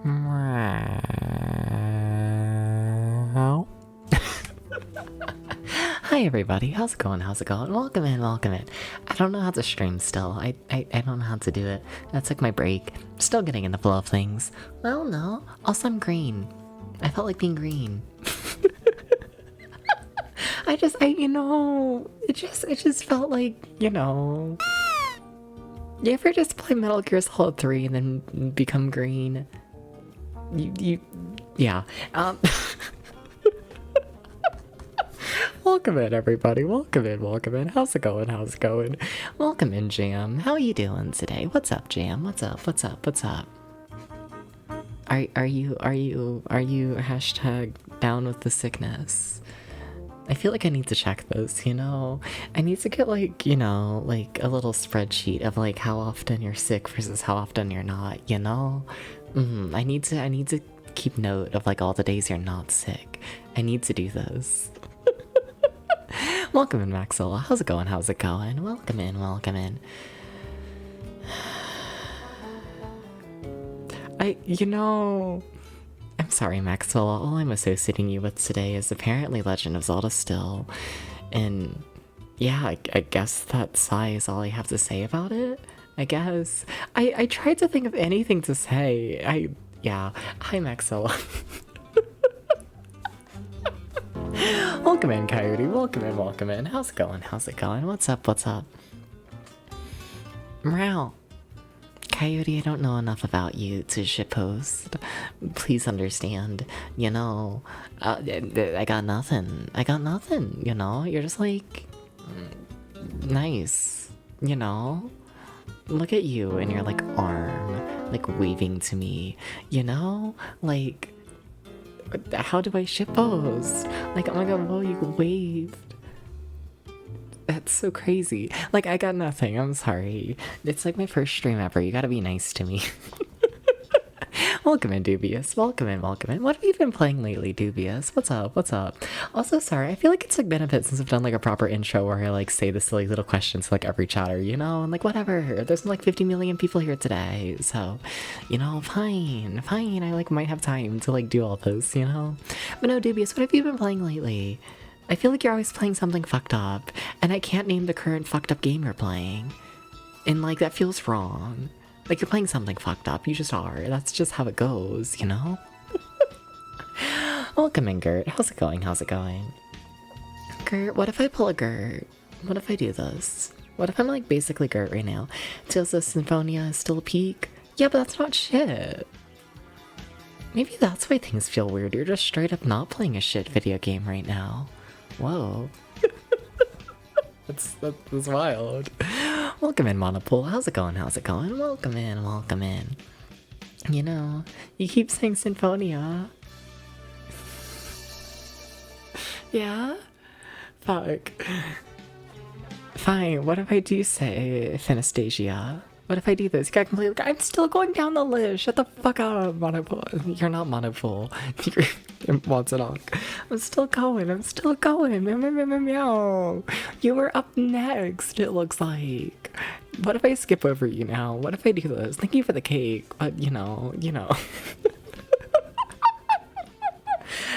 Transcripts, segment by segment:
Meow. Hi everybody, how's it going? How's it going? Welcome in, welcome in. I don't know how to stream still. I don't know how to do it. I took my break. Still getting in the flow of things. Well, no. Also, I'm green. I felt like being green. It just felt like, you know. You ever just play Metal Gear Solid 3 and then become green? Yeah. Welcome in, everybody. Welcome in, welcome in. How's it going? How's it going? Welcome in, Jam. How are you doing today? What's up, Jam? What's up? What's up? What's up? Are you hashtag down with the sickness? I feel like I need to check this, you know? I need to get like, you know, like a little spreadsheet of like how often you're sick versus how often you're not, you know? I need to keep note of like all the days you're not sick. I need to do this. Welcome in, Maxilla. How's it going? How's it going? Welcome in, welcome in. I'm sorry, Maxwell. All I'm associating you with today is apparently Legend of Zelda still. And yeah, I guess that sigh is all I have to say about it, I guess. I tried to think of anything to say. Yeah. Hi, Maxwell. Welcome in, Coyote. Welcome in, welcome in. How's it going? How's it going? What's up? What's up? Meow. Coyote, I don't know enough about you to shitpost. Please understand, you know, I got nothing. I got nothing, you know? You're just like, nice, you know? Look at you and your, like, arm, like, waving to me, you know? Like, how do I shitpost? Like, oh my god, whoa, you waved. That's so crazy. Like, I got nothing. I'm sorry. It's like my first stream ever. You gotta be nice to me. Welcome in, Dubious. Welcome in, welcome in. What have you been playing lately, Dubious? What's up? What's up? Also, sorry, I feel like it's like been a bit since I've done like a proper intro where I like say the silly little questions to like every chatter, you know? And like, whatever. There's like 50 million people here today. So, you know, fine. I like might have time to like do all this, you know? But no, Dubious, what have you been playing lately? I feel like you're always playing something fucked up, and I can't name the current fucked up game you're playing. And like, that feels wrong. Like, you're playing something fucked up, you just are. That's just how it goes, you know? Welcome in, Gert. How's it going? How's it going? Gert, what if I pull a Gert? What if I do this? What if I'm like basically Gert right now? Tales of Symphonia is still a peak? Yeah, but that's not shit. Maybe that's why things feel weird. You're just straight up not playing a shit video game right now. Whoa. That's wild. Welcome in, Monopole. How's it going? How's it going? Welcome in, welcome in. You know, you keep saying Symphonia. Yeah? Fuck. Fine, what if I do say Finastasia? What if I do this? You got completely. I'm still going down the list. Shut the fuck up, Monopole. You're not Monopole. You're Monsadok. I'm still going. I'm still going. Meow, meow, meow, meow, meow. You were up next, it looks like. What if I skip over you now? What if I do this? Thank you for the cake, but you know.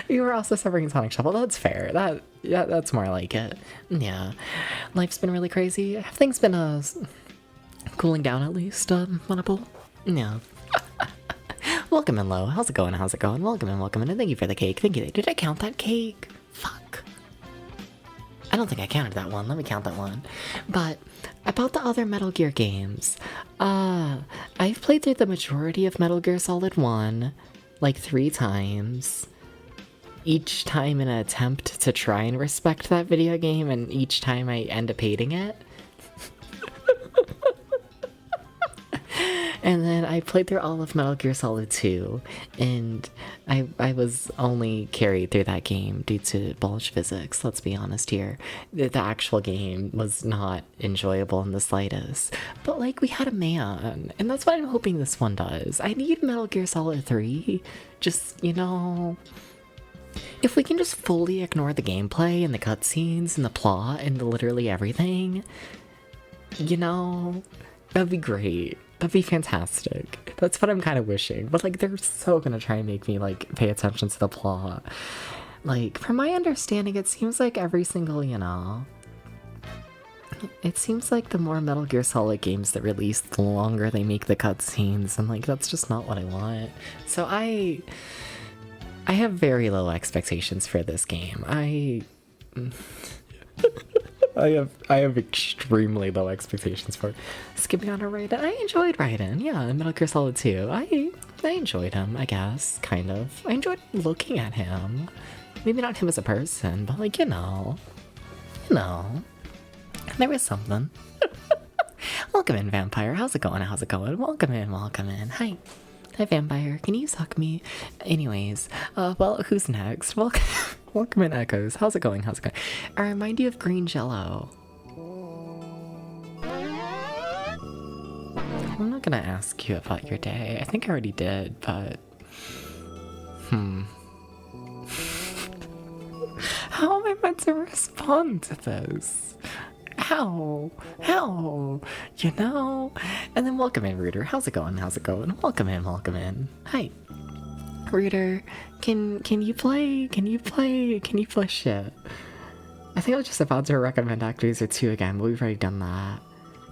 You were also suffering Sonic Shuffle. That's fair. That's more like it. Yeah. Life's been really crazy. Have things been, cooling down at least, Monopole? Yeah. Welcome in, Lo. How's it going? How's it going? Welcome in, and thank you for the cake. Thank you. Did I count that cake? Fuck. I don't think I counted that one. Let me count that one. But about the other Metal Gear games, I've played through the majority of Metal Gear Solid 1, like 3 times. Each time in an attempt to try and respect that video game, and each time I end up hating it. And then I played through all of Metal Gear Solid 2, and I was only carried through that game due to bulge physics, let's be honest here. The actual game was not enjoyable in the slightest. But like, we had a man, and that's what I'm hoping this one does. I need Metal Gear Solid 3, just, you know... If we can just fully ignore the gameplay and the cutscenes and the plot and literally everything, you know, that'd be great. That'd be fantastic. That's what I'm kind of wishing. But, like, they're so gonna try and make me, like, pay attention to the plot. Like, from my understanding, it seems like every single, you know... It seems like the more Metal Gear Solid games that release, the longer they make the cutscenes, and, like, that's just not what I want. So I have very low expectations for this game. I have extremely low expectations for it. Skipping on to Raiden. I enjoyed Raiden, yeah, in Metal Gear Solid 2. I enjoyed him, I guess, kind of. I enjoyed looking at him. Maybe not him as a person, but, like, you know. There was something. Welcome in, Vampire. How's it going? How's it going? Welcome in, welcome in. Hi. Hi, Vampire. Can you suck me? Anyways, well, who's next? Welcome in, Echoes. How's it going? How's it going? I remind you of green jello. I'm not gonna ask you about your day. I think I already did, but... How am I meant to respond to this? How? You know? And then welcome in, Rooter. How's it going? How's it going? Welcome in, welcome in. Hi. Rooter, can you play shit? I think I was just about to recommend Activizer 2 again, but we've already done that.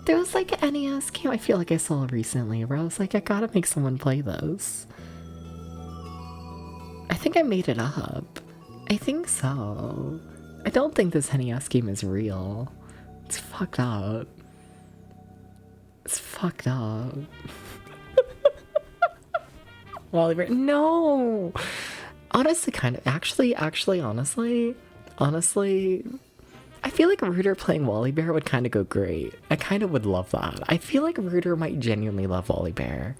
There was like an NES game I feel like I saw recently where I was like, I gotta make someone play this. I think I made it up. I think so. I don't think this NES game is real. It's fucked up. It's fucked up. Wally Bear. No! Honestly, kind of. Actually, honestly, I feel like Rooter playing Wally Bear would kind of go great. I kind of would love that. I feel like Rooter might genuinely love Wally Bear.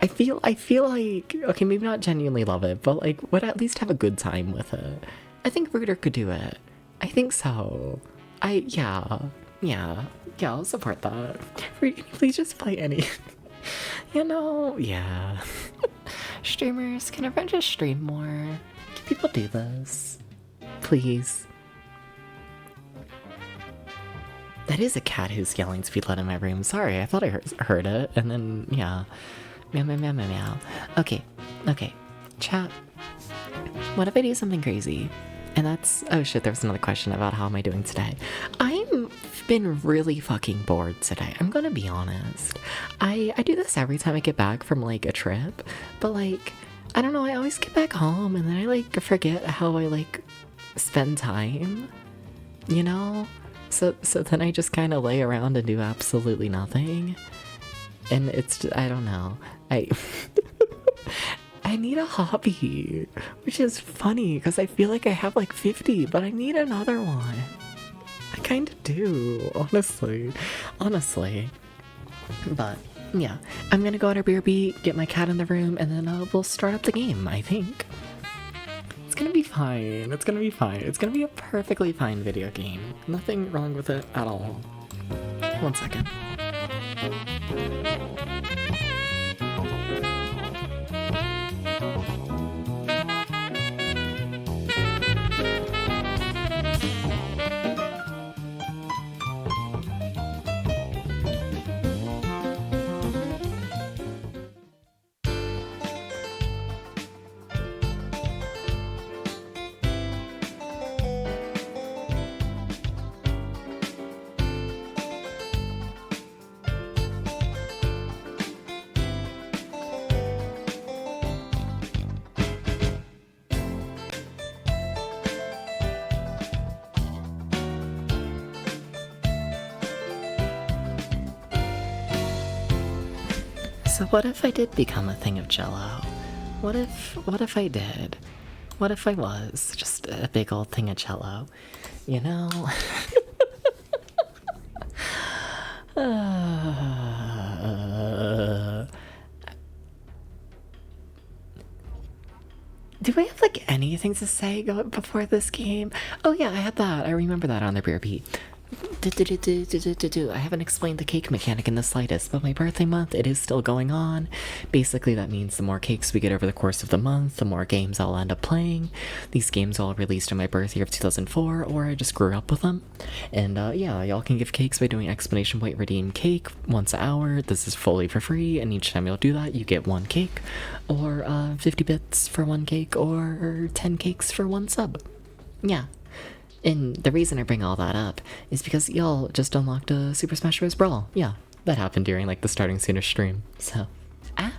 I feel like, okay, maybe not genuinely love it, but like, would at least have a good time with it. I think Rooter could do it. I think so. Yeah, I'll support that. Can you please just play any... You know, yeah. Streamers, can everyone just stream more? Can people do this? Please. That is a cat who's yelling speedlet in my room. Sorry, I thought I heard it, and then, yeah. Meow, meow, meow, meow, meow. Okay. Chat. What if I do something crazy? And that's... Oh shit, there was another question about how am I doing today. I've been really fucking bored today. I'm gonna be honest. I do this every time I get back from, like, a trip. But, like, I don't know, I always get back home and then I, like, forget how I, like, spend time. You know? So then I just kind of lay around and do absolutely nothing. And it's just, I don't know. I need a hobby, which is funny because I feel like I have like 50, but I need another one. I kind of do, honestly. But yeah, I'm gonna go at a beer beat, get my cat in the room, and then we'll start up the game, I think. It's gonna be fine. It's gonna be a perfectly fine video game. Nothing wrong with it at all. 1 second. So what if I did become a thing of jello? What if I did? What if I was just a big old thing of jello? You know? Do I have like anything to say before this game? Oh yeah, I had that. I remember that on the beer beat. I haven't explained the cake mechanic in the slightest, but my birthday month, it is still going on. Basically, that means the more cakes we get over the course of the month, the more games I'll end up playing. These games all released in my birth year of 2004, or I just grew up with them. And yeah, y'all can give cakes by doing exclamation point redeem cake once an hour. This is fully for free, and each time you'll do that, you get 1 cake, or 50 bits for 1 cake, or 10 cakes for 1 sub. Yeah. And the reason I bring all that up is because y'all just unlocked a Super Smash Bros. Brawl. Yeah, that happened during like the starting soonish stream. So, I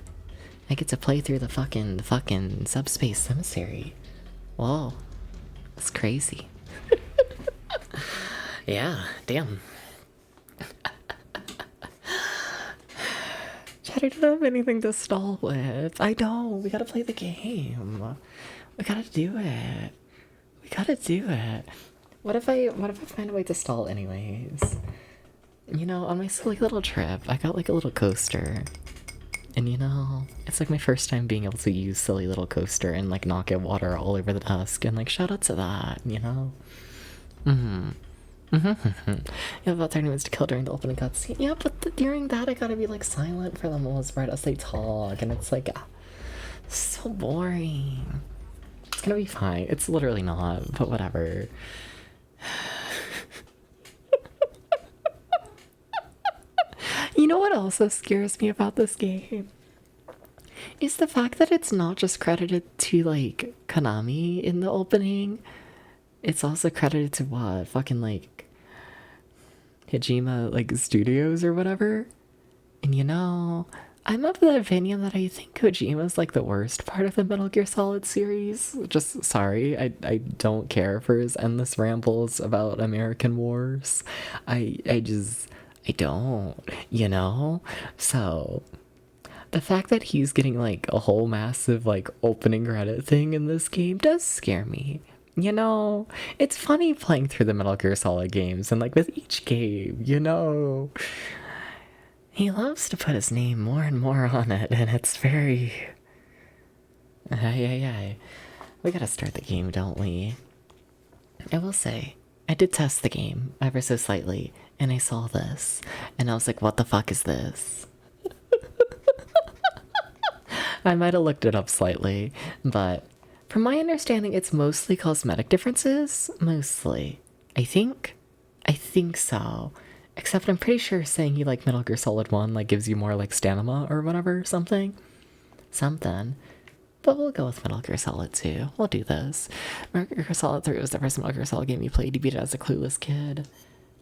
get to play through the fucking Subspace Emissary. Whoa, that's crazy. Yeah, damn. Chad, I don't have anything to stall with. I don't. We gotta play the game. We gotta do it. We gotta do it. What if I find a way to stall anyways? You know, on my silly little trip, I got like a little coaster. And you know, it's like my first time being able to use silly little coaster and like not get water all over the desk, and like shout out to that, you know? You have about 30 minutes to kill during the opening cutscene. Yeah, but during that I gotta be like silent for the most part as they talk, and it's like so boring. It's gonna be fine. It's literally not, but whatever. You know what also scares me about this game? Is the fact that it's not just credited to, like, Konami in the opening. It's also credited to what? Fucking, like, Hijima, like, Studios or whatever? And you know, I'm of the opinion that I think Kojima's like the worst part of the Metal Gear Solid series. Just sorry, I don't care for his endless rambles about American wars. I don't, you know? So the fact that he's getting like a whole massive like opening credit thing in this game does scare me. You know, it's funny playing through the Metal Gear Solid games, and like with each game, you know, he loves to put his name more and more on it, and it's very... Ay. We gotta start the game, don't we? I will say, I did test the game ever so slightly, and I saw this, and I was like, what the fuck is this? I might have looked it up slightly, but from my understanding, it's mostly cosmetic differences. Mostly. I think so. Except I'm pretty sure saying you like Metal Gear Solid 1 like gives you more like stamina or whatever, something. But we'll go with Metal Gear Solid 2. We'll do this. Metal Gear Solid 3 was the first Metal Gear Solid game you played. You beat it as a clueless kid.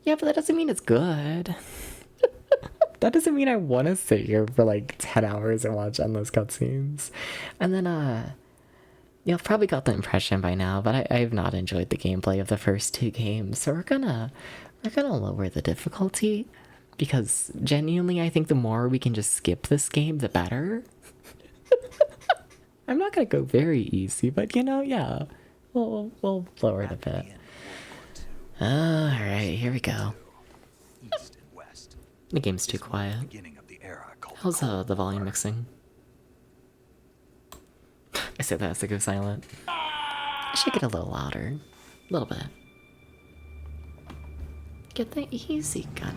Yeah, but that doesn't mean it's good. That doesn't mean I want to sit here for like 10 hours and watch endless cutscenes. And then, you've probably got the impression by now, but I have not enjoyed the gameplay of the first 2 games, so we're gonna lower the difficulty, because genuinely I think the more we can just skip this game, the better. I'm not gonna go very easy, but you know, yeah, we'll lower it a bit. Alright, here we go. The game's too quiet. How's the volume mixing? I said that as I go silent. I should get a little louder. A little bit. Get the easy gun.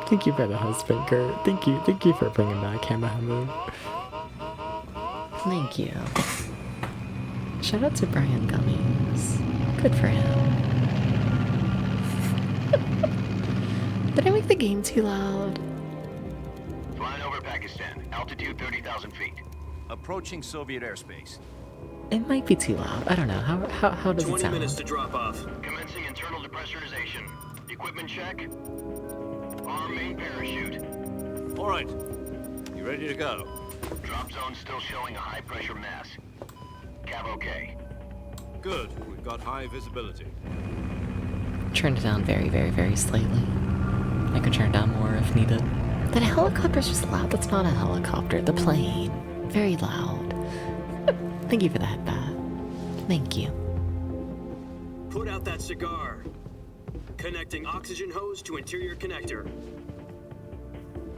Thank you for the husband, Kurt. Thank you for bringing back Kamehameha. Thank you. Shout out to Brian Gummies. Good for him. Did I make the game too loud? Flying over Pakistan, altitude 30,000 feet. Approaching Soviet airspace. It might be too loud. I don't know. How does it sound? 20 minutes to drop off. Commencing internal depressurization. Equipment check. Arm main parachute. All right. You ready to go? Drop zone still showing a high pressure mass. Cav okay. Good. We've got high visibility. Turned it down very, very, very slightly. I could turn it down more if needed. That helicopter's just loud. That's not a helicopter. The plane. Very loud. Thank you for that, Bat. Thank you. Put out that cigar. Connecting oxygen hose to interior connector.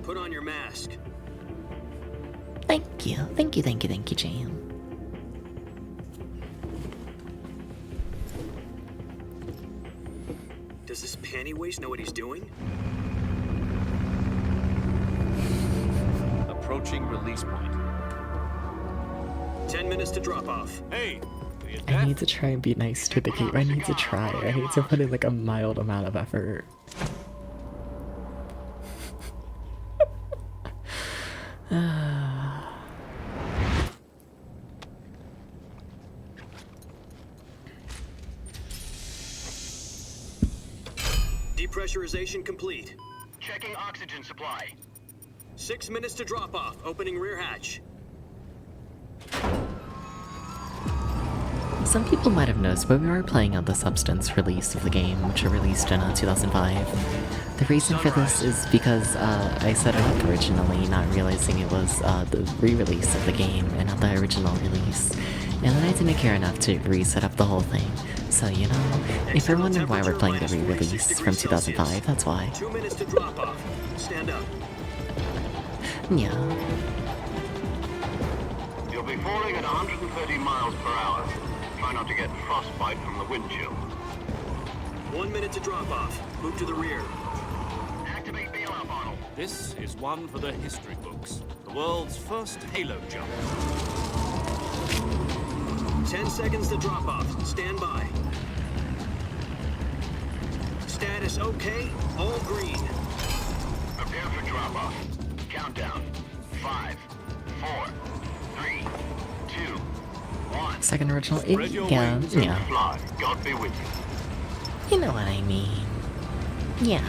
Put on your mask. Thank you, thank you, thank you, thank you, Jam. Does this panty waste know what he's doing? Approaching release point. 10 minutes to drop off. Hey! I need to try and be nice to the game. I need to try. I need to put in like a mild amount of effort. Depressurization complete. Checking oxygen supply. 6 minutes to drop off. Opening rear hatch. Some people might have noticed, but we are playing on the Substance release of the game, which was released in 2005. The reason for this is because I set it up originally, not realizing it was the re-release of the game and not the original release. And then I didn't care enough to reset up the whole thing. So, you know, if you're wondering why we're playing the re-release from 2005, that's why. 2 minutes to drop off. Stand up. Yeah. You'll be falling at 130 miles per hour. Try not to get frostbite from the wind chill. 1 minute to drop off. Move to the rear. Activate bailout bottle. This is one for the history books. The world's first halo jump. 10 seconds to drop off. Stand by. Status okay. All green. Prepare for drop off. Countdown. 5, 4, 3, 2, 1. Second original, Spread your yeah, wings yeah. Fly. God be with you. You know what I mean. Yeah.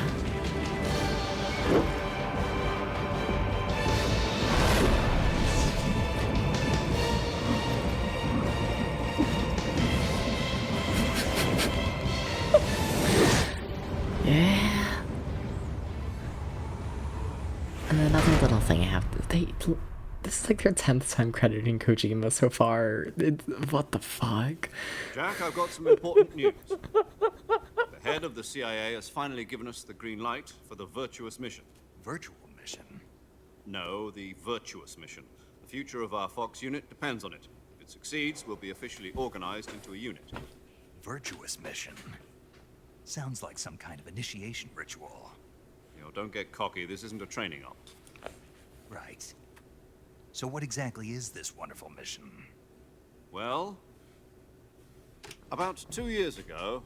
Yeah. And another little thing I have to... This is like their 10th time crediting Kojima so far. What the fuck? Jack, I've got some important news. The head of the CIA has finally given us the green light for the virtuous mission. Virtual mission? No, the virtuous mission. The future of our Fox unit depends on it. If it succeeds, we'll be officially organized into a unit. Virtuous mission? Sounds like some kind of initiation ritual. You know, don't get cocky. This isn't a training op. Right. So what exactly is this wonderful mission? Well, about 2 years ago,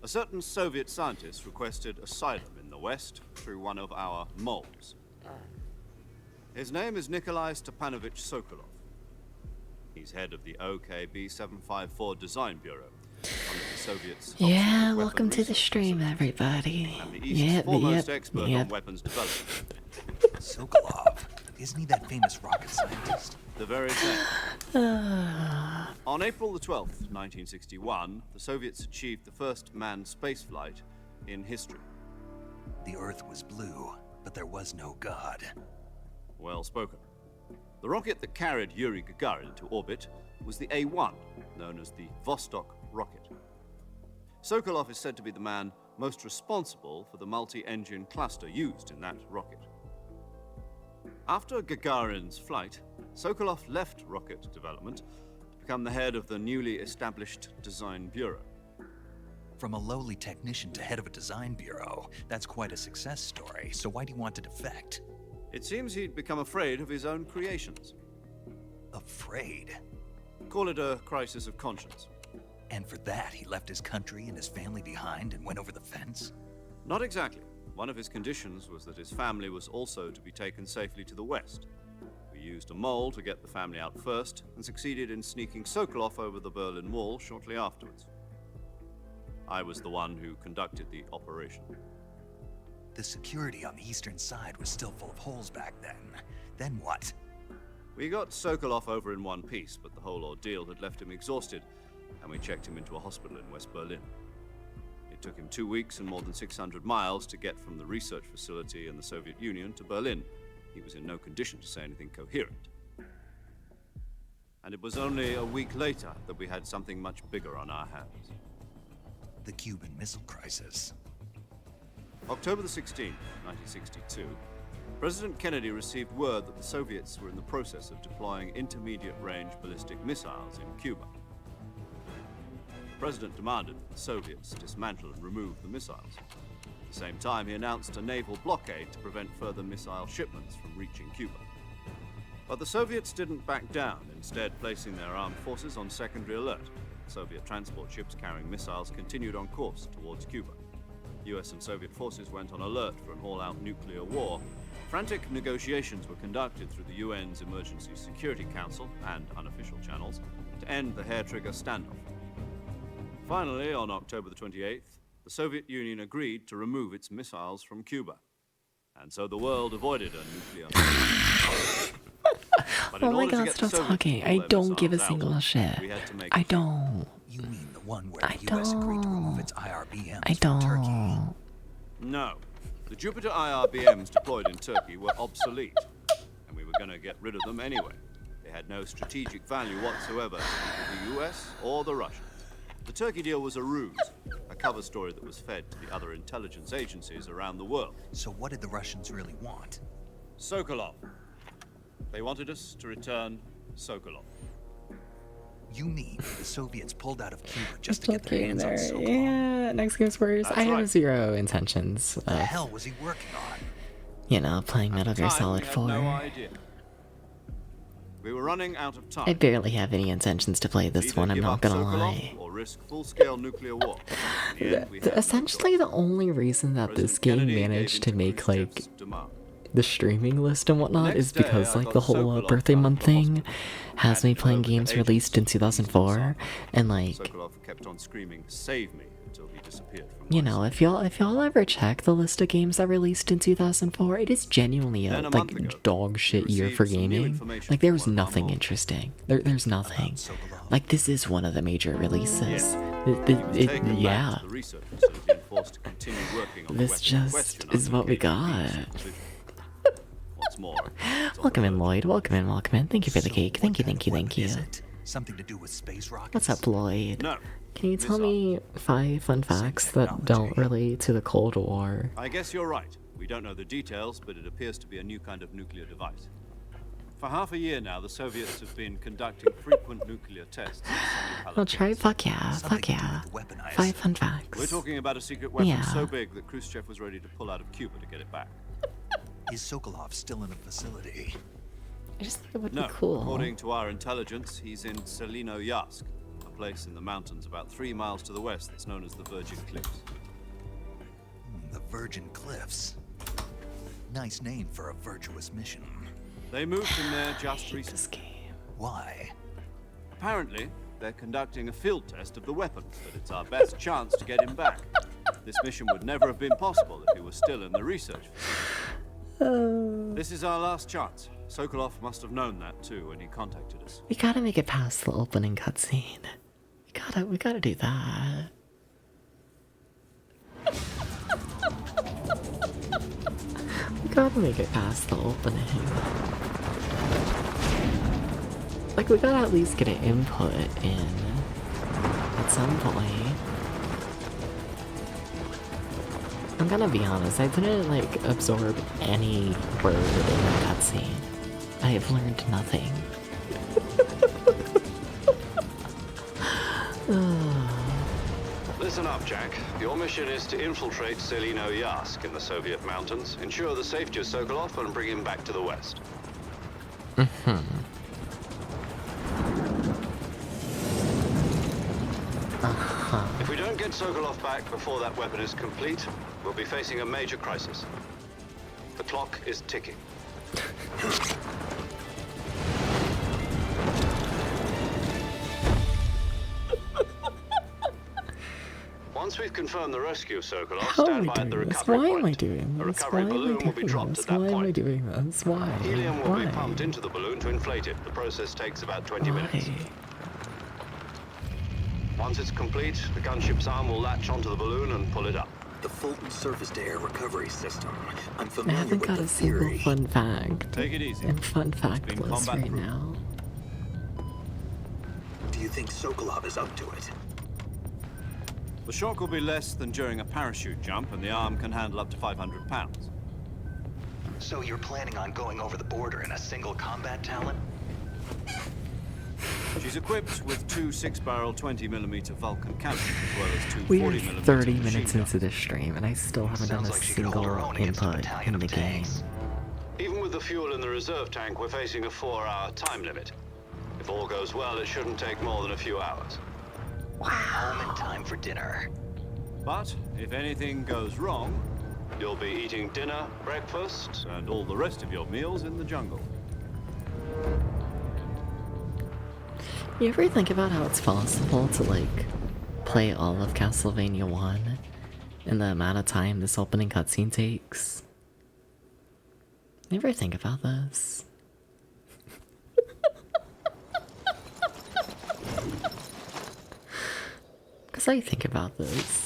a certain Soviet scientist requested asylum in the West through one of our moles. His name is Nikolai Stepanovich Sokolov. He's head of the OKB 754 Design Bureau, one of the Soviets' Yeah, weapon welcome to the research stream, facilities, everybody. and the East's foremost expert on yep. weapons development. Sokolov? Isn't he that famous rocket scientist? The very same. On April the 12th, 1961, the Soviets achieved the first manned spaceflight in history. The Earth was blue, but there was no God. Well spoken. The rocket that carried Yuri Gagarin into orbit was the A-1, known as the Vostok rocket. Sokolov is said to be the man most responsible for the multi-engine cluster used in that rocket. After Gagarin's flight, Sokolov left rocket development to become the head of the newly established Design Bureau. From a lowly technician to head of a design bureau, that's quite a success story, so why do you want to defect? It seems he'd become afraid of his own creations. Afraid? Call it a crisis of conscience. And for that, he left his country and his family behind and went over the fence? Not exactly. One of his conditions was that his family was also to be taken safely to the West. We used a mole to get the family out first and succeeded in sneaking Sokolov over the Berlin Wall shortly afterwards. I was the one who conducted the operation. The security on the eastern side was still full of holes back then. Then what? We got Sokolov over in one piece, but the whole ordeal had left him exhausted, and we checked him into a hospital in West Berlin. It took him 2 weeks and more than 600 miles to get from the research facility in the Soviet Union to Berlin. He was in no condition to say anything coherent. And it was only a week later that we had something much bigger on our hands. the Cuban Missile Crisis. October the 16th, 1962, President Kennedy received word that the Soviets were in the process of deploying intermediate-range ballistic missiles in Cuba. The President demanded that the Soviets dismantle and remove the missiles. At the same time, he announced a naval blockade to prevent further missile shipments from reaching Cuba. But the Soviets didn't back down, instead placing their armed forces on secondary alert. Soviet transport ships carrying missiles continued on course towards Cuba. US and Soviet forces went on alert for an all-out nuclear war. Frantic negotiations were conducted through the UN's Emergency Security Council and unofficial channels to end the hair-trigger standoff. Finally, on October the 28th, the Soviet Union agreed to remove its missiles from Cuba. And so the world avoided a nuclear But in Oh my order to god, get stop the Soviets talking. to I pull their don't give a missiles single out, shit. we had to make I a few. don't. You mean the one where I the US agreed to remove don't. its IRBMs I from Turkey? don't. No. The Jupiter IRBMs deployed in Turkey were obsolete, and we were going to get rid of them anyway. They had no strategic value whatsoever to either the US or the Russians. The Turkey deal was a ruse, a cover story that was fed to the other intelligence agencies around the world. So what did the Russians really want? Sokolov. They wanted us to return Sokolov. You mean the Soviets pulled out of Cuba just to get their Okay, hands on there. Sokolov? Yeah, next game's worse. That's I have right. zero intentions What the of, hell was he working on? you know, playing At Metal the Gear time, Solid we had 4. no idea. We were running out of time. I barely have any intentions to play this Either one, I'm give not up gonna Sokolov lie. Or risk full-scale nuclear war. In the end, we had no Essentially, choice. the only reason that this President game Kennedy gave managed in to make, Khrushchev's like, demand. the streaming list and whatnot Next is day, because, I like, got the whole Sokolov birthday out of month the thing hospital, has me handed playing over to games agents released in to 2004, Sokolov. and, like, Sokolov kept on screaming, "Save me," until he disappeared from you my know, sight. if y'all ever check the list of games that released in 2004, it is genuinely a Then a month ago, like dog shit we year received for some new gaming. information Like there from was one of our nothing mods. interesting. There's nothing. Sokolov? Like this is one of the major releases. He was taken back Yeah. to the research facility and forced to continue working on the This weapon in just question is under what we KGB got. supervision. What's more, it's on Welcome the in, verge Lloyd. Welcome in, welcome in. Thank you for the So cake. what Thank you, kind thank of you, thank weapon you. is it? Something to do with space rockets? What's up, Lloyd? No. Can you tell Missile. me 5 fun facts that don't technology. relate to the Cold War? I guess you're right. We don't know the details, but it appears to be a new kind of nuclear device. For half a year now, the Soviets have been conducting frequent nuclear tests. I'll try. Fuck yeah, Something fuck to do yeah. with the weapon, I 5 assume. fun facts. We're talking about a secret weapon Yeah. so big that Khrushchev was ready to pull out of Cuba to get it back. Is Sokolov still in the facility? I just thought it would No, be cool. according to our intelligence, he's in Selino-Yarsk, a place in the mountains about 3 miles to the west that's known as the Virgin Cliffs. The Virgin Cliffs. Nice name for a virtuous mission. They moved him there just This recently. game. Why? Apparently, they're conducting a field test of the weapon, but it's our best chance to get him back. This mission would never have been possible if he was still in the research facility. This is our last chance. Sokolov must have known that too when he contacted us. We gotta make it past the opening cutscene. We gotta do that. We gotta make it past the opening. Like, we gotta at least get an input in at some point. I'm gonna be honest, I didn't, like, absorb any word in the cutscene. I have learned nothing. Listen up, Jack. Your mission is to infiltrate Selino-Yarsk in the Soviet mountains, ensure the safety of Sokolov, and bring him back to the west. If we don't get Sokolov back before that weapon is complete, we'll be facing a major crisis. The clock is ticking. Once we've confirmed the rescue of Sokolov, How am stand I by at the doing this? recovery Why point. am I doing A this? recovery Why am I balloon will be doing dropped this? at that Why am I point. doing this? Why? Helium will Why? be pumped into the balloon to inflate it. The process takes about 20 minutes. Why? Once it's complete, the gunship's arm will latch onto the balloon and pull it up. The Fulton surface-to-air recovery system. I'm I familiar haven't with got the a single theory. fun fact. Take it easy. And fun fact been list combat right proof. now. Do you think Sokolov is up to it? The shock will be less than during a parachute jump, and the arm can handle up to 500 pounds. So you're planning on going over the border in a single combat talent? She's equipped with two 6-barrel 20mm Vulcan cannons, as well as two We are 40mm 30 machine minutes into guns. this stream, and I still haven't done Sounds a like she could hold her single own against a input battalion in the of game. tanks. Even with the fuel in the reserve tank, we're facing a 4-hour time limit. If all goes well, it shouldn't take more than a few hours. Home in time for dinner. But if anything goes wrong, You'll be eating dinner, breakfast. and all the rest of your meals in the jungle. You ever think about how it's possible to, like, play all of Castlevania 1 in the amount of time this opening cutscene takes? You ever think about this? Because I think about this.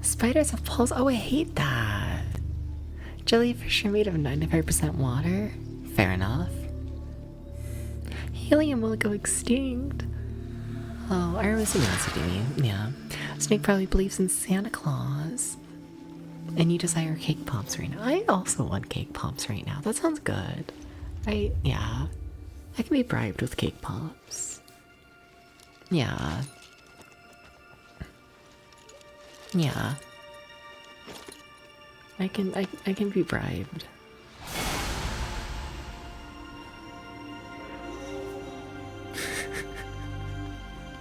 Spiders have pulse. Oh, I hate that. Jellyfish are made of 95% water. Fair enough. Helium will go extinct. Oh, I was assuming that's what you mean. Yeah. Snake probably believes in Santa Claus. And you desire cake pops right now. I also want cake pops right now. That sounds good. Yeah. I can be bribed with cake pops. Yeah. Yeah. I can be bribed.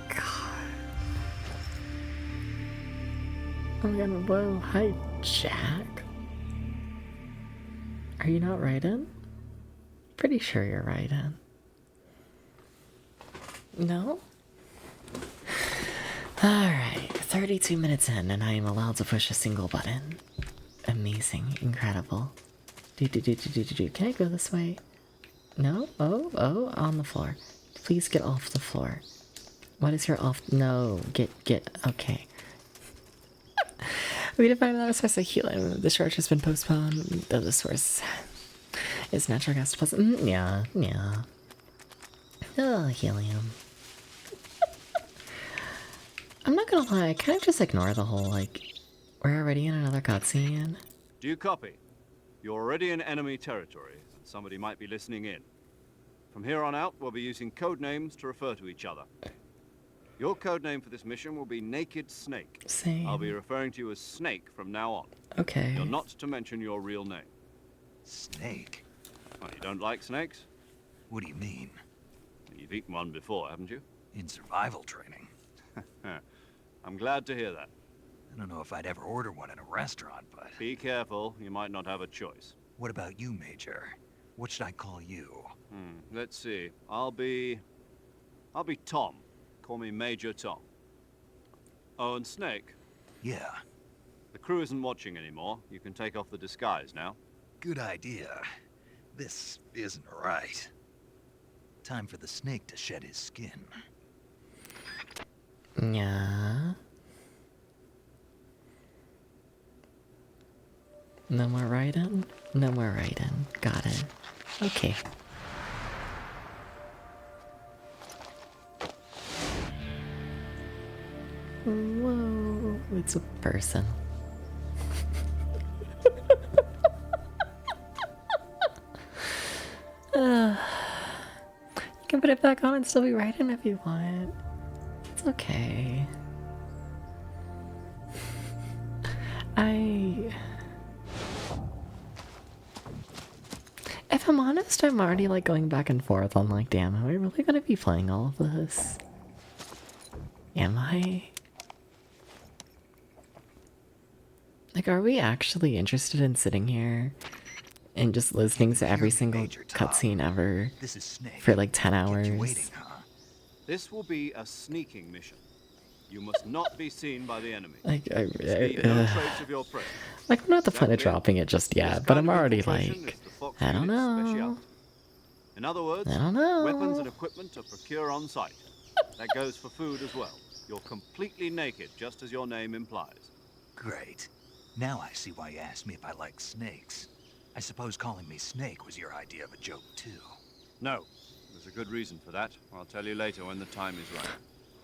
God. Oh my god, whoa, hi Jack. Are you not Raiden? Pretty sure you're Raiden. No? Alright, 32 minutes in, and I am allowed to push a single button. Amazing, incredible. Can I go this way? No? Oh, on the floor. Please get off the floor. What is your off? No, get, okay. We defined another source of helium. The charge has been postponed. The other source is natural gas deposit. Yeah. Oh, helium. I'm not gonna lie, I kind of just ignore the whole, like, we're already in another cutscene. Do you copy? You're already in enemy territory, and somebody might be listening in. From here on out, we'll be using code names to refer to each other. Your code name for this mission will be Naked Snake. Same. I'll be referring to you as Snake from now on. Okay. You're not to mention your real name. Snake? Oh, you don't like snakes? What do you mean? You've eaten one before, haven't you? In survival training? I'm glad to hear that. I don't know if I'd ever order one in a restaurant, but... Be careful, you might not have a choice. What about you, Major? What should I call you? Let's see. I'll be Tom. Call me Major Tom. Oh, and Snake. Yeah, The crew isn't watching anymore. You can take off the disguise now. good idea. This isn't right. Time for the snake to shed his skin. Yeah. No more Raiden? No more Raiden. Got it. Okay. Whoa, it's a person. You can put it back on and still be Raiden if you want. It's okay. If I'm honest, I'm already like going back and forth on like, damn, am I really gonna be playing all of this? Am I? Like, are we actually interested in sitting here and just listening to every single cutscene ever This is Snake. for like 10 Kept hours? you waiting, huh? This will be a sneaking mission. You must not be seen by the enemy. Like, Leave no trace of your presence. like, I'm not the point of Exactly. dropping it just This yet, but I'm kind of already infiltration like, is the Fox I don't unit's know. specialty. In other words, I don't know. weapons and equipment are procure on site. That goes for food as well. You're completely naked, just as your name implies. Great. I'll be ready. You'll need to take Now I see why you asked me if I like snakes. I suppose calling me Snake was your idea of a joke, too. No, there's a good reason for that. I'll tell you later when the time is right.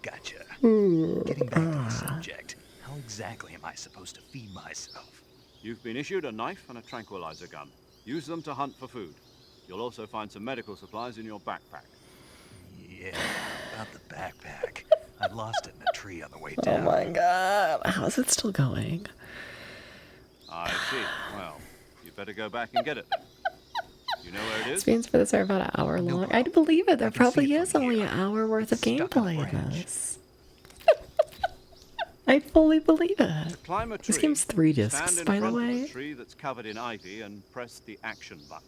Gotcha. Getting back to the subject, how exactly am I supposed to feed myself? You've been issued a knife and a tranquilizer gun. Use them to hunt for food. You'll also find some medical supplies in your backpack. Yeah, about the backpack. I lost it in a tree on the way Oh down. my god, how is it still going? I see. Well, you better go back and get it then. You know where it is? Streams for this are about an hour long. problem. I'd believe it. There I can see probably it is from only here. an hour worth of It's stuck on a gameplay in branch. this. I fully believe it. Climb a tree. This game's 3 stand discs, in by the front of way. a tree that's covered in ivy and press the action button.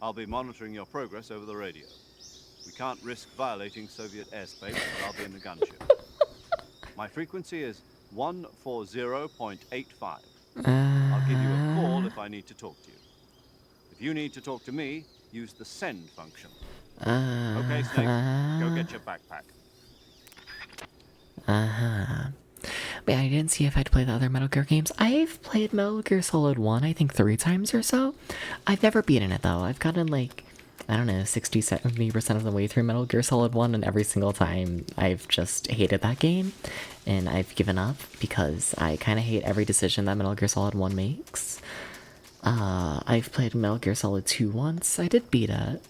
I'll be monitoring your progress over the radio. We can't risk violating Soviet airspace, but I'll be in the gunship. My frequency is 140.85. I'll give you a call if I need to talk to you. If you need to talk to me, use the send function. Okay, Snake, go get your backpack. Wait, I didn't see if I'd play the other Metal Gear games. I've played Metal Gear Solid 1, I think 3 times or so. I've never beaten it though. I've gotten like, I don't know, 60-70% of the way through Metal Gear Solid 1, and every single time I've just hated that game. And I've given up because I kind of hate every decision that Metal Gear Solid 1 makes. I've played Metal Gear Solid 2 once. I did beat it.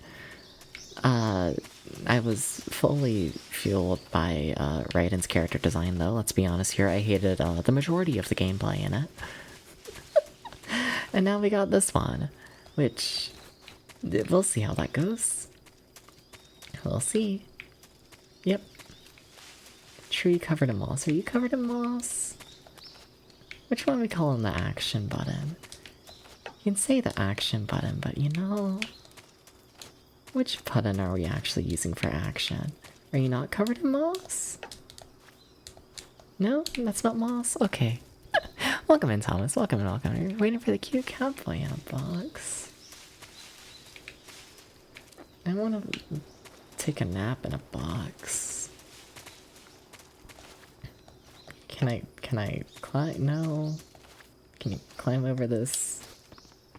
I was fully fueled by Raiden's character design, though. Let's be honest here. I hated the majority of the gameplay in it. And now we got this one, which we'll see how that goes. We'll see. Yep. Tree covered in moss. Are you covered in moss? Which one are we calling the action button? You can say the action button, but you know... Which button are we actually using for action? Are you not covered in moss? No? That's not moss? Okay. Welcome in, Thomas. Welcome in, welcome in. You're waiting for the cute cowboy in a box. I want to take a nap in a box. Can I climb? No. Can you climb over this?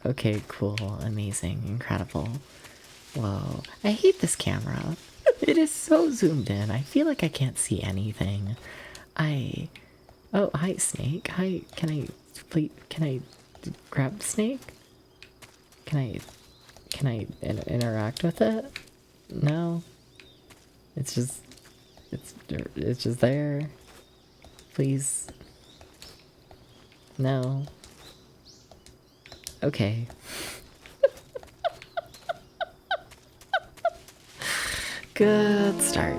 Okay, cool, amazing, incredible. Whoa, I hate this camera. It is so zoomed in. I feel like I can't see anything. Oh, hi, Snake. Hi, can I grab Snake? Can I interact with it? No. It's just there. Please. No. Okay. Good start.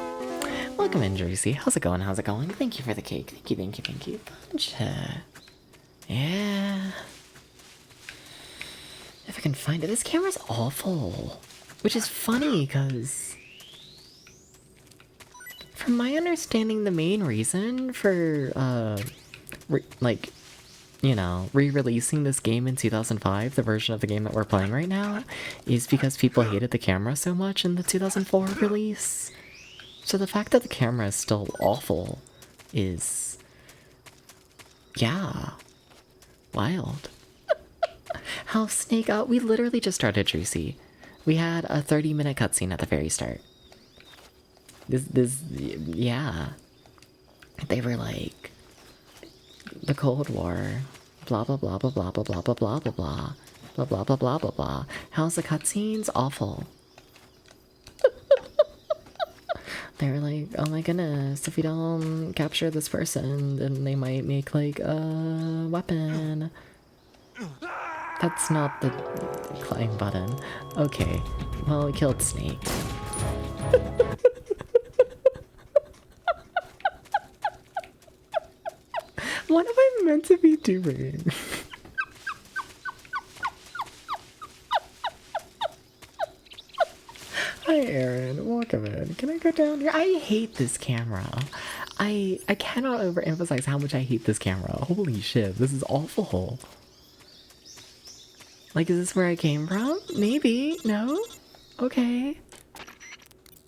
Welcome in, Juicy. How's it going? How's it going? Thank you for the cake. Thank you, thank you, thank you. Bunch. Yeah. If I can find it. This camera's awful. Which is funny, because... From my understanding, the main reason for, re-releasing this game in 2005, the version of the game that we're playing right now, is because people hated the camera so much in the 2004 release. So the fact that the camera is still awful is... yeah. Wild. How Snake... we literally just started Juicy. We had a 30-minute cutscene at the very start. Yeah. They were like... The Cold War, blah blah blah blah blah blah blah blah blah blah blah blah blah blah blah blah blah. How's the cutscenes? Awful. They were like, oh my goodness, if we don't capture this person, then they might make like a weapon. That's not the climb button. Okay, well, we killed Snake. What am I meant to be doing? Hi, Aaron. Welcome in. Can I go down here? I hate this camera. I cannot overemphasize how much I hate this camera. Holy shit, this is awful. Like, is this where I came from? Maybe. No? Okay.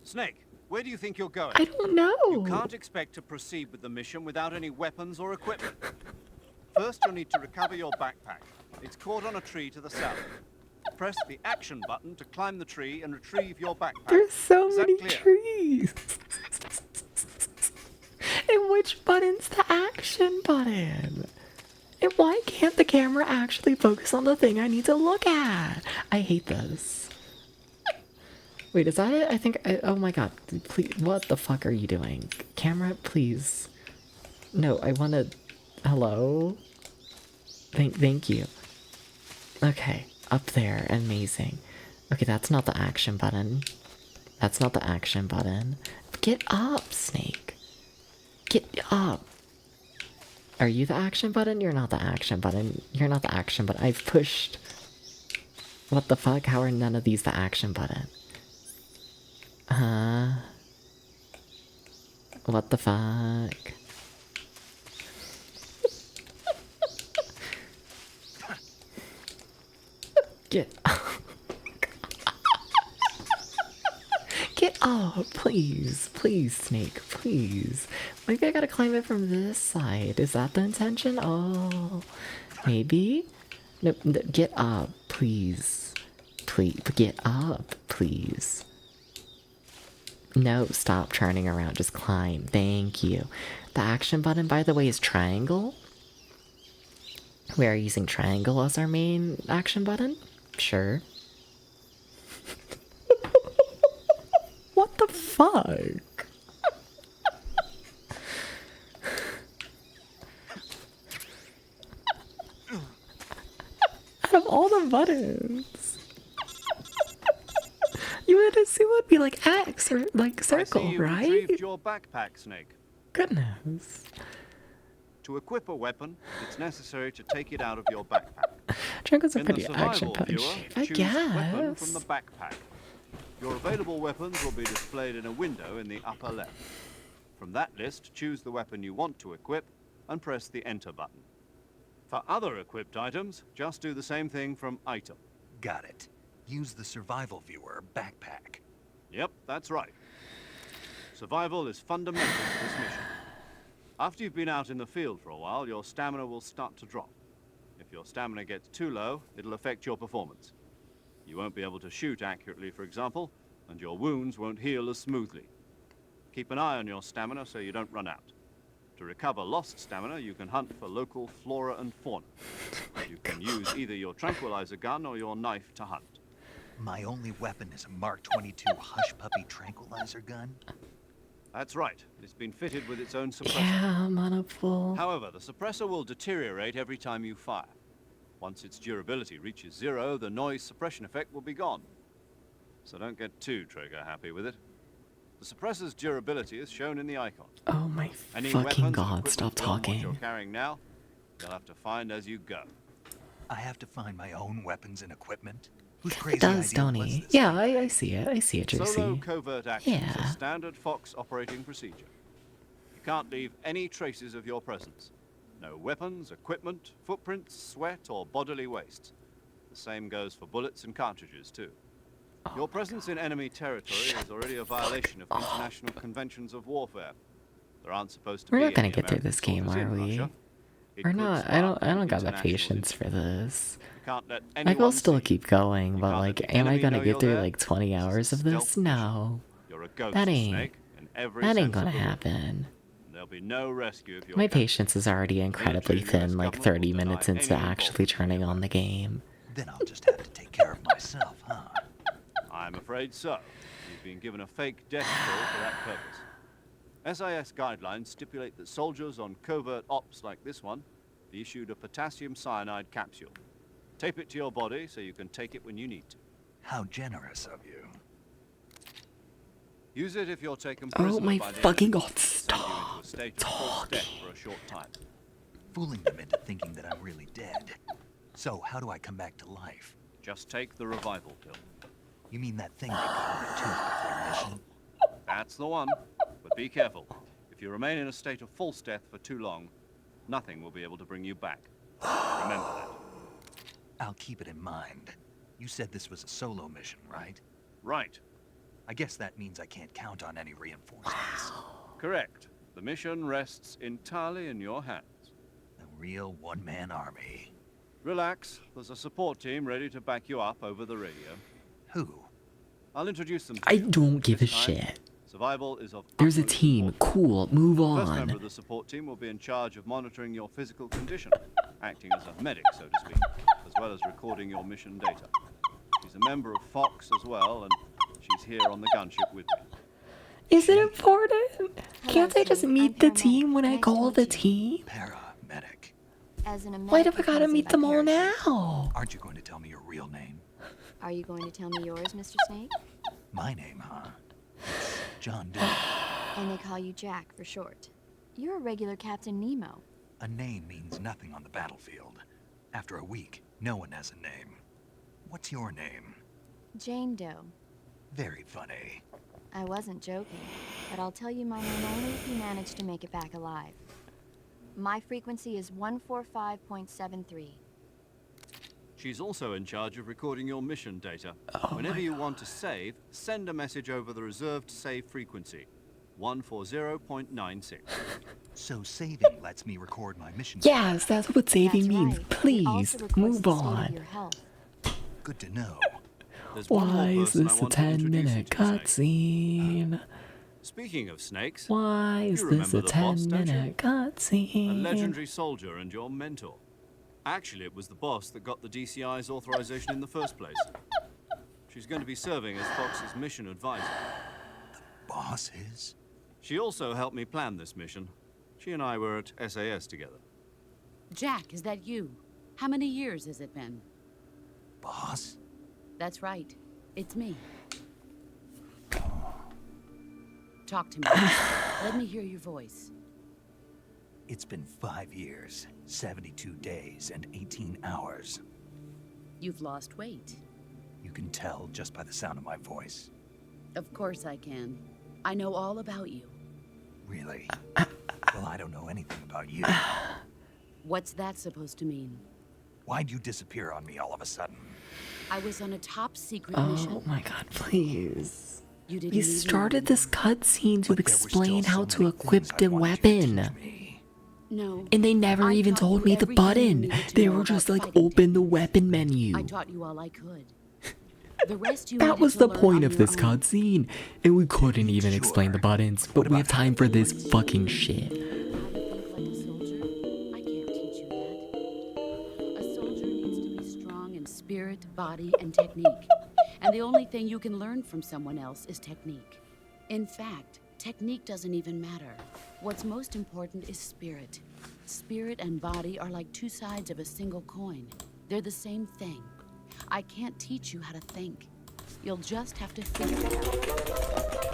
Snake, where do you think you're going? I don't know. You can't expect to proceed with the mission without any weapons or equipment. First, you'll need to recover your backpack. It's caught on a tree to the south. Press the action button to climb the tree and retrieve your backpack. There's so Is that many clear? trees. And which button's the action button? And why can't the camera actually focus on the thing I need to look at? I hate this. Wait, is that it? I think oh my god. Please, what the fuck are you doing? Camera, please. No, I want to... Hello? Thank you. Okay, up there. Amazing. Okay, that's not the action button. That's not the action button. Get up, Snake. Get up. Are you the action button? You're not the action button. You're not the action button. I've pushed... What the fuck? How are none of these the action button? What the fuck? Get up. Get up, please. Please, Snake, please. Maybe I gotta climb it from this side. Is that the intention? Oh, maybe? No, get up, please. Please, get up, please. No, stop turning around. Just climb. Thank you. The action button, by the way, is triangle. We are using triangle as our main action button. Sure. What the fuck? Out of all the buttons, you would assume it would be like X or like I see circle, you right? retrieved your backpack, Snake. Goodness. To equip a weapon, it's necessary to take it out of your backpack. Triangle's a In the pretty survival action-packed viewer, shape, I choose guess. weapon from the backpack. Your available weapons will be displayed in a window in the upper left. From that list, choose the weapon you want to equip and press the Enter button. For other equipped items, just do the same thing from Item. Got it. Use the survival viewer backpack. Yep, that's right. Survival is fundamental to this mission. After you've been out in the field for a while, your stamina will start to drop. If your stamina gets too low, it'll affect your performance. You won't be able to shoot accurately, for example, and your wounds won't heal as smoothly. Keep an eye on your stamina so you don't run out. To recover lost stamina, you can hunt for local flora and fauna. You can use either your tranquilizer gun or your knife to hunt. My only weapon is a Mark 22 Hush Puppy tranquilizer gun. That's right. It's been fitted with its own suppressor. Yeah, I'm on a full. However, the suppressor will deteriorate every time you fire. Once its durability reaches 0, the noise suppression effect will be gone. So don't get too trigger happy with it. The suppressor's durability is shown in the icon. Oh my Any fucking weapons and god, equipment stop beyond what talking. you're carrying now, you'll have to find as you go. I have to find my own weapons and equipment? Whose crazy It does, idea don't was he? this? Yeah, I see it. I see it, Solo Juicy. covert action is Yeah. a standard Fox operating procedure. You can't leave any traces of your presence. No weapons, equipment, footprints, sweat, or bodily waste. The same goes for bullets and cartridges, too. Your presence in enemy territory is already a violation of international conventions of warfare. There aren't supposed to We're be not gonna any get through American this game, soldiers are in we? Russia. It Or could not. spark I don't an got the international patience for incident. this. You can't let I will anyone still see keep going, You but can't like, let the am I enemy gonna know get you're through there. like 20 This is hours a of this? stealth mission. No. You're a ghost, That ain't. Snake, in every That ain't sense gonna of the word. happen. There'll be no rescue if you're My captured. patience is already incredibly military and US thin, like government 30 will deny minutes into any actually involvement in turning your on the game. Then I'll just have to take care of myself, huh? I'm afraid so. You've been given a fake death toll for that purpose. SIS guidelines stipulate that soldiers on covert ops like this one be issued a potassium cyanide capsule. Tape it to your body so you can take it when you need to. How generous of you. Use it if you're taken Oh prisoner my by the fucking enemy. god, It'll send you into a stop state of false death talking. for a short time. Fooling them into thinking that I'm really dead. So, how do I come back to life? Just take the revival pill. You mean that thing they put in my tooth before the mission? That's the one. But be careful. If you remain in a state of false death for too long, nothing will be able to bring you back. Remember that. I'll keep it in mind. You said this was a solo mission, right? Right. I guess that means I can't count on any reinforcements. Correct. The mission rests entirely in your hands. Oh, real one-man army. Relax. There's a support team ready to back you up over the radio. Who? I'll introduce them to I you. don't give a This time, shit. Survival is of There's a utmost team. importance. Cool. Move The first member on. of the support team will be in charge of monitoring your physical condition, acting as a medic, so to speak, as well as recording your mission data. She's a member of Fox as well, and she's here on the gunship with me. Is it important? Can't I just Snake. meet I'm the paramedic. team when I Nice to call meet the you. team? Paramedic. As in a Why do medic I gotta comes meet in them by all parachute. now? Aren't you going to tell me your real name? Are you going to tell me yours, Mr. Snake? My name, huh? It's John Doe. And they call you Jack for short. You're a regular Captain Nemo. A name means nothing on the battlefield. After a week, no one has a name. What's your name? Jane Doe. Very funny. I wasn't joking, but I'll tell you my name only if you manage to make it back alive. My frequency is 145.73. She's also in charge of recording your mission data. Oh Whenever my you want to save, send a message over the reserved save frequency, 140.96. So saving lets me record my mission. Yes, that's what saving That's means. right. It Please, also records move the state of on. your health. Good to know. There's one more Why is person I this a want to introduce you 10-minute to, Snake. cutscene? Speaking of snakes, Why is You this a remember the boss, don't you? 10-minute a cutscene? legendary soldier and your mentor. Actually, it was the boss that got the DCI's authorization in the first place. She's going to be serving as Fox's mission advisor. Boss is? She also helped me plan this mission. She and I were at SAS together. Jack, is that you? How many years has it been? Boss? That's right. It's me. Talk to me. Let me hear your voice. It's been 5 years, 72 days, and 18 hours. You've lost weight. You can tell just by the sound of my voice. Of course I can. I know all about you. Really? Well, I don't know anything about you. What's that supposed to mean? Why'd you disappear on me all of a sudden? I was on a top secret Oh mission. my god, please. You didn't We even started know. this cutscene to But there were still explain so how to many equip things the I wanted you to weapon. teach me. No. And they never I even taught told you me the everything you button. needed to They know were about just like, fighting open the techniques. weapon menu. I taught you all I could. The rest you That needed was to the learn point on of your this own. cutscene. And we couldn't even explain the Sure. buttons, but What we have about time for this techniques? fucking shit. How to think like a soldier? I can't teach you that. A soldier needs to be strong in spirit, body, and technique. And the only thing you can learn from someone else is technique. In fact, technique doesn't even matter. What's most important is spirit. Spirit and body are like two sides of a single coin. They're the same thing. I can't teach you how to think. You'll just have to figure it out.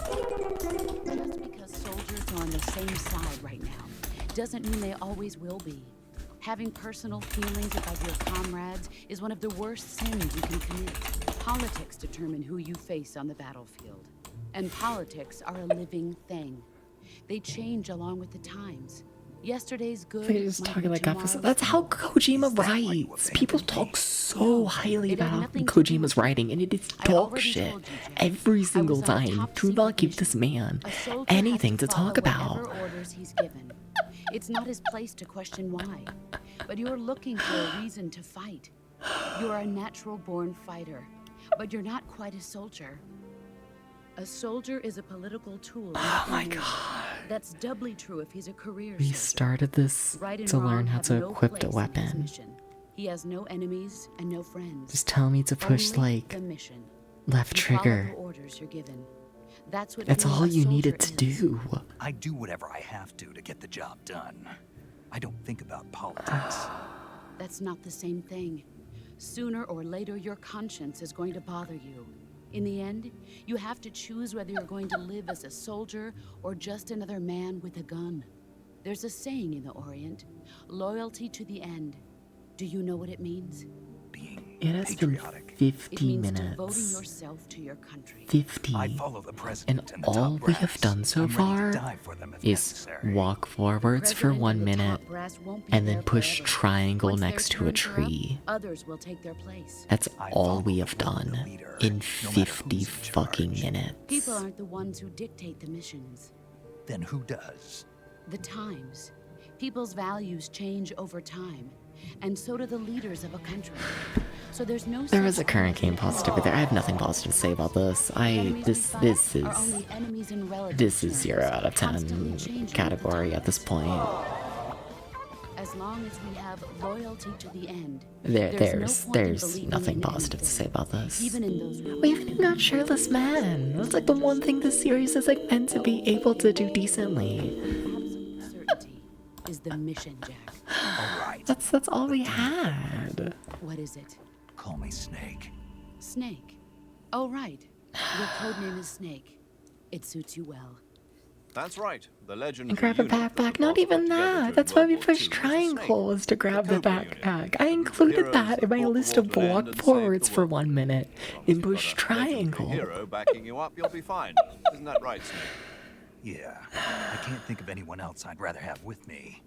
Just because soldiers are on the same side right now doesn't mean they always will be. Having personal feelings about your comrades is one of the worst sins you can commit. Politics determine who you face on the battlefield. And politics are a living thing. They change along with the times. Yesterday's good. They're just might talking be like episodes. tomorrow's That's how bad. Kojima Is that why you writes. abandoned People me? talk so highly It had about nothing to do Kojima's with writing, and it is I dog already shit told you, Jack. every I single was on a time. top Do not secret give this mission. man A soldier anything has to follow talk about. whatever orders he's given. It's not his place to question why, but you're looking for a reason to fight. You're a natural-born fighter, but you're not quite a soldier. A soldier is a political tool. Oh my nothing more. god. That's doubly true if he's a career We soldier. started this Right and to wrong learn how have to no equip place the in his weapon. mission. He has no enemies and no friends. Just tell me to push Only like the mission. left You follow trigger. the orders you're given. That's what That's being all a you needed soldier to is. do. I do whatever I have to get the job done. I don't think about politics. That's not the same thing. Sooner or later, your conscience is going to bother you. In the end, you have to choose whether you're going to live as a soldier or just another man with a gun. There's a saying in the Orient, loyalty to the end. Do you know what it means? Being It has been patriotic. It 50 means devoting minutes. yourself to your country. 50. I follow the president And the top all we have brass. done so I'm ready to far die for them if is necessary. walk forwards for President 1 and the top minute brass won't be and then there push forever. triangle Once their next to a terms are up, tree. others will take their place. That's I all follow we the have will of the done leader, in no matter 50 who's in fucking charge. minutes. People aren't the ones who dictate the missions. Then who does? The times. People's values change over time, and so do the leaders of a country. So there's no There such is a current thing game as positivity there. I have nothing positive to say about this. enemies we This fight are is only enemies in relative this is terms, 0 out of 10 constantly changing with the category at this times. point. As long as we have loyalty to the end, There's no point in there's believing nothing in positive to say anything, about this. even in those We haven't even got shirtless men. That's like the one thing this series is like meant to be able to do decently. absolute certainty is the mission, Jack. All right. That's all we had. What is it? Call me Snake. Snake. Oh, right. Your code name is Snake. It suits you well. That's right. The legend. And grab a backpack. Not even that. That's why we pushed triangle was to grab the backpack. I included that in my list of walk forwards for 1 minute and push triangle. Hero backing you up, you'll be fine. Isn't that right, Snake? Yeah, I can't think of anyone else I'd rather have with me.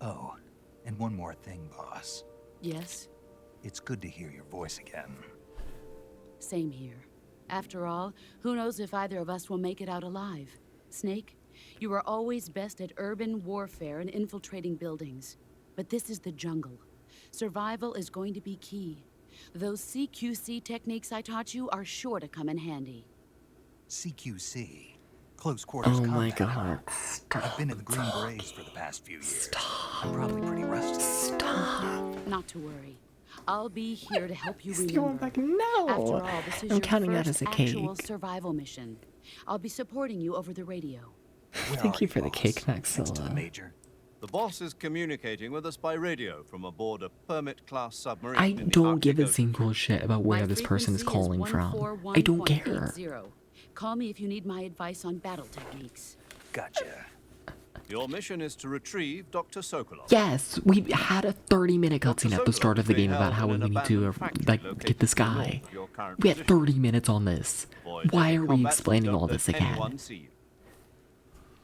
Oh, and one more thing, boss. Yes? It's good to hear your voice again. Same here. After all, who knows if either of us will make it out alive? Snake, you are always best at urban warfare and infiltrating buildings. But this is the jungle. Survival is going to be key. Those CQC techniques I taught you are sure to come in handy. CQC. Close quarters Oh my combat. god. I've been in the Green Berets for the past few years. I'm probably pretty rusty. Stop. Not to worry. I'll be here to help you Still remember. back. No. After all, this is I'm your counting that first as a actual cake. survival mission. I'll be supporting you over the radio. Where Thank are you for the boss? cake, Next to the Maxilla. Major? The boss is communicating with us by radio from aboard a Permit-class submarine. I in the don't give a Arctic Ocean. single shit about where My this person is frequency calling from. I don't care. 141.80. Call me if you need my advice on battle techniques. Gotcha. Your mission is to retrieve Dr. Sokolov. Yes, we had a 30-minute Dr. cutscene at the start of the Sokolov is game about being how we held in need an to abandoned factory like located get this to the north guy. of your current We had position. 30 minutes on this. Avoid Why any are we combat, explaining don't all let this again? anyone see you.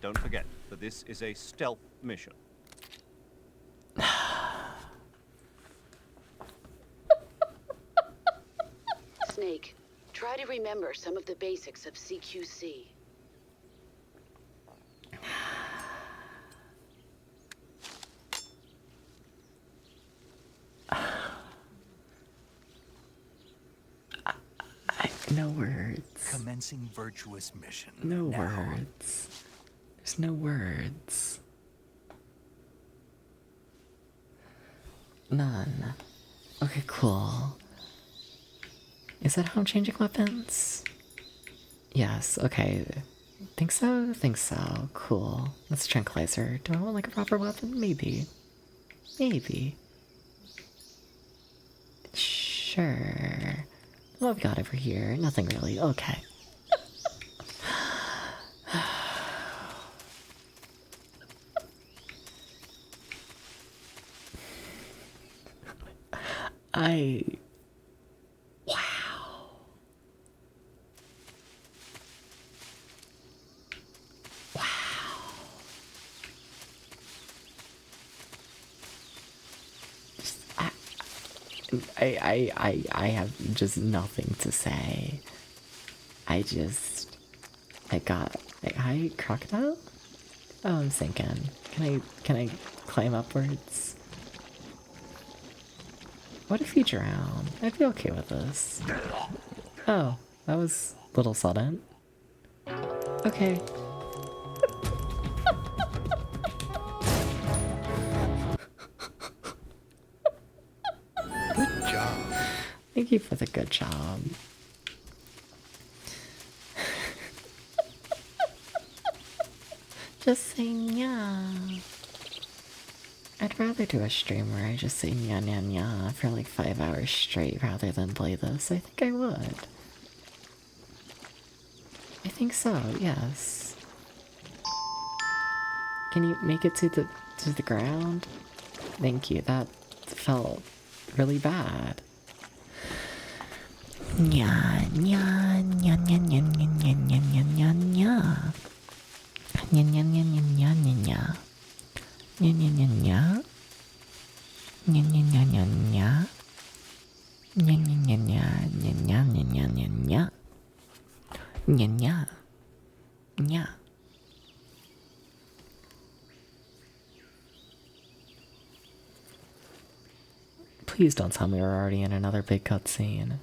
Don't forget that this is a stealth mission. Snake, try to remember some of the basics of CQC. No words. Commencing virtuous mission. No Now. words. There's no words. None. Okay, cool. Is that how I'm changing weapons? Yes, okay. Think so? Think so. Cool. That's a tranquilizer. Do I want like a proper weapon? Maybe. Maybe. Sure. What have we got over here? Nothing really. Okay. Wow. Wow. I have just nothing to say. I got, hi, crocodile? Oh, I'm sinking. Can I climb upwards? What if you drown? I'd be okay with this. Oh, that was a little sudden. Okay. Good job. Thank you for the good job. Just say nya. I'd rather do a stream where I just say nya nya nya for like 5 hours straight rather than play this. I think I would. I think so, yes. Can you make it to the ground? Thank you, that felt really bad. Nya nya nya nya nya nya nya nya nya nya nya. Nya nya nya nya nya nya nya. Nya nya nya nya. Nya nya nya nya nya. Nya nya nya nya nya nya nya nya nya nya. Nya nya. Nya. Please don't tell me we're already in another big cutscene.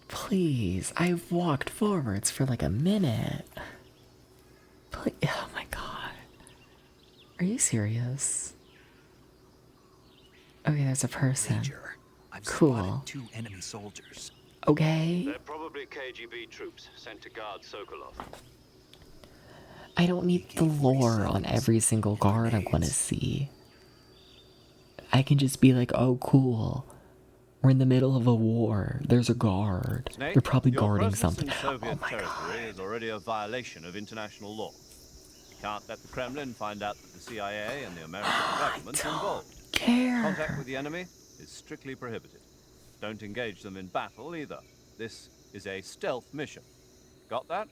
Please, I've walked forwards for like a minute. Please, oh my god. Are you serious? Okay, there's a person. Major, I've Cool. spotted 2 enemy soldiers. Okay. They're probably KGB troops sent to guard Sokolov. I don't need the lore on every single guard I want to see. I can just be like, oh cool. We're in the middle of a war. There's a guard. Snake, They're probably your guarding presence something. in Soviet Oh my territory god. is already a violation of international law. You can't let the Kremlin find out that the CIA and the American government are involved. Contact Care. with the enemy is strictly prohibited. Don't engage them in battle either. This is a stealth mission. Got that?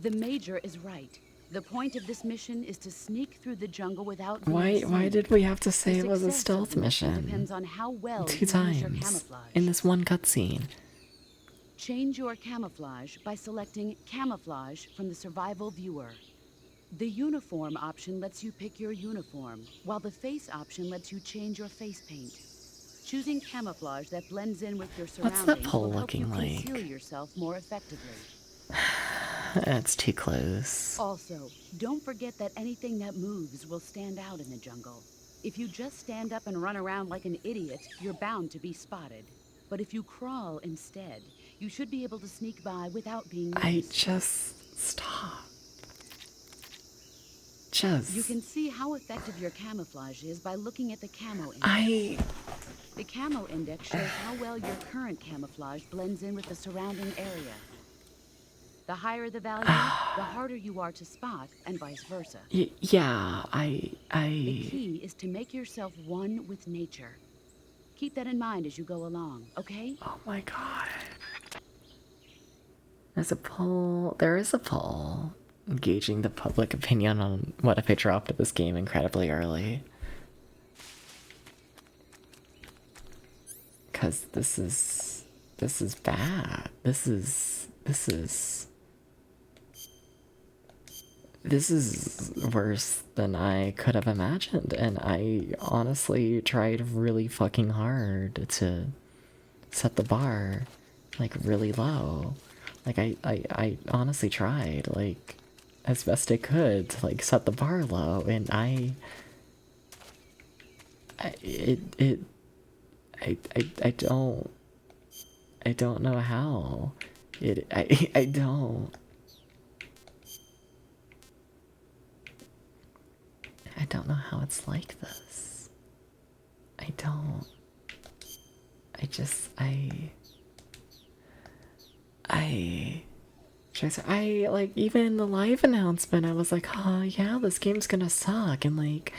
The Major is right. The point of this mission is to sneak through the jungle without being Why seen. did we have to say The it was a success of stealth the mission mission? depends on how well 2 you use your times camouflage. in this one cutscene. Change your camouflage by selecting Camouflage from the Survival Viewer. The Uniform option lets you pick your uniform, while the Face option lets you change your face paint. Choosing camouflage that blends in with your What's surroundings that pole will help you looking like? conceal yourself more effectively. That's too close. Also, don't forget that anything that moves will stand out in the jungle. If you just stand up and run around like an idiot, you're bound to be spotted. But if you crawl instead, you should be able to sneak by without being I noticed. just stop. You can see how effective your camouflage is by looking at the camo index. The camo index shows how well your current camouflage blends in with the surrounding area. The higher the value, the harder you are to spot, and vice versa. Yeah, The key is to make yourself one with nature. Keep that in mind as you go along, okay? Oh my god. There's a poll. There is a poll. Gauging the public opinion on what if I dropped this game incredibly early. Cause this is bad. This is worse than I could have imagined, and I honestly tried really fucking hard to set the bar like really low. Like I honestly tried like as best I could to like set the bar low, and I don't know how. I don't know how it's like this. I like, even the live announcement, I was like, oh yeah, this game's gonna suck, and like,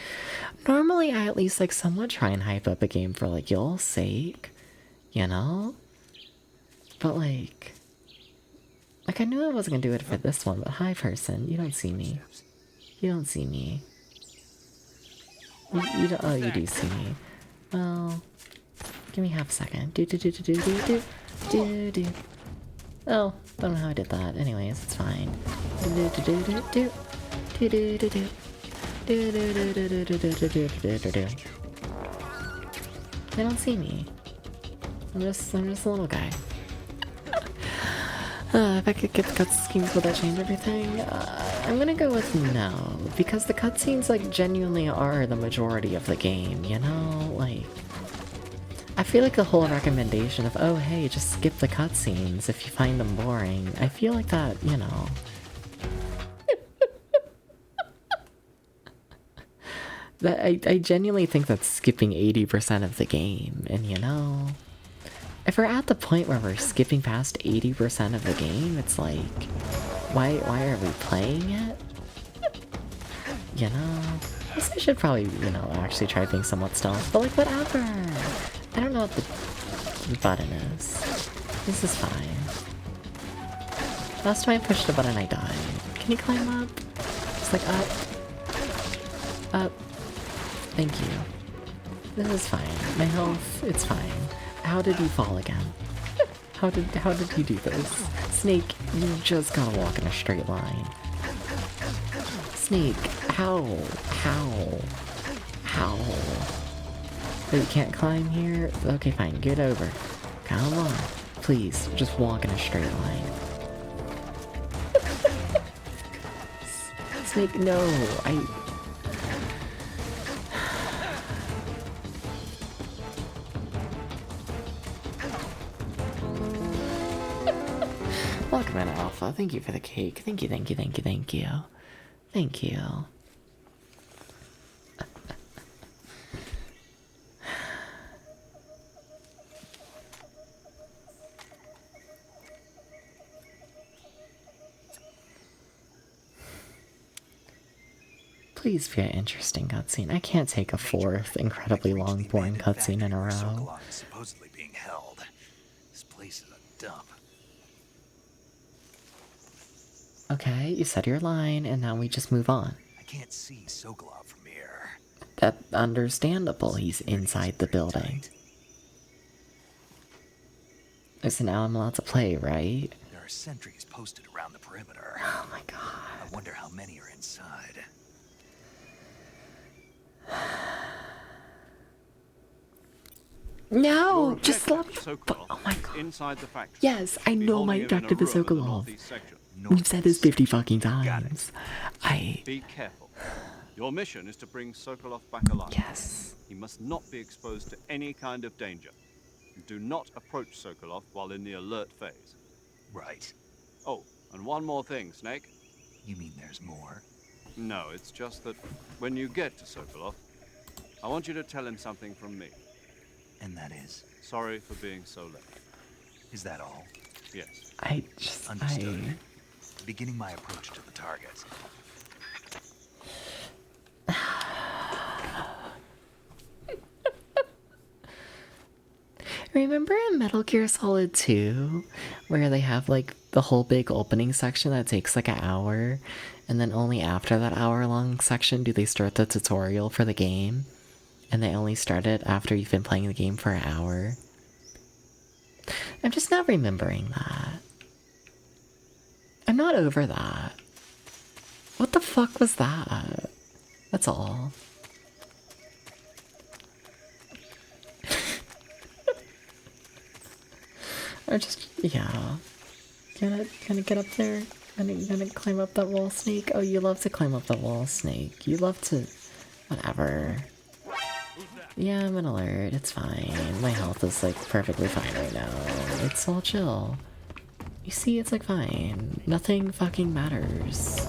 normally I at least like somewhat try and hype up a game for like y'all's sake, you know? But like I knew I wasn't gonna do it for this one, but hi person, you don't see me. You don't see me. You don't, oh, you do see me. Well, give me half a second. Do. Oh, don't know how I did that. Anyways, it's fine. They don't see me. I'm just a little guy. If I could get the cutscenes, would that change everything? I'm gonna go with no, because the cutscenes like genuinely are the majority of the game, you know? Like, I feel like the whole recommendation of, oh hey, just skip the cutscenes if you find them boring, I feel like that, you know. That I genuinely think that's skipping 80% of the game, and you know, if we're at the point where we're skipping past 80% of the game, it's like, why are we playing it? You know, I guess I should probably, you know, actually try being somewhat stealth, but like, whatever. I don't know what the button is. This is fine. Last time I pushed the button, I died. Can you climb up? Just like up. Up. Thank you. This is fine. My health, it's fine. How did you fall again? How did you do this? Snake, you just gotta walk in a straight line. Snake, how? Oh, you can't climb here? Okay, fine, get over. Come on. Please, just walk in a straight line. Snake, no, Welcome in, Alpha. Thank you for the cake. Thank you, thank you, thank you, thank you. Thank you. Please be an interesting cutscene. I can't take a fourth incredibly long, boring cutscene in a row. Sokolov is supposedly being held. This place is a dump. Okay, you said your line, and now we just move on. I can't see Sokolov from here. That's understandable. He's inside the building. So now I'm allowed to play, right? There are sentries posted around the perimeter. Oh my god. I wonder how many are inside. No, just let me. Sokolov Oh my is god. inside the factory. Yes, I Be know holding my you in a objective is room in the Sokolov. northeast section. We've said this 50 fucking times. Be careful. Your mission is to bring Sokolov back alive. Yes. He must not be exposed to any kind of danger. Do not approach Sokolov while in the alert phase. Right. Oh, and one more thing, Snake. You mean there's more? No, it's just that when you get to Sokolov, I want you to tell him something from me. And that is? Sorry for being so late. Is that all? Yes. Understood. Beginning my approach to the target. Remember in Metal Gear Solid 2, where they have like the whole big opening section that takes like an hour, and then only after that hour-long section do they start the tutorial for the game, and they only start it after you've been playing the game for an hour? I'm just not remembering that. I'm not over that. What the fuck was that? That's all. Or just, yeah. Gonna get up there? Gonna climb up that wall, Snake? Oh, you love to climb up that wall, Snake. You love to... Whatever. Yeah, I'm an alert. It's fine. My health is, like, perfectly fine right now. It's all chill. You see, it's, like, fine. Nothing fucking matters.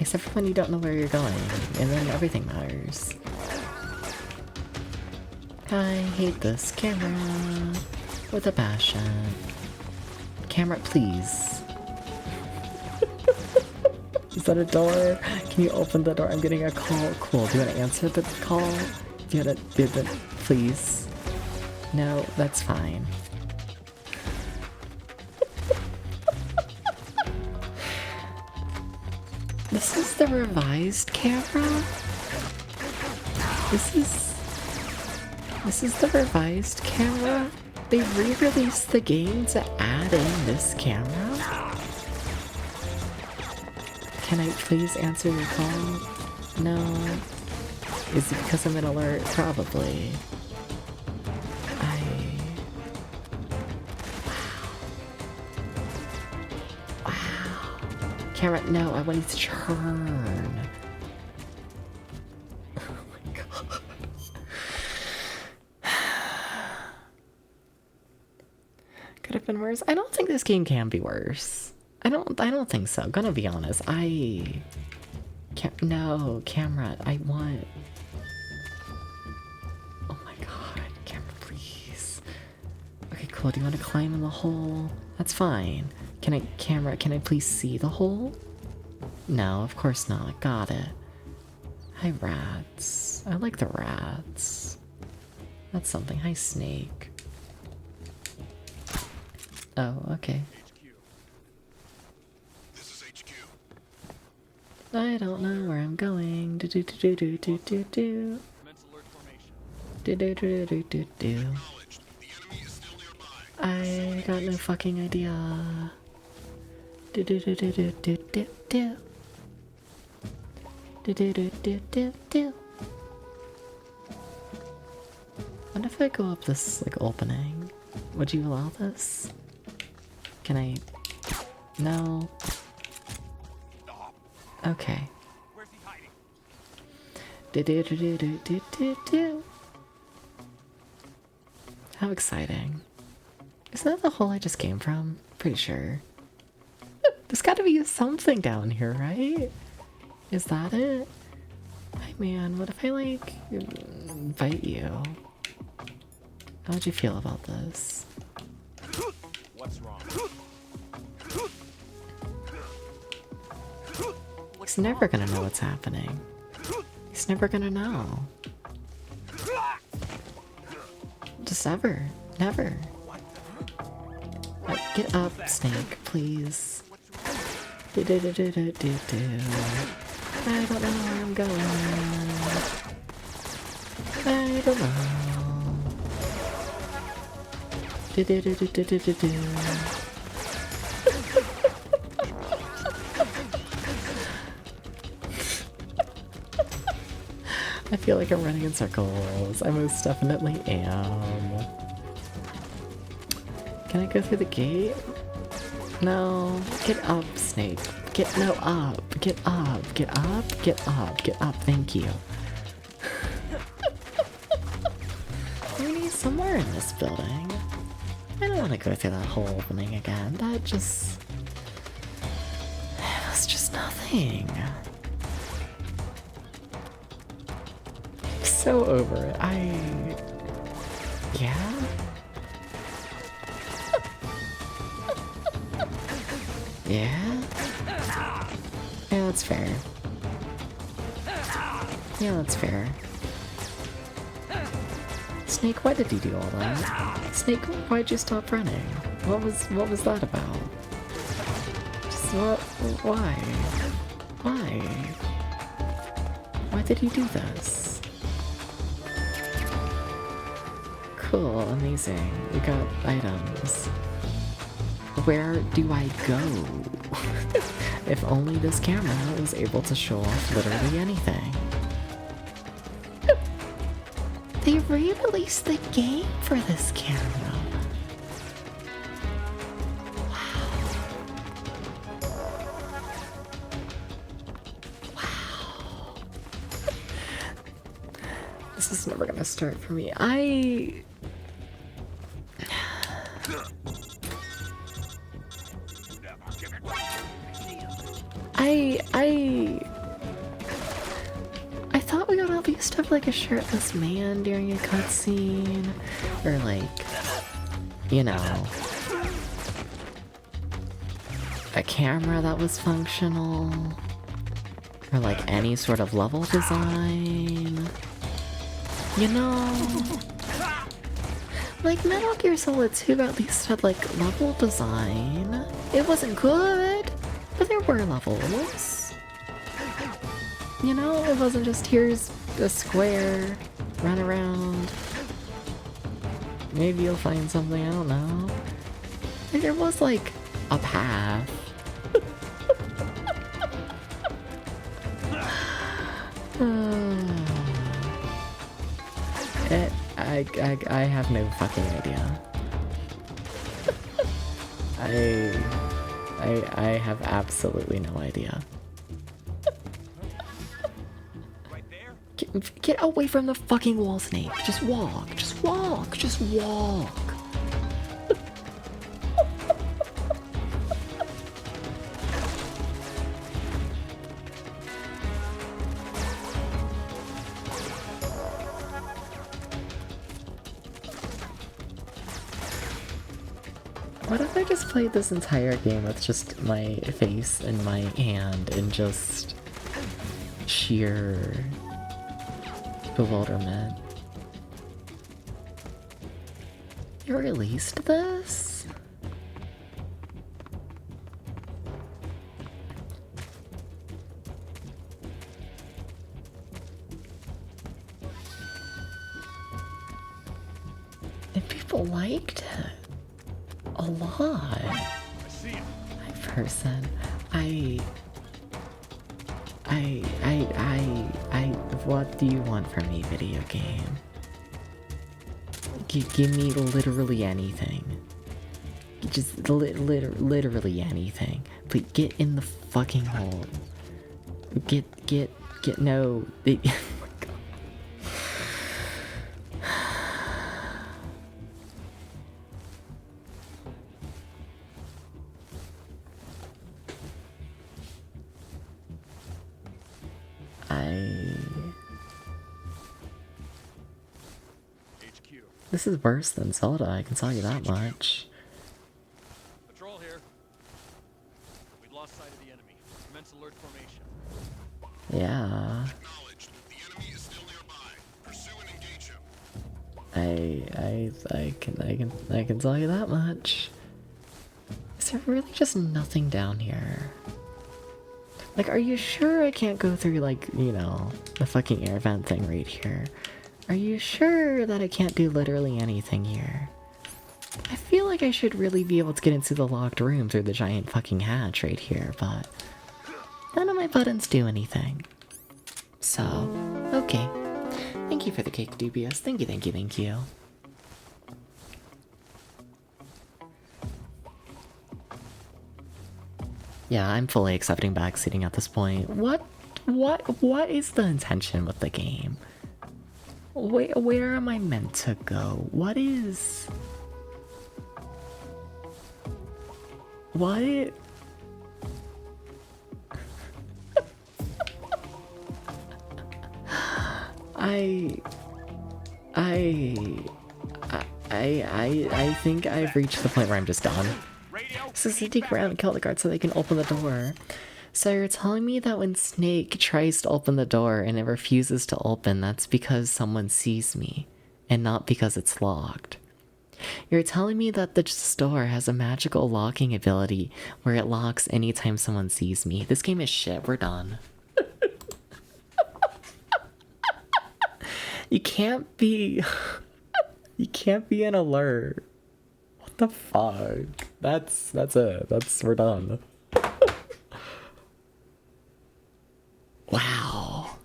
Except for when you don't know where you're going. And then everything matters. I hate this camera with a passion. Camera, please. Is that a door? Can you open the door? I'm getting a call. Cool. Do you want to answer the call? Do you want to do the... Please? No, that's fine. This is the revised camera? This is the revised camera? They re-released the game to add in this camera? Can I please answer your call? No. Is it because I'm an alert? Probably. Wow. Camera, no, I want you to turn. Oh my god. Could have been worse. I don't think this game can be worse. I don't think so. Gonna be honest. No, camera. I want... Oh my god. Camera, please. Okay, cool. Do you want to climb in the hole? That's fine. Camera, can I please see the hole? No, of course not. Got it. Hi, rats. I like the rats. That's something. Hi, Snake. Oh, okay. This is HQ. I don't know where I'm going. Do do do do do do do do. Do do do do do do. Acknowledged. The enemy is still nearby. I got no fucking idea. Do do do do do do do do. Do do do do do do. What if I go up this, like, opening? Would you allow this? Can I... No. Okay. Where's he hiding? Do. How exciting. Isn't that the hole I just came from? Pretty sure. There's gotta be something down here, right? Is that it? Hey man, what if I, like, bite you? How would you feel about this? What's wrong? He's never gonna know what's happening. He's never gonna know. Just ever. Never. Get up, Snake, please. I don't know where I'm going. I don't know. I feel like I'm running in circles. I most definitely am. Can I go through the gate? No. Get up, Snake. No, up. Get up. Get up. Get up. Get up. Thank you. We need somewhere in this building. I don't want to go through that whole opening again. That just... It was just nothing. So over it. Yeah? Yeah? Yeah, that's fair. Yeah, that's fair. Snake, why did you do all that? Snake, why'd you stop running? What was that about? Just why? Why? Why did you do this? Cool, amazing. We got items. Where do I go? If only this camera was able to show off literally anything. They re-released the game for this camera. Wow. This is never gonna start for me. I thought we would at least have like a shirtless man during a cutscene, or like, you know, a camera that was functional, or like any sort of level design, you know? Like Metal Gear Solid 2 at least had like level design. It wasn't good, but there were levels. You know, it wasn't just here's a square, run around. Maybe you'll find something, I don't know. Like, there was like a path. I have no fucking idea. I have absolutely no idea. Get away from the fucking wall, Snake. Just walk. Just walk. Just walk. What if I just played this entire game with just my face and my hand and just sheer bewilderment? You released this? And people liked it. A lot. My person. What do you want from me, video game? Give me literally anything. Just literally anything. Please get in the fucking hole. Get no. Oh my God. This is worse than Zelda, I can tell you that much. Patrol here. We've lost sight of the enemy. Commence alert formation. Yeah. Acknowledged. The enemy is still nearby. Pursue and engage him. I can tell you that much. Is there really just nothing down here? Like, are you sure I can't go through, like, you know, the fucking air vent thing right here? Are you sure that I can't do literally anything here? I feel like I should really be able to get into the locked room through the giant fucking hatch right here, but none of my buttons do anything. So, okay. Thank you for the cake, Dubious. Thank you, thank you, thank you. Yeah, I'm fully accepting backseating at this point. What is the intention with the game? Where am I meant to go? What? I think I've reached the point where I'm just done. So dig around and kill the guard so they can open the door. So you're telling me that when Snake tries to open the door and it refuses to open, that's because someone sees me, and not because it's locked. You're telling me that this door has a magical locking ability where it locks anytime someone sees me. This game is shit, we're done. You can't be an alert. What the fuck? That's it. We're done. Wow.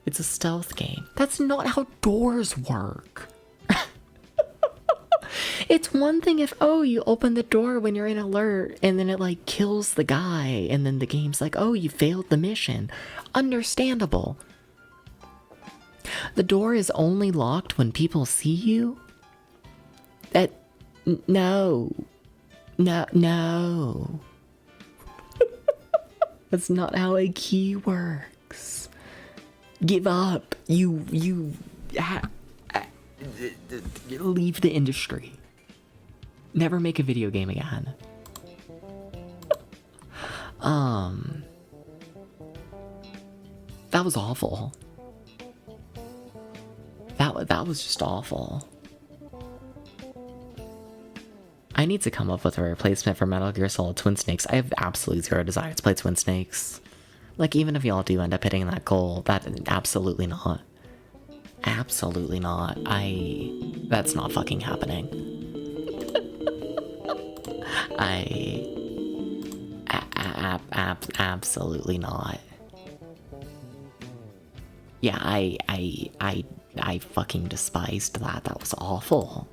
It's a stealth game. That's not how doors work. It's one thing if, oh, you open the door when you're in alert and then it like kills the guy and then the game's like, oh, you failed the mission. Understandable. The door is only locked when people see you? No. That's not how a key works. Give up. You leave the industry. Never make a video game again. That was awful. That was just awful. I need to come up with a replacement for Metal Gear Solid Twin Snakes. I have absolutely zero desire to play Twin Snakes. Like, even if y'all do end up hitting that goal, absolutely not. Absolutely not. That's not fucking happening. Absolutely not. Yeah, I fucking despised that. That was awful.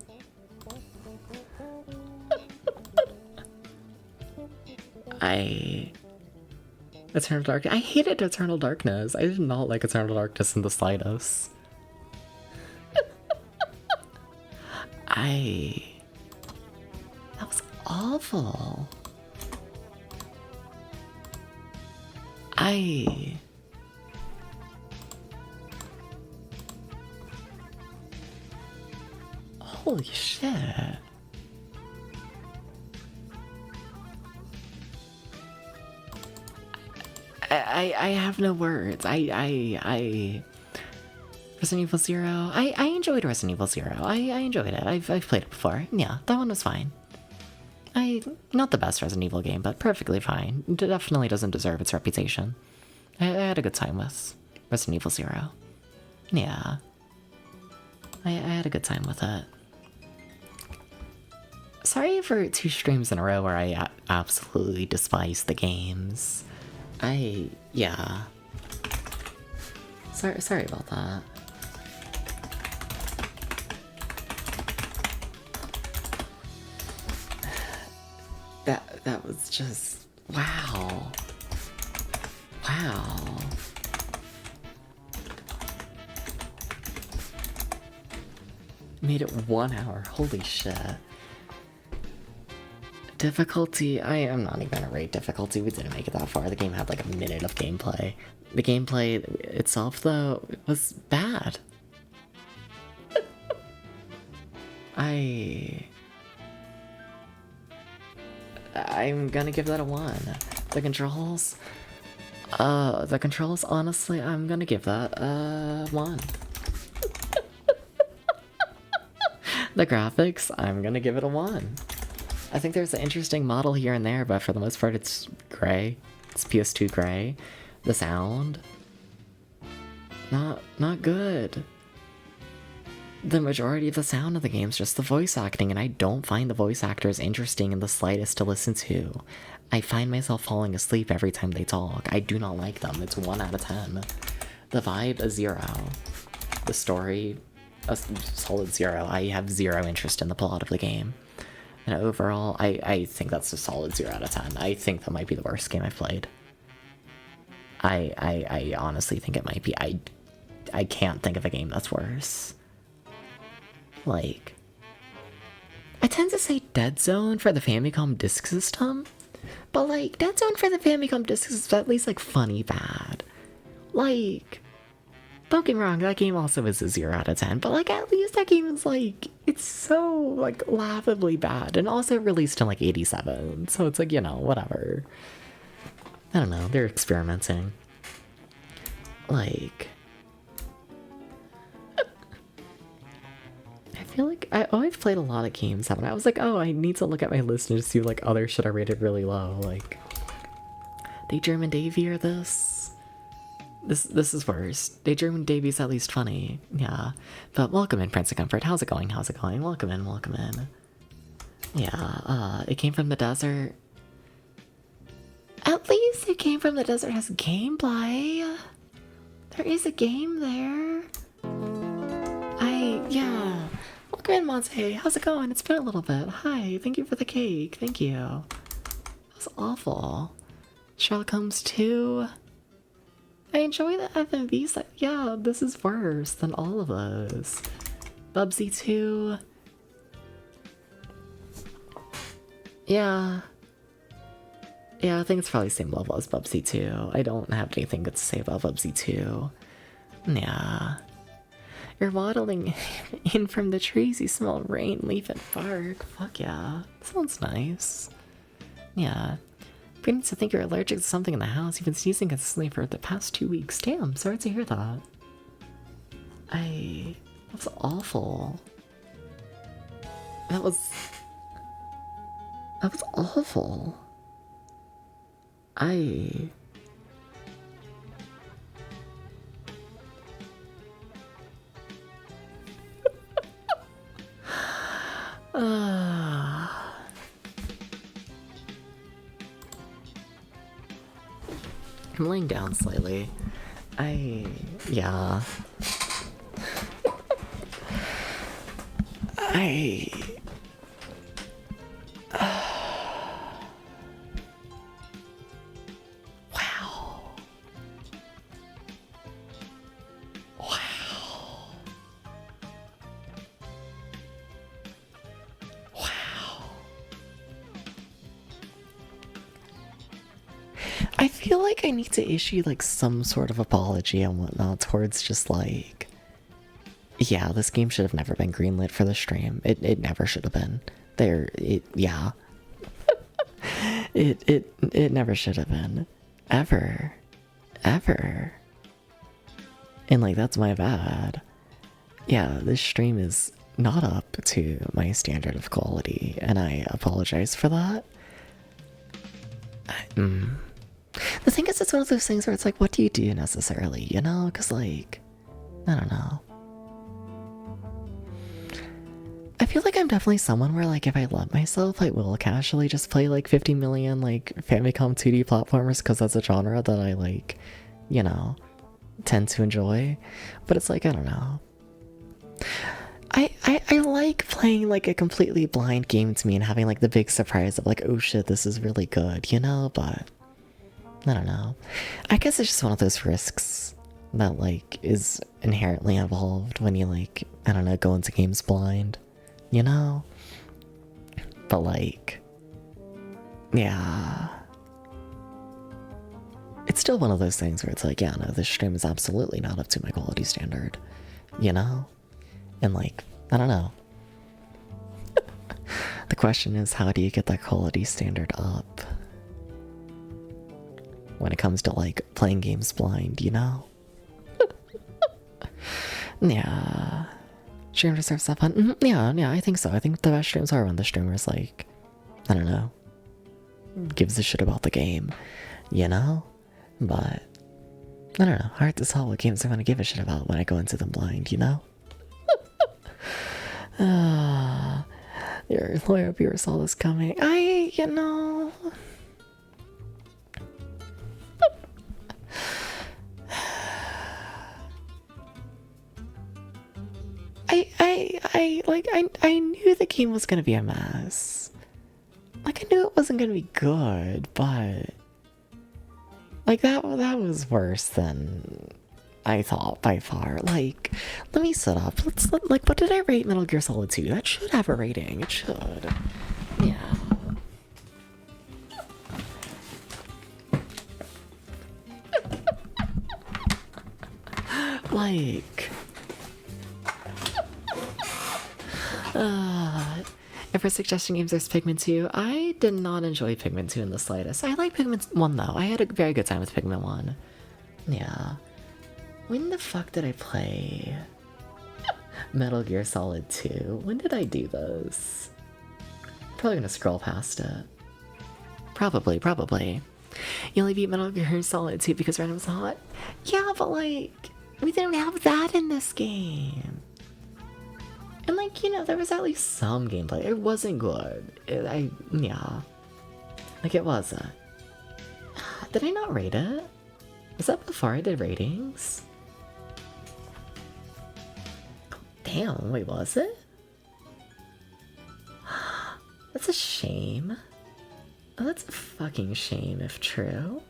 Eternal Darkness. I hated Eternal Darkness. I did not like Eternal Darkness in the slightest. That was awful. Holy shit. I have no words. Resident Evil Zero. I enjoyed Resident Evil Zero. I enjoyed it. I've played it before. Yeah, that one was fine. Not the best Resident Evil game, but perfectly fine. It definitely doesn't deserve its reputation. I had a good time with Resident Evil Zero. Yeah. I had a good time with it. Sorry for 2 streams in a row where I absolutely despise the games. Yeah. Sorry about that. That was just wow. Wow. Made it 1 hour. Holy shit. Difficulty, I am not even gonna rate difficulty. We didn't make it that far. The game had like a minute of gameplay. The gameplay itself, though, was bad. I'm gonna give that a 1. The controls, honestly, I'm gonna give that a 1. The graphics, I'm gonna give it a 1. I think there's an interesting model here and there, but for the most part it's gray. It's PS2 gray. The sound, not good. The majority of the sound of the game is just the voice acting, and I don't find the voice actors interesting in the slightest to listen to. I find myself falling asleep every time they talk. I do not like them. It's 1 out of 10. The vibe, a 0. The story, a solid 0. I have 0 interest in the plot of the game. And overall, I think that's a solid 0 out of 10. I think that might be the worst game I've played. I honestly think it might be. I can't think of a game that's worse. Like, I tend to say Dead Zone for the Famicom Disk System, but like, Dead Zone for the Famicom Disk System is at least like funny bad. Like, don't get me wrong, that game also is a 0 out of 10, but like, at least that game is like, it's so like laughably bad, and also released in like 87, so it's like, you know, whatever. I don't know, they're experimenting. Like, I feel like I've played a lot of games, haven't I? I was like, oh, I need to look at my list and just see like other shit I rated really low. Like, Daydream and Davy or this is worse. Daydream and Davy's at least funny, yeah. But welcome in, Prince of Comfort. How's it going? How's it going? Welcome in, welcome in. Yeah, it came from the desert. At least it came from the desert has gameplay. There is a game there. Yeah. Welcome in, Monte. How's it going? It's been a little bit. Hi, thank you for the cake. Thank you. That was awful. Sherlock Holmes 2. I enjoy the FMV side. Yeah, this is worse than all of those. Bubsy 2. Yeah. Yeah, I think it's probably the same level as Bubsy 2. I don't have anything good to say about Bubsy 2. Yeah. You're waddling in from the trees, you smell rain, leaf, and bark. Fuck yeah. Sounds nice. Yeah. Beginning to think you're allergic to something in the house. You've been sneezing consistently for the past 2 weeks. Damn, sorry to hear that. That's awful. That was awful. I'm laying down slightly. Yeah. Wow. I feel like I need to issue like some sort of apology and whatnot towards just like, yeah, this game should have never been greenlit for the stream. It never should have been. Yeah. it never should have been. Ever. And like, that's my bad. Yeah, this stream is not up to my standard of quality, and I apologize for that. The thing is, it's one of those things where it's like, what do you do necessarily, you know? Because, like, I don't know. I feel like I'm definitely someone where, like, if I let myself, I will casually just play, like, 50 million, like, Famicom 2D platformers, because that's a genre that I, like, you know, tend to enjoy. But it's like, I don't know. I like playing like a completely blind game to me and having like the big surprise of like, oh shit, this is really good, you know? But I don't know. I guess it's just one of those risks that like is inherently involved when you like, I don't know, go into games blind, you know? But like, yeah. It's still one of those things where it's like, yeah, no, this stream is absolutely not up to my quality standard, you know? And like, I don't know. The question is, how do you get that quality standard up? When it comes to like playing games blind, you know? Yeah. Stream deserves that fun. Yeah, I think so. I think the best streams are when the streamer's like, I don't know, gives a shit about the game, you know? But I don't know. Hard to tell what games I'm gonna give a shit about when I go into them blind, you know? Your loyal viewers saw this coming. You know. I knew the game was gonna be a mess. Like, I knew it wasn't gonna be good, but like that was worse than I thought by far. Like, let me set up. Like, what did I rate Metal Gear Solid 2? That should have a rating. It should. Yeah. Like, if we're suggesting games, there's Pigment 2. I did not enjoy Pigment 2 in the slightest. I like Pigment 1 though. I had a very good time with Pigment 1. Yeah. When the fuck did I play Metal Gear Solid 2? When did I do this? Probably gonna scroll past it. Probably. You only beat Metal Gear Solid 2 because Random was hot? Yeah, but like, we didn't have that in this game. And like, you know, there was at least some gameplay. It wasn't good. Yeah. Like, it wasn't. Did I not rate it? Was that before I did ratings? Damn, wait, was it? That's a shame. Oh, that's a fucking shame if true.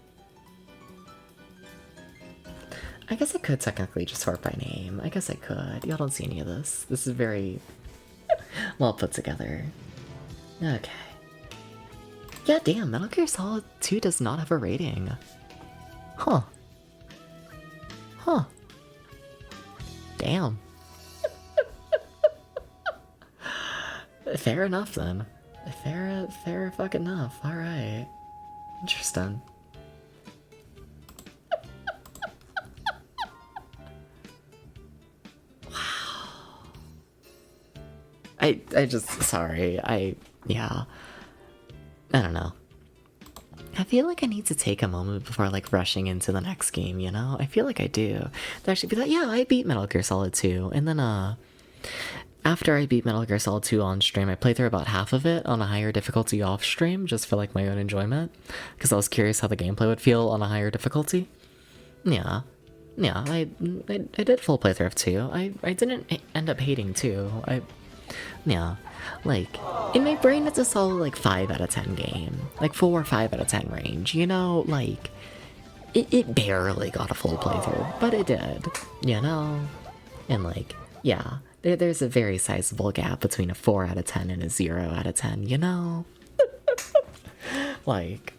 I guess I could technically just sort by name. I guess I could. Y'all don't see any of this. This is very well put together. Okay. Yeah, damn, Metal Gear Solid 2 does not have a rating. Huh. Damn. Fair enough then. Fair fucking enough. Alright. Interesting. Wow. I just, sorry. Yeah. I don't know. I feel like I need to take a moment before like rushing into the next game, you know? I feel like I do. To actually be like, yeah, I beat Metal Gear Solid 2. And then, after I beat Metal Gear Solid 2 on stream, I played through about half of it on a higher difficulty off stream, just for like my own enjoyment. Because I was curious how the gameplay would feel on a higher difficulty. Yeah. Yeah, I did full playthrough of 2. I didn't end up hating 2. Yeah. Like, in my brain it's a solid like 5 out of 10 game. Like 4 or 5 out of 10 range, you know? Like, it barely got a full playthrough, but it did, you know? And like, yeah. There's a very sizable gap between a 4 out of 10 and a 0 out of 10, you know? Like,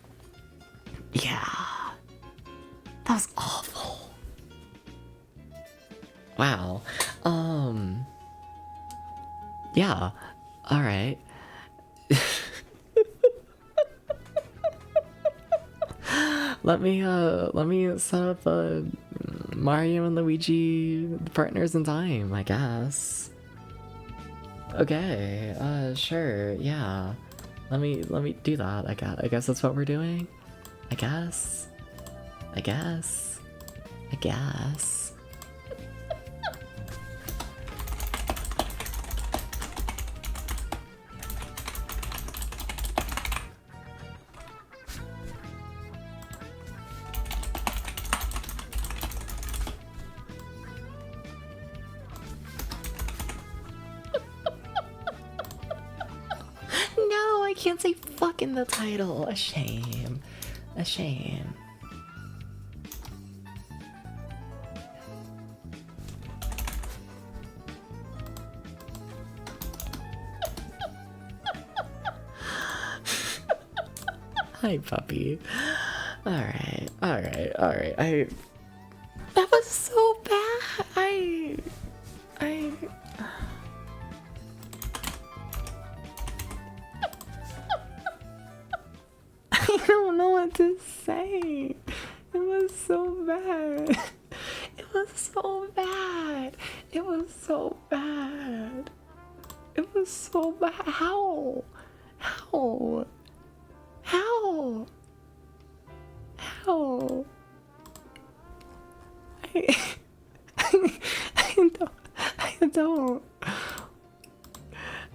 yeah. That was awful. Wow. Yeah. Alright. Let me set up Mario and Luigi partners in time, I guess. Okay, sure, yeah. Let me do that. I guess that's what we're doing. I guess. can't say fuck in the title. A shame. A shame. Hi, puppy. Alright. That was so bad. I don't know what to say. It was so bad. It was so bad. It was so bad. It was so bad. How? How? How? How?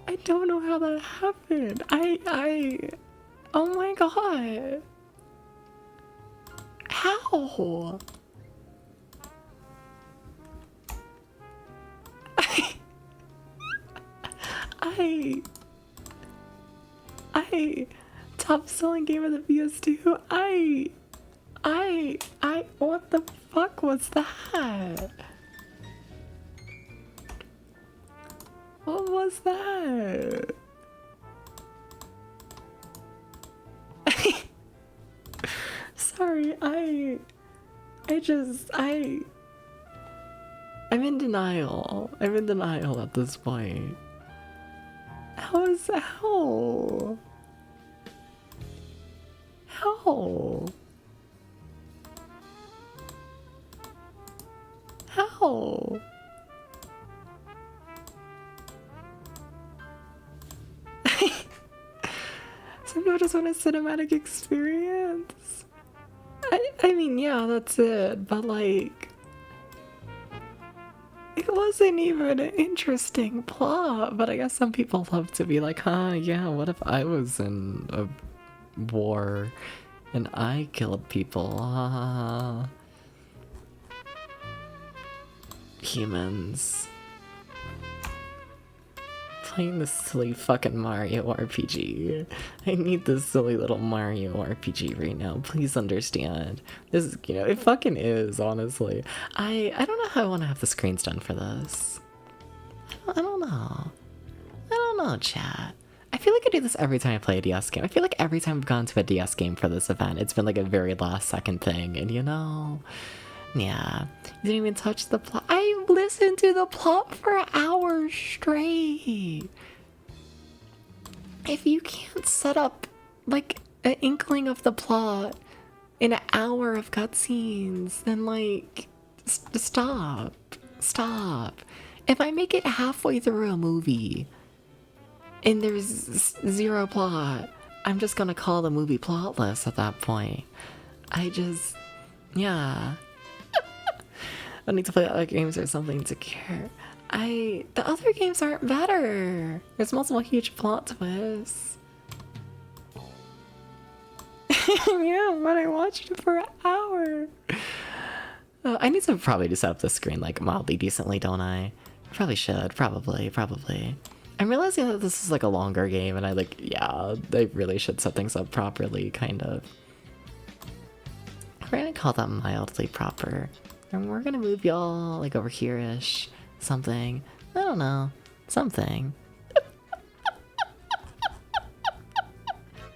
I don't know how that happened. Oh my god. How? I top selling game of the PS2. What the fuck was that? What was that? Sorry, I'm in denial. I'm in denial at this point. How? How? Some people just want a cinematic experience. I mean, yeah, that's it, but like, it wasn't even an interesting plot, but I guess some people love to be like, yeah, what if I was in a war and I killed people? Humans. Playing this silly fucking Mario RPG. I need this silly little Mario RPG right now. Please understand. This is, it fucking is, honestly. I don't know how I want to have the screens done for this. I don't know, chat. I feel like I do this every time I play a DS game. I feel like every time I've gone to a DS game for this event, it's been like a very last second thing, and yeah. You didn't even touch the plot. I listened to the plot for hours straight. If you can't set up, like, an inkling of the plot in an hour of cutscenes, then, like, stop. Stop. If I make it halfway through a movie and there's zero plot, I'm just gonna call the movie plotless at that point. Yeah. I need to play other games or something to care. The other games aren't better. There's multiple huge plot twists. Yeah, but I watched it for an hour. I need to probably just set up the screen like mildly decently, don't I? Probably should. Probably. I'm realizing that this is like a longer game, and I really should set things up properly, kind of. We're gonna call that mildly proper. And we're gonna move y'all like over here-ish. Something. I don't know. Something.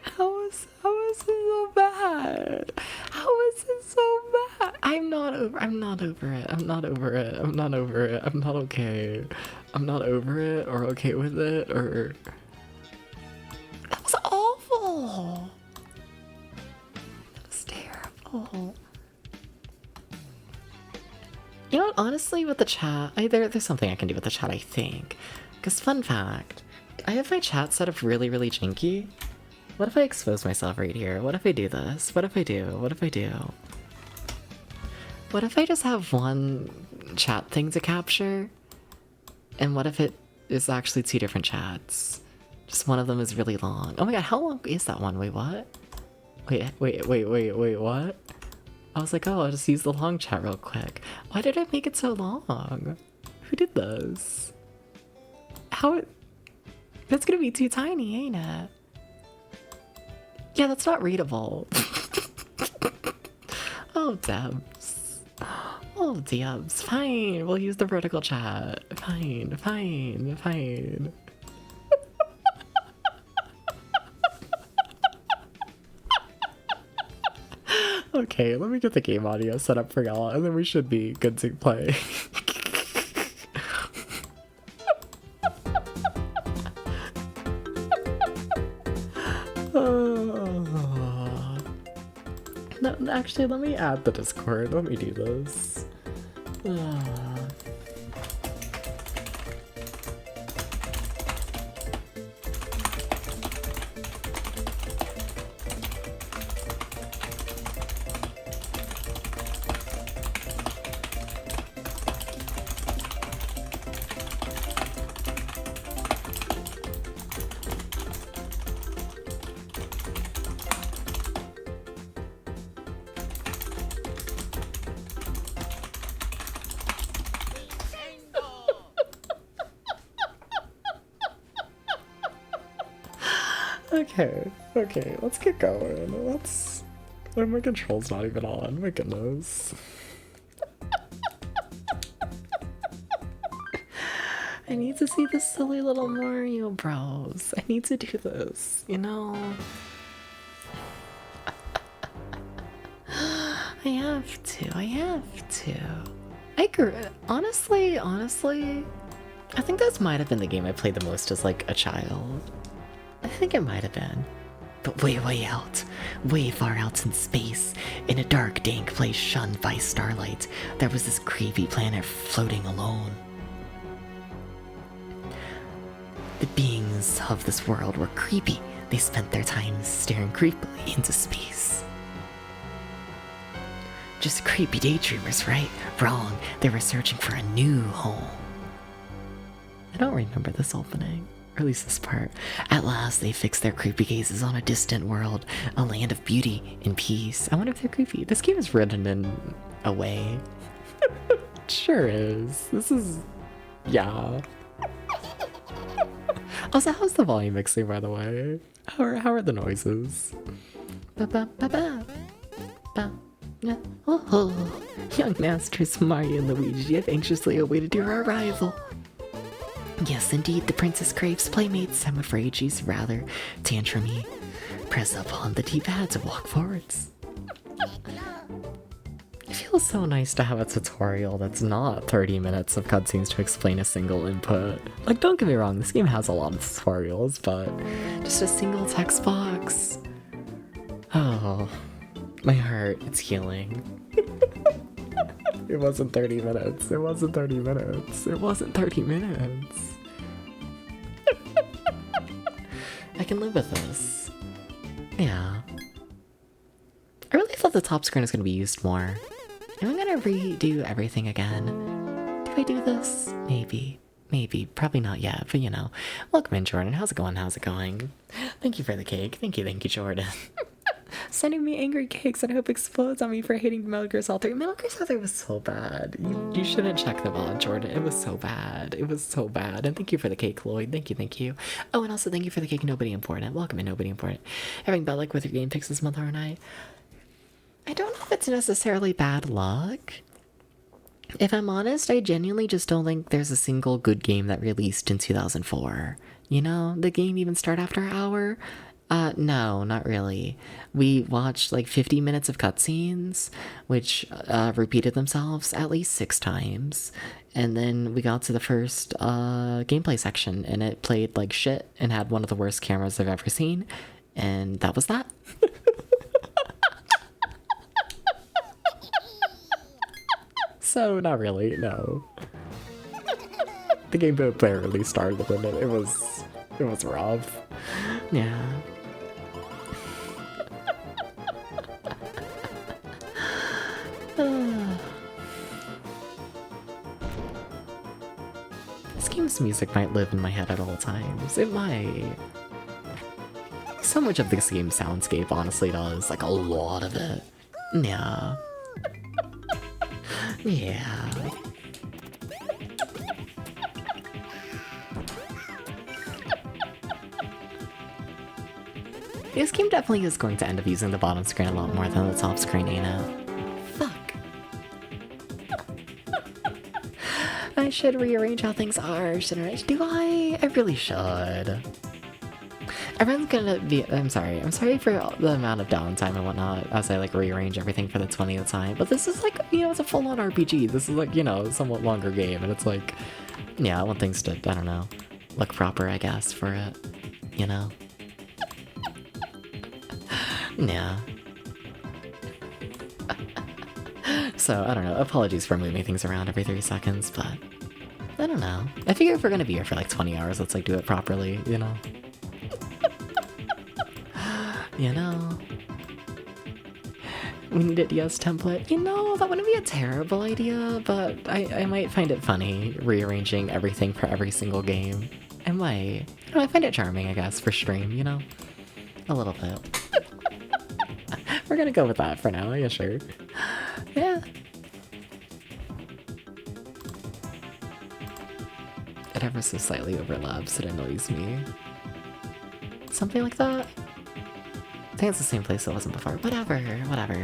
How is it so bad? How is it so bad? I'm not over it. I'm not over it. I'm not okay. I'm not over it or okay with it or... That was awful! That was terrible. You know what, honestly, with the chat, there's something I can do with the chat, I think. Because, fun fact, I have my chat set up really, really janky. What if I expose myself right here? What if I do this? What if I do? What if I just have one chat thing to capture? And what if it is actually two different chats? Just one of them is really long. Oh my god, how long is that one? Wait, what? Wait, what? I was like, oh, I'll just use the long chat real quick. Why did I make it so long? Who did this? That's gonna be too tiny, ain't it? Yeah, that's not readable. Oh, Debs. Oh, Debs. Fine, we'll use the vertical chat. Fine, fine, fine. Okay, let me get the game audio set up for y'all, and then we should be good to play. No, actually, let me add the Discord. Let me do this. Okay, let's get going. Let's... Oh, my control's not even on, my goodness. I need to see the silly little Mario Bros. I need to do this, you know? I have to. I grew... Honestly, I think this might have been the game I played the most as, like, a child. I think it might have been. But way out, way far out in space, in a dark, dank place shunned by starlight, there was this creepy planet floating alone. The beings of this world were creepy. They spent their time staring creepily into space. Just creepy daydreamers, right? Wrong. They were searching for a new home. I don't remember this opening. Or at least this part. At last, they fixed their creepy gazes on a distant world, a land of beauty and peace. I wonder if they're creepy. This game is written in a way. It sure is. This is... yeah. Also, how's the volume mixing, by the way? How are the noises? Oh, young masters Mario and Luigi have anxiously awaited your arrival. Yes, indeed, the princess craves playmates. I'm afraid she's rather tantrumy. Press up on the D-pad to walk forwards. It feels so nice to have a tutorial that's not 30 minutes of cutscenes to explain a single input. Like, don't get me wrong, this game has a lot of tutorials, but just a single text box. Oh, my heart, it's healing. It wasn't 30 minutes. It wasn't 30 minutes. It wasn't 30 minutes. I can live with this. Yeah. I really thought the top screen was going to be used more. Am I going to redo everything again? Do I do this? Maybe. Maybe. Probably not yet, but you know. Welcome in, Jordan. How's it going? How's it going? Thank you for the cake. Thank you, Jordan. Sending me angry cakes and I hope explodes on me for hating Metal Gear Solid 3. Metal Gear Solid 3 was so bad. You shouldn't check them out, Jordan. It was so bad. It was so bad. And thank you for the cake, Lloyd. Thank you. Oh, and also thank you for the cake, Nobody Important. Welcome in, Nobody Important. Having bad luck with your game picks this month, aren't I? I don't know if it's necessarily bad luck. If I'm honest, I genuinely just don't think there's a single good game that released in 2004. You know, the game even start after an hour? No, not really. We watched like 50 minutes of cutscenes, which repeated themselves at least 6 times. And then we got to the first gameplay section, and it played like shit and had one of the worst cameras I've ever seen. And that was that. So, not really, no. The gameplay barely started and it was rough. Yeah. This game's music might live in my head at all times. It might. So much of this game's soundscape honestly does, like a lot of it. Yeah. Yeah. This game definitely is going to end up using the bottom screen a lot more than the top screen, ain't it? Fuck. I should rearrange how things are, shouldn't I? Do I? I really should. Everyone's gonna be- I'm sorry for the amount of downtime and whatnot as I like rearrange everything for the 20th time, but this is like, you know, it's a full-on RPG. This is like, you know, a somewhat longer game, and it's like, yeah, I want things to, I don't know, look proper, I guess, for it, you know? Yeah. So, I don't know, apologies for moving things around every 3 seconds, but I don't know. I figure if we're gonna be here for like 20 hours, let's like do it properly, you know? You know? We need a DS template. You know, that wouldn't be a terrible idea, but I might find it funny rearranging everything for every single game. I might. You know, I find it charming, I guess, for stream, you know? A little bit. We're gonna go with that for now, yeah, sure. Yeah. It ever so slightly overlaps, it annoys me. Something like that? I think it's the same place it wasn't before. Whatever, whatever.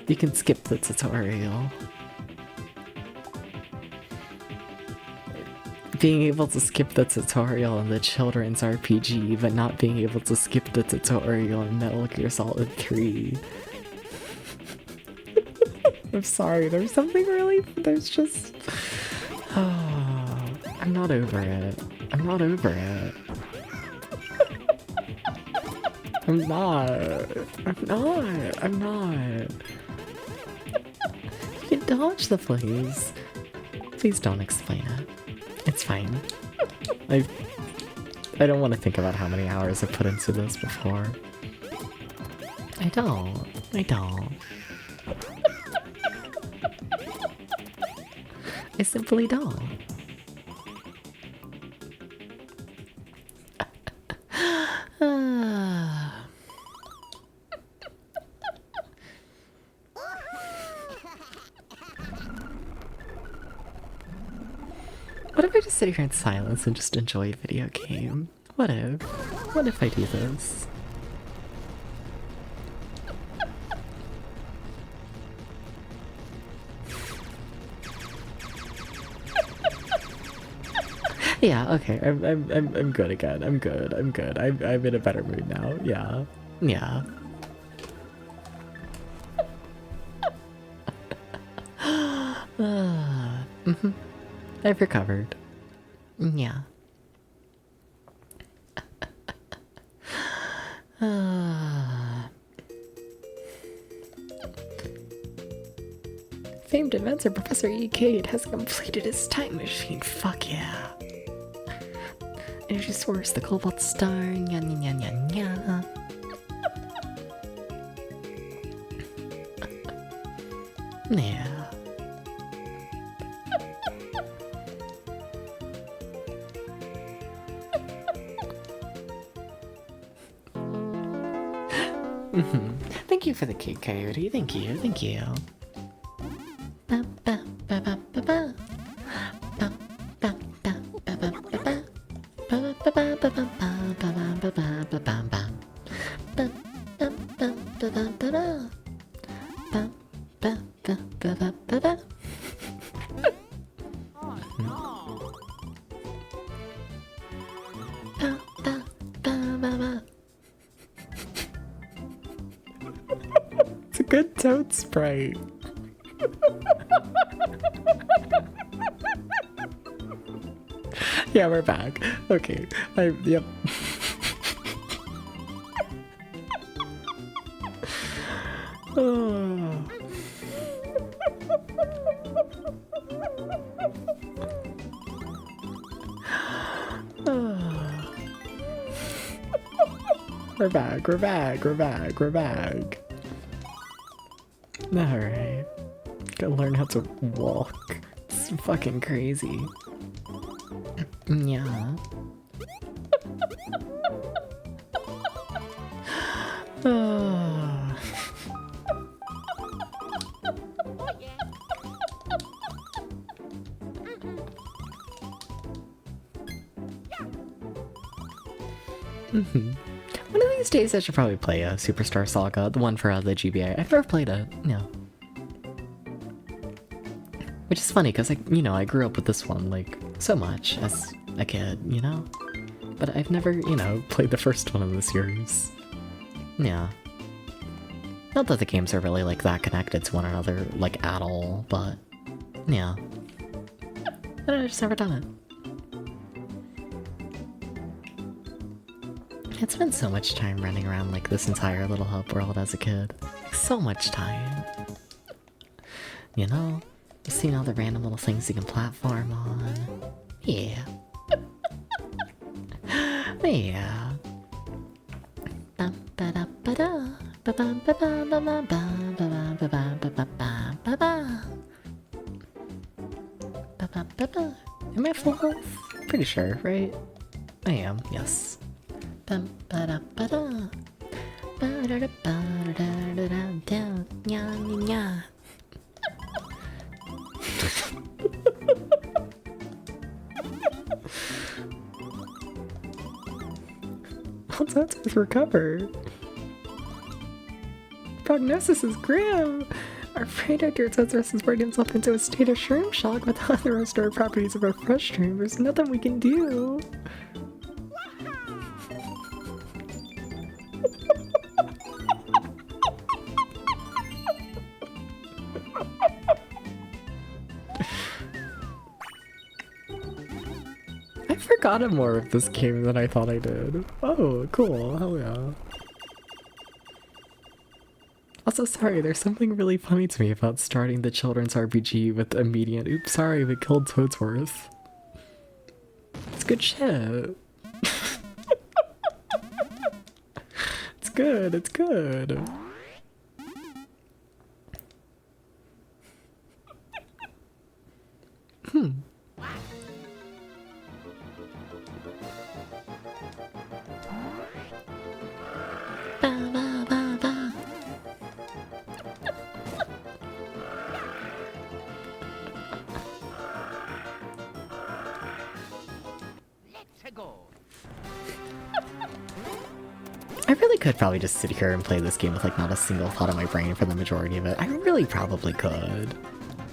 You can skip the tutorial. Being able to skip the tutorial in the children's RPG, but not being able to skip the tutorial in Metal Gear Solid 3. I'm sorry, there's something really, there's just... Oh, I'm not over it. I'm not over it. I'm not. I'm not. You can dodge the please. Please don't explain it. It's fine. I don't want to think about how many hours I've put into this before. I don't. I simply don't. What if I just sit here in silence and just enjoy a video game? What if? What if I do this? Yeah, okay, I'm good again. I'm good. I'm in a better mood now. Yeah. I've recovered. Yeah. Famed inventor Professor E. Cade has completed his time machine. Fuck yeah. Energy source, the cobalt star. Nya nya nya nya nya. Yeah. Thank you for the cake, Coyote. Thank you. It's a good toad sprite. Yeah, we're back. Okay. Yep. Oh. We're back. Alright. Gotta learn how to walk. It's fucking crazy. Yeah. One of these days I should probably play a Superstar Saga, the one for the GBA. I've never played it, no. Which is funny, because I grew up with this one, like, so much as a kid, you know? But I've never, played the first one in the series. Yeah. Not that the games are really, like, that connected to one another, like, at all, but... yeah. I've just never done it. I'd spent so much time running around, like, this entire little hub world as a kid. Like, so much time. You know? Just seeing all the random little things you can platform on. Yeah. Yeah. Am I full health? Pretty sure, right? I am, yes. What's that with recover? Prognosis is grim! Our afraid our dear Tetsura has worked himself into a state of shroom shock without the restored properties of our fresh shroom. There's nothing we can do. I've forgotten more of this game than I thought I did. Oh, cool. Hell yeah. Also, sorry, there's something really funny to me about starting the children's RPG with immediate, oops, sorry, we killed Toadsworth. It's good shit. It's good, it's good. I really could probably just sit here and play this game with like not a single thought in my brain for the majority of it. I really probably could.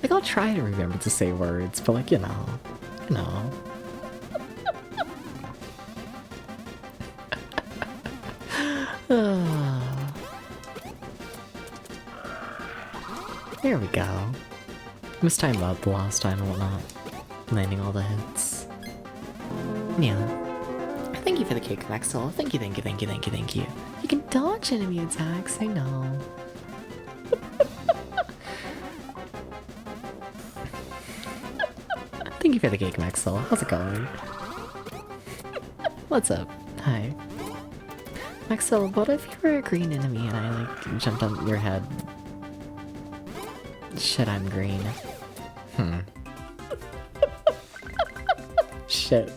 Like I'll try to remember to say words, but like, you know. There we go. Mistimed out the last time and whatnot. Landing all the hits. Yeah. Thank you for the cake, Maxwell. Thank you. You can dodge enemy attacks, I know. Thank you for the cake, Maxwell. How's it going? What's up? Hi. Maxwell, what if you were a green enemy and I, like, jumped on your head? Shit, I'm green. Shit.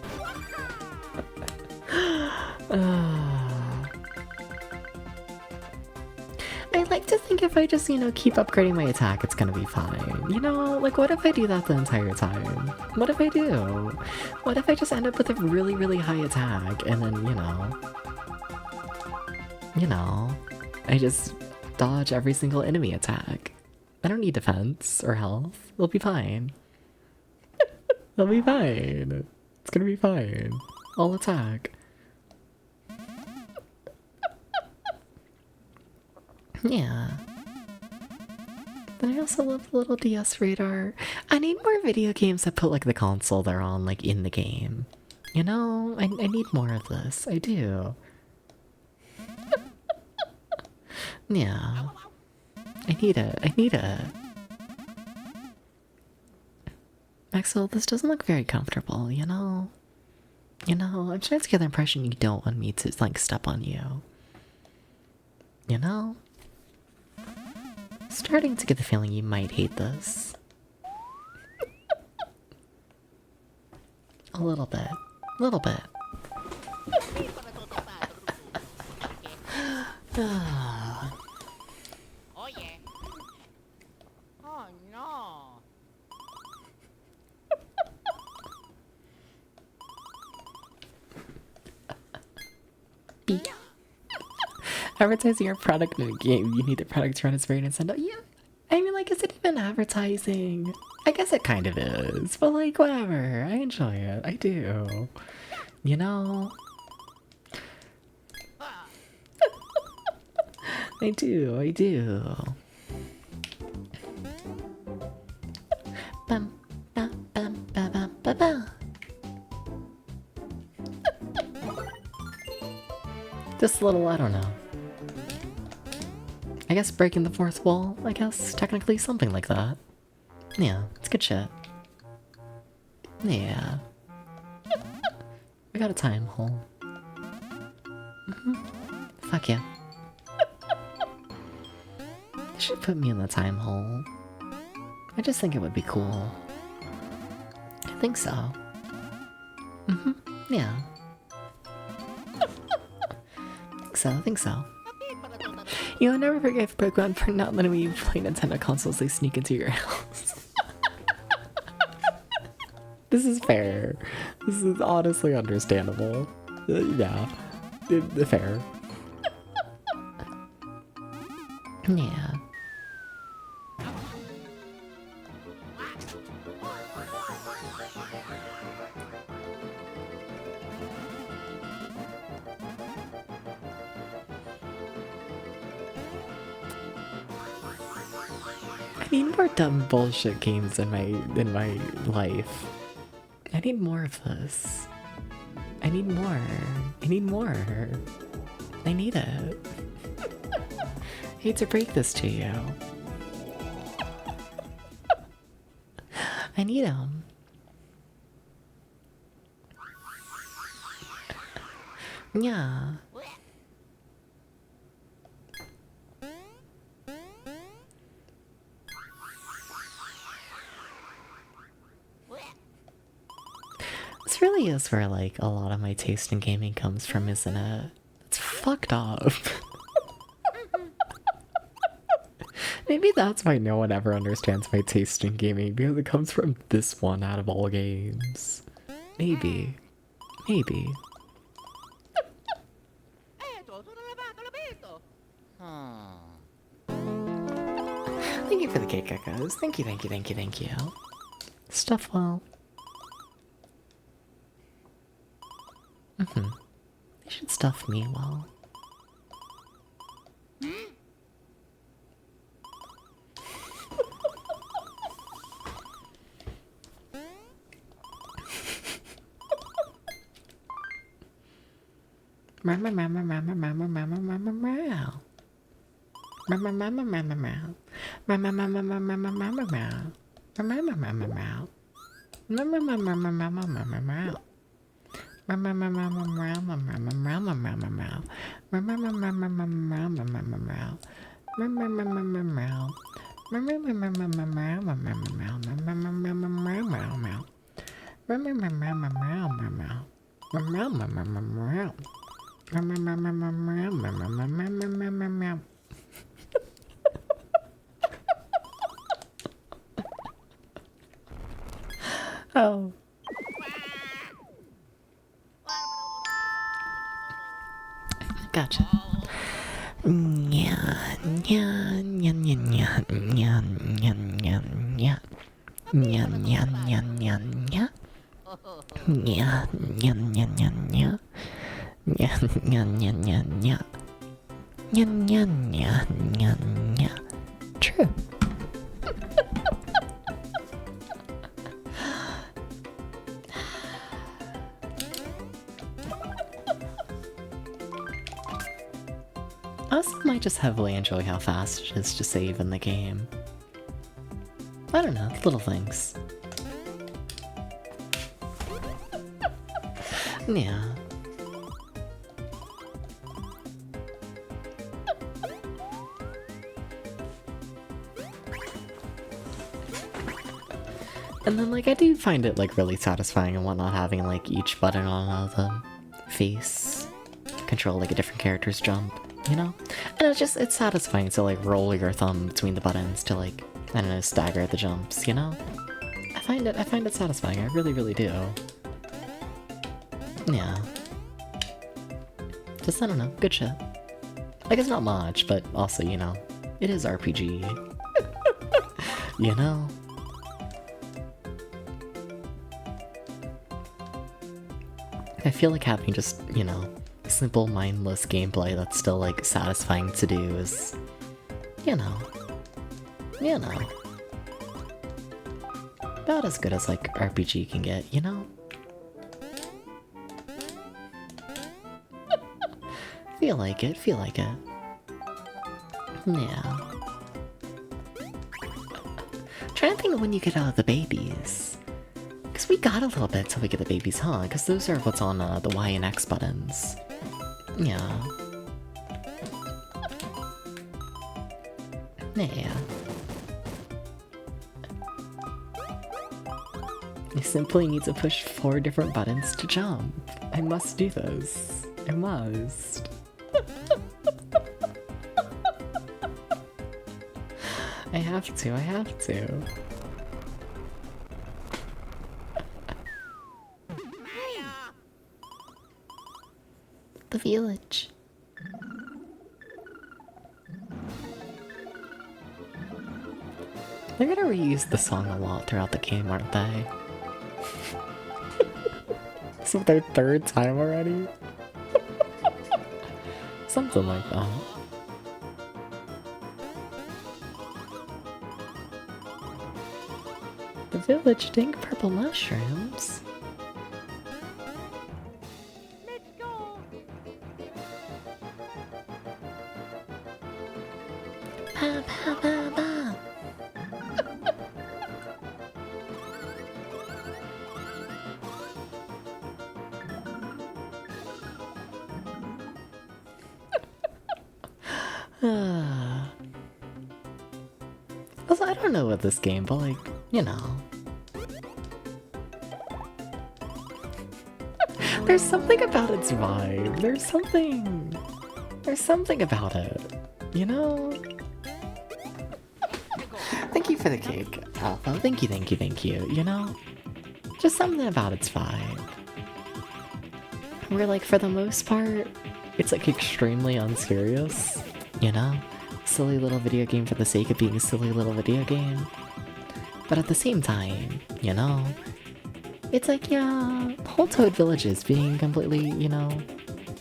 I like to think if I just, keep upgrading my attack, it's gonna be fine. You know, like what if I do that the entire time? What if I do? What if I just end up with a really, really high attack and then, I just dodge every single enemy attack. I don't need defense or health. They'll be fine. They'll be fine. It's gonna be fine. I'll attack. Yeah. Then I also love the little DS radar. I need more video games that put like the console they're on like in the game. You know, I need more of this. I do. Yeah. I need it. Maxwell, this doesn't look very comfortable, you know? I'm trying to get the impression you don't want me to, like, step on you. You know? Starting to get the feeling you might hate this. A little bit. Oh yeah. Oh no. Beep. Advertising your product in a game. You need the product to run its brain and send out. Yeah. I mean, like, is it even advertising? I guess it kind of is, but like, whatever. I enjoy it. I do. You know? I do. I do. Bum, ba, bum, ba, ba, ba, ba. Just a little, I don't know. I guess breaking the fourth wall, I guess, technically something like that. Yeah, it's good shit. Yeah. We got a time hole. Fuck yeah. They should put me in the time hole. I just think it would be cool. I think so. Yeah. I think so. You know, I never forgive Pokemon for not letting me play Nintendo consoles. They sneak into your house. This is fair. This is honestly understandable. Yeah. Fair. Yeah. I need more dumb bullshit games in my life. I need more of this. I need more. I need more. I need it. I hate to break this to you. I need them. Yeah. This really is where, like, a lot of my taste in gaming comes from, isn't it? It's fucked up. Maybe that's why no one ever understands my taste in gaming, because it comes from this one out of all games. Maybe. Maybe. Thank you for the cake, Echoes. Thank you, thank you, thank you, thank you. Stuff well. They should stuff me well. Oh. Gotcha. Yeah, yeah, yeah, yeah, yeah, yeah, yeah, yeah. Yeah, yeah, yeah, yeah, yeah. Yeah, yeah, yeah, yeah, yeah. Yeah, yeah, yeah, yeah, yeah. Yeah, yeah, yeah, yeah, yeah. True. I also might just heavily enjoy how fast it is to save in the game. I don't know, little things. Yeah. And then, like, I do find it, like, really satisfying and whatnot having, like, each button on the face control, like, a different character's jump, you know? And it's satisfying to, like, roll your thumb between the buttons to, like, I don't know, stagger the jumps, you know? I find it satisfying, I really, really do. Yeah. Just, I don't know, good shit. I guess not much, but also, you know, it is RPG. You know? I feel like having just, you know, simple mindless gameplay that's still, like, satisfying to do is, you know, about as good as, like, RPG can get, you know? Feel like it. Yeah. Trying to think of when you get out of the babies. Because we got a little bit till we get the babies, huh? Because those are what's on the Y and X buttons. Yeah. Yeah. I simply need to push 4 different buttons to jump. I must do this. I must. I have to. The village. They're gonna reuse the song a lot throughout the game, aren't they? This is their 3rd time already? Something like that. The village dink purple mushrooms. Let's go. Pa pa pa pa. Also, I don't know what this game, but like, you know. There's something about its vibe. There's something about it. You know? Thank you for the cake, Alpha. Thank you. You know? Just something about its vibe. Where, like, for the most part, it's, like, extremely unserious. You know? Silly little video game for the sake of being a silly little video game. But at the same time, you know? It's like, yeah, whole Toad Village is being completely, you know,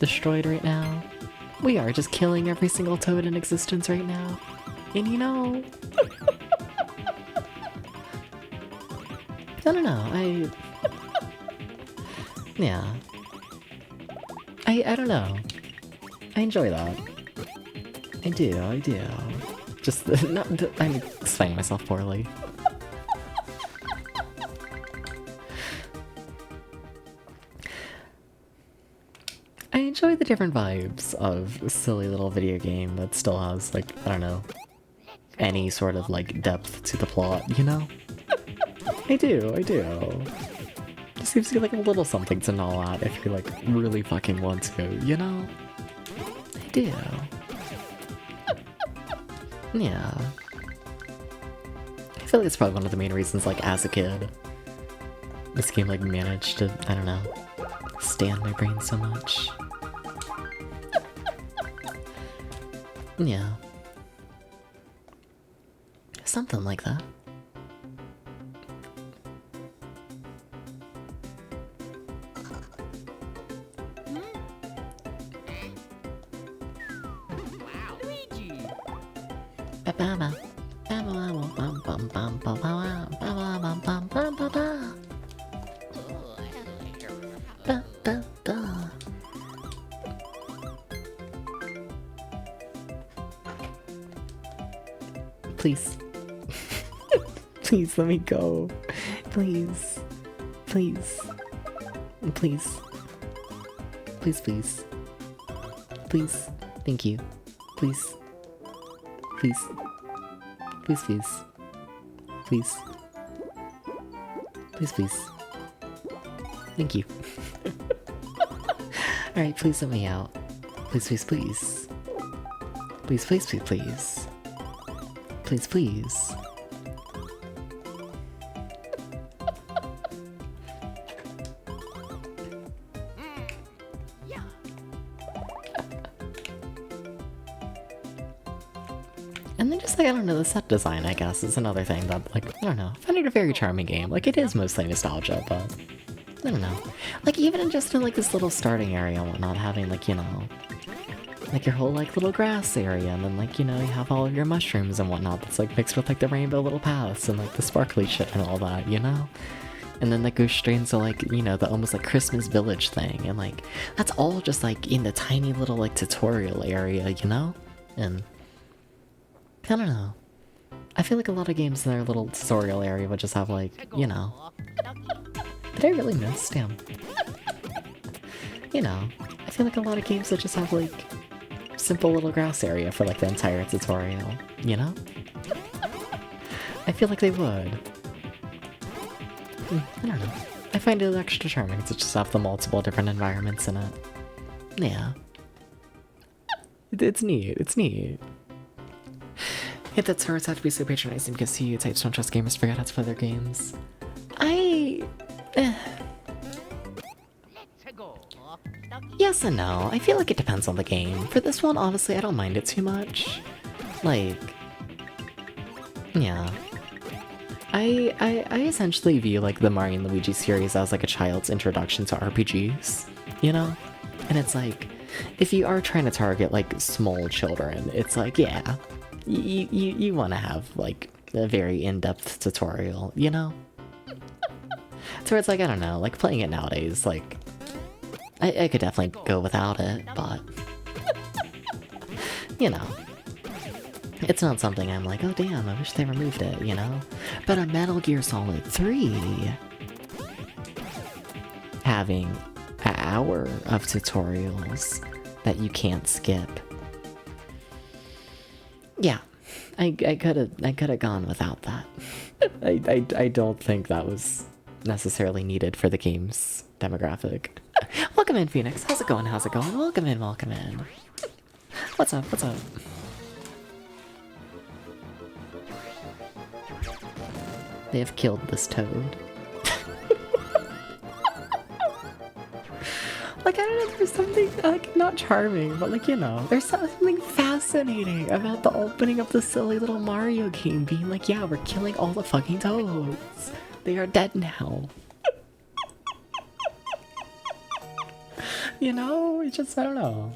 destroyed right now. We are just killing every single toad in existence right now. And you know... I don't know, yeah. I don't know. I enjoy that. I do. Just, I'm explaining myself poorly. I enjoy the different vibes of a silly little video game that still has, like, I don't know, any sort of, like, depth to the plot, you know? I do. Just gives you, like, a little something to gnaw at if you, like, really fucking want to, you know? I do. Yeah. I feel like it's probably one of the main reasons, like, as a kid, this game, like, managed to, I don't know, stay on my brain so much. Yeah. Something like that. Wow, Luigi. Please. Please let me go. Please. Please. Please. Please, please. Please. Thank you. Please. Please. Please, please. Please. Please, please. Thank you. Alright, please let me out. Please, please, please. Please, please, please, please. Please, please. And then just like, I don't know, the set design, I guess, is another thing that, like, I don't know, I find it a very charming game. Like, it is mostly nostalgia, but I don't know. Like, even in just in, like, this little starting area and whatnot, having, like, you know, like, your whole, like, little grass area, and then, like, you know, you have all of your mushrooms and whatnot that's, like, mixed with, like, the rainbow little paths and, like, the sparkly shit and all that, you know? And then that goes straight into, like, you know, the almost, like, Christmas village thing, and, like, that's all just, like, in the tiny little, like, tutorial area, you know? And I don't know. I feel like a lot of games in their little tutorial area would just have, like, you know... Did I really miss? Damn. You know, I feel like a lot of games would just have, like, simple little grass area for, like, the entire tutorial, you know? I feel like they would. I don't know. I find it extra charming to just have the multiple different environments in it. Yeah. It's neat, it's neat. Hit that turrets have to be so patronizing because he types don't trust gamers forget how to play their games. Yes and no. I feel like it depends on the game. For this one, honestly, I don't mind it too much. Like, yeah. I essentially view like the Mario and Luigi series as like a child's introduction to RPGs, you know? And it's like, if you are trying to target like small children, it's like, yeah, you want to have like a very in-depth tutorial, you know? So it's like, I don't know, like playing it nowadays, like, I could definitely go without it, but, you know, it's not something I'm like, oh damn, I wish they removed it, you know? But a Metal Gear Solid 3 having an hour of tutorials that you can't skip. Yeah, I could have gone without that. I don't think that was necessarily needed for the game's demographic. Welcome in, Phoenix. How's it going? How's it going? Welcome in, welcome in. What's up? What's up? They have killed this toad. Like, I don't know, there's something, like, not charming, but, like, you know, there's something fascinating about the opening of the silly little Mario game being like, yeah, we're killing all the fucking toads. They are dead now. You know, it's just, I don't know.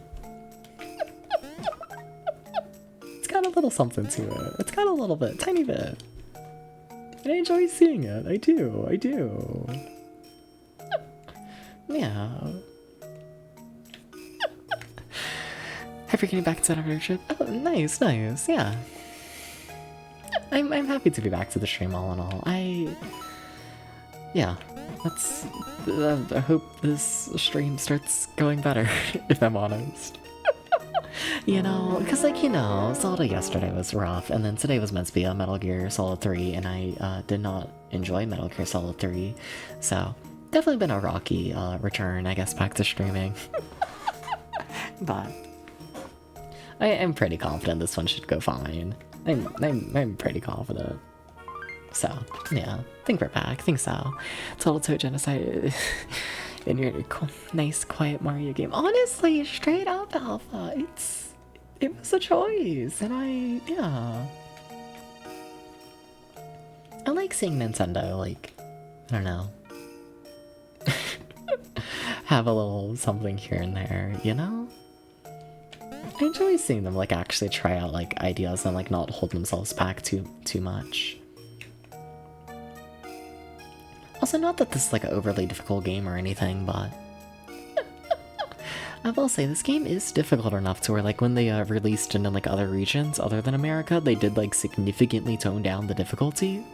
It's got a little something to it. It's got a little bit, tiny bit. And I enjoy seeing it. I do. Yeah. Have you getting back to that ownership? Oh, nice, yeah. I'm happy to be back to the stream all in all. Yeah, I hope this stream starts going better, if I'm honest. You know, because, like, you know, Zelda yesterday was rough, and then today was meant to be a Metal Gear Solid 3, and I did not enjoy Metal Gear Solid 3, so definitely been a rocky return, I guess, back to streaming. But I am pretty confident this one should go fine. I'm pretty confident. So, yeah, think we're back, think so. Total Toad Genocide in your nice, quiet Mario game. Honestly, straight up, Alpha, it was a choice, and yeah. I like seeing Nintendo, like, I don't know, have a little something here and there, you know? I enjoy seeing them, like, actually try out, like, ideas and, like, not hold themselves back too much. Also, not that this is, like, an overly difficult game or anything, but I will say, this game is difficult enough to where, like, when they released it in, like, other regions other than America, they did, like, significantly tone down the difficulty.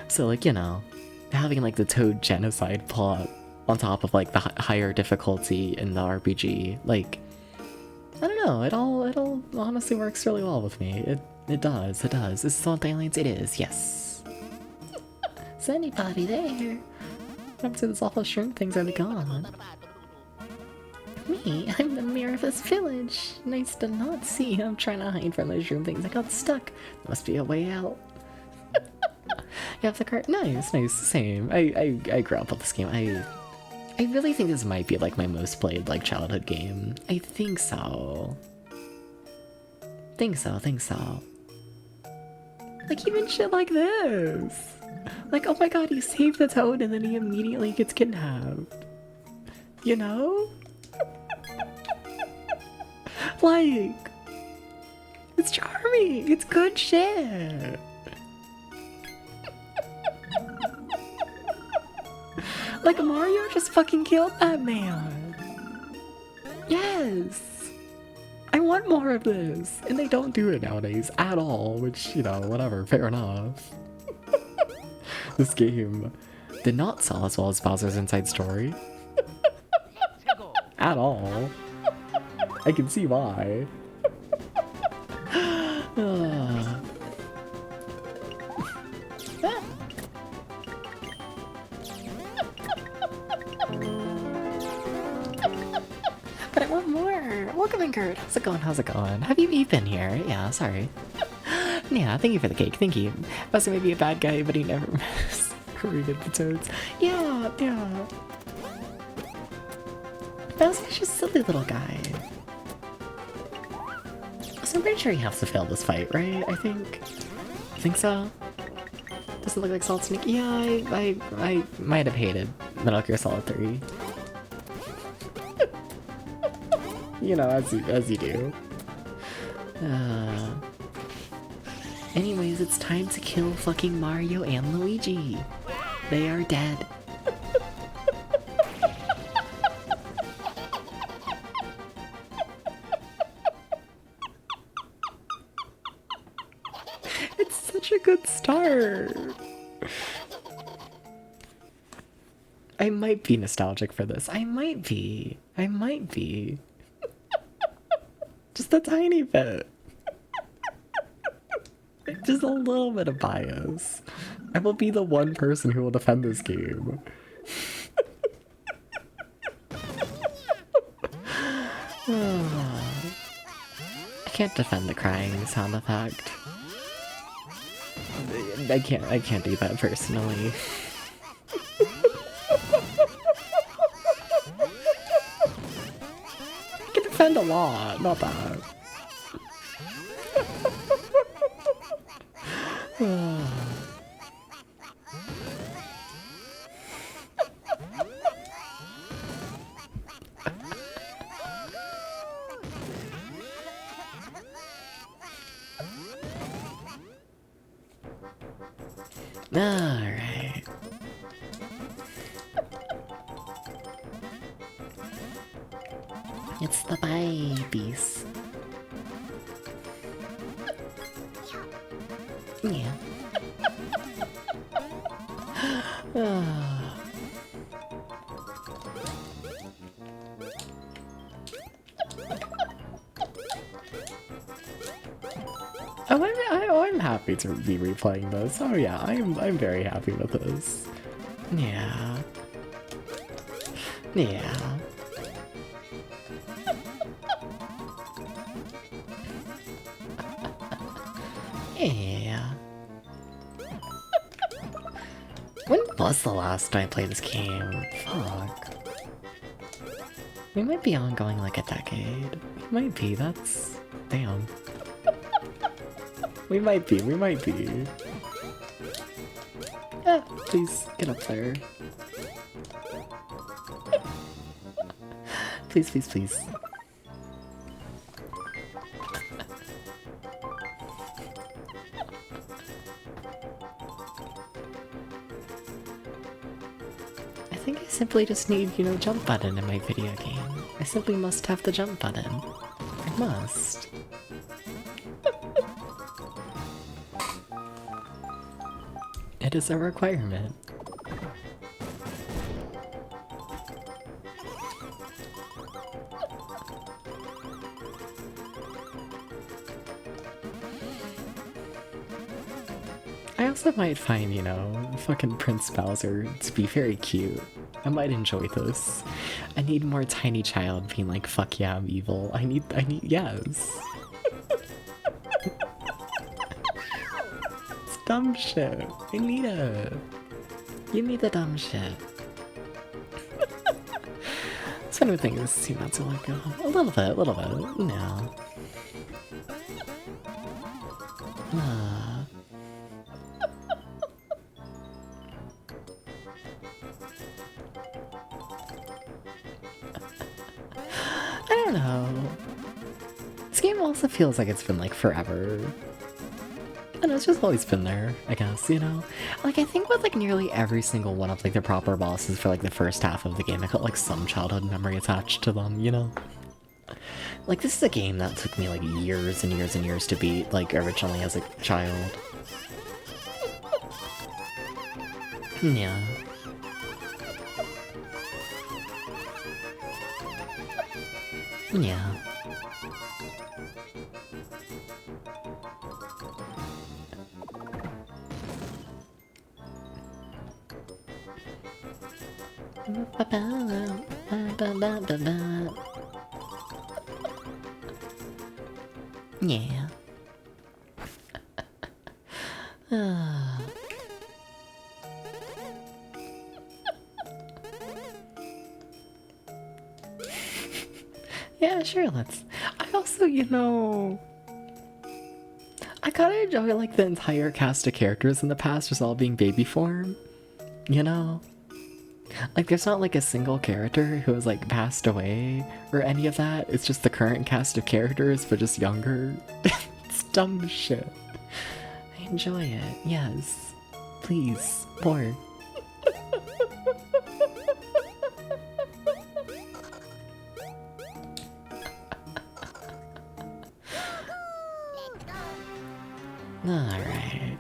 So, like, you know, having, like, the Toad Genocide plot on top of, like, the higher difficulty in the RPG, like, I don't know, it all honestly works really well with me. It does. Is this on Aliens? It is, yes. Is anybody there? What happened to this awful shrimp things? Are they gone? Me, I'm the mayor of this village. Nice to not see. I'm trying to hide from those shrimp things. I got stuck. There must be a way out. You have the cart? Nice, same. I grew up with this game. I really think this might be, like, my most played, like, childhood game. I think so. Think so. Like, even shit like this. Like, oh my god, he saved the toad and then he immediately gets kidnapped. You know? Like, it's charming. It's good shit. Like, Mario just fucking killed that man. Yes. I want more of this. And they don't do it nowadays at all, which, you know, whatever, fair enough. This game did not sell as well as Bowser's Inside Story. At all. I can see why. But I want more. Welcome in, Kurt. How's it going? How's it going? Have you been here? Yeah, sorry. Yeah, thank you for the cake. Thank you. Bowser may be a bad guy, but he never mistreated the toads. Yeah, yeah. Bowser's just a silly little guy. So I'm pretty sure he has to fail this fight, right? I think so. Doesn't look like Solid Snake. Yeah, I might have hated Metal Gear Solid 3. You know, as you do. Anyways, it's time to kill fucking Mario and Luigi. They are dead. It's such a good start. I might be nostalgic for this. I might be. Just a tiny bit. Just a little bit of bias. I will be the one person who will defend this game. I can't defend the crying sound effect. I can't do that personally. I can defend a lot, not that. Alright. It's the babies. Yeah. I'm happy to be replaying this. Oh yeah, I'm very happy with this. Yeah. Yeah. Yeah. When was the last time I played this game? Fuck. We might be ongoing like a decade. We might be, that's... damn. We might be. Yeah, please, get up there. Please. I think I simply just need, you know, jump button in my video game. I simply must have the jump button. I must. It is a requirement. I also might find, you know, fucking Prince Bowser to be very cute. I might enjoy this. I need more tiny child being like, fuck yeah, I'm evil. I need, yes. It's dumb shit. I need it. Give me the dumb shit. It's one of the things seem not to let go. A little bit. No. don't know. This game also feels like it's been like forever. I don't know, it's just always been there, I guess, you know? Like, I think with like nearly every single one of like the proper bosses for like the first half of the game, I got like some childhood memory attached to them, you know? Like, this is a game that took me like years and years and years to beat, like originally as a child. Yeah. Yeah. Yeah. Yeah, sure, let's. I also, you know, I kinda enjoy like the entire cast of characters in the past just all being baby form, you know? Like, there's not like a single character who has like passed away or any of that. It's just the current cast of characters, but just younger. It's dumb shit. I enjoy it. Yes. Please. More. Alright.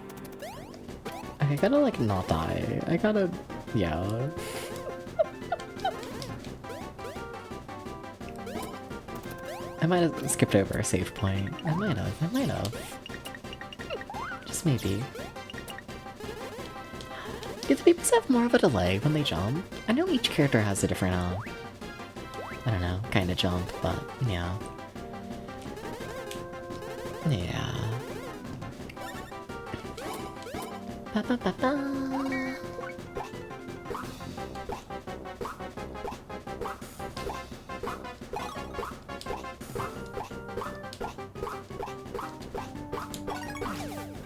I gotta like not die. I gotta... yeah. I might have skipped over a save point. I might have. Just maybe. Do the people have more of a delay when they jump? I know each character has a different, I don't know, kind of jump, but yeah. Yeah. Ba ba ba ba.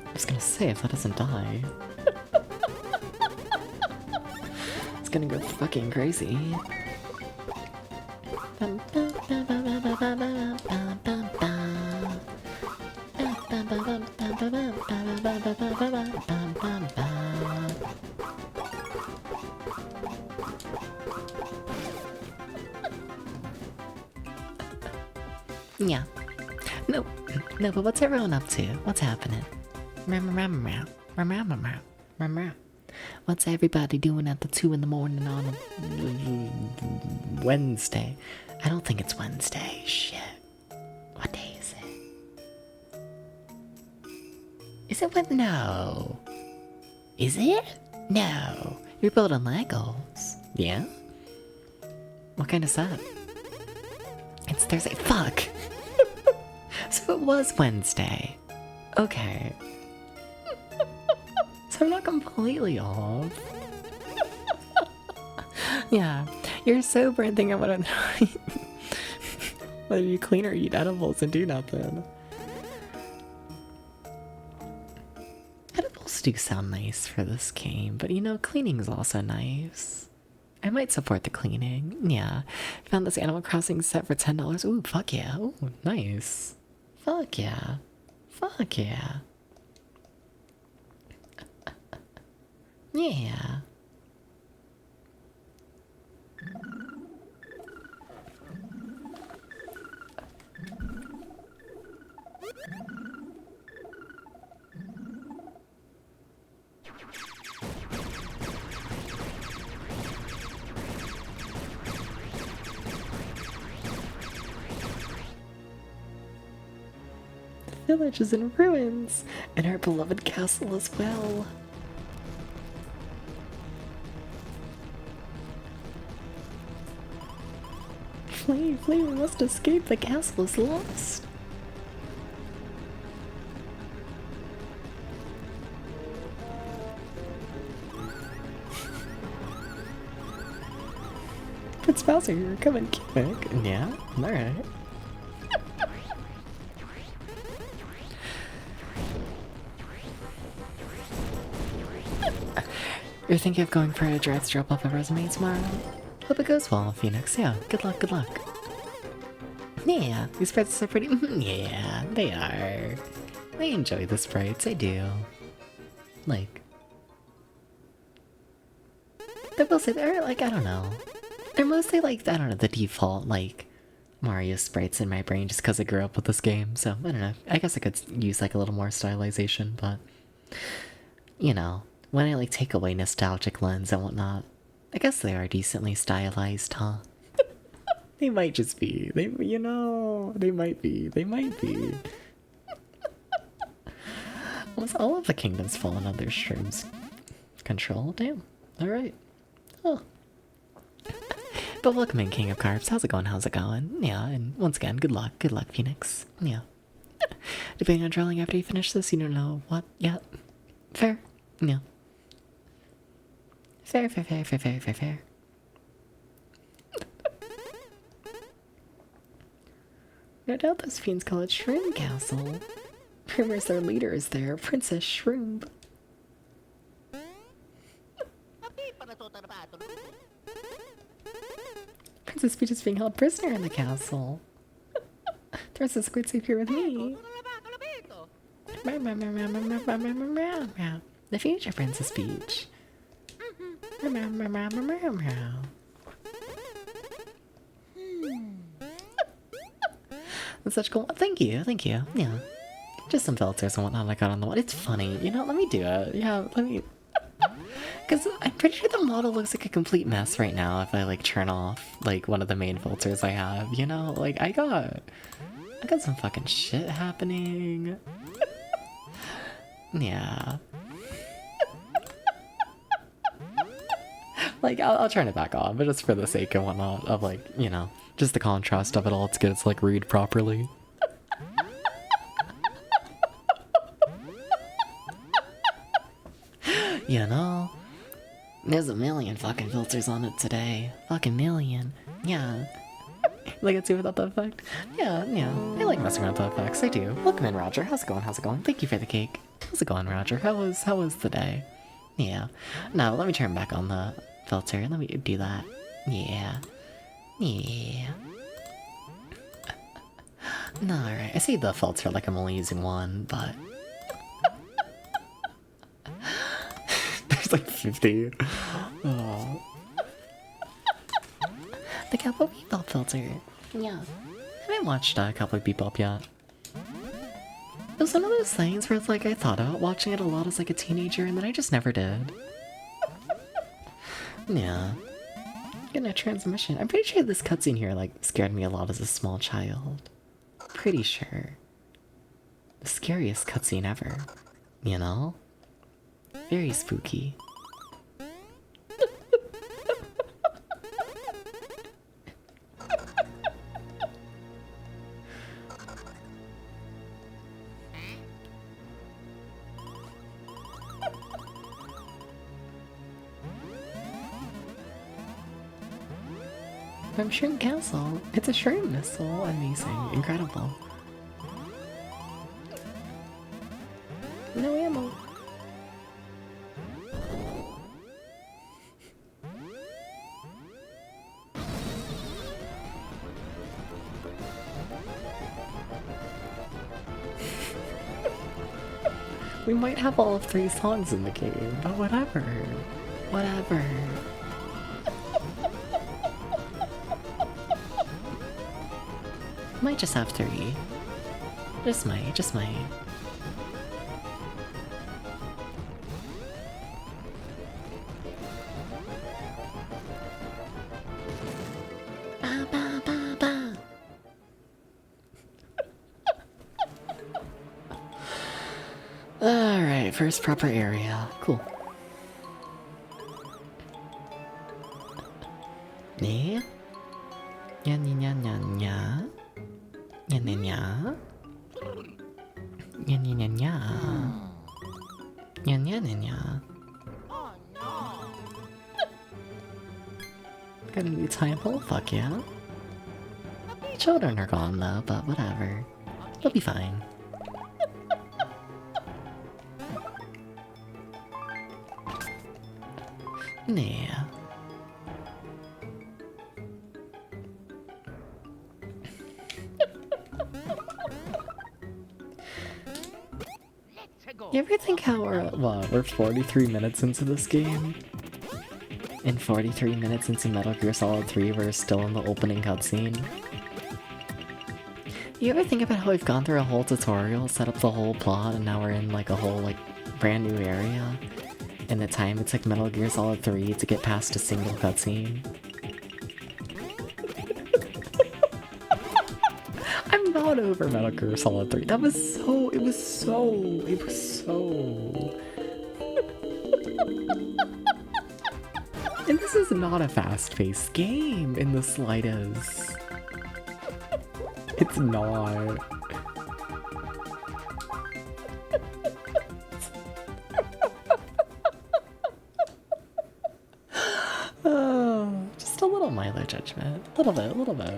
I was gonna say, if that doesn't die... it's gonna go fucking crazy. Yeah. No, but what's everyone up to? What's happening? What's everybody doing at the 2 in the morning on a Wednesday? I don't think it's Wednesday. Shit. What day is it? Is it Wednesday? No. Is it? No. You're building Legos. Yeah? What kind of set? It's Thursday. Fuck! So it was Wednesday. Okay. So I'm not completely off. Yeah, you're sober and think I'm gonna whether you clean or eat edibles and do nothing. Edibles do sound nice for this game, but you know, cleaning's also nice. I might support the cleaning. Yeah. Found this Animal Crossing set for $10. Ooh, fuck yeah. Ooh, nice. Fuck yeah. Fuck yeah. Yeah. The village is in ruins, and our beloved castle as well. Flee, we must escape, the castle is lost. Prince Bowser, you're coming quick. Yeah, alright. You're thinking of going for a drive to drop off a resume tomorrow? Hope it goes well, Phoenix. Yeah, good luck, good luck. Yeah, these sprites are pretty. Yeah, they are. I enjoy the sprites, I do. Like, I will say they're like, I don't know. They're mostly like, I don't know, the default, like, Mario sprites in my brain just because I grew up with this game, so I don't know. I guess I could use like a little more stylization, but you know, when I like take away nostalgic lens and whatnot, I guess they are decently stylized, huh? They might just be. They, you know, they might be. They might be. Almost all of the kingdoms fallen under Shroom's control. Damn. Alright. Oh. But welcome in, King of Carbs. How's it going? How's it going? Yeah, and once again, good luck. Good luck, Phoenix. Yeah. Depending on drilling after you finish this, you don't know what yet. Fair. Yeah. Fair, fair, fair, fair, fair, fair, fair. No doubt those fiends call it Shroom Castle. Rumors their leader is there, Princess Shroom. Princess Peach is being held prisoner in the castle. The rest is quite safe here with me. The future Princess Peach. That's such cool. Thank you, thank you. Yeah. Just some filters and whatnot I got on the wall. It's funny. You know, let me do it. Yeah, let me. Because I'm pretty sure the model looks like a complete mess right now if I like turn off like one of the main filters I have. You know, like I got some fucking shit happening. Yeah. Like I'll turn it back on, but just for the sake and whatnot of like, you know, just the contrast of it all, it's good. It's like read properly. You know, there's a million fucking filters on it today. Fucking million. Yeah. Like it's without the effect. Yeah, yeah. I like messing around with the effects. I do. Welcome in, Roger. How's it going? How's it going? Thank you for the cake. How's it going, Roger? How was the day? Yeah. No, let me turn back on the filter. Let me do that. Yeah. Yeah. No, alright. I say the filter like I'm only using one, but there's like 50. Oh. The Cowboy Bebop filter. Yeah. I haven't watched Cowboy Bebop yet. It was one of those things where it's like I thought about watching it a lot as like a teenager and then I just never did. Yeah. Getting a transmission. I'm pretty sure this cutscene here like scared me a lot as a small child. Pretty sure. The scariest cutscene ever. You know? Very spooky. From Shroom Castle. It's a Shroom missile. Amazing. Incredible. No ammo. We might have all 3 songs in the game, but whatever. Whatever. Might just have 3. Just might, just might. Ba, ba, ba, ba. Alright, first proper area. Cool. Yeah? Nya nya nya nya nya. Nya nya nya. Nya nya nya nya. Nya nya nya nya. Got a new title? Fuck yeah. Children are gone though, but whatever. It'll be fine. Yeah. You ever think how we're 43 minutes into this game? And 43 minutes into Metal Gear Solid 3, we're still in the opening cutscene. You ever think about how we've gone through a whole tutorial, set up the whole plot, and now we're in like a whole like brand new area? And the time it took Metal Gear Solid 3 to get past a single cutscene? I'm not over Metal Gear Solid 3. That was so... It was so... And this is not a fast-paced game in the slightest. It's not. Oh, just a little Milo judgment. A little bit.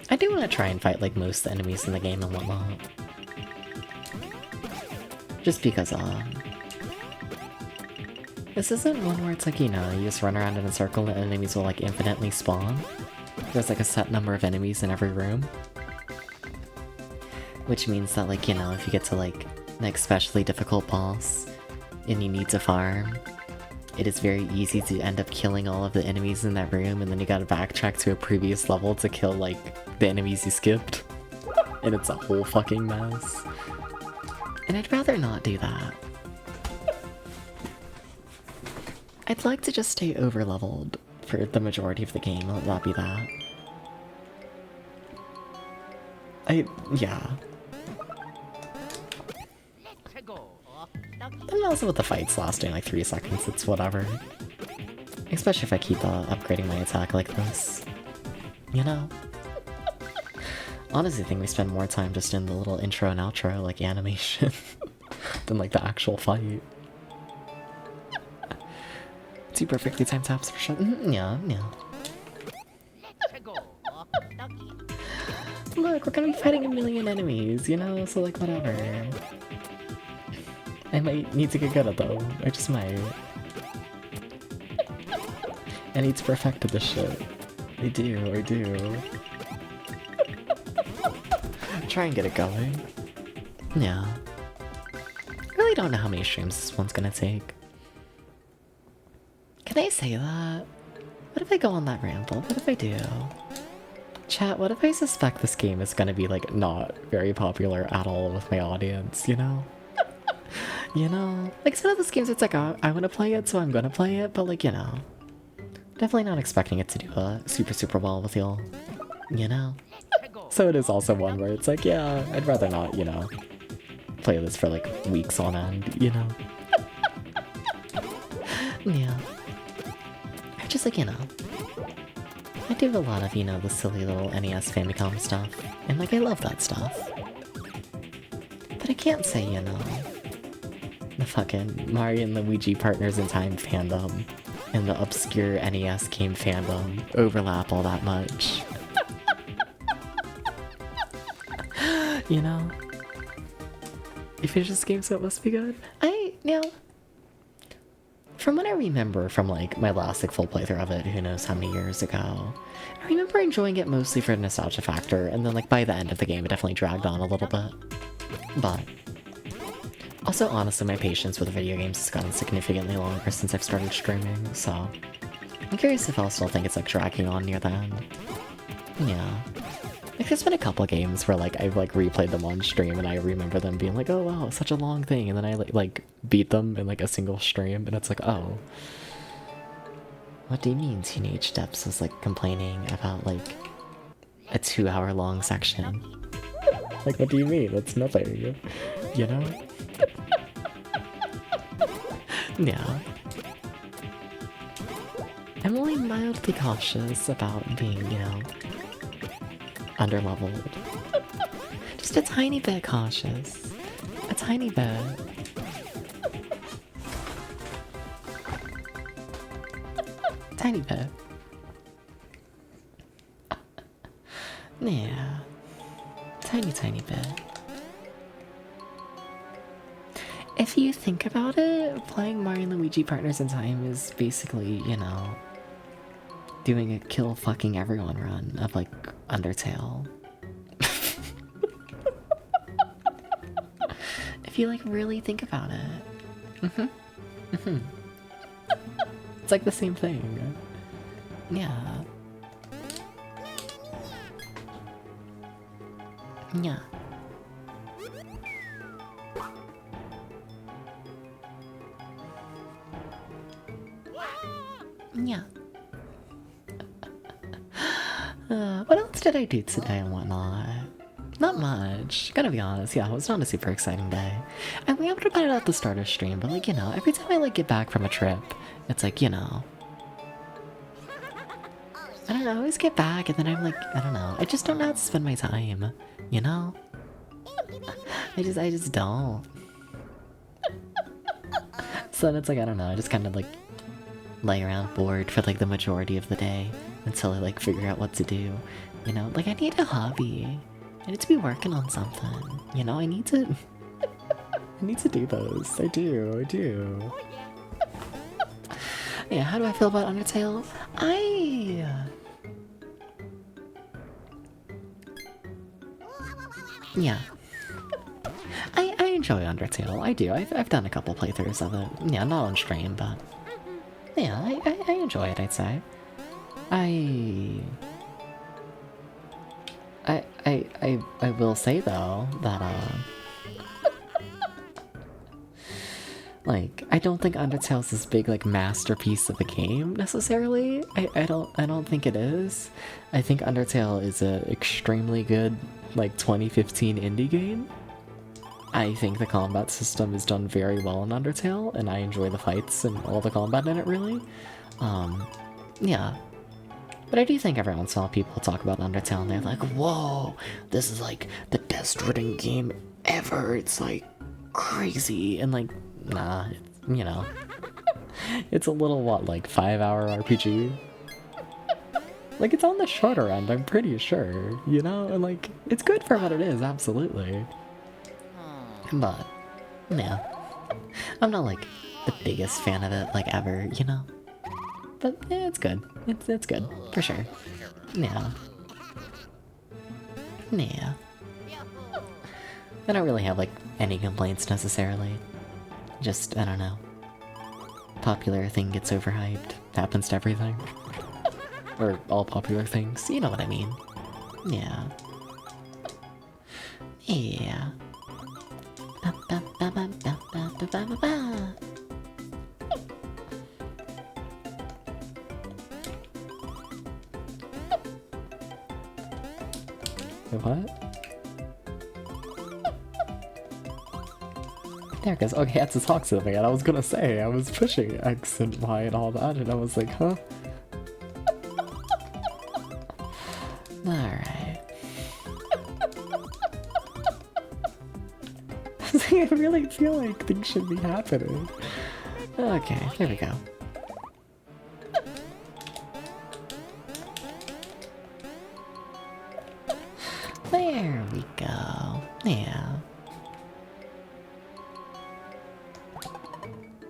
I do want to try and fight like most enemies in the game and whatnot. Just because, this isn't one where it's like, you know, you just run around in a circle and enemies will like infinitely spawn. There's like a set number of enemies in every room. Which means that like, you know, if you get to like an especially difficult boss and you need to farm, it is very easy to end up killing all of the enemies in that room, and then you gotta backtrack to a previous level to kill like the enemies you skipped. And it's a whole fucking mess. And I'd rather not do that. I'd like to just stay over-leveled for the majority of the game, let that be that. Yeah. And also with the fights lasting like 3 seconds, it's whatever. Especially if I keep upgrading my attack like this. You know? Honestly, I think we spend more time just in the little intro and outro, like, animation, than, like, the actual fight. 2 perfectly timed taps for sure. Yeah. Look, we're gonna be fighting a million enemies, you know? So, like, whatever. I might need to get good at them. I just might. I need to perfect this shit. I do. Try and get it going. Yeah. I really don't know how many streams this one's gonna take. Can I say that? What if I go on that ramble? What if I do? Chat, what if I suspect this game is gonna be, like, not very popular at all with my audience, you know? You know? Like, some of those games, it's like, oh, I wanna play it, so I'm gonna play it, but, like, you know. Definitely not expecting it to do super well with y'all. You know? So it is also one where it's like, yeah, I'd rather not, you know, play this for like weeks on end, you know? Yeah. Or just like, you know, I do a lot of, you know, the silly little NES Famicom stuff, and like I love that stuff. But I can't say, you know, the fucking Mario and Luigi Partners in Time fandom and the obscure NES game fandom overlap all that much. You know? You finish this game, so it must be good? From what I remember from, like, my last, like, full playthrough of it, who knows how many years ago, I remember enjoying it mostly for the nostalgia factor, and then, like, by the end of the game, it definitely dragged on a little bit. But also, honestly, my patience with video games has gotten significantly longer since I've started streaming, so I'm curious if I'll still think it's, like, dragging on near the end. Yeah. Like, there's been a couple games where, like, I've, like, replayed them on stream and I remember them being like, oh, wow, it's such a long thing, and then I, like, beat them in, like, a single stream, and it's like, oh. What do you mean Teenage Depths was, like, complaining about, like, a 2-hour-long section? Like, what do you mean? It's nothing. You know? Yeah. I'm only mildly cautious about being, you know, underleveled. Just a tiny bit cautious. A tiny bit. Tiny bit. Yeah. Tiny bit. If you think about it, playing Mario and Luigi Partners in Time is basically, you know, doing a kill fucking everyone run of, like, Undertale. you like really think about it. It's like the same thing. Yeah. Yeah. Yeah. What else did I do today and whatnot? Not much. Gotta be honest, yeah, it was not a super exciting day. I we able to put it at the start of stream, but like, you know, every time I like get back from a trip, it's like, you know. I don't know, I always get back and then I'm like, I don't know. I just don't know how to spend my time, you know? I just don't. So then it's like, I don't know, I just kind of like lay around bored for like the majority of the day until I like figure out what to do. You know, like I need a hobby. I need to be working on something. You know, I need to I need to do those. I do. Yeah, how do I feel about Undertale? Yeah. I enjoy Undertale. I do. I've done a couple playthroughs of it. Yeah, not on stream, but yeah, I enjoy it, I'd say. I will say though that like I don't think Undertale's this big like masterpiece of a game necessarily. I don't think it is. I think Undertale is a extremely good like 2015 indie game. I think the combat system is done very well in Undertale, and I enjoy the fights and all the combat in it really. Yeah. But I do think every once in a while people talk about Undertale and they're like, whoa, this is like the best written game ever. It's like crazy. And like, nah, you know, it's a little, what, like 5-hour RPG? Like, it's on the shorter end, I'm pretty sure, you know? And like, it's good for what it is, absolutely. But, yeah. I'm not like the biggest fan of it, like ever, you know? But yeah, it's good. It's good, for sure. Yeah. Yeah. I don't really have like any complaints necessarily. Just, I don't know. Popular thing gets overhyped. Happens to everything. Or all popular things, you know what I mean. Yeah. Yeah. Ba, ba, ba, ba, ba, ba, ba, ba, ba. Wait, what? There it goes. Okay, that's to talk to me, and I was gonna say, I was pushing X and Y and all that, and I was like, huh? Alright. I really feel like things should be happening. Okay, there we go. There we go. Yeah.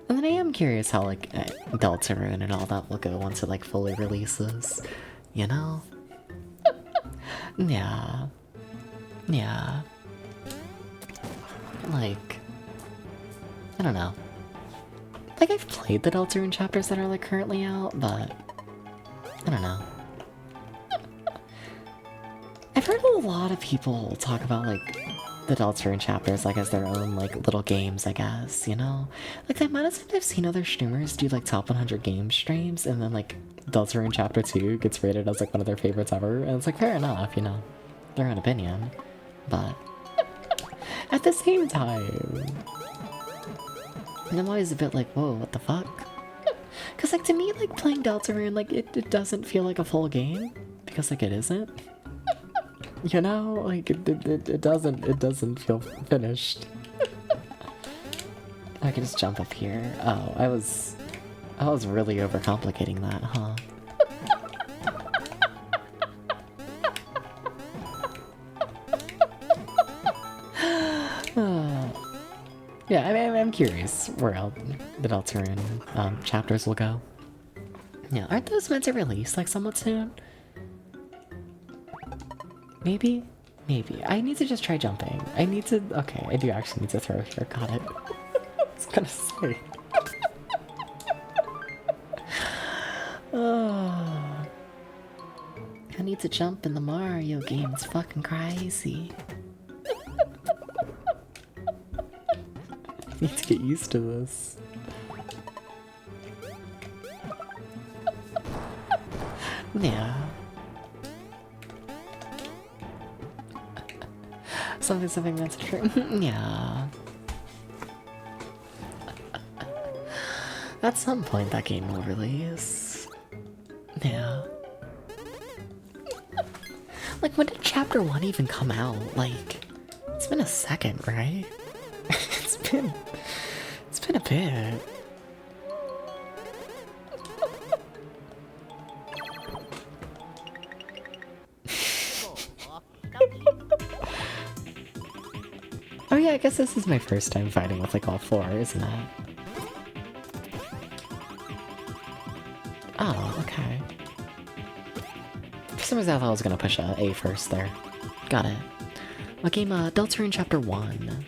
And then I am curious how, like, Deltarune and all that will go once it, like, fully releases. You know? Yeah. Yeah. Like, I don't know. Like, I've played the Deltarune chapters that are, like, currently out, but I don't know. I've heard a lot of people talk about, like, the Deltarune chapters, like, as their own, like, little games, I guess, you know? Like, the amount of times I've seen other streamers do, like, top 100 game streams, and then, like, Deltarune Chapter 2 gets rated as, like, one of their favorites ever, and it's, like, fair enough, you know? Their own opinion. But at the same time, I'm always a bit like, whoa, what the fuck? Because, like, to me, like, playing Deltarune, like, it doesn't feel like a full game, because, like, it isn't. You know, like, it doesn't feel finished. I can just jump up here. Oh, I was really overcomplicating that, huh? Yeah, I mean, I'm curious where the Deltarune chapters will go. Yeah, aren't those meant to release, like, somewhat soon? Maybe? Maybe. I need to just try jumping. I need to... Okay, I do actually need to throw here. Got it. I was gonna say. Oh. I need to jump in the Mario game. It's fucking crazy. I need to get used to this. Yeah. Something that's true. Yeah. At some point that game will release. Yeah. Like, when did Chapter 1 even come out? Like, it's been a second, right? It's been a bit. Oh yeah, I guess this is my first time fighting with like all four, isn't it? Oh, okay. For some reason I thought I was gonna push A first there. Got it. What game? Deltarune Chapter 1.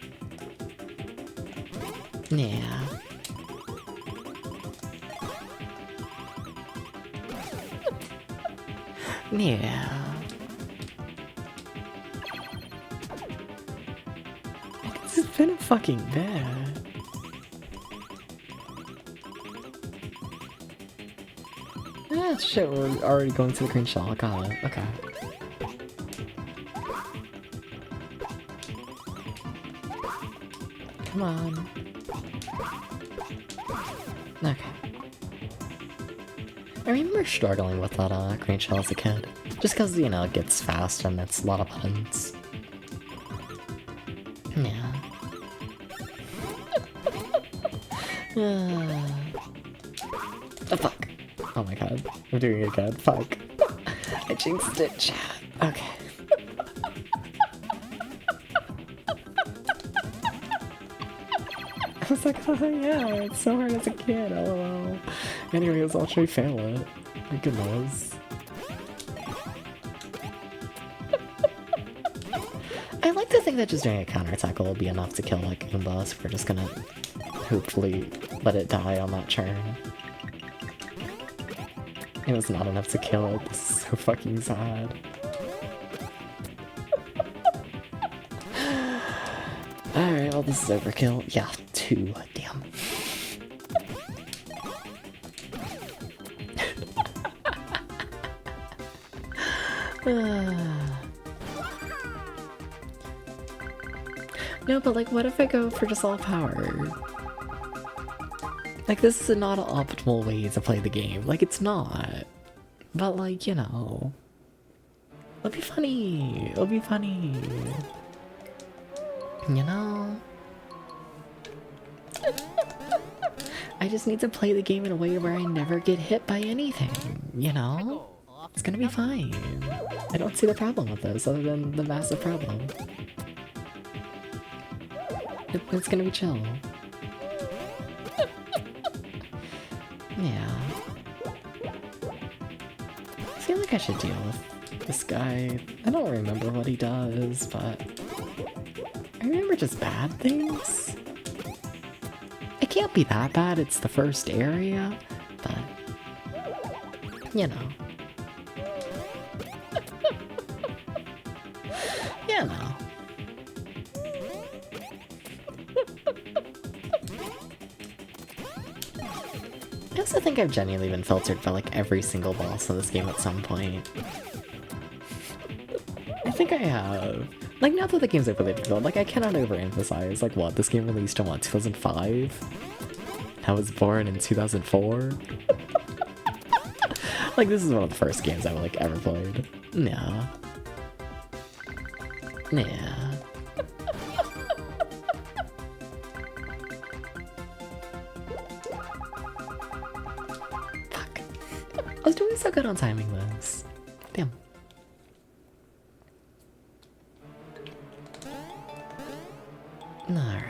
Yeah. Yeah. It's been a fucking bad. Ah, shit, we're already going to the green shell. Got it. Okay. Come on. Okay. I remember struggling with that green shell as a kid. Just because, you know, it gets fast and it's a lot of buttons. Yeah. Oh, fuck. Oh my god. I'm doing it again. Fuck. I jinxed it, chat. Okay. I was like, oh yeah, it's so hard as a kid, lol. Anyways, I'll try fail it. My goodness. I like to think that just doing a counterattack will be enough to kill like Goomba, so we're just gonna hopefully let it die on that turn. It was not enough to kill it. This is so fucking sad. Alright, well this is overkill. Yeah, 2. Damn. No, but like, what if I go for just all power? Like, this is not an optimal way to play the game. Like, it's not. But like, you know. It'll be funny. It'll be funny. You know? I just need to play the game in a way where I never get hit by anything, you know? It's gonna be fine. I don't see the problem with this, other than the massive problem. It's gonna be chill. Yeah. I feel like I should deal with this guy. I don't remember what he does, but I remember just bad things. It can't be that bad, it's the first area, but you know. You know. I also think I've genuinely been filtered by like every single boss of this game at some point. I think I have. Like, not that the games I played before, like I cannot overemphasize, like what, this game released in what, 2005? I was born in 2004? Like, this is one of the first games I like ever played. Yeah. Yeah. Fuck. I was doing so good on timing this. Damn. Alright.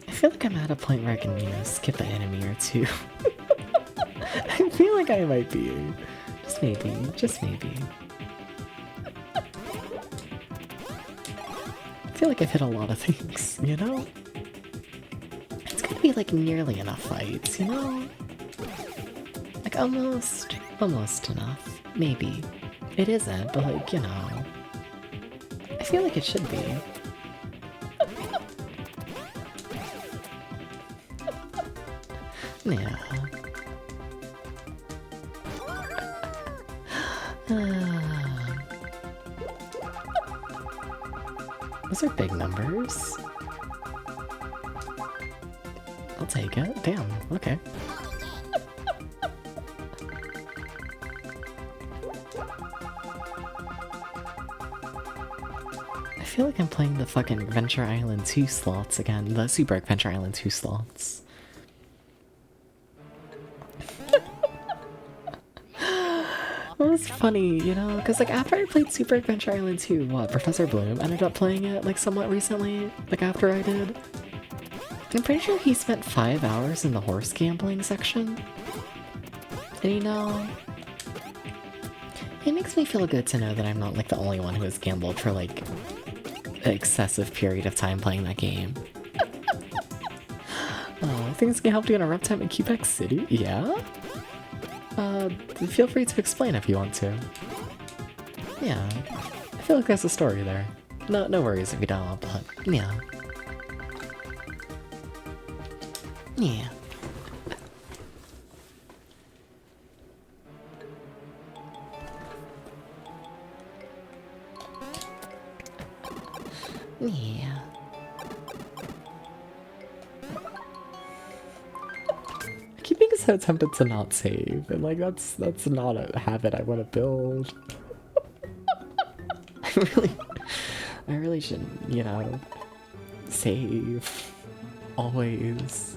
I feel like I'm at a point where I can, you know, skip an enemy or two. I'm feel like I might be. Just maybe, just maybe. I feel like I've hit a lot of things, you know? It's gonna be like nearly enough fights, you know? Like almost enough. Maybe. It isn't, but like, you know. I feel like it should be. Yeah. Those are big numbers. I'll take it. Damn, okay. I feel like I'm playing the fucking Adventure Island 2 slots again. The Super Adventure Island 2 slots. It was funny, you know, because like after I played Super Adventure Island 2, Professor Bloom ended up playing it like somewhat recently, like after I did. I'm pretty sure he spent 5 hours in the horse gambling section. And you know, it makes me feel good to know that I'm not like the only one who has gambled for like an excessive period of time playing that game. Oh, things can help you in a rough time in Quebec City? Yeah? Feel free to explain if you want to. Yeah, I feel like there's a story there. No worries if you don't, but yeah. Yeah. Yeah. I keep being so tempted to not save, and like that's not a habit I want to build. I really shouldn't, you know, save always.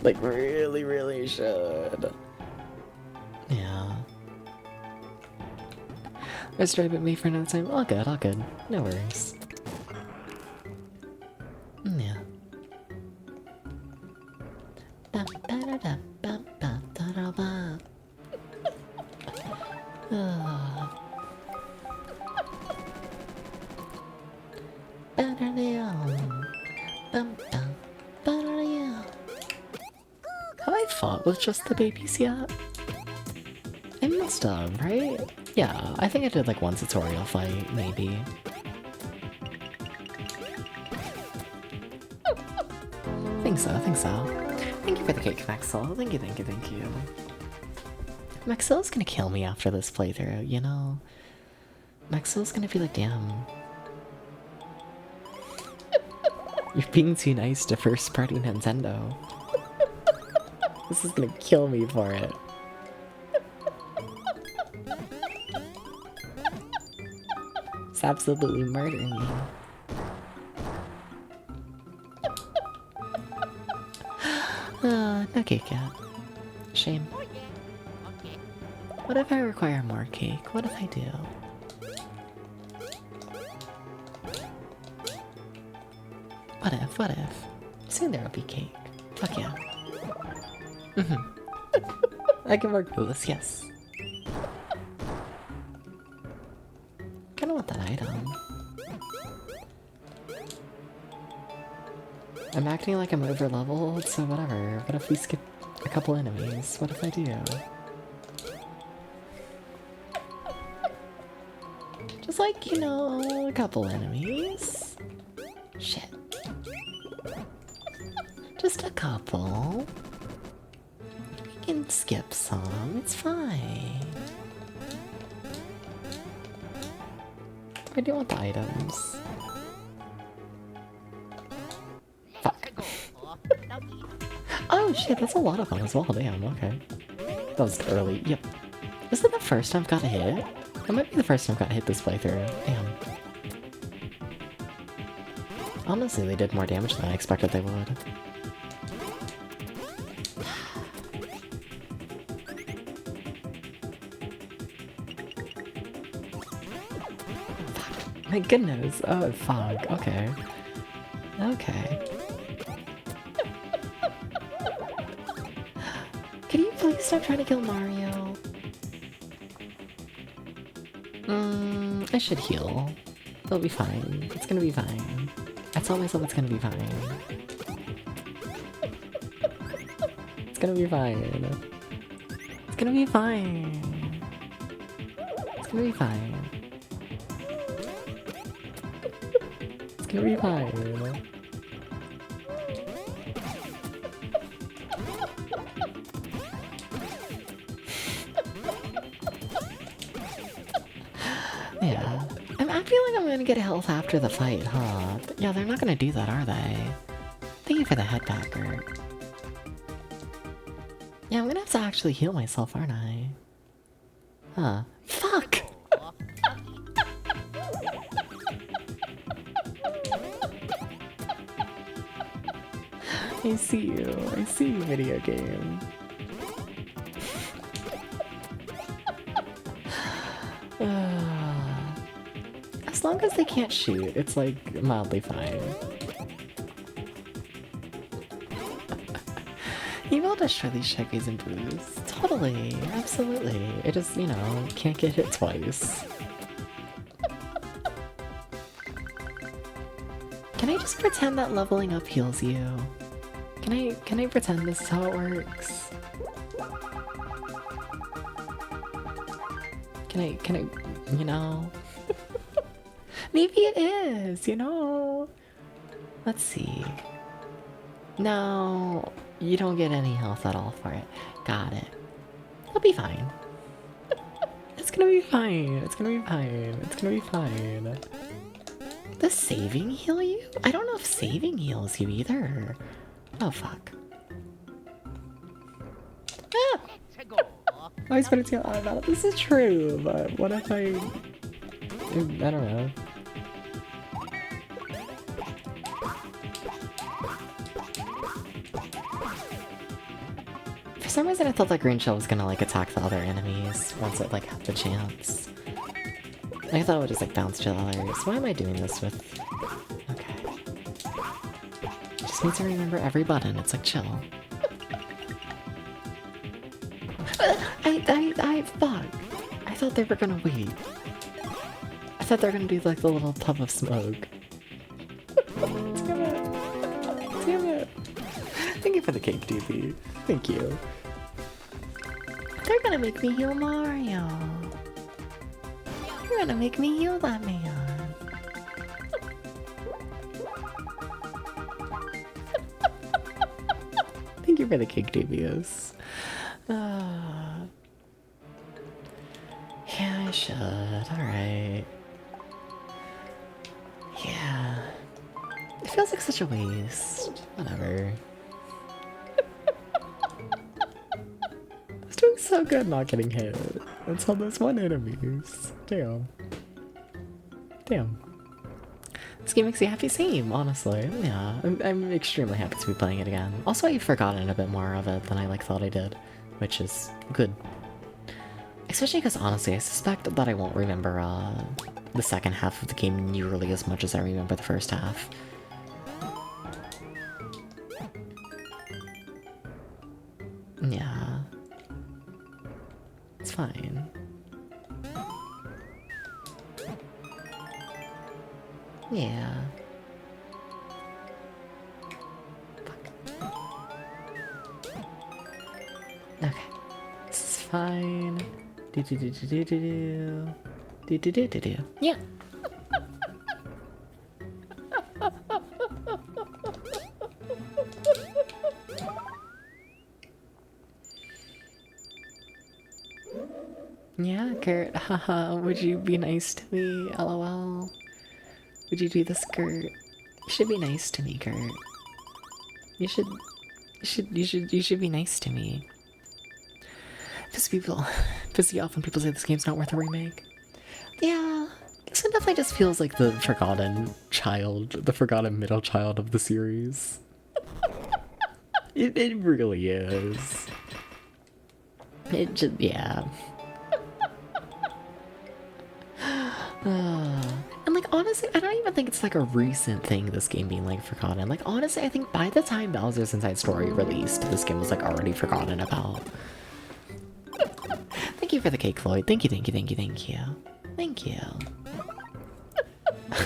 Like really should. Yeah. Let's drive at me for another time. All good, all good. No worries. Yeah. Have I fought with just the babies yet? I must have, right? Yeah, I think I did like one tutorial fight, maybe. Think so. Thank you for the cake, Maxwell. Thank you. Maxwell's gonna kill me after this playthrough, you know? Maxwell's gonna be like, damn. You're being too nice to first-party Nintendo. This is gonna kill me for it. It's absolutely murdering me. No cake yet. Shame. What if I require more cake? What if I do? What if? Soon there will be cake. Fuck yeah. I can work with this, yes. Kinda want that item. I'm acting like I'm over leveled, so whatever. What if we skip a couple enemies? What if I do? Just like, you know, a couple enemies. Shit. Just a couple. We can skip some, it's fine. I do want the items. Fuck. Oh shit, that's a lot of them as well, damn, okay. That was early, yep. Is it the first time I've got a hit? It might be the first time I've got hit this playthrough, damn. Honestly, they did more damage than I expected they would. My goodness, oh fuck, okay. Okay. Please stop trying to kill Mario. I should heal. It'll be fine. It's gonna be fine. I tell myself it's gonna be fine. It's gonna be fine. It's gonna be fine. It's gonna be fine. It's gonna be fine. Yeah. I feel like I'm gonna get health after the fight, huh? Yeah, they're not gonna do that, are they? Thank you for the head backer. Yeah, I'm gonna have to actually heal myself, aren't I? Huh. Fuck! I see you. I see you, video game. As long as they can't shoot, it's like mildly fine. You will destroy these Shaggies and Boos. Totally, absolutely. It just, you know, can't get hit twice. Can I just pretend that leveling up heals you? Can I pretend this is how it works? Can I, you know? Maybe it is, you know? Let's see. No, you don't get any health at all for it. Got it. It'll be fine. It's gonna be fine. It's gonna be fine. It's gonna be fine. Does saving heal you? I don't know if saving heals you either. Oh, fuck. Ah! I was putting it out about it. This is true, but what if I don't know. For some reason I thought that green shell was gonna like attack the other enemies once it like had the chance. I thought it would just like bounce to the others. Why am I doing this with... Okay. Just need to remember every button. It's like chill. Fuck. I thought they were gonna wait. I thought they were gonna do like the little puff of smoke. Damn it. Damn it. Thank you for the cake, DP. Thank you. They're gonna make me heal Mario. You're gonna make me heal that man. Thank you for the cake, Dubious. Yeah, I should. Alright. Yeah. It feels like such a waste. Whatever. I was doing so good not getting hit until this one enemies. Damn. Damn. This game makes me happy, same, honestly. Yeah, I'm extremely happy to be playing it again. Also, I've forgotten a bit more of it than I thought I did, which is good. Especially because honestly, I suspect that I won't remember the second half of the game nearly as much as I remember the first half. Yeah. It's fine. Yeah. Fuck. Okay. This is fine. Do. Yeah. Yeah, Kurt. Haha, would you be nice to me? LOL. Would you do this, Kurt? You should be nice to me, Kurt. You should be nice to me. Piss you off when people say this game's not worth a remake. Yeah, this one definitely just feels like the forgotten child, the forgotten middle child of the series. It really is. It just, yeah. And like honestly, I don't even think it's like a recent thing, this game being like forgotten. Like honestly, I think by the time Bowser's Inside Story released, this game was like already forgotten about. you for the cake, Floyd. Thank you, thank you, thank you, thank you. Thank you.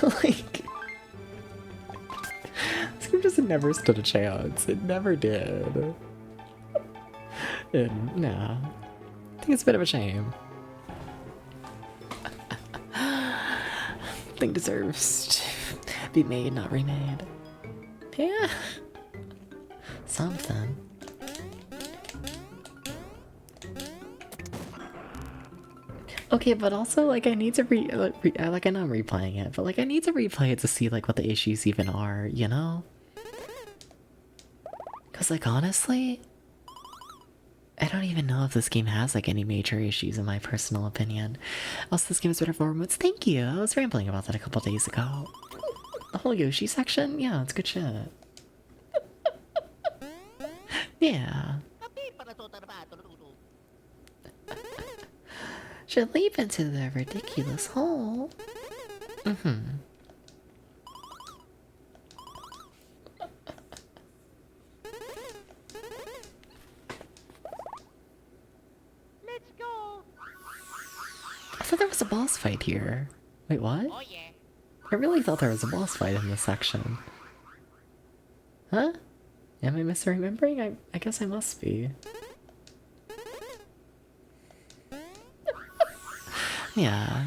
Like, this game just never stood a chance. It never did. And, nah. I think it's a bit of a shame. Thing deserves to be made, not remade. Yeah. Something. Okay, but also, like, I need to like, I know I'm replaying it, but, like, I need to replay it to see, like, what the issues even are, you know? Because, like, honestly, I don't even know if this game has, like, any major issues, in my personal opinion. Also, this game is better for remotes. Thank you! I was rambling about that a couple days ago. The whole Yoshi section? Yeah, it's good shit. Yeah. Should leap into the ridiculous hole. Mm-hmm. Let's go. I thought there was a boss fight here. Wait, what? Oh yeah. I really thought there was a boss fight in this section. Huh? Am I misremembering? I guess I must be. Yeah.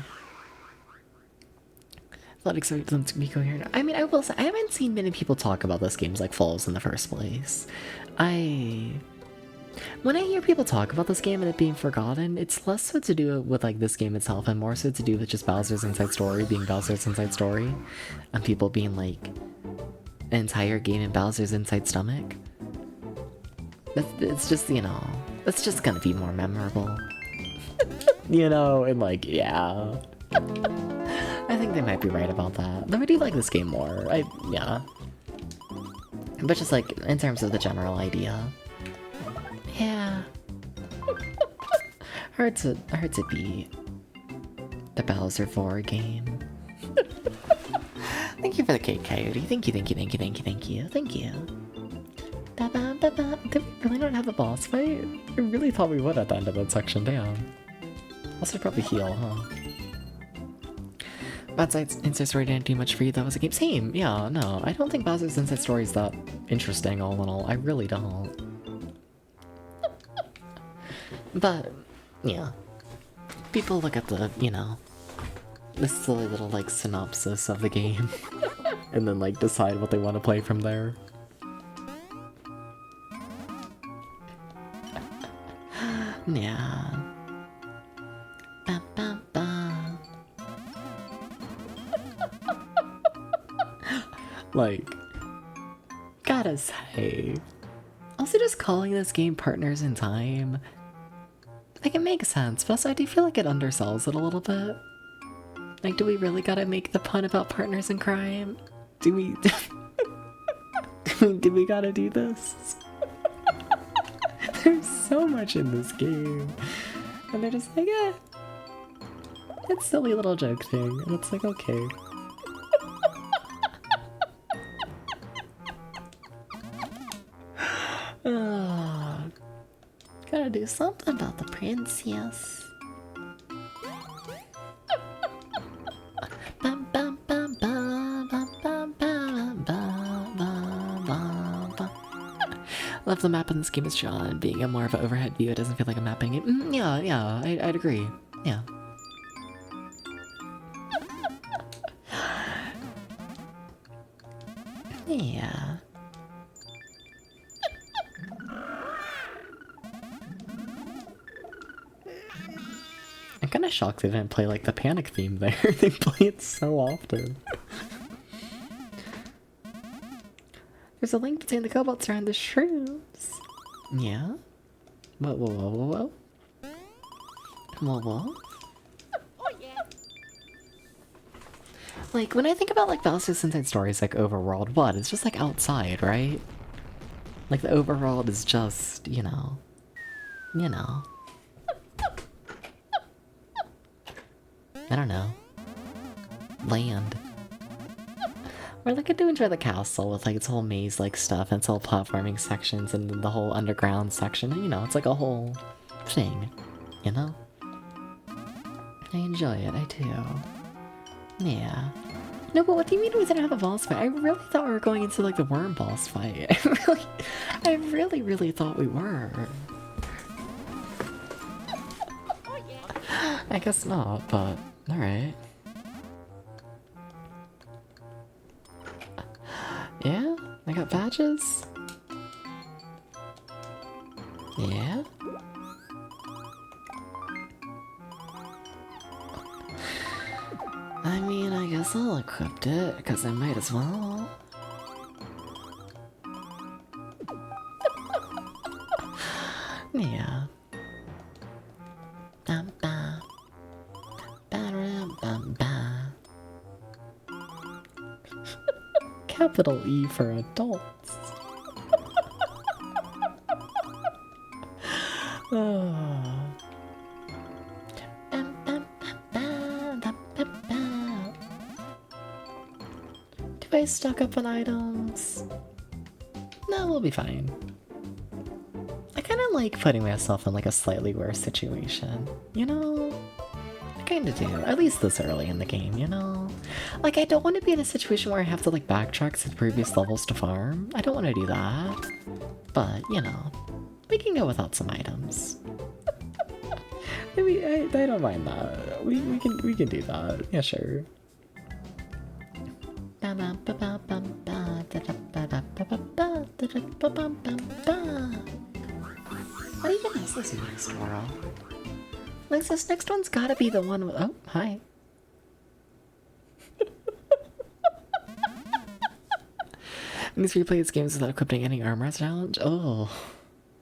Let them to be coherent. I mean, I will say, I haven't seen many people talk about this game's like flaws in the first place. When I hear people talk about this game and it being forgotten, it's less so to do with like this game itself and more so to do with just Bowser's Inside Story being Bowser's Inside Story, and people being like an entire game in Bowser's Inside Stomach. It's just, you know, it's just gonna be more memorable. You know, and like, yeah. I think they might be right about that. Though I do like this game more. Yeah. But just like, in terms of the general idea. Yeah. hard to beat the Bowser 4 game. Thank you for the cake, Coyote. Thank you, thank you, thank you, thank you, thank you, thank you. Did we really not have a boss fight? I really thought we would at the end of that section, damn. Also probably heal, huh? Bowser's Inside Story didn't do much for you, that was a game. Same, yeah, no. I don't think Bowser's Inside Story is that interesting, all in all. I really don't. But, yeah. People look at the, you know, this silly little, like, synopsis of the game. And then, like, decide what they want to play from there. Yeah. Ba, ba, ba. Like, gotta say, also just calling this game Partners in Time, like, it makes sense, but also I do feel like it undersells it a little bit. Like, do we really gotta make the pun about partners in crime? Do we do we gotta do this? There's so much in this game, and they're just like, eh, it's a silly little joke thing, and it's like, okay. Gotta do something about the princess. Bum, bum, bum, bum, bum, bum, bum, bum, bum, bum. Love the map in this game is John. Being a more of an overhead view, it doesn't feel like a mapping game. Yeah, I'd agree. Yeah. Yeah. I'm kinda shocked they didn't play like the Panic theme there. They play it so often. There's a link between the cobalts around the shrooms. Yeah? Whoa, whoa, whoa, whoa, whoa. Whoa, whoa. Oh yeah. Like, when I think about like Bowser's Inside Stories, like overworld, what? It's just like outside, right? Like the overworld is just, you know. I don't know. Land. Or like I do enjoy the castle with like its whole maze like stuff and its whole platforming sections and then the whole underground section. And, you know, it's like a whole thing, you know? I enjoy it, I do. Yeah. No, but what do you mean we didn't have a boss fight? I really thought we were going into like the worm boss fight. I really thought we were. I guess not, but alright. Yeah? I got badges? Yeah? I mean, I guess I'll equip it, because I might as well. Yeah. Bam, bam. Ba-da-bam-bam. Capital E for adults. Oh. Do I stock up on items? No, we'll be fine. I kind of like putting myself in like a slightly worse situation, you know? I kind of do, at least this early in the game, you know? Like, I don't want to be in a situation where I have to like backtrack to the previous levels to farm. I don't want to do that. But, you know, we can go without some items. I mean, I don't mind that. We can do that. Yeah, sure. What even is this next squirrel? Like, this next one's gotta be the one with— oh, hi. Means replay these games without equipping any armor challenge? Oh,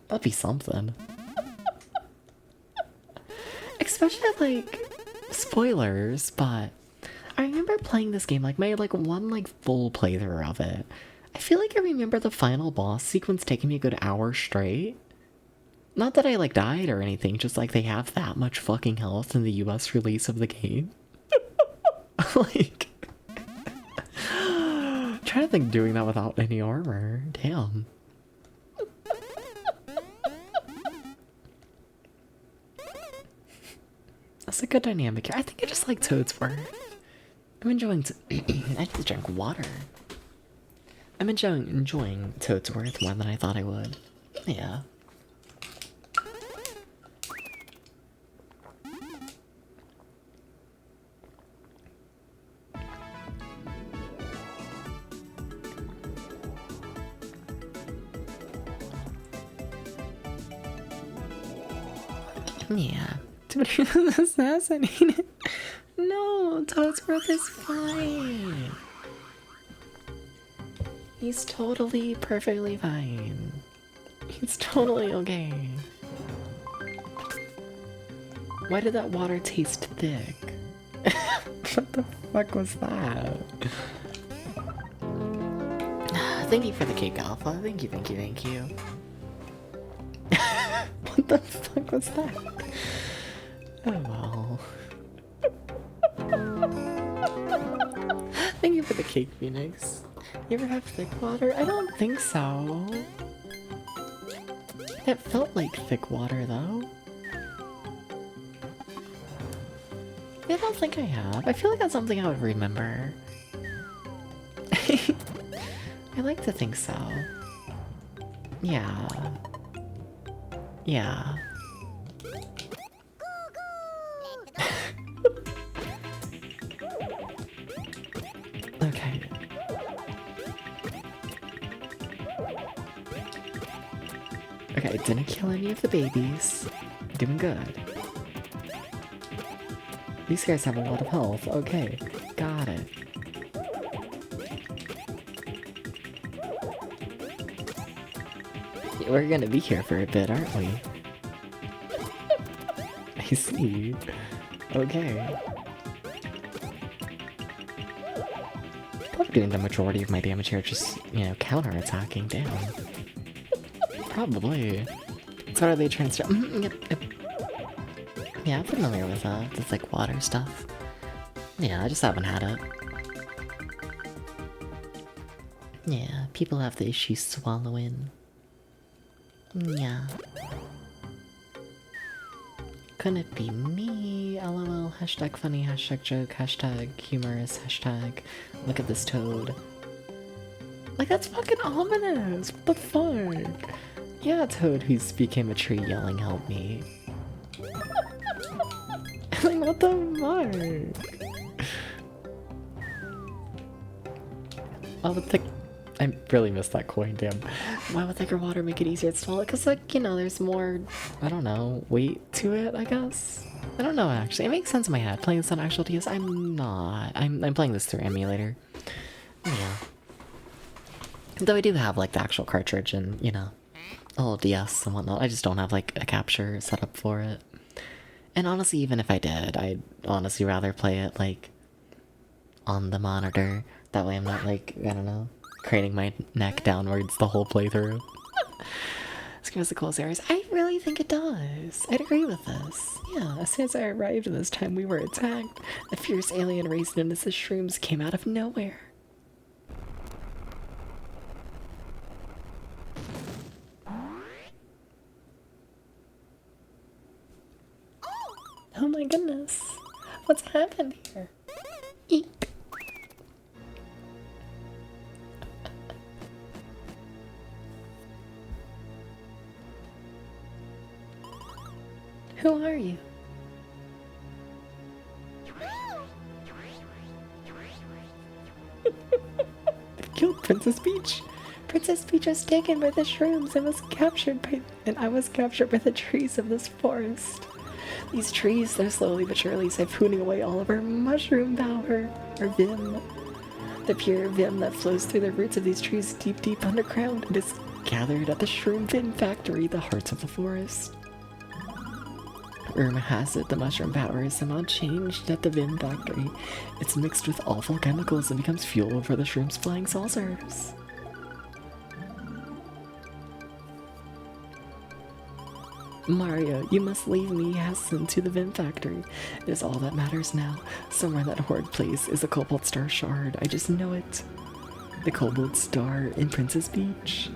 that'd be something. Especially, like, spoilers, but I remember playing this game, like, my, like, one, like, full playthrough of it. I feel like I remember the final boss sequence taking me a good hour straight. Not that I, like, died or anything, just, like, they have that much fucking health in the US release of the game. Like, trying to think doing that without any armor. Damn. That's a good dynamic here. I think I just like Toadsworth. I'm enjoying I need to drink water. I'm enjoying Toadsworth more than I thought I would. Yeah. Yeah. Somebody was assassinated. No, Toadsworth is fine. He's totally, perfectly fine. He's totally okay. Why did that water taste thick? What the fuck was that? Thank you for the cake, Alpha. Thank you, thank you, thank you. What the fuck was that? Oh well. Thank you for the cake, Phoenix. You ever have thick water? I don't think so. It felt like thick water, though. I don't think I have. I feel like that's something I would remember. I like to think so. Yeah. Yeah. Okay. Okay, didn't kill any of the babies. Doing good. These guys have a lot of health. Okay, got it. We're gonna be here for a bit, aren't we? I see. Okay. Probably doing the majority of my damage here, just, you know, counter-attacking down. Probably. So are they transfer— yep, yep. Yeah, I'm familiar with this, like, water stuff. Yeah, I just haven't had it. Yeah, people have the issue swallowing. Yeah. couldn't it be me? LOL, hashtag funny, hashtag joke, hashtag humorous, hashtag look at this toad. Like, that's fucking ominous! What the fuck? Yeah, Toad who's became a tree yelling help me. Like, what the fuck? Oh, but the I really missed that coin, damn. Why would thicker water make it easier to swallow? Because, like, you know, there's more, I don't know, weight to it, I guess? I don't know, actually. It makes sense in my head. Playing this on actual DS, I'm not. I'm playing this through emulator. Yeah. Though I do have, like, the actual cartridge and, you know, a little DS and whatnot. I just don't have, like, a capture set up for it. And honestly, even if I did, I'd honestly rather play it, like, on the monitor. That way I'm not, like, I don't know, craning my neck downwards the whole playthrough. This gives the coolest areas. I really think it does. I'd agree with this. Yeah, as soon as I arrived in this time we were attacked, a fierce alien race known as the Shrooms came out of nowhere. Oh my goodness. What's happened here? Eek. Who are you? Killed Princess Peach. Princess Peach was taken by the shrooms and I was captured by the trees of this forest. These trees, they're slowly but surely siphoning away all of our mushroom power, or Vim. The pure Vim that flows through the roots of these trees deep, deep underground and is gathered at the Shroom Vim Factory, the heart of the forest. Irma has it, the mushroom power is somehow changed at the Vim Factory. It's mixed with awful chemicals and becomes fuel for the shroom's flying saucers. Mario, you must leave me hasten to the Vim Factory. It is all that matters now. Somewhere in that horrid place is a Cobalt Star shard. I just know it. The Cobalt Star in Princess Peach.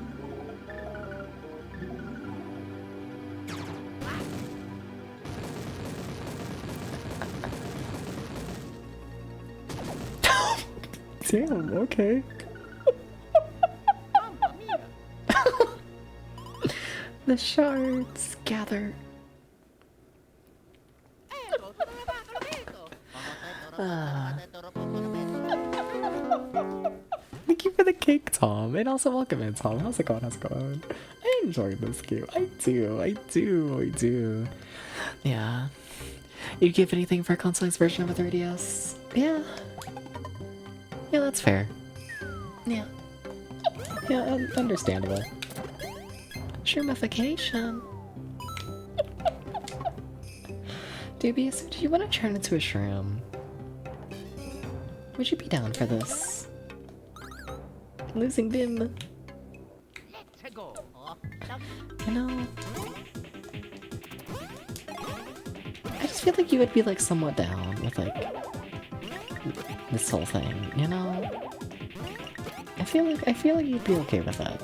Damn, okay. The shards gather. Thank you for the cake, Tom. And also welcome in, Tom. How's it going? How's it going? I enjoy this game. I do. Yeah. You'd give anything for a console version of a 3DS? Yeah. Yeah, that's fair. Yeah. Yeah, understandable. Shroomification. Dubious, do you want to turn into a shroom? Would you be down for this? Losing Vim. Let's go. You know, I just feel like you would be like somewhat down with like this whole thing, you know? I feel like you'd be okay with that.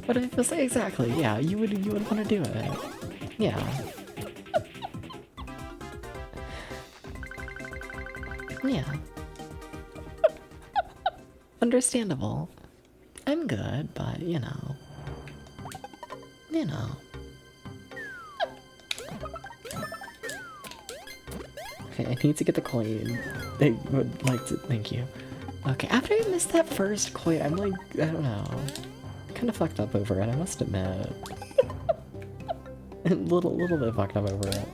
But if it's exactly, yeah, you would want to do it. Yeah. Yeah. Understandable. I'm good, but you know. Okay, I need to get the coin. They would like to, thank you. Okay, after I missed that first coin, I'm like, I don't know. Kind of fucked up over it, I must admit. a little bit fucked up over it.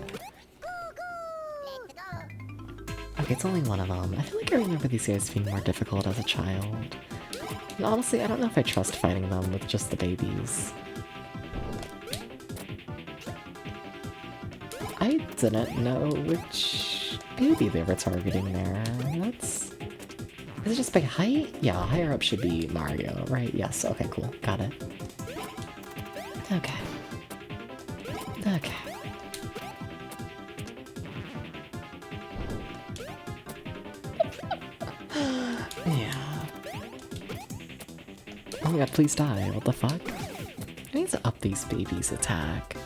Okay, it's only one of them. I feel like I remember these guys being more difficult as a child. And honestly, I don't know if I trust fighting them with just the babies. I didn't know which baby they were targeting there. Is it just by height? Yeah, higher up should be Mario, right? Yes, okay, cool. Got it. Okay. Yeah. Oh my god, please die. What the fuck? I need to up these babies' attack.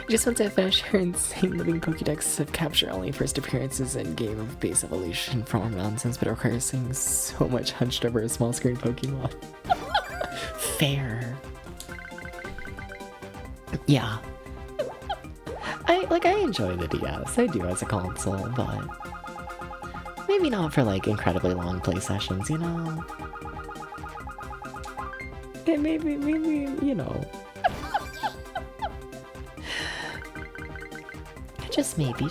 Just once I finish her insane living Pokédex of capture only first appearances in game of base evolution for more nonsense, but it requires seeing so much hunched over a small screen Pokemon. Fair. Yeah. I enjoy the DS. I do as a console, but maybe not for like incredibly long play sessions, you know? Yeah, maybe, you know. Just maybe.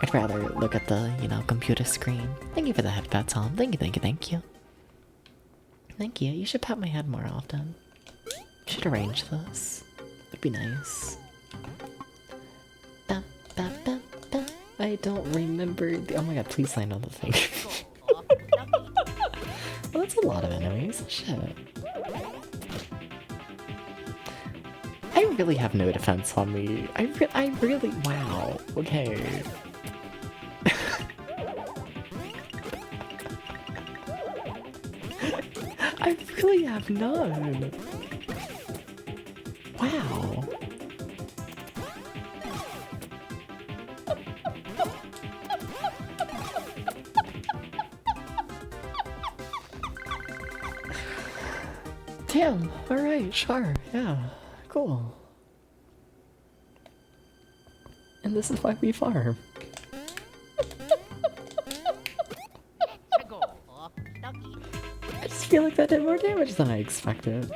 I'd rather look at the, you know, computer screen. Thank you for the head pat, Tom. Thank you. Thank you. You should pat my head more often. Should arrange this. Would be nice. I don't remember the— oh my god, please sign on the thing. Well, that's a lot of enemies. Shit. I really have no defense on me. I really— wow. Okay. I really have none. Wow. Damn, alright, sure, yeah, cool. And this is why we farm. I just feel like that did more damage than I expected.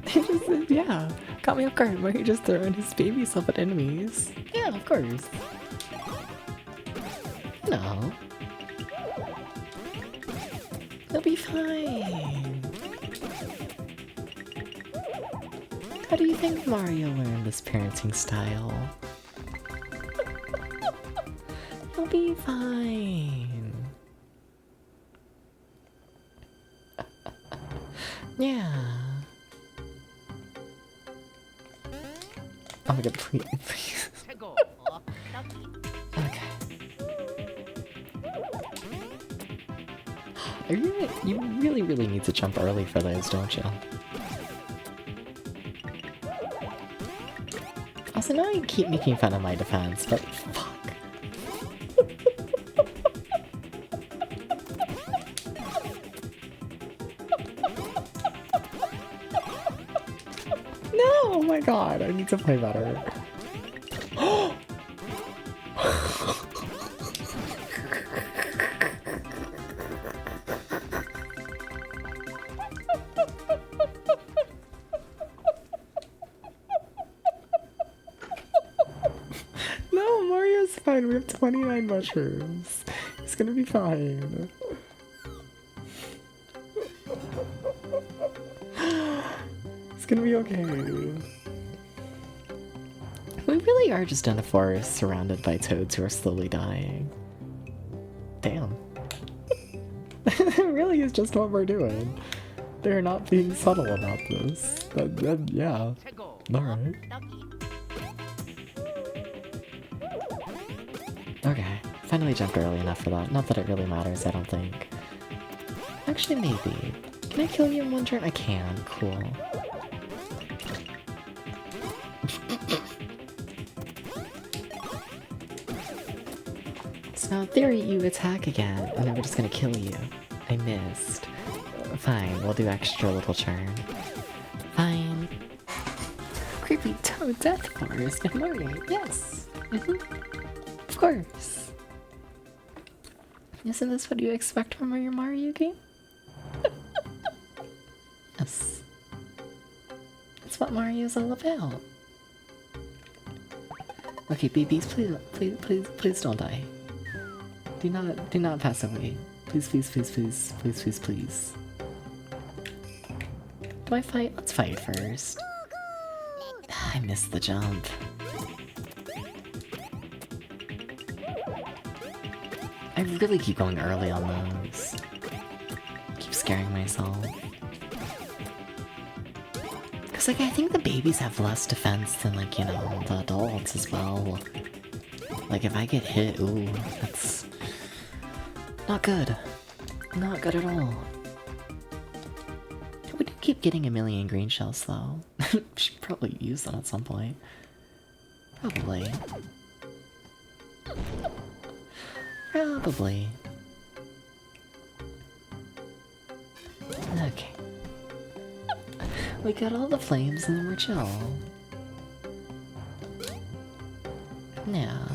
It just, yeah, caught me off guard where he just throwing his baby stuff at enemies. Yeah, of course. No. They'll be fine. How do you think Mario learned this parenting style? He'll be fine. Yeah. Oh my god, please. Okay. You really need to jump early for those, don't you? Also, now you keep making fun of my defense, but fuck. No! Oh my god, I need to play better. No, Mario's fine. We have 29 mushrooms. He's gonna be fine. It's gonna be okay. We really are just in a forest surrounded by toads who are slowly dying. Damn. It really is just what we're doing. They're not being subtle about this. Yeah. Alright. Okay. Finally jumped early enough for that. Not that it really matters, I don't think. Actually, maybe. Can I kill you in one turn? I can. Cool. So in theory, you attack again, and then we're just gonna kill you. I missed. Fine, we'll do extra little churn. Fine. Creepy toad death forest and Mario. Yes! Of course. Isn't this what you expect from your Mario game? Yes. That's what Mario's all about. Okay, babies, please don't die. Do not pass away. Please. Do I fight? Let's fight first. I missed the jump. I really keep going early on those. Keep scaring myself. Cause like I think the babies have less defense than like, you know, the adults as well. Like if I get hit, ooh, that's not good. Not good at all. We do keep getting a million green shells though. Should probably use them at some point. Probably. Probably. Okay. We got all the flames and then we're chill. Yeah.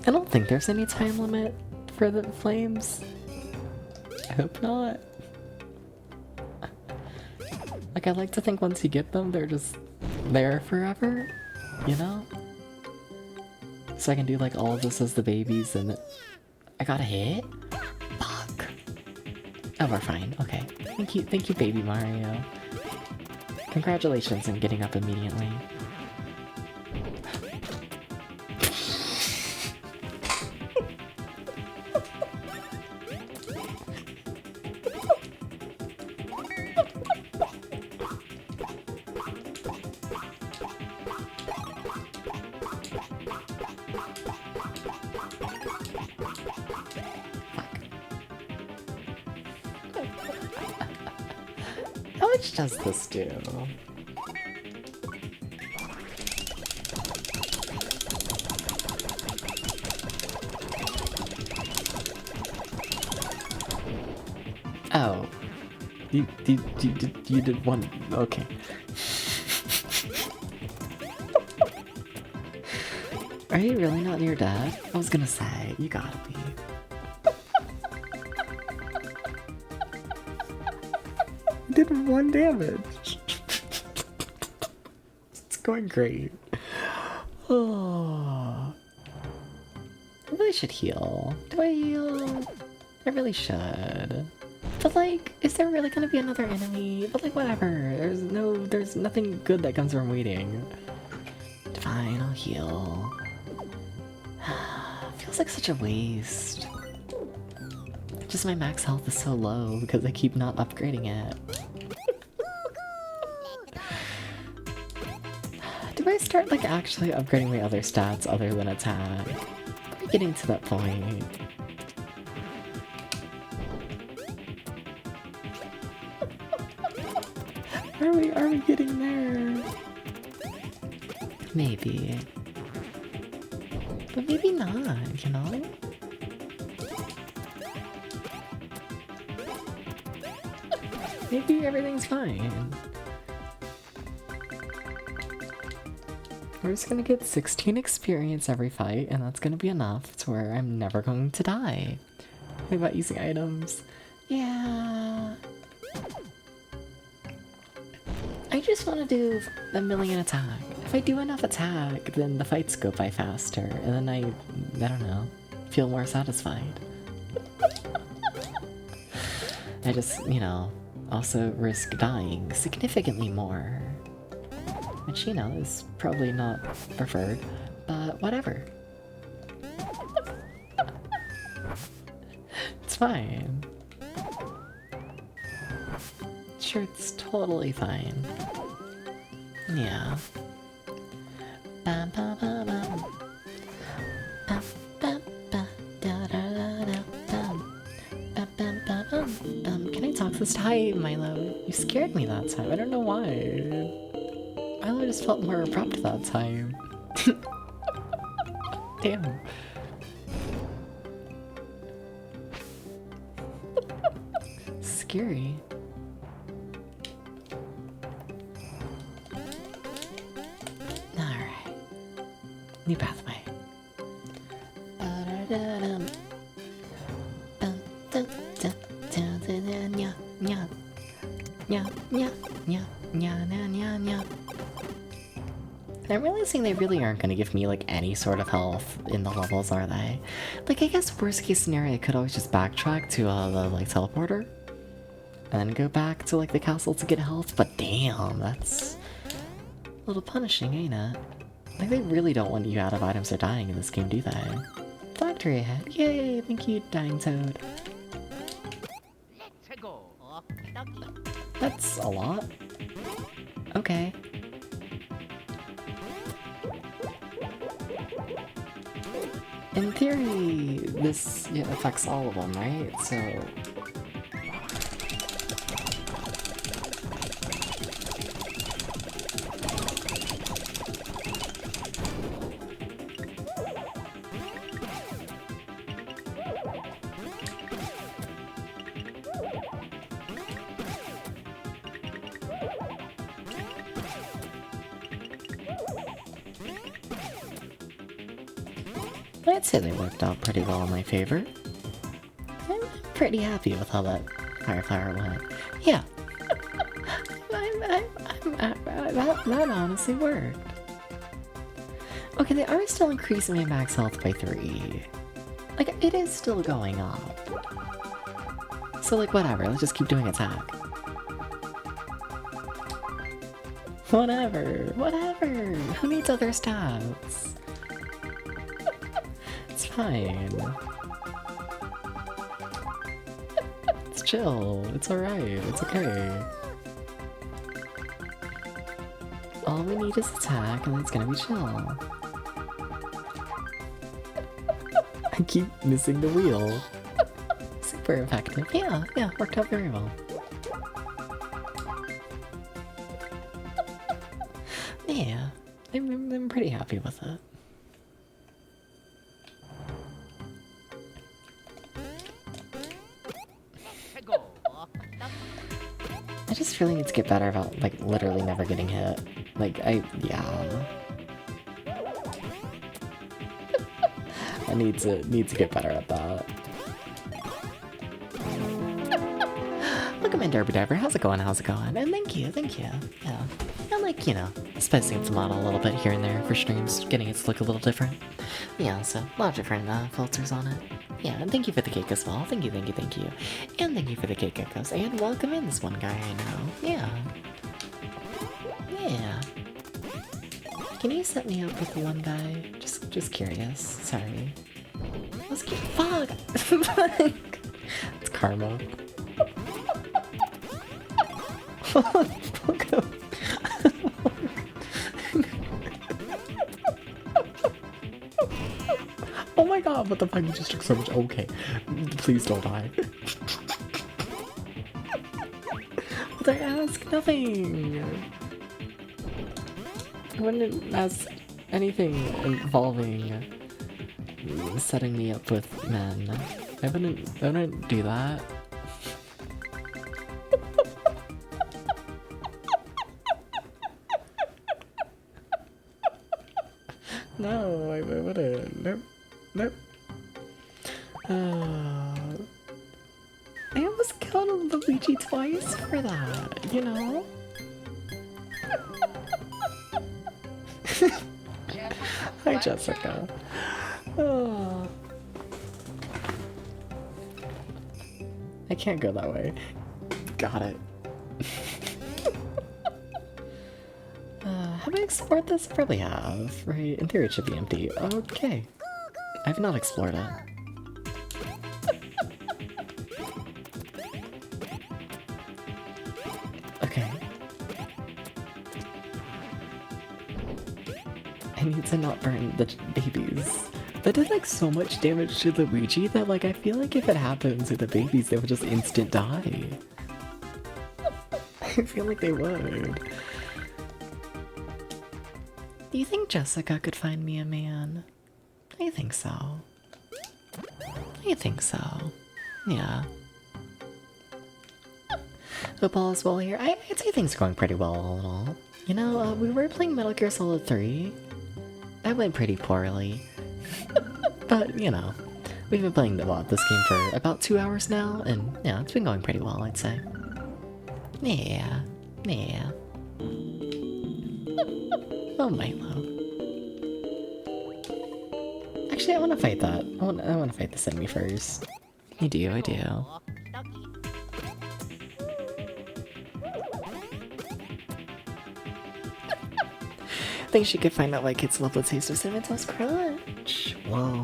I don't think there's any time limit for the flames. I hope not. Like, I like to think once you get them, they're just there forever, you know? So I can do like all of this as the babies and I got a hit? Fuck. Oh, we're fine. Okay. Thank you, baby Mario. Congratulations on getting up immediately. How much does this do? Oh. You did one. Okay. Are you really not near death? I was gonna say, you gotta be. You did 1 damage. It's going great. Oh. I really should heal. Do I heal? I really should. But like, is there really gonna be another enemy? But like, whatever. There's nothing good that comes from waiting. Fine, I'll heal. Feels like such a waste. Just my max health is so low because I keep not upgrading it. Do I start like actually upgrading my other stats other than attack? We're getting to that point. Are we getting there? Maybe. But maybe not, you know? Maybe everything's fine. We're just gonna get 16 experience every fight, and that's gonna be enough to where I'm never going to die. What about using items? Yeah. I just want to do a million attack. If I do enough attack, then the fights go by faster, and then I don't know, feel more satisfied. I just, you know, also risk dying significantly more. Which, you know, is probably not preferred, but whatever. It's fine. Sure, it's totally fine. Yeah. Bum, bum, bum, bum. Bum, bum, bum, da, da, da, da, bum. Bum, bum, bum, bum, bum. Can I talk this time, Milo? You scared me that time. I don't know why. Milo just felt more abrupt that time. Damn. Scary. Alright. New pathway. I'm realizing they really aren't going to give me like any sort of health in the levels, are they? Like, I guess worst case scenario, I could always just backtrack to the like teleporter and then go back to like the castle to get health, but damn, that's a little punishing, ain't it? Like, they really don't want you out of items or dying in this game, do they? Factory ahead. Yay, thank you, Dying Toad. Let's go. That's a lot. Okay. In theory, this affects all of them, right? So... I'd say they worked out pretty well in my favor. I'm pretty happy with how that Fireflower went. Yeah. That honestly worked. Okay, they are still increasing my max health by 3. Like, it is still going up. So, like, whatever, let's just keep doing attack. Whatever. Who needs other stats? It's fine. It's chill. It's alright. It's okay. All we need is attack, and it's gonna be chill. I keep missing the wheel. Super effective. Yeah, worked out very well. Yeah, I'm pretty happy with it. I just really need to get better about, like, literally never getting hit. Like, yeah. I need to get better at that. Welcome in, Derby Diver. How's it going? And thank you. Yeah. I like, you know, spicing up the model a little bit here and there for streams, getting it to look a little different. Yeah, so a lot of different filters on it. Yeah, and thank you for the cake as well. Thank you. And thank you for the cake echoes. And welcome in this one guy I know. Yeah. Can you set me up with the one guy? Just curious. Sorry. Let's get fuck. It's karma. Oh my god, what the fuck? You just took so much. Okay. Please don't die. What did I ask? Nothing. I wouldn't ask anything involving setting me up with men. I wouldn't do that. No, I wouldn't. Nope. I almost killed Luigi twice for that, you know? Hi, Jessica. Oh. I can't go that way. Got it. Have I explored this? Probably have, right? In theory it should be empty. Okay. I've not explored it. Okay. I need to not burn the babies. That did like so much damage to Luigi that like I feel like if it happened to the babies they would just instant die. I feel like they would. Do you think Jessica could find me a man? I think so. Yeah. Hope all is well here. I'd say things are going pretty well all in all. You know, we were playing Metal Gear Solid 3. That went pretty poorly. But, you know, we've been playing this game for about 2 hours now, and yeah, it's been going pretty well, I'd say. Yeah. Oh, Milo. Actually, I want to fight that. I want to fight this enemy first. I do. I think she could find out why kids love the taste of Cinnamon Toast Crunch. Whoa.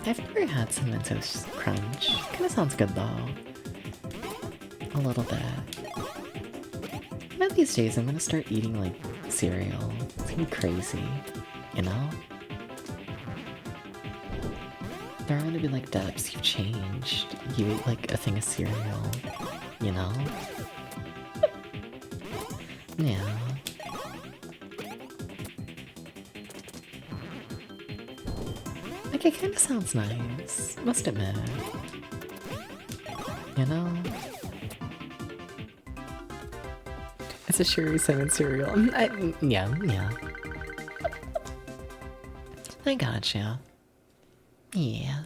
I've never had Cinnamon Toast Crunch. Kinda sounds good though. A little bit. One of these days I'm gonna start eating like cereal. It's gonna be crazy. You know? They're gonna be like, Debs, you've changed. You ate like a thing of cereal. You know? Yeah. Like, it kinda sounds nice. Must admit. You know? It's a Sherry Cinnamon cereal. Yeah. I gotcha. Yeah.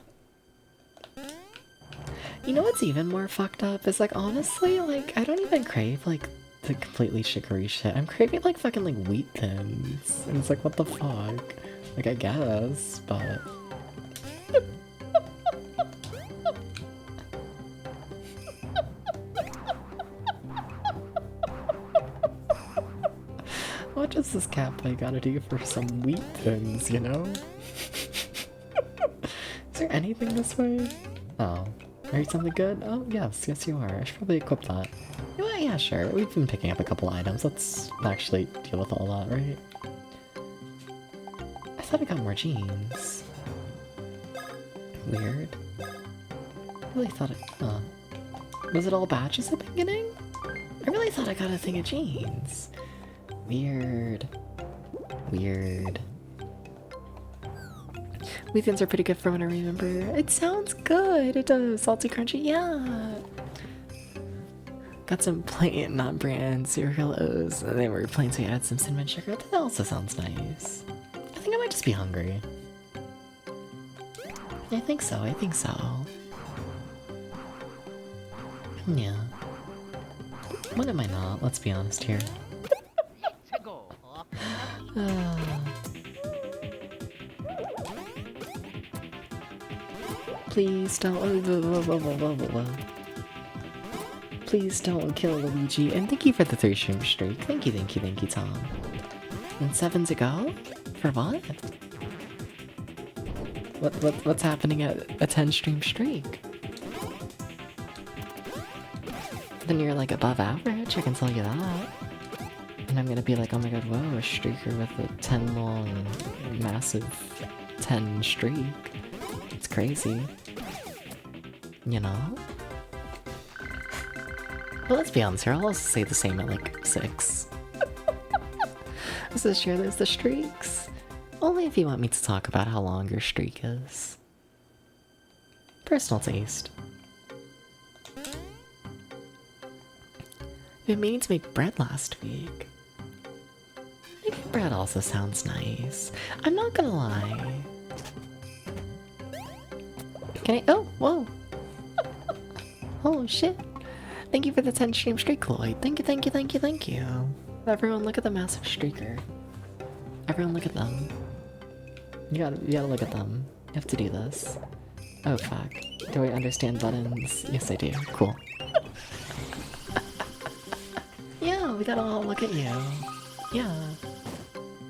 You know what's even more fucked up is like honestly, like I don't even crave like the completely sugary shit. I'm craving like fucking like wheat thins. And it's like what the fuck? Like I guess, but what does this cat play gotta do for some wheat thins, you know? Is there anything this way? Oh. Are you something good? Oh, yes, yes you are. I should probably equip that. You know what? Yeah, sure. We've been picking up a couple items. Let's actually deal with all that, right? I thought I got more jeans. Weird. I really thought was it all badges at the beginning? I really thought I got a thing of jeans. Weird. Weird. Wheat thins are pretty good from what I remember. It sounds good. It does. Salty, crunchy, yeah. Got some plain, not brand cereal O's. And they were plain, so you add some cinnamon sugar. That also sounds nice. I think I might just be hungry. I think so. I think so. Yeah. When am I not? Let's be honest here. Let's go. Please don't. Please don't kill Luigi. And thank you for the 3 stream streak. Thank you, Tom. And 7 to go? For what? What's happening at a 10 stream streak? Then you're like above average, I can tell you that. And I'm gonna be like, oh my god, whoa, a streaker with a 10 long, massive 10 streak. It's crazy. You know? But let's be honest here, I'll also say the same at like 6. So sure there's the streaks. Only if you want me to talk about how long your streak is. Personal taste. I've been meaning to make bread last week. Making bread also sounds nice. I'm not gonna lie. Can I? Oh, whoa. Oh shit. Thank you for the 10 stream streak, Lloyd. Thank you, thank you, thank you, thank you. Everyone look at the massive streaker. Everyone look at them. You gotta look at them. You have to do this. Oh fuck. Do I understand buttons? Yes I do. Cool. Yeah, we gotta all look at you. Yeah.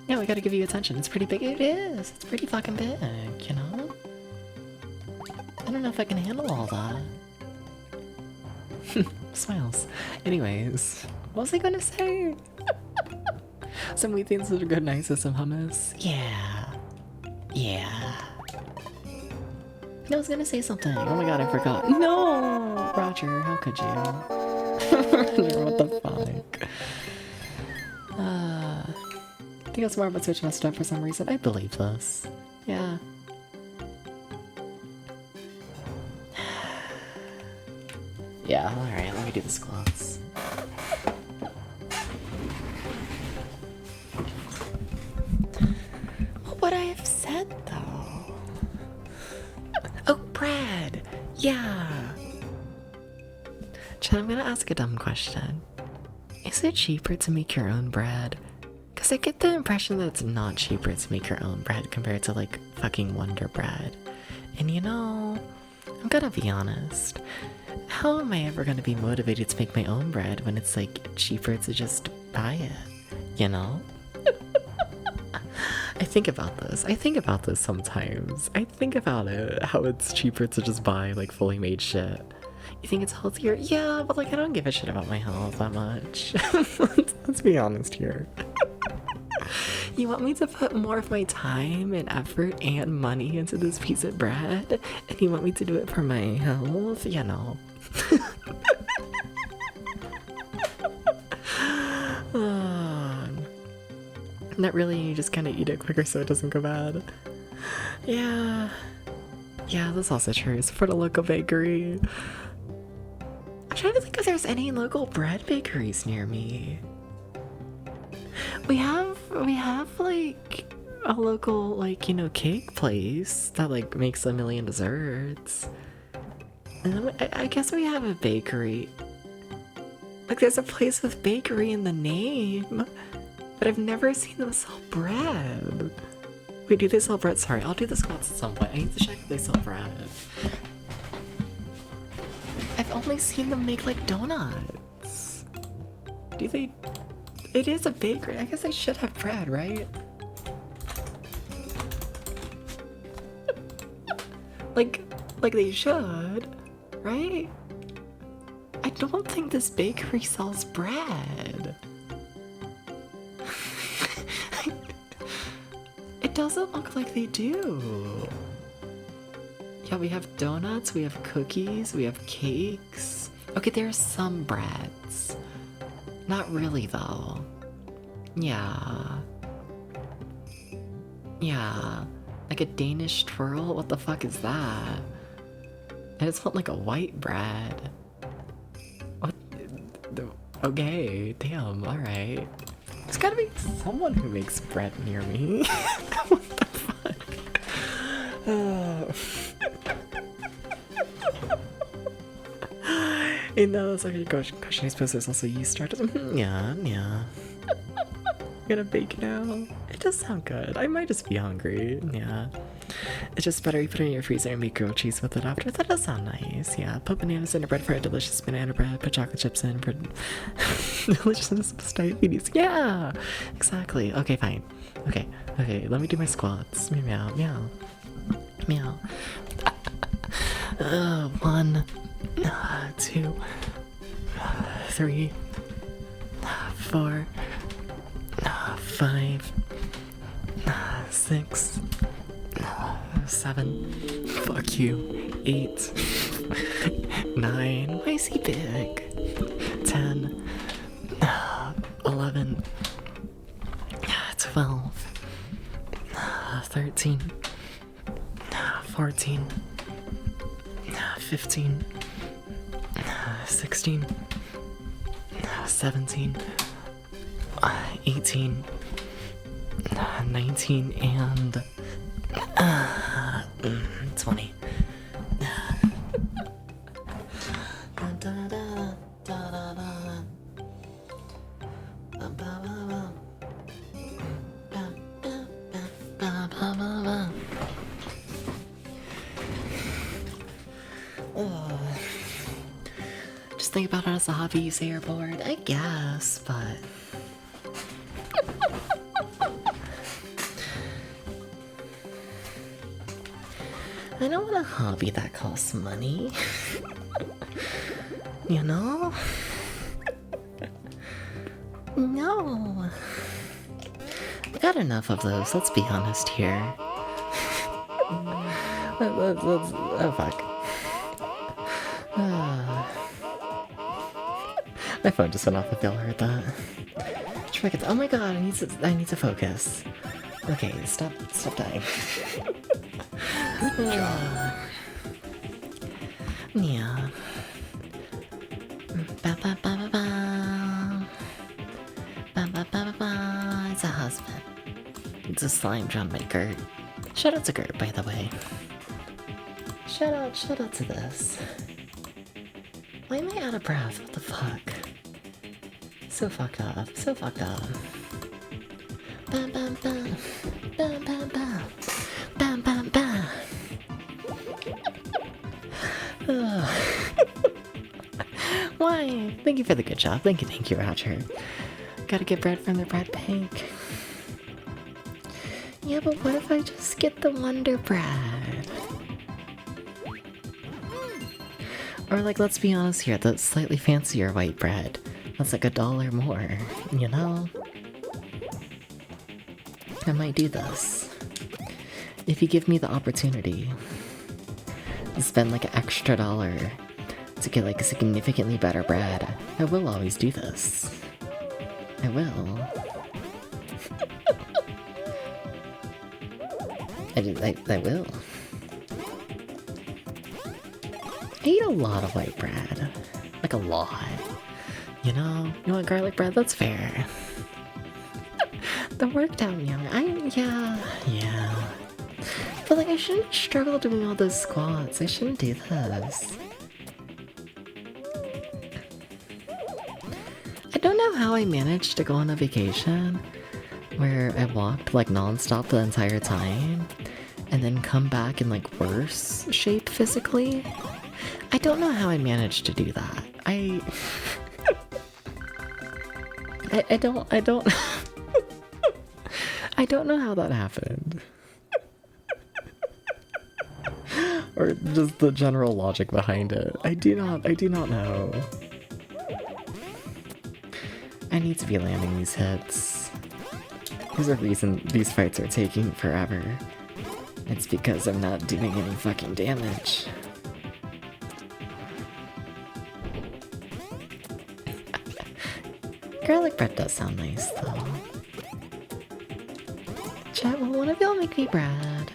Yeah, we gotta give you attention. It's pretty big. It is. It's pretty fucking big, you know? I don't know if I can handle all that. Smiles. Anyways, what was I gonna say? Some wheat things that are good, nice with some hummus. Yeah. Yeah. I was gonna say something. Oh my god, I forgot. No! Roger, how could you? What the fuck? I think it's more about Switch messed up for some reason. I believe this. Yeah. Yeah, alright, let me do the squats. What would I have said, though? Oh, bread! Yeah! Chad, I'm gonna ask a dumb question. Is it cheaper to make your own bread? Because I get the impression that it's not cheaper to make your own bread compared to, like, fucking Wonder Bread. And you know, I'm gonna be honest. How am I ever gonna be motivated to make my own bread when it's, like, cheaper to just buy it? You know? I think about this. I think about this sometimes. I think about it, how it's cheaper to just buy, like, fully made shit. You think it's healthier? Yeah, but, like, I don't give a shit about my health that much. Let's be honest here. You want me to put more of my time and effort and money into this piece of bread? And you want me to do it for my health? You know. Not really, you just kind of eat it quicker so it doesn't go bad. Yeah. Yeah, that's also true. It's for the local bakery. I'm trying to think if there's any local bread bakeries near me. We have like a local, like, you know, cake place that, like, makes a million desserts. And then I guess we have a bakery. Like, there's a place with bakery in the name, but I've never seen them sell bread. Wait, do they sell bread? Sorry, I'll do the squats at some point. I need to check if they sell bread. I've only seen them make, like, donuts. Do they... It is a bakery. I guess they should have bread, right? Like they should, right? I don't think this bakery sells bread. It doesn't look like they do. Yeah, we have donuts, we have cookies, we have cakes. Okay, there are some breads. Not really, though. Yeah. Yeah. Like a Danish twirl? What the fuck is that? And it's not like a white bread. What? Okay, damn, alright. There's gotta be someone who makes bread near me. What the fuck? You know, it's like a question. I suppose there's also yeast starters. Yeah. Gonna bake now. It does sound good. I might just be hungry. Yeah. It's just better you put it in your freezer and make grilled cheese with it after. That does sound nice. Yeah. Put bananas in a bread for a delicious banana bread. Put chocolate chips in for deliciousness of diabetes. Yeah. Exactly. Okay, fine. Okay. Let me do my squats. Meow. 1, 2, 3, 4, 5, 6, 7, fuck you, 8, 9, why is he big? 10, 11, 12, 13, 14, 15, 16, 17, 18, 19, and 20. Just think about it as a hobby, you say you're bored. I guess, but... I don't want a hobby that costs money. You know? No. I got enough of those, let's be honest here. Oh fuck. My phone just went off if y'all heard that. Oh my god, I need to focus. Okay, stop dying. Yeah. It's a husband. It's a slime drawn by Gert. Shout out to Gert, by the way. Shout out to this. Why am I out of breath? What the fuck? So fucked up. Bam bam bam. Bam bam bam. Bam bam bam. Why? Thank you for the good job. Thank you, Roger. Gotta get bread from the bread bank. Yeah, but what if I just get the Wonder Bread? Or like, let's be honest here, the slightly fancier white bread. That's like $1 more, you know? I might do this. If you give me the opportunity to spend like an extra $1 to get like a significantly better bread, I will always do this. I will. I will. I eat a lot of white bread. Like a lot. You know? You want garlic bread? That's fair. the work down young. Yeah. But like, I shouldn't struggle doing all those squats. I shouldn't do this. I don't know how I managed to go on a vacation where I walked like non-stop the entire time and then come back in like worse shape physically. I don't know how I managed to do that. I don't I don't know how that happened. Or just the general logic behind it. I do not know. I need to be landing these hits. There's a reason these fights are taking forever. It's because I'm not doing any fucking damage. Garlic bread does sound nice, though. Chat, will one of y'all make me bread?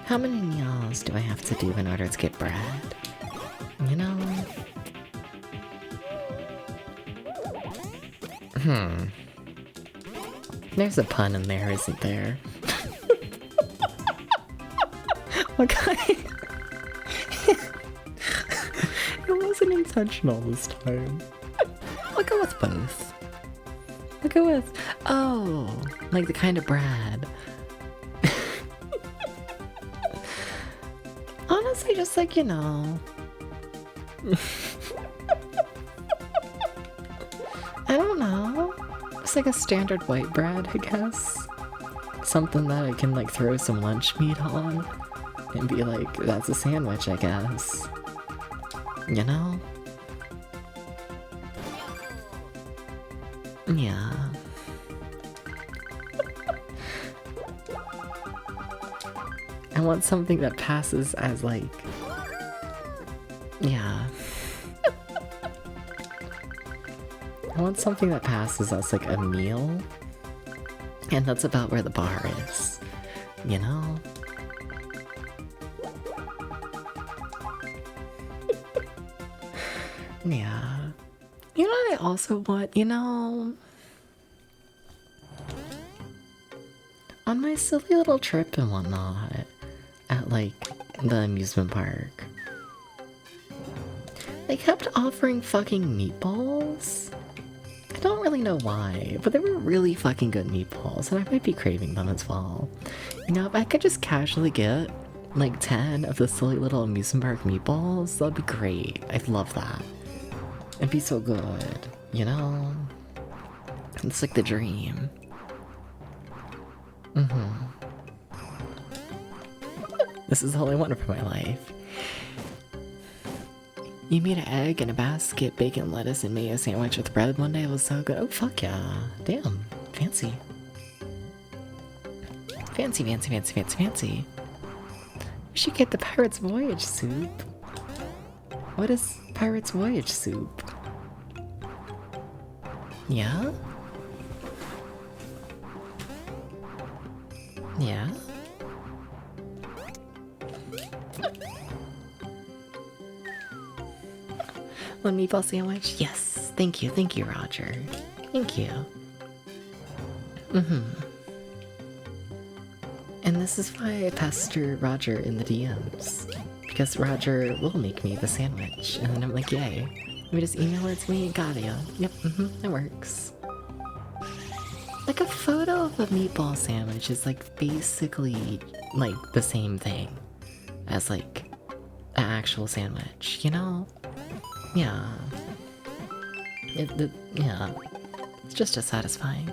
How many meals do I have to do in order to get bread? You know? There's a pun in there, isn't there? Okay. It wasn't intentional this time. I'll go with both. I'll go with, oh, like the kind of bread. Honestly, just like, you know. I don't know. It's like a standard white bread, I guess. Something that I can like throw some lunch meat on and be like, that's a sandwich, I guess. You know? Yeah. I want something that passes as like... Yeah. I want something that passes as like a meal. And that's about where the bar is. You know? Yeah. You know what I also want? You know... On my silly little trip and whatnot, at like the amusement park, they kept offering fucking meatballs. I don't really know why, but they were really fucking good meatballs, and I might be craving them as well. You know, if I could just casually get like 10 of the silly little amusement park meatballs, that'd be great. I'd love that. It'd be so good, you know? It's like the dream. This is all I wanted for my life. You made an egg in a basket, bacon, lettuce, and mayo sandwich with bread one day. It was so good. Oh, fuck yeah. Damn. Fancy. Fancy, fancy, fancy, fancy, fancy. We should get the Pirate's Voyage soup. What is Pirate's Voyage soup? Yeah? Yeah? One meatball sandwich? Yes. Thank you, Roger. Thank you. And this is why I pester Roger in the DMs. Because Roger will make me the sandwich. And then I'm like, yay. Let me just email it to me. Got ya. Yep, it works. Like a photo of a meatball sandwich is like basically like the same thing as like an actual sandwich, you know? Yeah. Yeah. It's just as satisfying.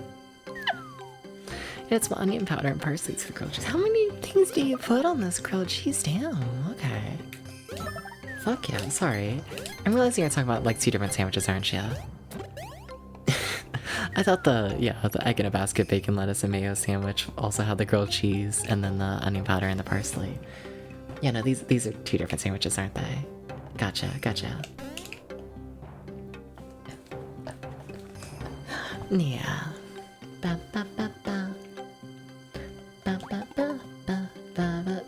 It's onion powder and parsley for grilled cheese. How many things do you put on this grilled cheese? Damn, okay. Fuck yeah, sorry. I'm realizing you're talking about like 2 different sandwiches, aren't you? I thought the egg in a basket, bacon, lettuce, and mayo sandwich also had the grilled cheese and then the onion powder and the parsley. Yeah, no, these are 2 different sandwiches, aren't they? Gotcha. Yeah.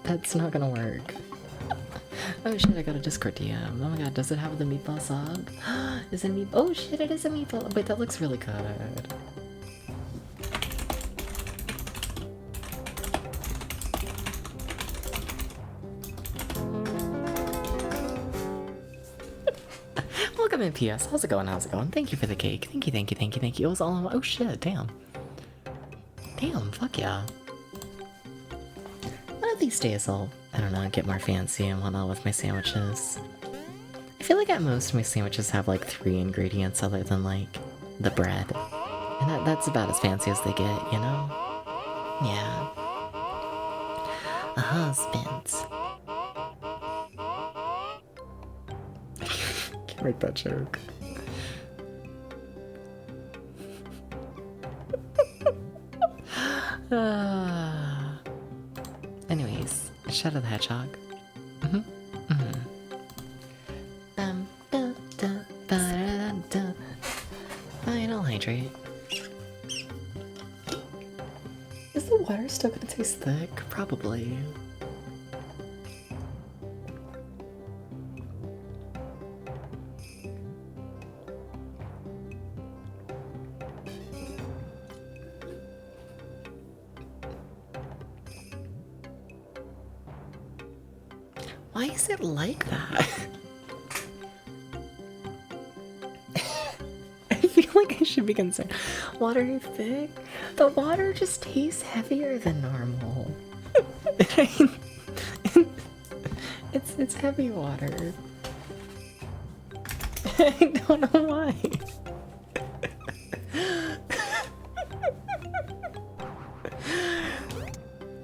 That's not gonna work. Oh shit, I got a Discord DM. Oh my god, does it have the meatball sub? Is it meat? Oh shit, it is a meatball. Wait, that looks really good. Admin PS, how's it going? How's it going? Thank you for the cake. Thank you, thank you, thank you, thank you. It was all. Oh shit! Damn. Damn. Fuck yeah. One of these days I'll, I don't know, get more fancy and whatnot with my sandwiches. I feel like at most my sandwiches have like 3 ingredients other than like the bread. And that's about as fancy as they get, you know? Yeah. A husband. Can't make that joke. Anyways, Shadow the Hedgehog. Fine, I'll hydrate. Is the water still gonna taste thick? Probably. Why is it like that? I feel like I should be concerned. Water is thick? The water just tastes heavier than normal. It's heavy water. I don't know why.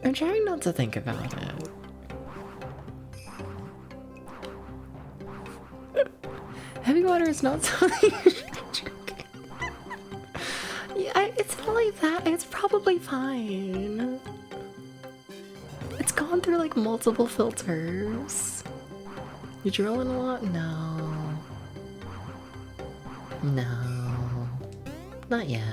I'm trying not to think about it. Heavy water is not something you should be drinking. Yeah, it's not like that. It's probably fine. It's gone through like multiple filters. You drill in a lot? No. No. Not yet.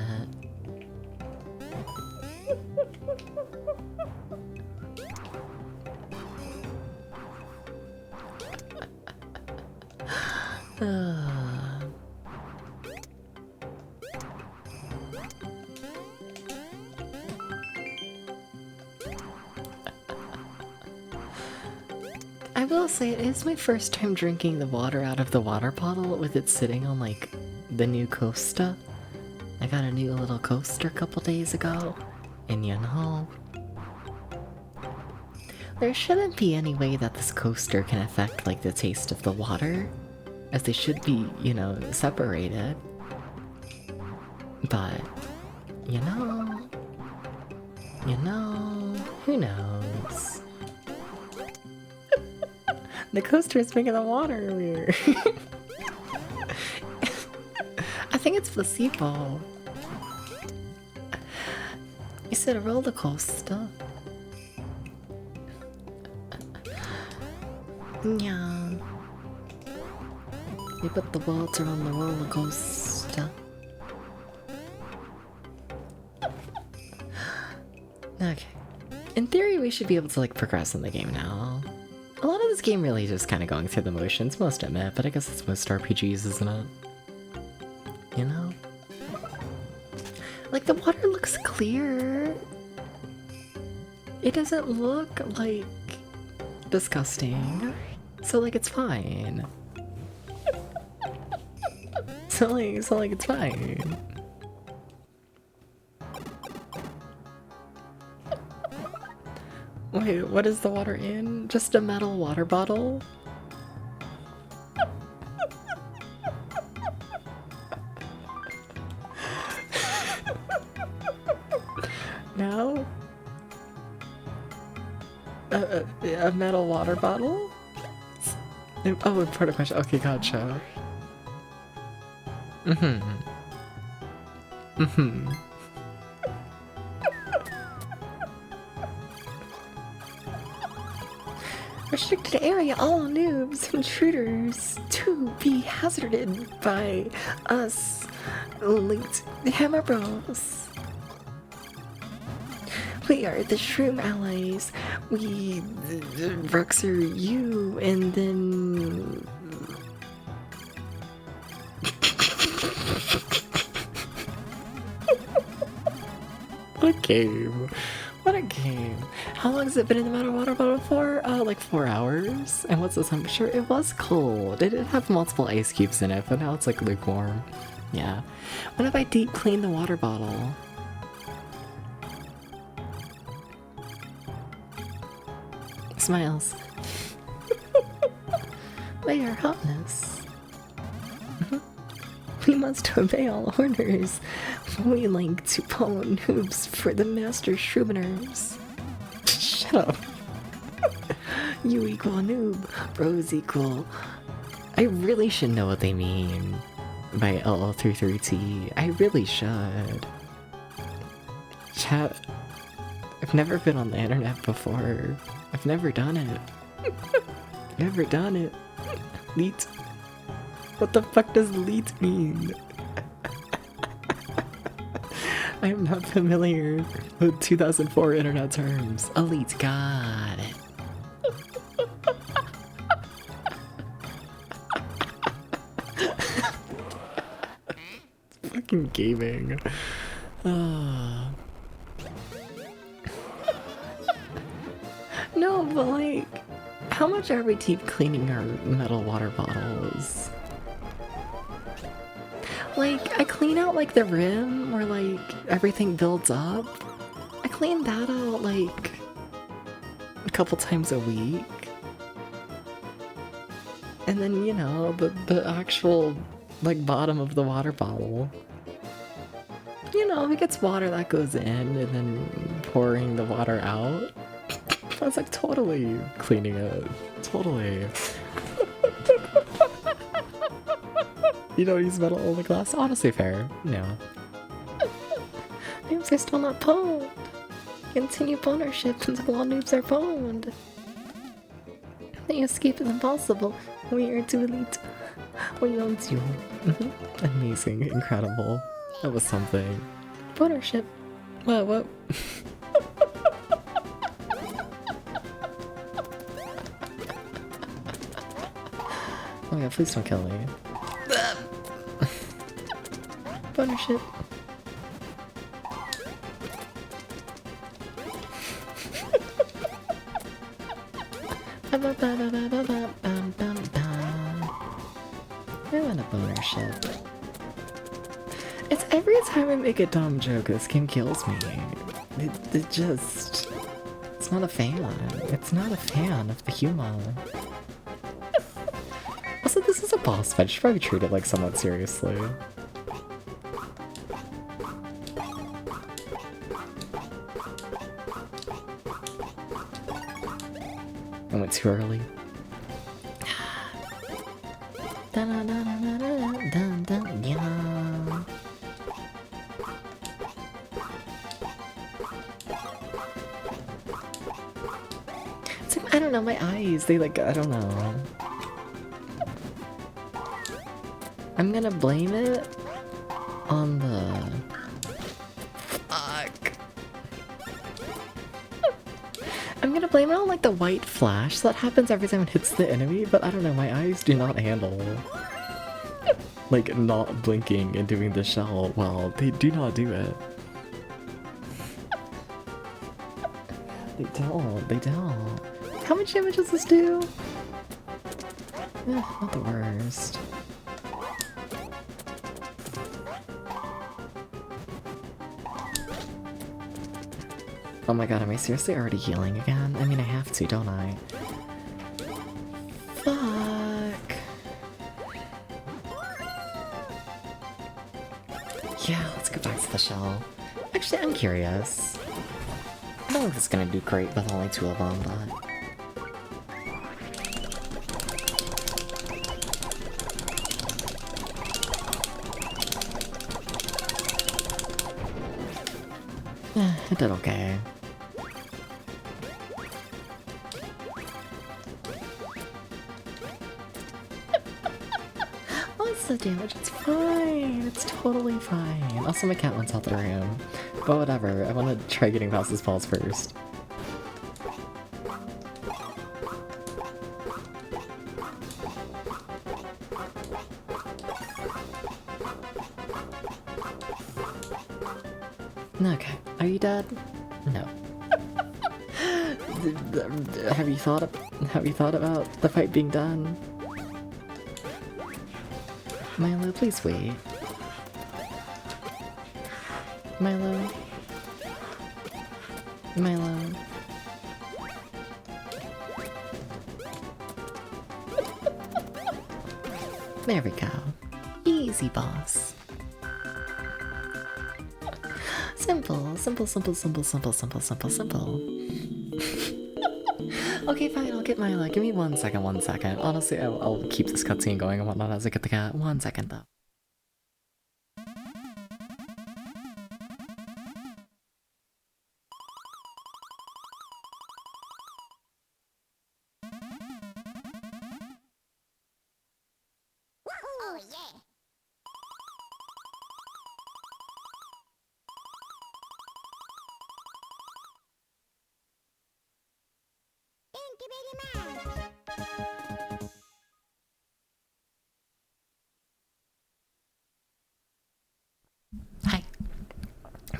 I will say it is my first time drinking the water out of the water bottle with it sitting on like the new coaster. I got a new little coaster a couple days ago, and you know, there shouldn't be any way that this coaster can affect like the taste of the water, as they should be, you know, separated. But, you know, who knows? The coaster is making the water weird. I think it's placebo. You said a roller coaster. Yeah. You put the water on the roller coaster. Okay. In theory, we should be able to like progress in the game now. A lot of this game really just kind of going through the motions, most admit, but I guess it's most RPGs, isn't it? You know? Like, the water looks clear. It doesn't look, like, disgusting. So, like, it's fine. So, like, it's fine. Wait, what is the water in? Just a metal water bottle? No? A metal water bottle? Oh, important question. Okay, gotcha. Restricted area, all noobs, intruders to be hazarded by us, linked Hammer Bros. We are the Shroom Allies. We Ruxer you, and then... What game? What that game? How long has it been in the metal water bottle for? Like 4 hours? And what's the temperature? It was cold. It did have multiple ice cubes in it, but now it's like lukewarm. Yeah. What if I deep clean the water bottle? Smiles. By your hotness. We must obey all orders. We link to follow noobs for the master shroominers. Shut up. You equal noob, bros equal. I really should know what they mean by LL33T. I really should. Chat, I've never been on the internet before. I've never done it. Never done it. Leet. What the fuck does leet mean? I am not familiar with 2004 internet terms. Elite, got it. Fucking gaming. No, but like, how much are we deep cleaning our metal water bottles? Like, I clean out like the rim where like everything builds up. I clean that out like a couple times a week. And then, you know, the actual like bottom of the water bottle. You know, it gets water that goes in and then pouring the water out. I was like totally cleaning it. Totally. You don't use metal only glass? Honestly fair. No. Noobs are still not pwned. Continue ownership until all noobs are pwned. The escape is impossible. We are too elite. We own you. Amazing. Incredible. That was something. Ownership. What? Oh yeah, please don't kill me. Ownership. I want a ownership. It's every time I make a dumb joke, this game kills me. It just... It's not a fan. It's not a fan of the humor. Also, this is a boss fight. I should probably treat it like somewhat seriously. I went too early. Yeah. It's like, I don't know, my eyes, they like, I don't know. I'm gonna blame it on the... Fuck. I'm gonna blame it on like the white flash that happens every time it hits the enemy, but I don't know, my eyes do not handle like not blinking and doing the shell well. They do not do it. They don't. How much damage does this do? Not the worst. Oh my god, am I seriously already healing again? I mean, I have to, don't I? Fuck. Yeah, let's go back to the shell. Actually, I'm curious. I don't think it's gonna do great with only 2 of them, but... it did okay. What's the damage? It's fine. It's totally fine. Also, my cat wants out the room. But whatever. I want to try getting past this pulse first. Okay. Are you dead? No. Have you thought about the fight being done? Milo, please wait. Milo. Milo. There we go. Easy, boss. Simple, simple, simple, simple, simple, simple, simple, simple. Okay, fine, I'll get Milo. Give me 1 second, 1 second. Honestly, I'll keep this cutscene going and whatnot as I get the cat. 1 second, though. Hi.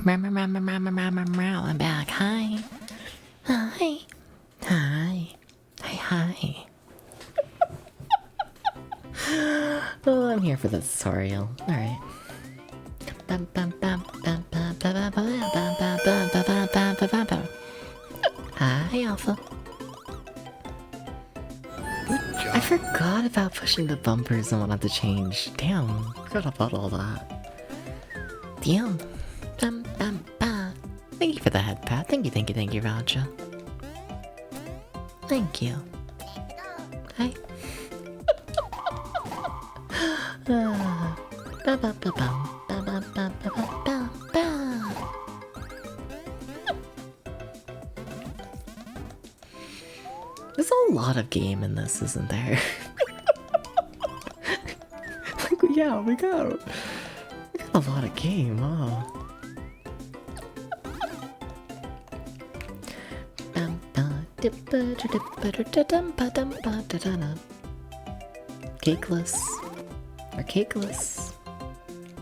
I'm back. Hi. Hi. Hi. Hi, hi. Oh, I'm here for the tutorial. Alright. Hi, Alpha. I forgot about pushing the bumpers and whatnot to change. Damn, forgot about all that. Damn. Thank you for the head pat. Thank you, Raja. Thank you. Hi. There's a lot of game in this, isn't there? Like, yeah, we got a lot of game, huh? Cakeless. Or cakeless.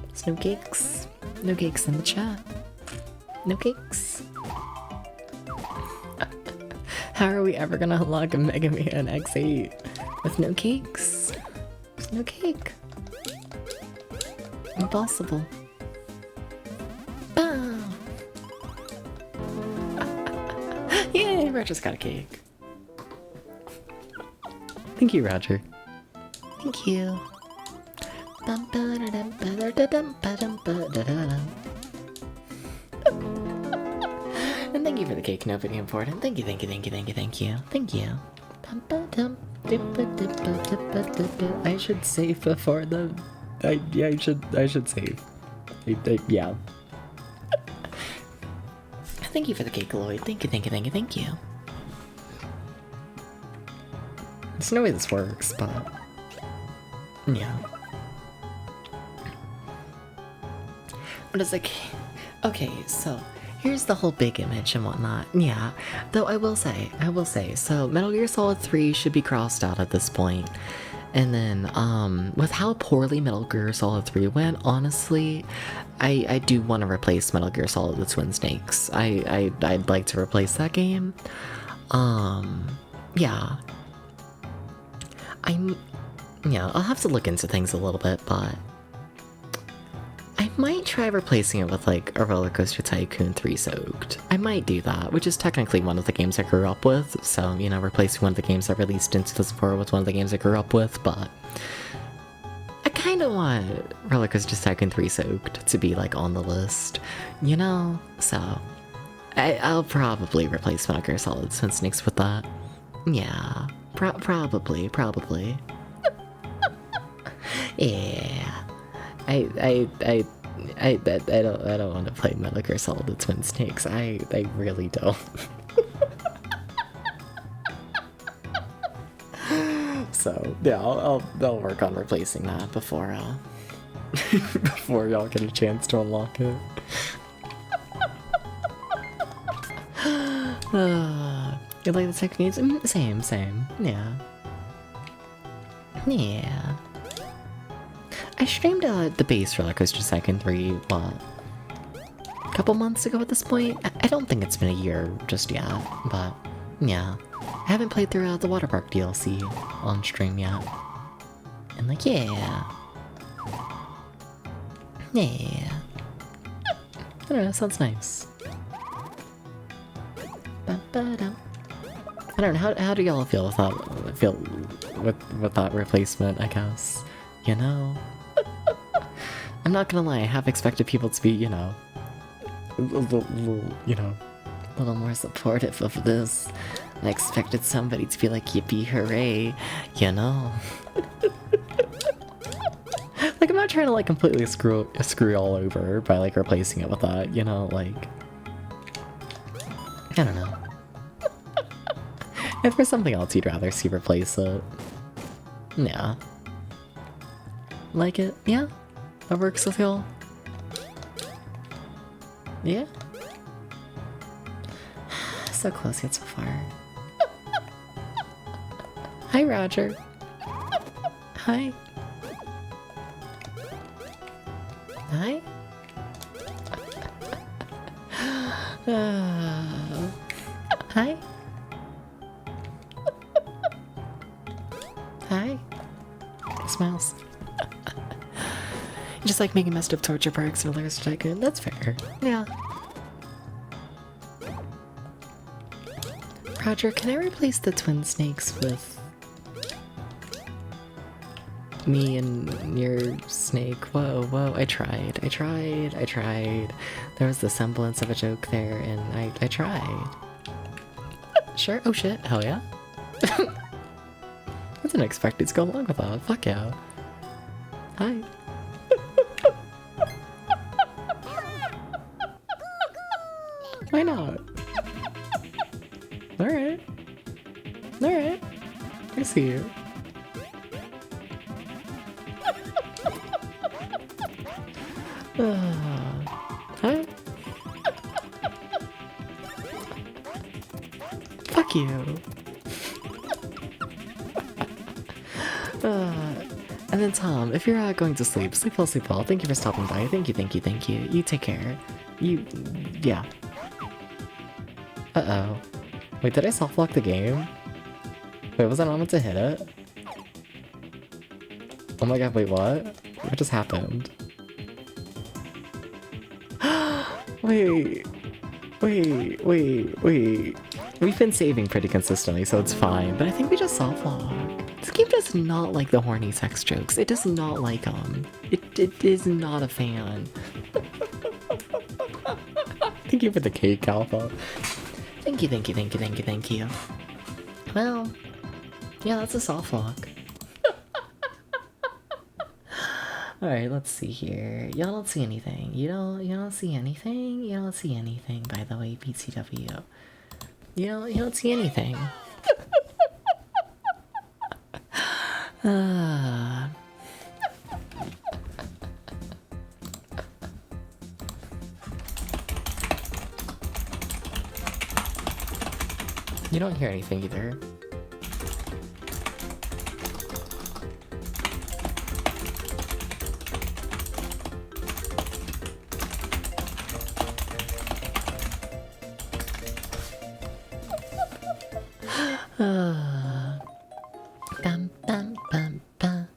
There's no cakes. No cakes in the chat. No cakes. How are we ever gonna unlock a Mega Man X8 with no cakes? There's no cake. Impossible. Bow! Yay, Roger's got a cake. Thank you, Roger. Thank you. And thank you for the cake, nobody important. Thank you. I should save before the... I should save. Yeah. Thank you for the cake, Lloyd. Thank you. There's no way this works, but... yeah. What is it? Okay, so... here's the whole big image and whatnot. Yeah, though I will say, so Metal Gear Solid 3 should be crossed out at this point. And then, with how poorly Metal Gear Solid 3 went, honestly, I do want to replace Metal Gear Solid the Twin Snakes. I'd like to replace that game. Yeah. I'll have to look into things a little bit, but I might try replacing it with like a Roller Coaster Tycoon 3 Soaked. I might do that, which is technically one of the games I grew up with, so, you know, replacing one of the games I released in 2004 with one of the games I grew up with, but I kinda want Roller Coaster Tycoon 3 Soaked to be like on the list, you know? So, I'll probably replace Metal Gear Solid Twin Snakes with that. Yeah, probably. Yeah. I don't want to play Metal Gear Solid the Twin Snakes. I really don't. So yeah, I'll work on replacing that before before y'all get a chance to unlock it. You like the techniques? Same. Yeah. I streamed the base Roller Coaster Tycoon 3, what? A couple months ago at this point? I don't think it's been a year just yet, but Yeah. I haven't played through the water park DLC on stream yet. And like, yeah. Yeah. I don't know, sounds nice. Ba-ba-dum. I don't know, how do y'all feel with that, with that replacement, I guess? You know? I'm not gonna lie, I have expected people to be, you know, a little more supportive of this. I expected somebody to be like, yippee hooray, you know? Like, I'm not trying to, like, completely screw all over by, like, replacing it with that, you know, like... I don't know. If there's something else you'd rather see replace it. Yeah. Like it? Yeah? That works with y'all? Yeah? So close yet so far. Hi, Roger. Hi. Hi? Hi? Hi? Smiles. You just like making messed up torture perks and alerts to tycoon. That's fair. Yeah. Roger, can I replace the twin snakes with me and your snake? Whoa, whoa, I tried. There was the semblance of a joke there, and I tried. Sure, oh shit, hell yeah. I didn't expect it to go along with that, fuck yeah. Hi. Why not? Alright. Alright. I see you. Hi. Fuck you. And then Tom, if you're going to sleep, sleep well, sleep well. Thank you for stopping by. Thank you. You take care. Yeah. Uh-oh. Wait, did I soft lock the game? Wait, was I not meant to hit it? Oh my god, wait, what? What just happened? Wait. We've been saving pretty consistently, so it's fine, but I think we just soft locked. This game does not like the horny sex jokes. It does not like them. It is not a fan. Thank you for the cake, Alpha. Thank you. Well, yeah, that's a soft lock. Alright, let's see here. Y'all don't see anything. You don't see anything? You don't see anything, by the way, BTW. You don't see anything. You don't hear anything either. Bum, bum, bum, bum.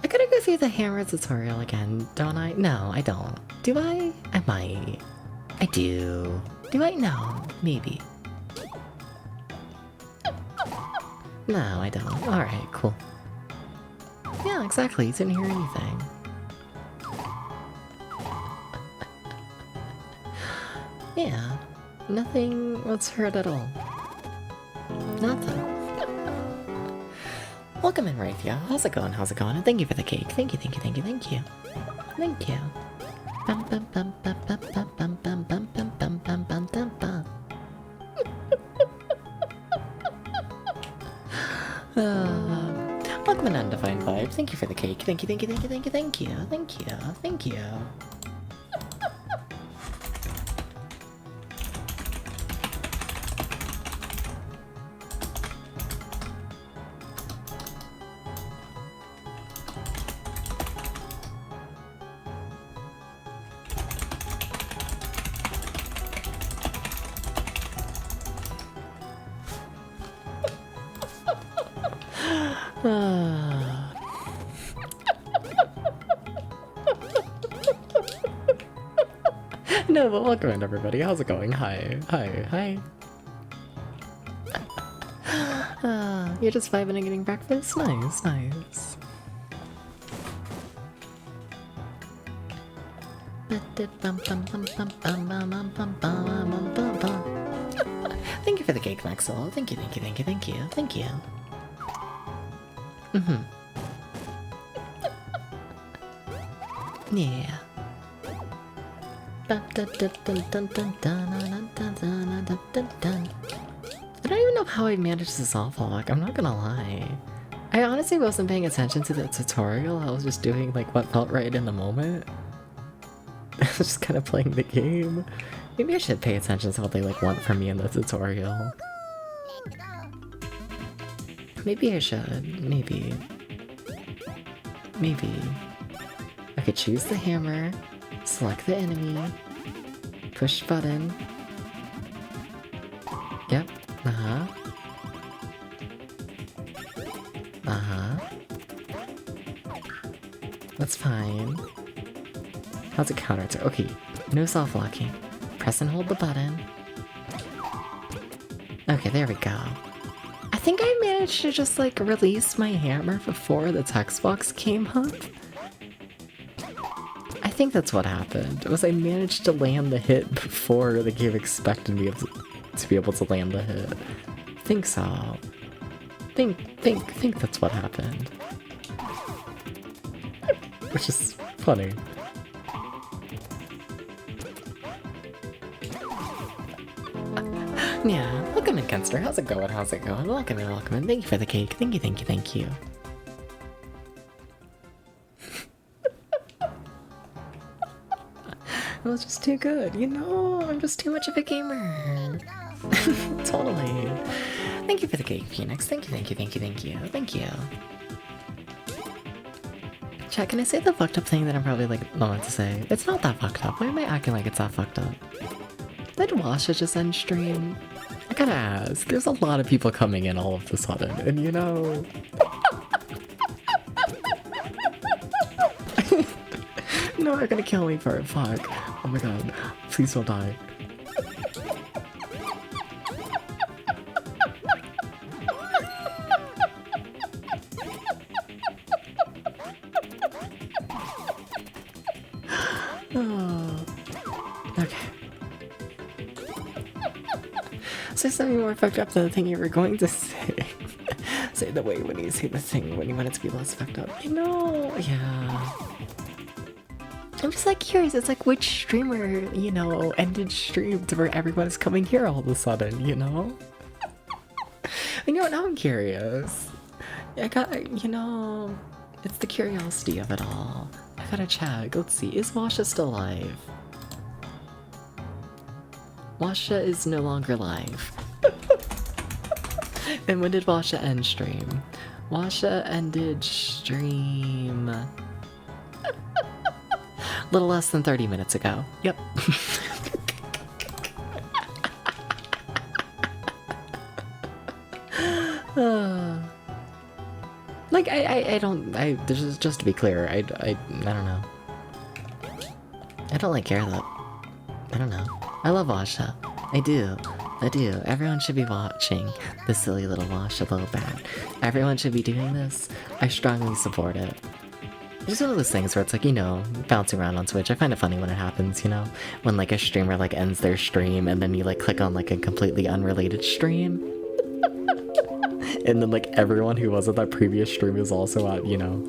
I gotta go through the hammer tutorial again, don't I? No, I don't. Do I? I might. I do. Do I? No. Maybe. No, I don't. Alright, cool. Yeah, exactly. You didn't hear anything. Yeah. Nothing was heard at all. Nothing. Welcome in, Rathia. How's it going? And thank you for the cake. Thank you. Thank you. Bum, bum, bum, bum, bum, bum, bum, bum, bum, bum, bum, bum, bum, bum, bum. Welcome in, Undefined Vibe. Thank you for the cake. Thank you. No, but welcome in, everybody. How's it going? Hi. Hi. You're just vibing and getting breakfast? Nice. Thank you for the cake, Maxwell. Thank you. Yeah. I don't even know how I managed this off log, I'm not gonna lie. I honestly wasn't paying attention to the tutorial, I was just doing like what felt right in the moment. I was just kind of playing the game. Maybe I should pay attention to what they like want from me in the tutorial. Maybe I should. Maybe. I could choose the hammer, select the enemy, push button. Yep. That's fine. How's it counter to? Okay, no soft locking. Press and hold the button. Okay, there we go. I think I managed to just like release my hammer before the text box came up. I think that's what happened. Was I managed to land the hit before the game expected me to be able to land the hit. Think so. Think that's what happened. Which is funny. Yeah, welcome in, Kenster. How's it going? Welcome in. Thank you for the cake. Thank you. It was just too good, you know? I'm just too much of a gamer. Totally. Thank you for the cake, Phoenix. Thank you. Chat, can I say the fucked up thing that I'm probably like not meant to say? It's not that fucked up. Why am I acting like it's that fucked up? Did Washa just end stream? I gotta ask. There's a lot of people coming in all of a sudden, and you know... No, they're gonna kill me for it. Fuck. Oh my god. Please don't die. Okay. Say something more fucked up than the thing you were going to say. Say the way when you say the thing when you want it to be less fucked up. You know, yeah. I'm just like curious, it's like which streamer, you know, ended stream to where everyone's coming here all of a sudden, you know? You know, now I'm curious. I got, you know, it's the curiosity of it all. I gotta check, let's see, is Washa still live? Washa is no longer live. And when did Washa end stream? Washa ended stream... little less than 30 minutes ago. Yep. Like, I don't, just to be clear, I don't know. I don't like care that, I don't know. I love Washa. I do. Everyone should be watching this silly little Washa little bat. Everyone should be doing this. I strongly support it. It's just one of those things where it's like, you know, bouncing around on Twitch. I find it funny when it happens, you know? When like a streamer like ends their stream and then you like click on like a completely unrelated stream. And then like everyone who was at that previous stream is also at, you know,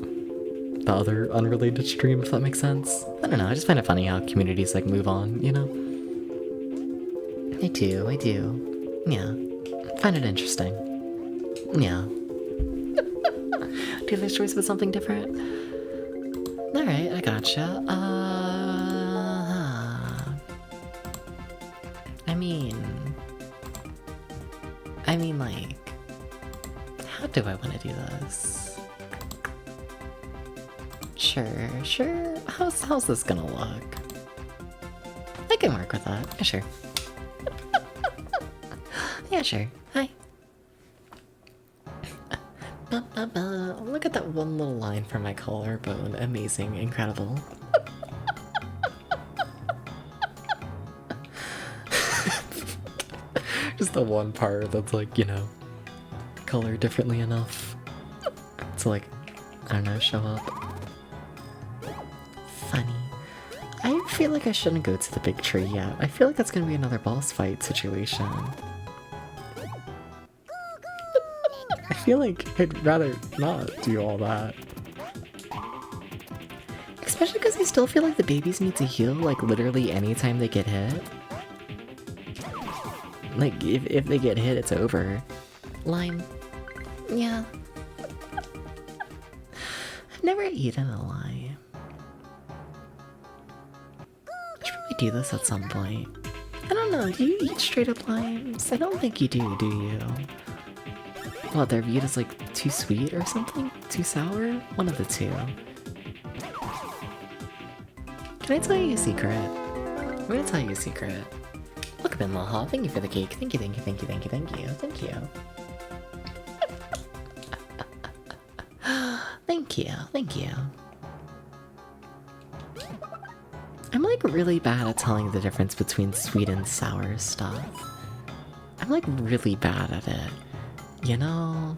the other unrelated stream, if that makes sense. I don't know, I just find it funny how communities like move on, you know? I do. Yeah. Find it interesting. Yeah. Do you have a choice with something different? Alright, I gotcha. I mean, like, how do I want to do this? Sure. How's this gonna look? I can work with that. Yeah, sure. Yeah, sure. Hi. Look at that one little line from my collarbone. Amazing, incredible. Just the one part that's like, you know, colored differently enough to like, I don't know, show up. Funny. I feel like I shouldn't go to the big tree yet. I feel like that's gonna be another boss fight situation. I feel like I'd rather not do all that. Especially because I still feel like the babies need to heal, like, literally anytime they get hit. Like, if they get hit, it's over. Lime. Yeah. I've never eaten a lime. I should probably do this at some point. I don't know, do you eat straight up limes? I don't think you do you? What, they're viewed as like too sweet or something? Too sour? One of the two. Can I tell you a secret? I'm gonna tell you a secret. Welcome in, Laha. Thank you for the cake. Thank you, thank you, thank you, thank you, thank you, thank you. Thank you, thank you. I'm like really bad at telling the difference between sweet and sour stuff. I'm like really bad at it. You know?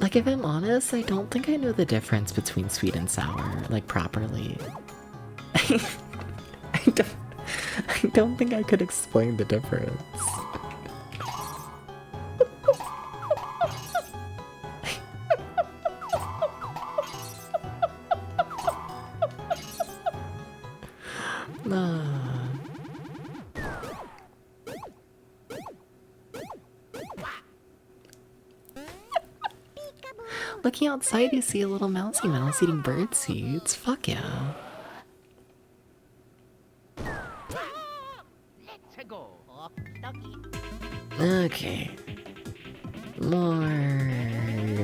Like if I'm honest, I don't think I know the difference between sweet and sour, like properly. I don't think I could explain the difference. Looking outside, you see a little mousy mouse eating bird seeds. Fuck yeah. Let's go. Okay. More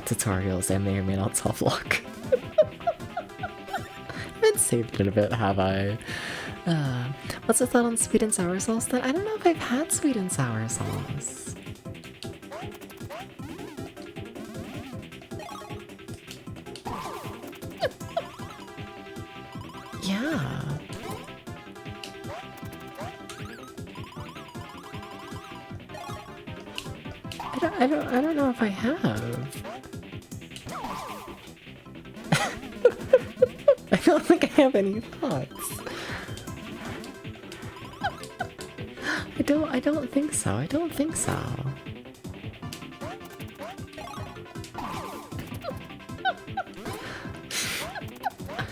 tutorials I may or may not self-lock. I've been saved it a bit, have I? What's the thought on sweet and sour sauce then? I don't know if I've had sweet and sour sauce. Yeah. I don't know if I have. I don't think I have any thoughts. I don't think so. I don't think so.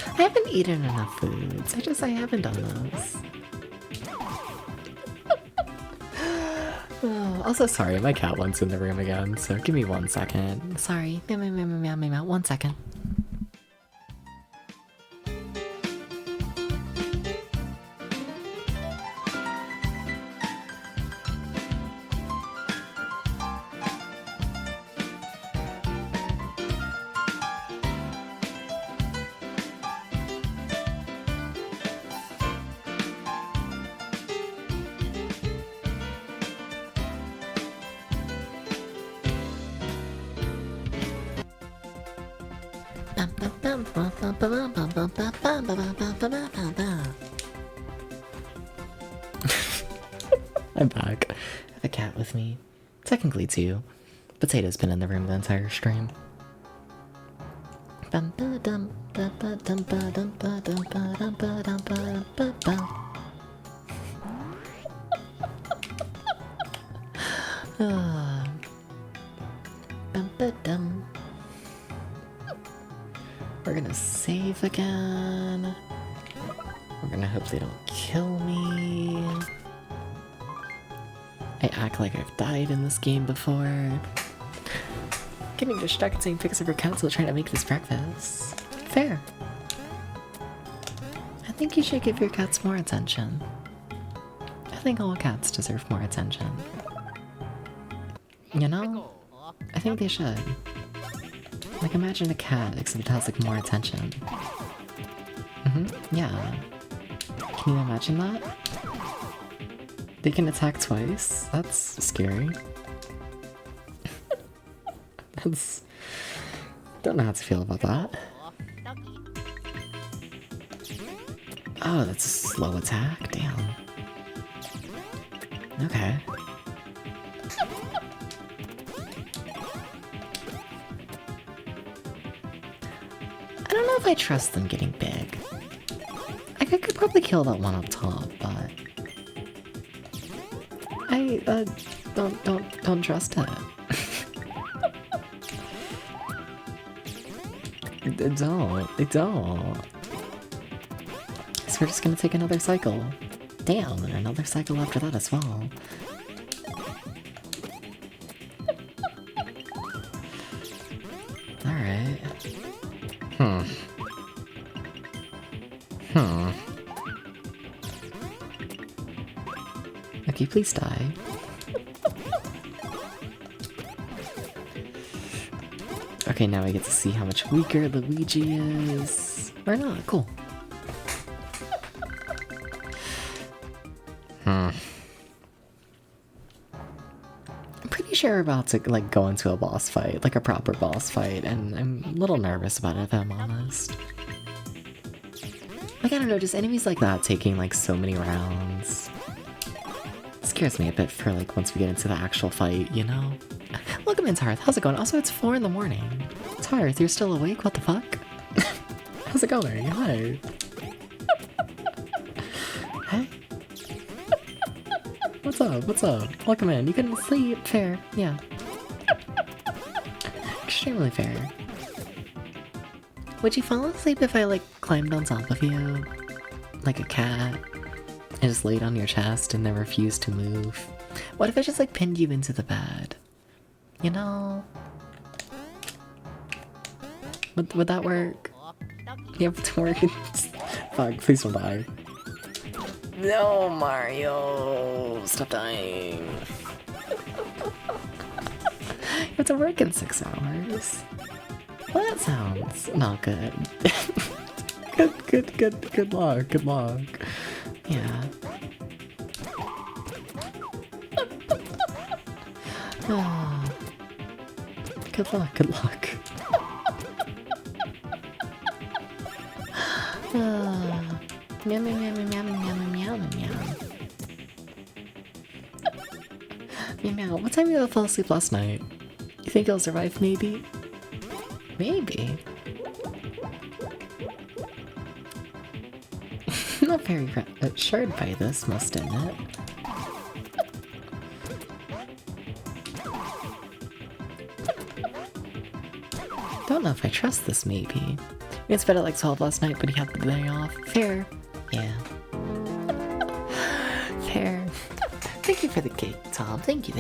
I haven't eaten enough foods. I haven't done those. Oh, also, sorry, my cat wants in the room again, so give me 1 second. Sorry. Meow, meow, meow, meow, meow, meow. 1 second. I'm back. I have a cat with me. Technically 2. Potato's been in the room the entire stream. We're gonna save again. We're gonna hope they don't kill me. I act like I've died in this game before. Getting distracted saying pics of your cat while trying to make this breakfast. Fair. I think you should give your cats more attention. I think all cats deserve more attention. You know? I think they should. Like, imagine a cat, except it has, like, more attention. Yeah. Can you imagine that? They can attack twice? That's scary. That's... Don't know how to feel about that. Oh, that's a slow attack? Damn. Okay. if I trust them getting big. I could probably kill that one up top, but I don't trust it. I don't. So we're just gonna take another cycle. Damn, and another cycle after that as well. Alright. Okay, please die. Okay, now I get to see how much weaker Luigi is. Or not, cool. I'm pretty sure we're about to like go into a boss fight, like a proper boss fight, and I'm a little nervous about it if I'm honest. Like, I don't know, just enemies like that taking like so many rounds scares me a bit for like once we get into the actual fight, you know? Welcome in, Tarth. How's it going? Also, it's 4 in the morning. Tarth, you're still awake? What the fuck? How's it going? Hi. Hey. What's up? What's up? Welcome in. You couldn't sleep? Fair. Yeah. Extremely fair. Would you fall asleep if I, like, climbed on top of you? Like a cat? And just laid on your chest and then refused to move? What if I just, like, pinned you into the bed? You know? Would that work? You have to work. Fuck, please don't die. No, Mario! Stop dying. You have to work in 6 hours. Well, that sounds not good. Good luck. Yeah. Good luck. Meow meow meow meow meow meow meow. Meow meow. What time did you fall asleep last night? You think you'll survive? Maybe. Maybe. Not very assured by this, must admit. Don't know if I trust this, maybe. We went to bed at like 12 last night, but he had the day off. Fair. Yeah. Fair. Thank you for the cake, Tom. Thank you.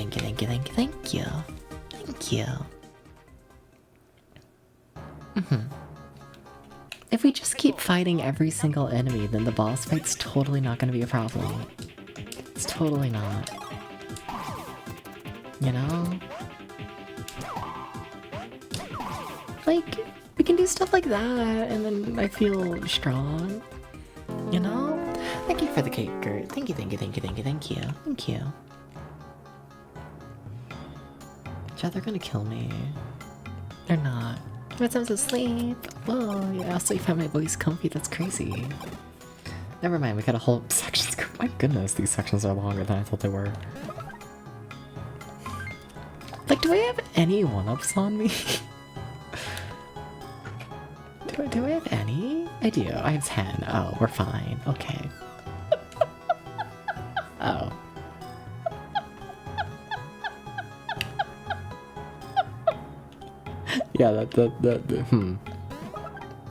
If we just keep fighting every single enemy, then the boss fight's totally not gonna be a problem. It's totally not. You know? Like, we can do stuff like that, and then I feel strong. You know? Thank you for the cake, Gert. Thank you. Yeah, they're gonna kill me. They're not. What time to sleep? Whoa, yeah, also you found my voice comfy, that's crazy. Never mind, we got a whole section. My goodness, these sections are longer than I thought they were. Like, do I have any one-ups on me? do I have any? I do, I have 10. Oh, we're fine, okay. Oh. Yeah,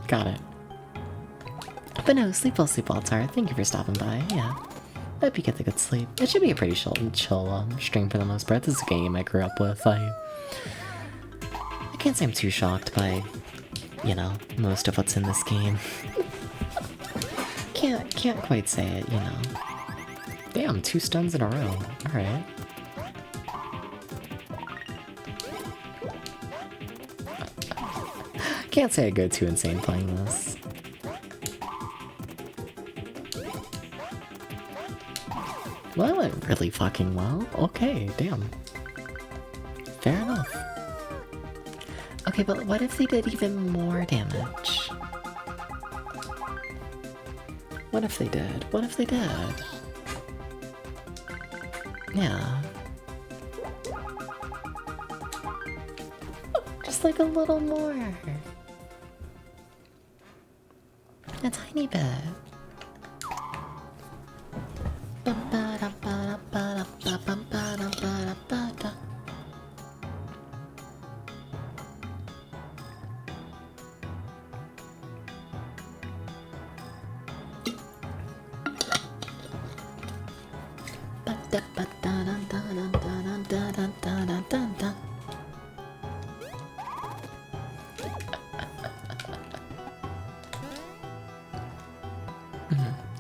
Got it. But no, sleep well, Tara. Thank you for stopping by, yeah. Hope you get the good sleep. It should be a pretty chill stream for the most part. This is a game I grew up with. I can't say I'm too shocked by, you know, most of what's in this game. Can't quite say it, you know. Damn, 2 stuns in a row. Alright. Can't say I go too insane playing this. Well, that went really fucking well. Okay, damn. Fair enough. Okay, but what if they did even more damage? What if they did? Yeah. Just like a little more. tiny bit.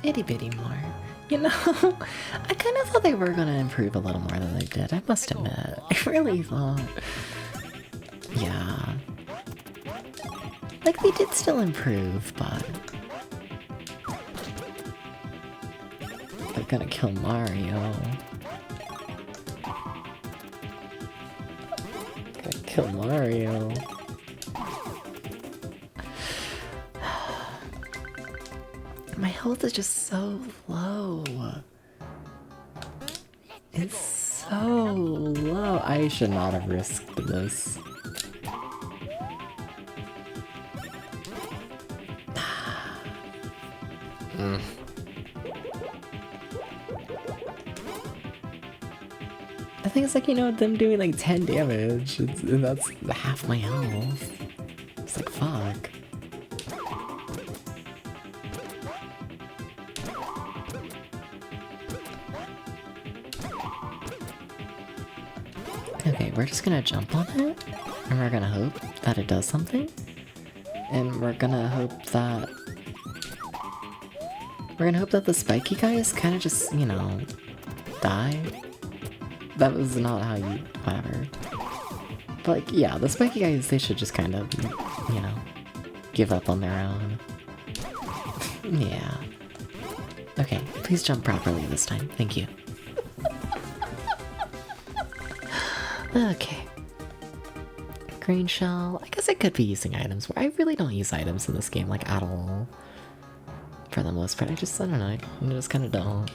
Itty bitty more. You know, I kind of thought they were gonna improve a little more than they did. I must admit. I really thought. Yeah. Like, they did still improve, but. They're gonna kill Mario. Gonna kill Mario. My health is just so low. It's so low. I should not have risked this. I think it's like, you know, them doing like 10 damage, and that's half my health. It's like, fuck. Okay, we're just gonna jump on it, and we're gonna hope that it does something, and we're gonna hope that the spiky guys kind of just, you know, die. That was not how you, whatever. But like, yeah, the spiky guys, they should just kind of, you know, give up on their own. Yeah. Okay, please jump properly this time. Thank you. Okay. Green shell. I guess I could be using items. I really don't use items in this game, like, at all. For the most part, I don't know. I just kind of don't.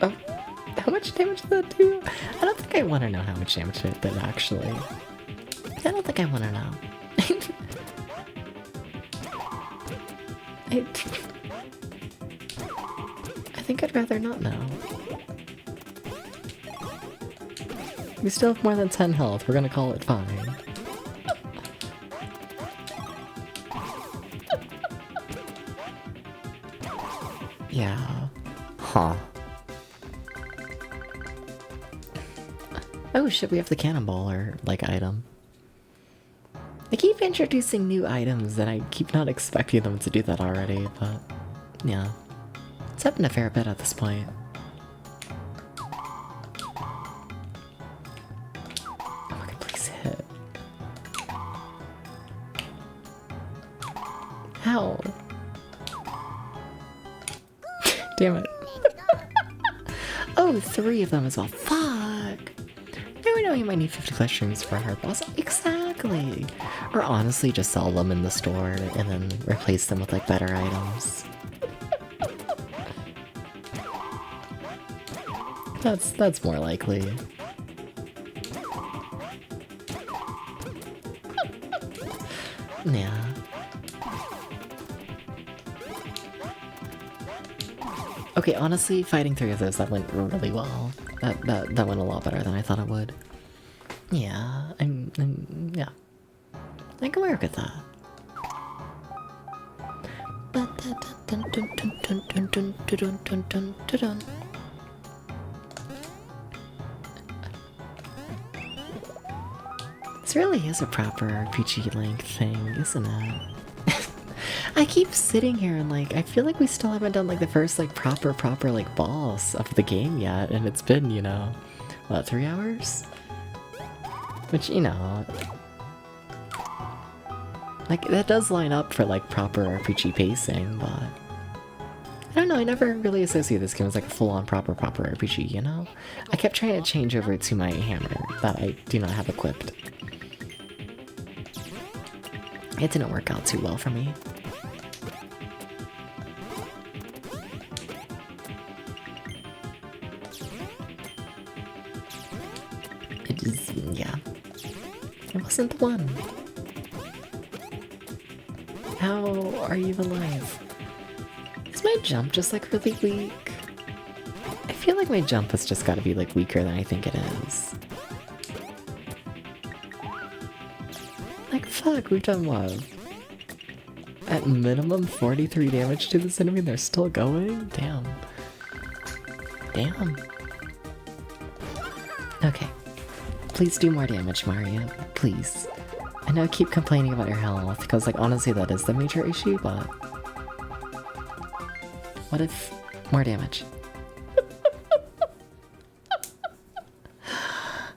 Oh, how much damage did that do? I don't think I want to know how much damage it did, actually. I don't think I want to know. I think I'd rather not know. We still have more than 10 health. We're gonna call it fine. Yeah. Huh. Oh shit, we have the cannonballer, like, item. They keep introducing new items and I keep not expecting them to do that already, but yeah. It's happened a fair bit at this point. Oh my god, please hit. How? Damn it. Oh, 3 of them as well. Fuck! Now we know you might need 50 questions for a hard boss. Exactly! Or honestly, just sell them in the store and then replace them with, like, better items. That's more likely. Yeah. Okay, honestly, fighting 3 of those, that went really well. That went a lot better than I thought it would. Yeah, yeah. I can work with that. This really is a proper RPG length thing, isn't it? I keep sitting here and, like, I feel like we still haven't done, like, the first, like, proper, like, boss of the game yet, and it's been, you know, what, 3 hours? Which, you know, like, that does line up for, like, proper RPG pacing, but I don't know, I never really associate this game as, like, a full-on proper RPG, you know? I kept trying to change over to my hammer that I do not have equipped. It didn't work out too well for me. Yeah. It wasn't the one. How are you alive? Is my jump just like really weak? I feel like my jump has just gotta be like weaker than I think it is. Like fuck, we've done what? At minimum 43 damage to this enemy and they're still going? Damn. Damn. Okay. Please do more damage, Mario. Please. I know I keep complaining about your health, because like honestly that is the major issue, but... What if... more damage?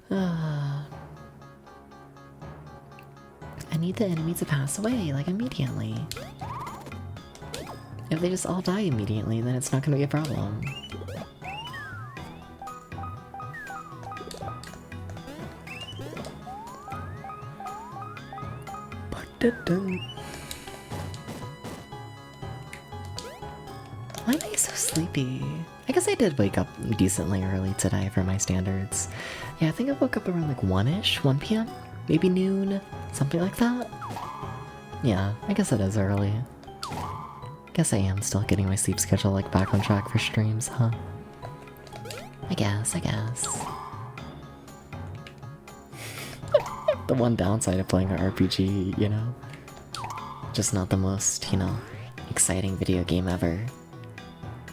I need the enemy to pass away, like immediately. If they just all die immediately, then it's not gonna be a problem. Why am I so sleepy? I guess I did wake up decently early today for my standards. Yeah, I think I woke up around like 1-ish, 1 p.m? Maybe noon? Something like that? Yeah, I guess it is early. Guess I am still getting my sleep schedule like back on track for streams, huh? I guess. The one downside of playing an RPG, you know? Just not the most, you know, exciting video game ever.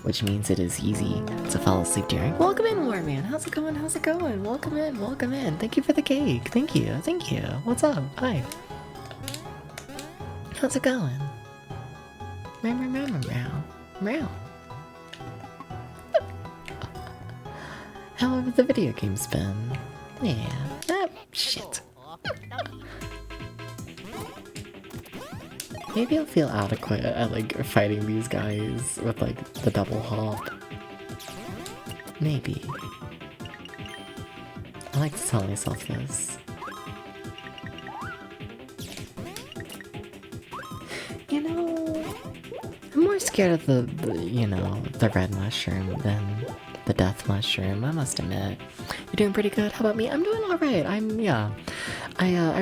Which means it is easy to fall asleep during. Welcome in, Warman! How's it going? How's it going? Welcome in. Thank you for the cake. Thank you. What's up? Hi. How's it going? Meow. How have the video games been? Yeah. Ah, shit. Maybe I'll feel adequate at like fighting these guys with like the double hop. Maybe. I like to tell myself this. You know, I'm more scared of the you know, the red mushroom than the death mushroom, I must admit. You're doing pretty good. How about me? I'm doing alright. I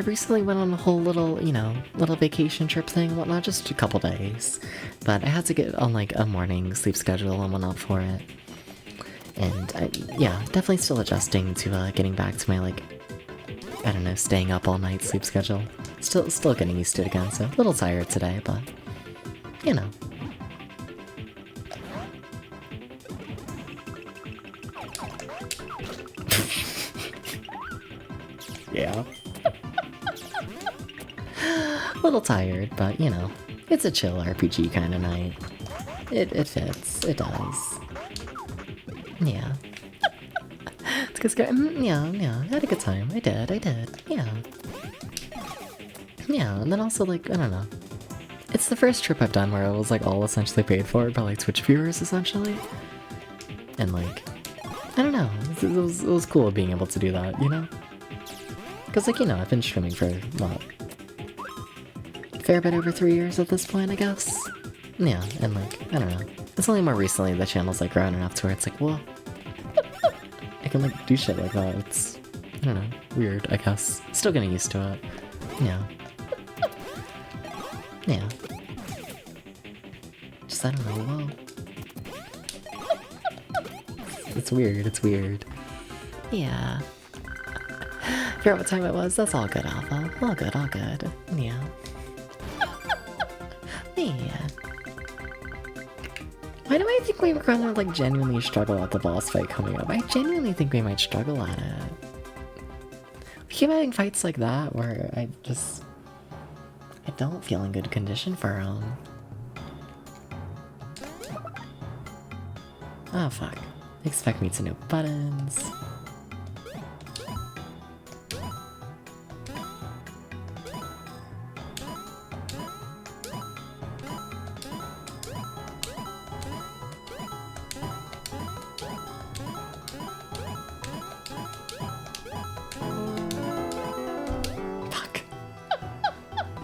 recently went on a whole little, you know, little vacation trip thing and whatnot, just a couple days. But I had to get on like a morning sleep schedule and whatnot for it. And yeah, definitely still adjusting to getting back to my like, I don't know, staying up all night sleep schedule. Still getting used to it again, so a little tired today, but you know. Yeah. A little tired, but you know, it's a chill RPG kind of night. It fits. It does. Yeah. It's good. Yeah. I had a good time. I did. Yeah. Yeah, and then also like, I don't know. It's the first trip I've done where it was like all essentially paid for by like Twitch viewers essentially. And like, I don't know. It was cool being able to do that, you know? Because like, you know, I've been streaming for, what? Fair bit over 3 years at this point, I guess? Yeah, and like, I don't know. It's only more recently the channel's like grown enough to where it's like, well, I can like do shit like that. It's, I don't know, weird, I guess. Still getting used to it. Yeah. Yeah. Just, I don't know, whoa. It's weird. Yeah. Forgot what time it was. That's all good, Alpha. All good. Yeah. Yeah. Why do I think we're gonna like genuinely struggle at the boss fight coming up? I genuinely think we might struggle at it. We keep having fights like that where I don't feel in good condition for them. Oh fuck. Expect me to know buttons.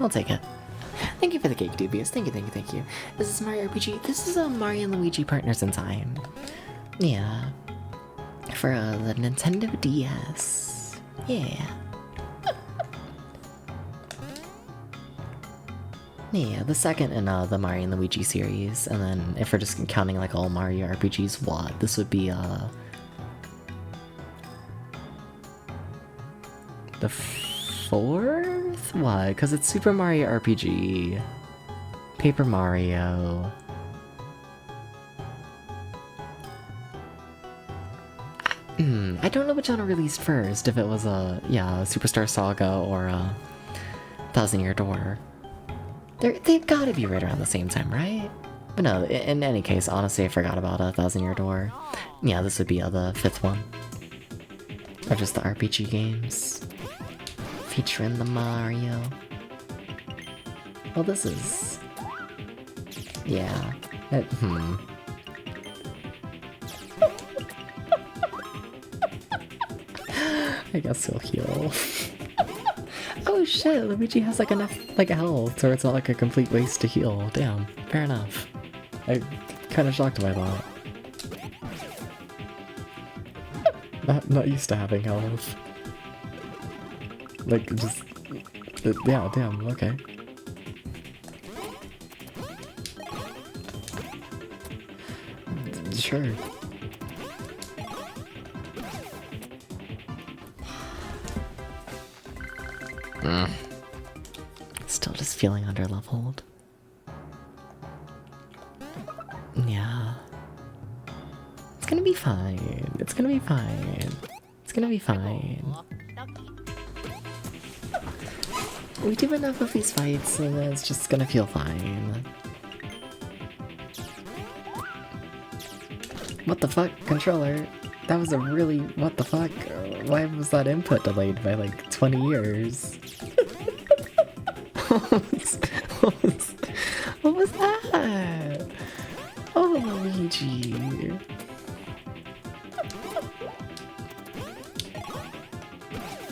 I'll take it. Thank you for the cake, Dubious. Thank you. This is Mario RPG. This is Mario and Luigi Partners in Time. Yeah. For the Nintendo DS. Yeah. Yeah, the second in the Mario and Luigi series, and then if we're just counting like all Mario RPGs, what? This would be the fourth? Why? Because it's Super Mario RPG, Paper Mario. I don't know which one released first, if it was Superstar Saga or Thousand Year Door. They've gotta be right around the same time, right? But no, in any case, honestly, I forgot about Thousand Year Door. Yeah, this would be the fifth one. Or just the RPG games. Featuring the Mario. Well, this is... Yeah. I guess he'll heal. Oh shit, Luigi has like enough health, so it's not like a complete waste to heal. Damn, fair enough. I'm kinda shocked by that. Not used to having health. Like, just... yeah, damn, okay. Sure. Still just feeling underleveled. Yeah. It's gonna be fine. It's gonna be fine. It's gonna be fine. We do enough of these fights and it's just gonna feel fine. What the fuck, controller? That was a really... what the fuck? Why was that input delayed by like 20 years? What was that? Oh, Luigi.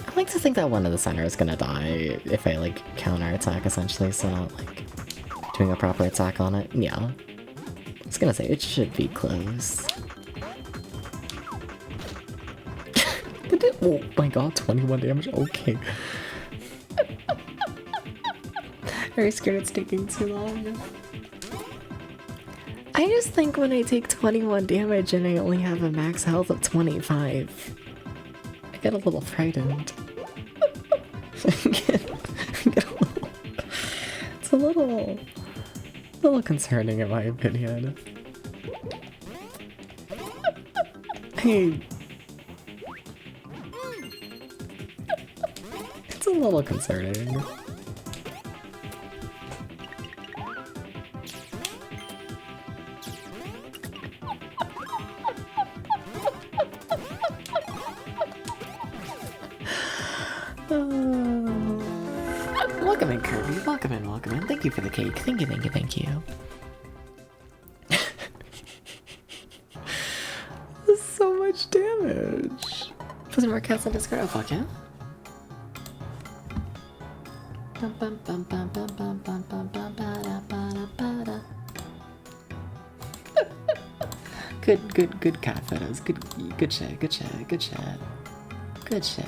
I like to think that one of the center is gonna die if I like counterattack essentially, so not like doing a proper attack on it. Yeah. I was gonna say, it should be close. Oh my god, 21 damage, okay. Very scared it's taking too long. I just think when I take 21 damage and I only have a max health of 25, I get a little frightened. It's a little concerning in my opinion. Hey, it's a little concerning. Welcome in, Kirby. Welcome in, welcome in. Thank you for the cake. Thank you, thank you, thank you. That's so much damage. Put some more cats on Discord. Oh, fuck yeah. Good cat photos. Good shit, good shit, good shit. Good shit.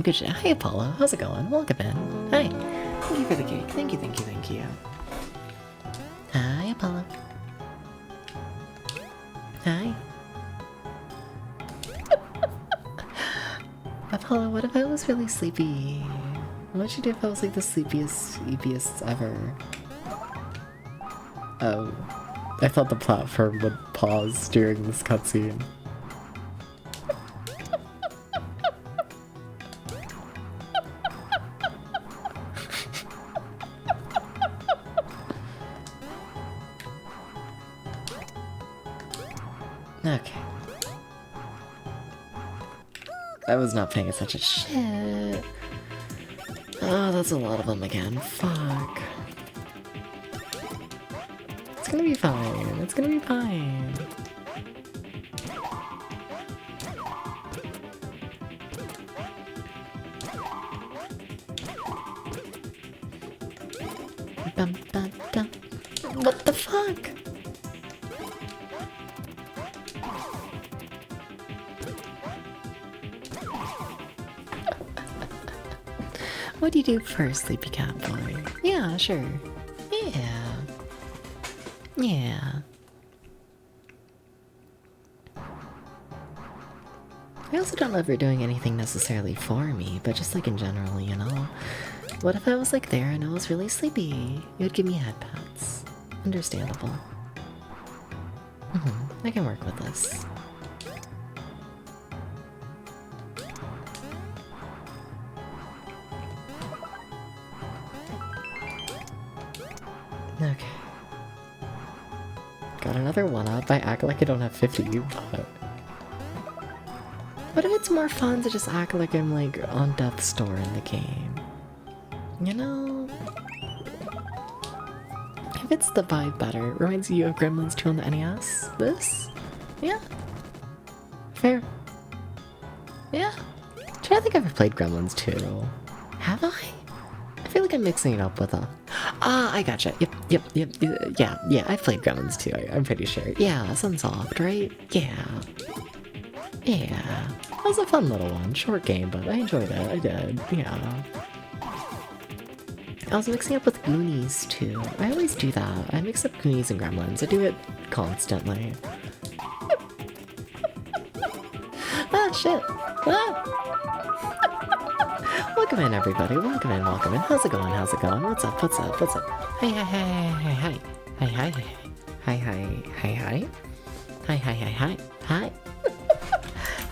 Good shit. Hi, Apollo. How's it going? Welcome in. Hi. Thank you for the cake. Thank you, thank you, thank you. Hi, Apollo. Hi. Apollo, what if I was really sleepy? What would you do if I was like the sleepiest ever? Oh. I thought the platform would pause during this cutscene. Okay. I was not paying attention. Shit. Oh, that's a lot of them again. Fuck. It's gonna be fine. It's gonna be fine. Bum, bum, bum. What the fuck? What do you do first, sleepy cat boy? Yeah, sure. Yeah. Yeah. I also don't love her doing anything necessarily for me, but just like in general, you know? What if I was like there and I was really sleepy? You would give me head pats. Understandable. I can work with this. Okay. Got another one-up. I act like I don't have 50, but... What if it's more fun to just act like I'm, like, on death's door in the game? You know? If it's the vibe better, reminds you of Gremlins 2 on the NES? This? Yeah. Fair. Yeah. I think I've ever played Gremlins 2. Have I? I feel like I'm mixing it up with a... Ah, I gotcha. Yep. Yeah, I've played Gremlins 2, I'm pretty sure. Yeah, Sunsoft, right? Yeah. Yeah. That was a fun little one. Short game, but I enjoyed it. I did. Yeah. I was mixing up with Goonies, too. I always do that. I mix up Goonies and Gremlins. I do it constantly. Ah, shit. Ah! Welcome in, everybody. Welcome in. How's it going? What's up? Hi.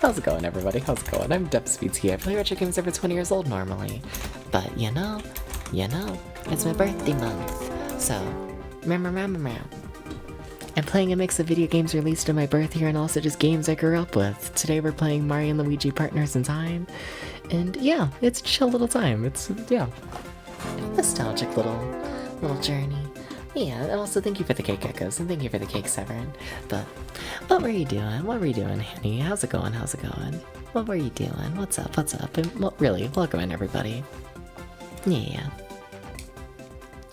How's it going, everybody? I'm Depspeeds here. I play retro games over 20 years old normally. But, you know, it's my birthday month. So, I'm playing a mix of video games released in my birth year and also just games I grew up with. Today we're playing Mario and Luigi Partners in Time. And yeah, it's a chill little time. It's, yeah, nostalgic little journey. Yeah, and also thank you for the cake, Echoes, and thank you for the cake, Severin. But, what were you doing, Hanny? How's it going? What were you doing? What's up? And, well, really, welcome in, everybody. Yeah.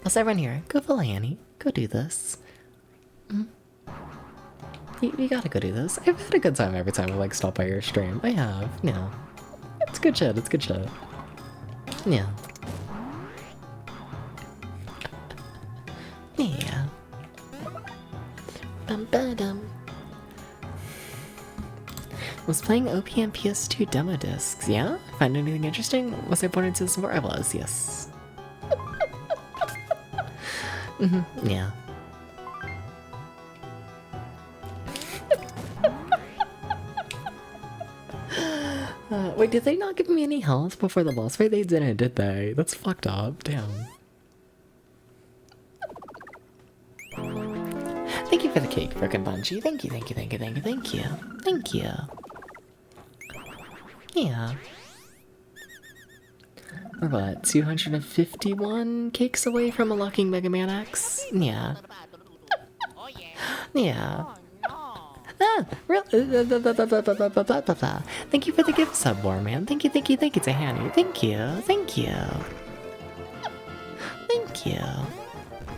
What's everyone here? Go follow Hanny. Go do this. You gotta go do this. I've had a good time every time I, like, stop by your stream. I have, yeah. It's good shit, Yeah. Yeah. Bum-ba-dum. Was playing OPM PS2 demo discs, yeah? Find anything interesting? Was I born into this before? I was, yes. Yeah. Wait, did they not give me any health before the boss fight? They didn't, did they? That's fucked up. Damn. Thank you for the cake, Broken Bungie. Thank you. Yeah. We're what, 251 cakes away from unlocking Mega Man X? Yeah. Yeah. Ah, thank you for the gift sub, Warman. Thank you to Hanny. Thank you.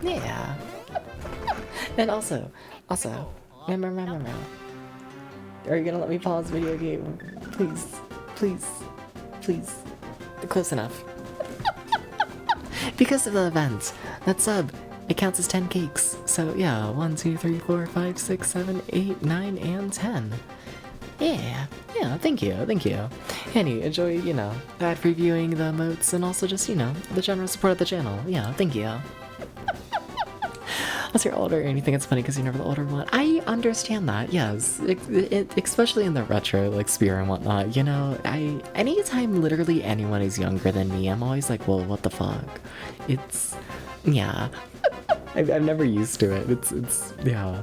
Yeah. And also, remember. Are you gonna let me pause video game? Please. Close enough. Because of the event, that sub, it counts as 10 cakes. So yeah, 1, 2, 3, 4, 5, 6, 7, 8, 9, and 10. Yeah, thank you. Hanny, enjoy, ad previewing the emotes and also just, the general support of the channel. Yeah, thank you. As you're older, anything it's funny because you're never the older one. I understand that, yes. Especially in the retro, sphere and whatnot, anytime literally anyone is younger than me, I'm always like, well, what the fuck? It's, yeah. I'm never used to it. It's, yeah.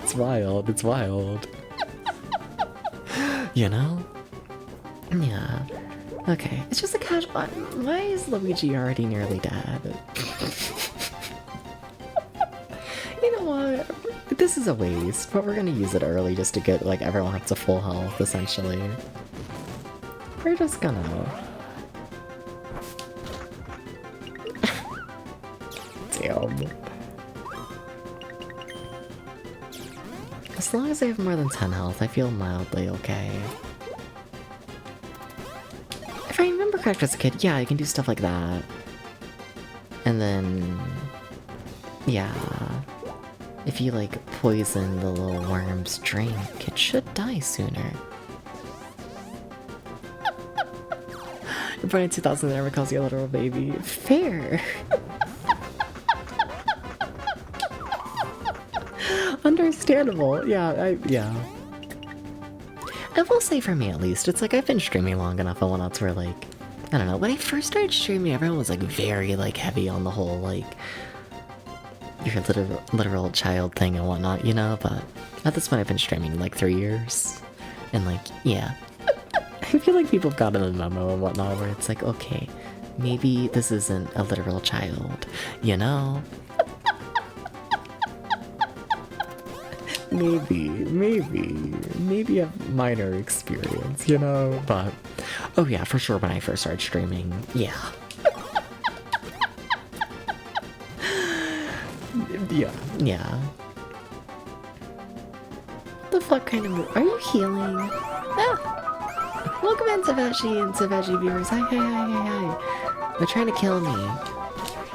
It's wild. Yeah. Okay, it's just a casual. Why is Luigi already nearly dead? You know what? This is a waste, but we're gonna use it early just to get, everyone up to full health, essentially. We're just gonna... Damn. As long as I have more than 10 health, I feel mildly okay. If I remember correct as a kid, yeah, I can do stuff like that. And then... yeah. If you, like, poison the little worm's drink, it should die sooner. You're born in 2000 and everyone calls you a literal baby. Fair! Understandable. Yeah, yeah. I will say for me at least, it's like I've been streaming long enough and whatnot to where like, I don't know, when I first started streaming everyone was like very like heavy on the whole like your literal child thing and whatnot, you know, but at this point I've been streaming like 3 years. And like, yeah. I feel like people have gotten the memo and whatnot where it's like, okay, maybe this isn't a literal child, you know? Maybe a minor experience, you know? But, oh yeah, for sure when I first started streaming, yeah. Yeah. What the fuck kind of... are you healing? Ah! Welcome in, Savashi and Savashi viewers. Hi. They're trying to kill me.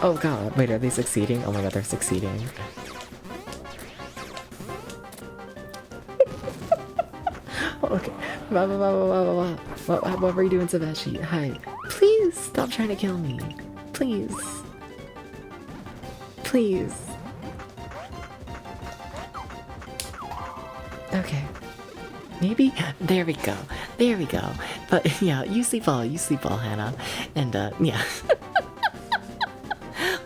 Oh god, wait, are they succeeding? Oh my god, they're succeeding. Okay. What were you doing, Savashi? Hi. Please stop trying to kill me. Please. Please. Okay. Maybe? There we go. But yeah, you sleep well, Hannah. And yeah.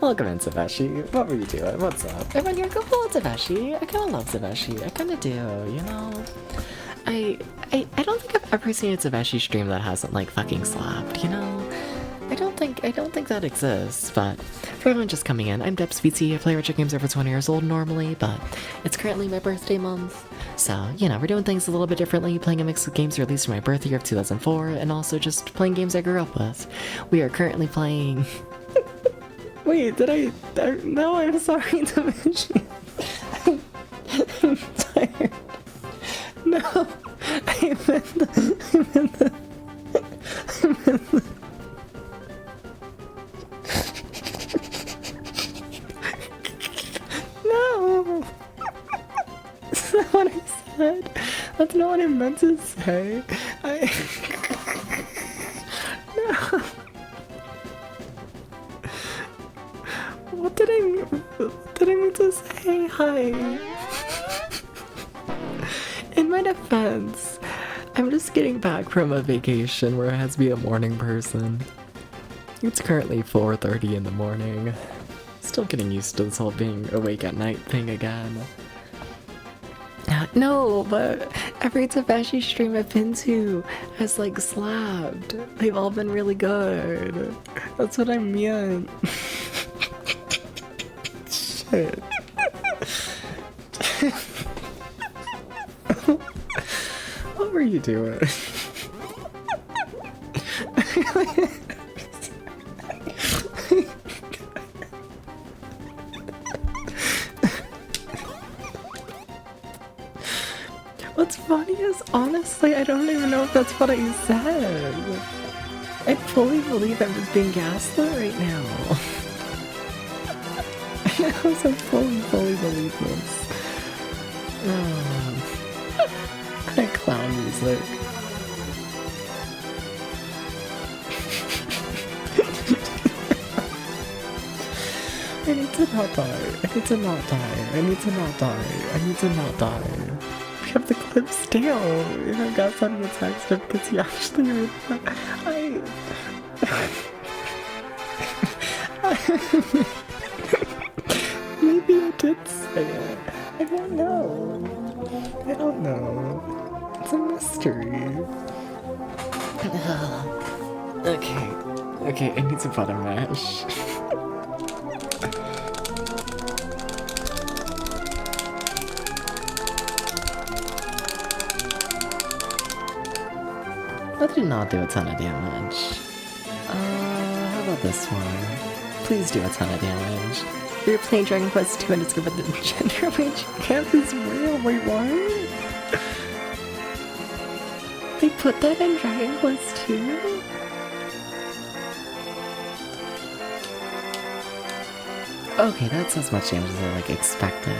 Welcome in, Savashi. What were you doing? What's up? Everyone, you're cool, Savashi. I kinda love Savashi. I kinda do, you know? I don't think I've ever seen a Savashi stream that hasn't like fucking slapped, you know? I don't think that exists, but for everyone just coming in, I'm DebsPT. I play retro games over 20 years old normally, but it's currently my birthday month. So, you know, we're doing things a little bit differently, playing a mix of games released for my birth year of 2004, and also just playing games I grew up with. We are currently playing... Wait, no, I'm sorry, Dimension. I'm tired. No, I meant the... No! That's not what I said. That's not what I meant to say. No. What did I mean to say? Hi. In my defense, I'm just getting back from a vacation where I had to be a morning person. It's currently 4:30 in the morning. Still getting used to this whole being awake at night thing again. No, but every Tabashi stream I've been to has like slapped. They've all been really good. That's what I meant. Shit. What were you doing? What's funny is, honestly, I don't even know if that's what I said. I fully believe I'm just being gaslit right now. I also fully believe this. That clown music. I need to not die. I need to not die. I need to not die. I need to not die. We have the clips down. You know, got sending a text because he actually heard that. Maybe I did say it. I don't know. I don't know. It's a mystery. Okay, I need to butter mash. That did not do a ton of damage. How about this one? Please do a ton of damage. We were playing Dragon Quest 2 and discovered that the gender wage camp is real. Wait, what? They put that in Dragon Quest 2? Okay, that's as much damage as I like expected.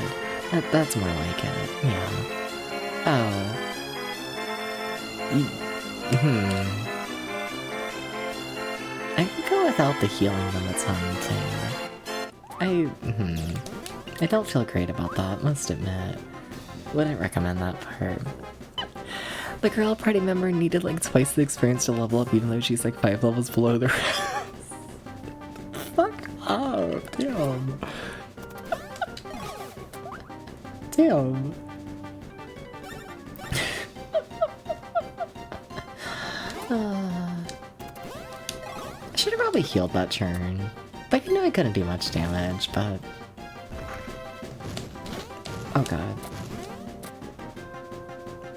That's more like it. Yeah. Oh. I could go without the healing limits on thing. I don't feel great about that, must admit. Wouldn't recommend that part. The girl party member needed like twice the experience to level up even though she's like 5 levels below the rest. Fuck up, damn. Damn. I should have probably healed that turn. But I knew I couldn't do much damage, but... Oh god.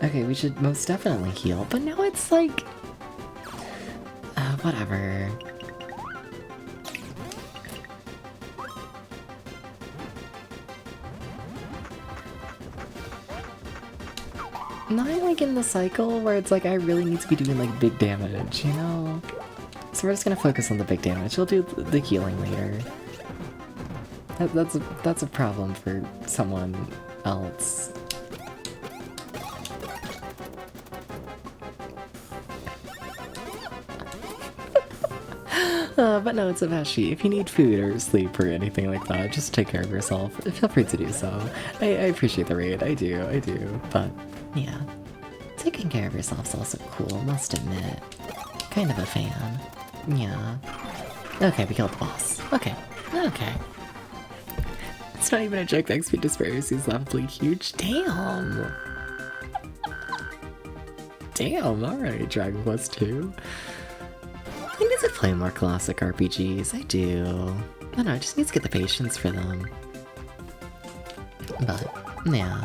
Okay, we should most definitely heal, but now it's like... whatever. Not like in the cycle where it's like I really need to be doing like big damage, you know? So we're just gonna focus on the big damage. We'll do the healing later. That's a problem for someone else. But no, it's Avashi. If you need food or sleep or anything like that, just take care of yourself. Feel free to do so. I appreciate the raid, I do. But, yeah. Taking care of yourself is also cool, must admit. Kind of a fan. Yeah. Okay, we killed the boss. Okay. It's not even a joke, the XP disparity is laughably huge. Damn! Alright, Dragon Quest 2. I need to play more classic RPGs, I do. I don't know, I just need to get the patience for them. But, yeah.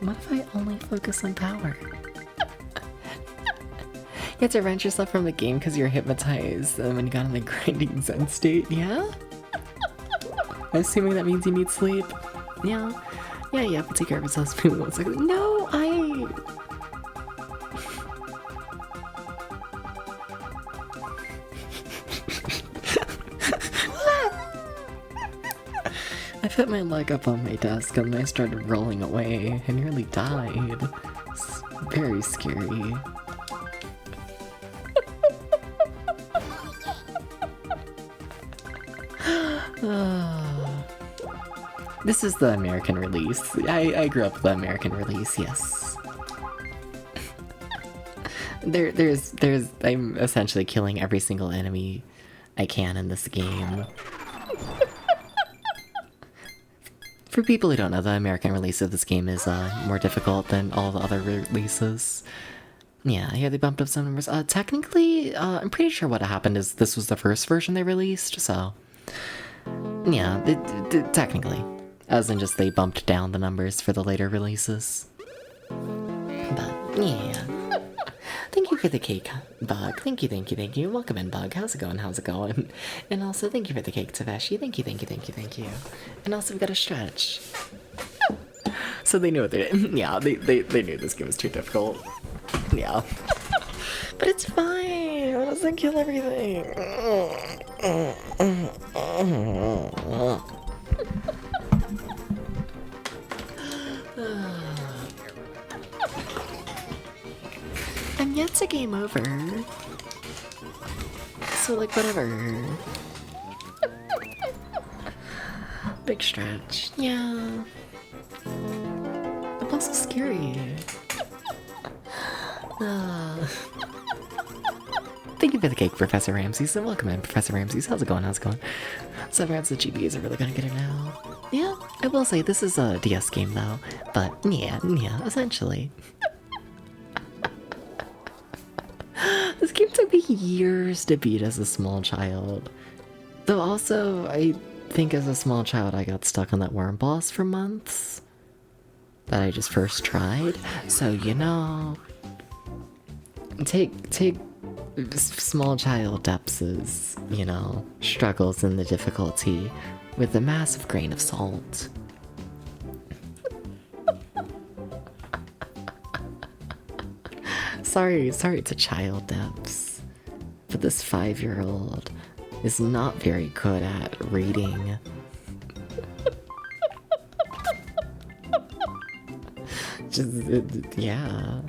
What if I only focus on power? You have to wrench yourself from the game because you're hypnotized when you got in the grinding zen state, yeah? Assuming that means you need sleep. Yeah, you have to take care of yourself. No, I put my leg up on my desk and I started rolling away. I nearly died. It's very scary. This is the American release. I grew up with the American release, yes. I'm essentially killing every single enemy I can in this game. For people who don't know, the American release of this game is more difficult than all the other releases. Yeah, here they bumped up some numbers. Technically, I'm pretty sure what happened is this was the first version they released, so... Yeah, technically. As in just they bumped down the numbers for the later releases. But, yeah. Thank you for the cake, Bug. Thank you. Welcome in, Bug. How's it going? And also, thank you for the cake, Tavashi. Thank you. And also, we got a stretch. So they knew what they did. Yeah, they knew this game was too difficult. Yeah. But it's fine. It doesn't kill everything. I'm yet to game over. So, like, whatever. Big stretch. Yeah. The boss is scary. Thank you for the cake, Professor Ramses, and welcome in, Professor Ramses. How's it going? So perhaps the GPUs are really gonna get it now. Yeah, I will say this is a DS game though, but yeah, essentially. This game took me years to beat as a small child. Though also, I think as a small child I got stuck on that worm boss for months. That I just first tried, so you know... take small child Deps's, you know, struggles and the difficulty with a massive grain of salt. sorry to child Deps, but this 5-year-old is not very good at reading. Yeah.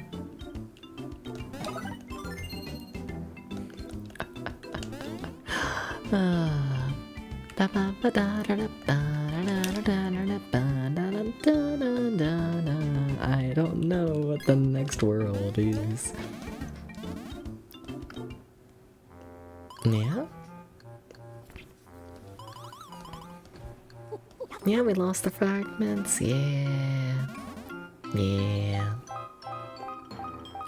I don't know what the next world is. Yeah? Yeah, we lost the fragments. Yeah. Yeah.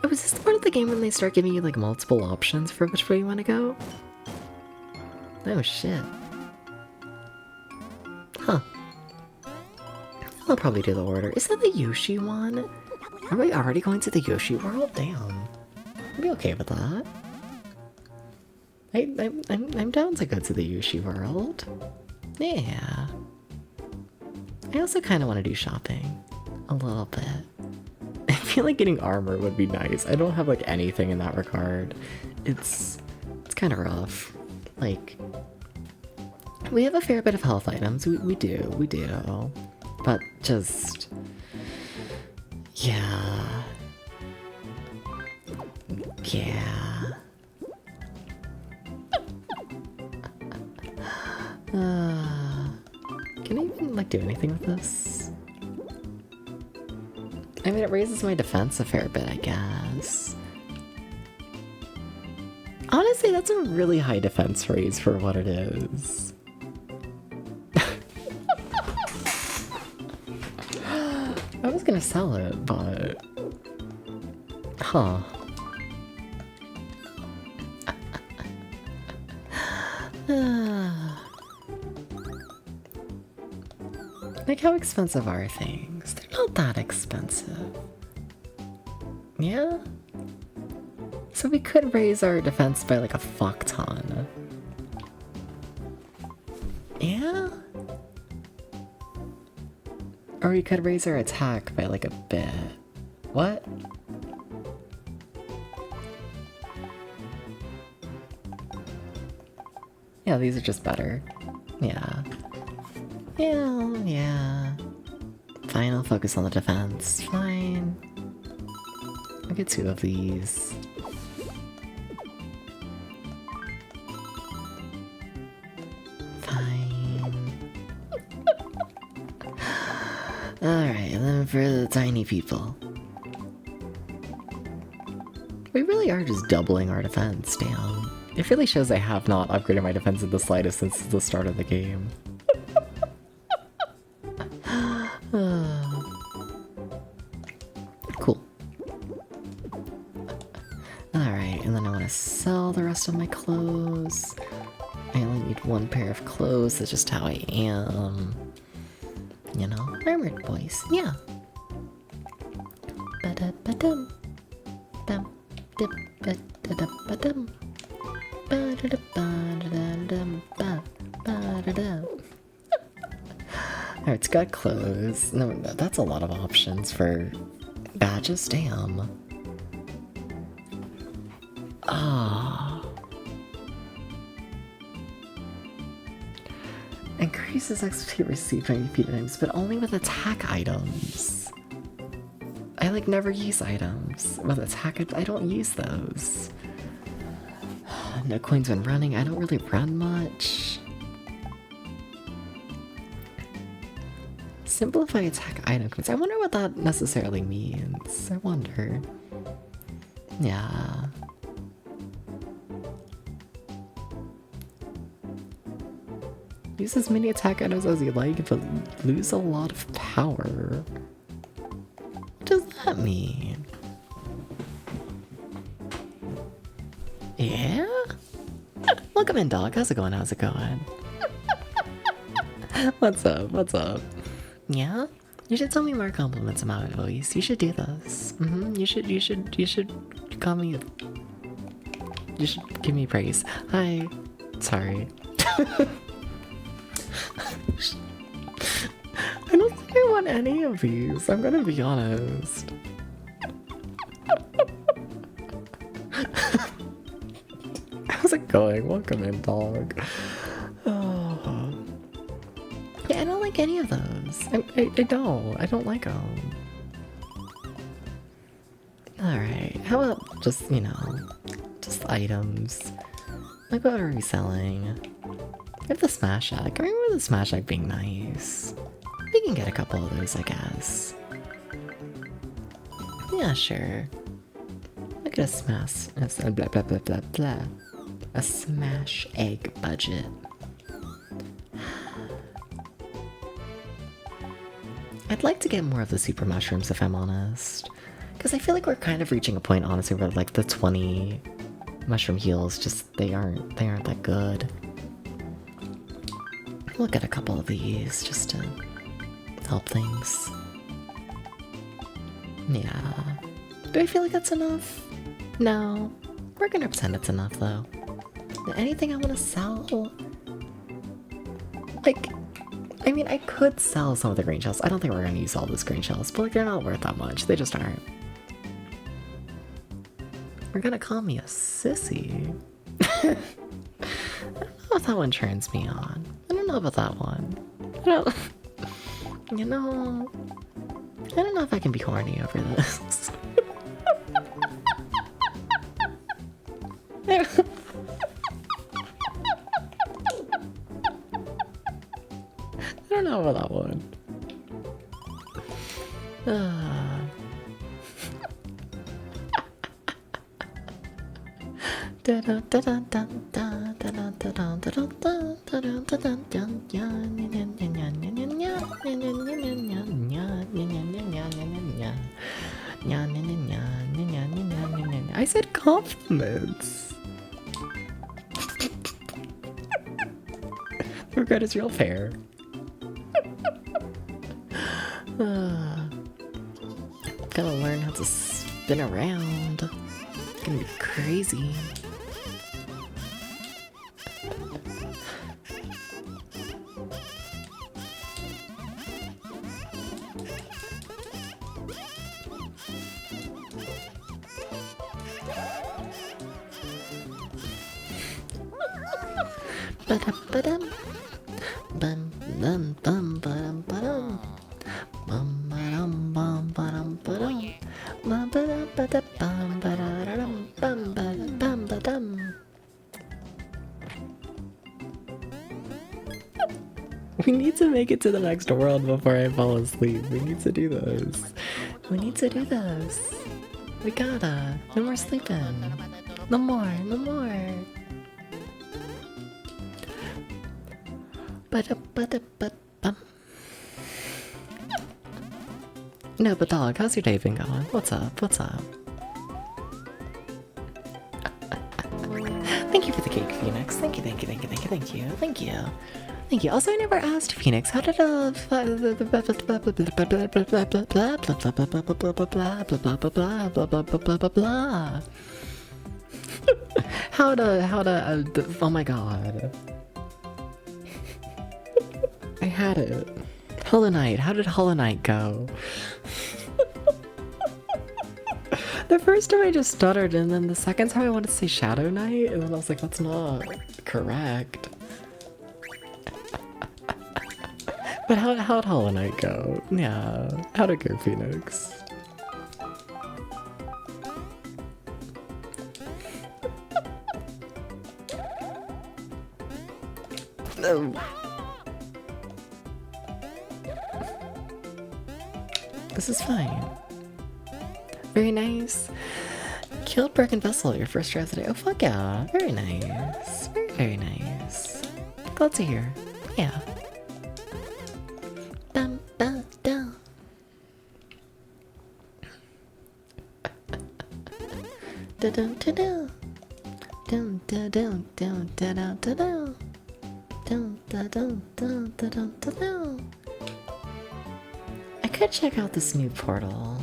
Oh, is this the part of the game when they start giving you like multiple options for which way you want to go? Oh shit. Huh. I'll probably do the order. Is that the Yoshi one? Are we already going to the Yoshi world? Damn. I'd be okay with that. I'm down to go to the Yoshi world. Yeah. I also kind of want to do shopping. A little bit. I feel like getting armor would be nice. I don't have like anything in that regard. It's kind of rough. Like, we have a fair bit of health items. We do. But just... yeah. Yeah. Can I even, like, do anything with this? I mean, it raises my defense a fair bit, I guess. Honestly, that's a really high defense raise for what it is. I was gonna sell it, but... huh. Like, how expensive are things? They're not that expensive. Yeah? So we could raise our defense by like a fuck ton. Yeah? Or we could raise our attack by like a bit. What? Yeah, these are just better. Yeah. Yeah. Fine, I'll focus on the defense. Fine. I'll get 2 of these. Fine. Alright, and then for the tiny people. We really are just doubling our defense, damn. It really shows I have not upgraded my defense in the slightest since the start of the game. Cool. Alright, and then I want to sell the rest of my clothes. I only need 1 pair of clothes, that's just how I am. You know, armored boys, yeah. Ba-da-ba-dum. Bum. Dip-ba-da-da-ba-dum. Ba-da-da-ba-da-da-dum. Ba-ba-da-da. Alright, it's got clothes. No, that's a lot of options for badges, damn. Ah. Increases XP received by repeated items, but only with attack items. I like never use items. With attack, I don't use those. No coins when running, I don't really run much. Simplify attack item codes. I wonder what that necessarily means. I wonder. Yeah. Use as many attack items as you like, but lose a lot of power. What does that mean? Yeah? Welcome in, dog. How's it going? How's it going? What's up? What's up? Yeah? You should tell me more compliments about my voice. You should do this. You should call me. You should give me praise. Hi. Sorry. I don't think I want any of these. I'm gonna be honest. How's it going? Welcome in, dog. Oh. Yeah, I don't like any of those. I don't. I don't like them. Alright, how about just, you know, just items? Like, what are we selling? We have the Smash Egg. I remember the Smash Egg being nice. We can get a couple of those, I guess. Yeah, sure. Look at a smash, blah blah blah blah blah. A Smash Egg budget. I'd like to get more of the super mushrooms if I'm honest. Because I feel like we're kind of reaching a point, honestly, where like the 20 mushroom heals just they aren't that good. We'll get a couple of these just to help things. Yeah. Do I feel like that's enough? No. We're gonna pretend it's enough though. Anything I wanna sell? Like, I mean, I could sell some of the green shells. I don't think we're gonna use all those green shells, but like they're not worth that much. They just aren't. You're gonna call me a sissy. I don't know if that one turns me on. I don't know about that one. I don't, you know, I don't know if I can be horny over this. I don't know about that one. I said compliments. Regret is real fair. Gotta learn how to spin around. It's gonna be crazy. Ba-da-ba-dum. Bum bum bum ba-dum ba-dum. Bum ba-dum bum ba-dum ba-dum. Bum ba-dum ba-da-bum ba-da-da-dum. Bum ba-da-bum ba-dum. We need to make it to the next world before I fall asleep. We need to do this. We need to do this. We gotta. No more sleeping. No more. No more. Ba-da-ba-da-ba-bum. No, but dog, how's your day been going? What's up? What's up? Thank you for the cake, Phoenix. Thank you, thank you, thank you, thank you, thank you, thank you. Thank you. Also, I never asked Phoenix, how did oh my god. I had it. Hollow Knight. How did Hollow Knight go? The first time I just stuttered, and then the second time I wanted to say Shadow Knight, and then I was like, that's not correct. But how'd Hollow Knight go? Yeah. How'd it go, Phoenix? No. This is fine. Very nice. Killed Broken Vessel, your first try of the day. Oh, fuck yeah. Very nice. Very, very nice. Glad to hear. Yeah. Dum, dum, dum. Da-dum, da-dum. Dum, da-dum, dum, da-dum, da-dum. Dum, da-dum, dum, da-dum, da-dum. I could check out this new portal.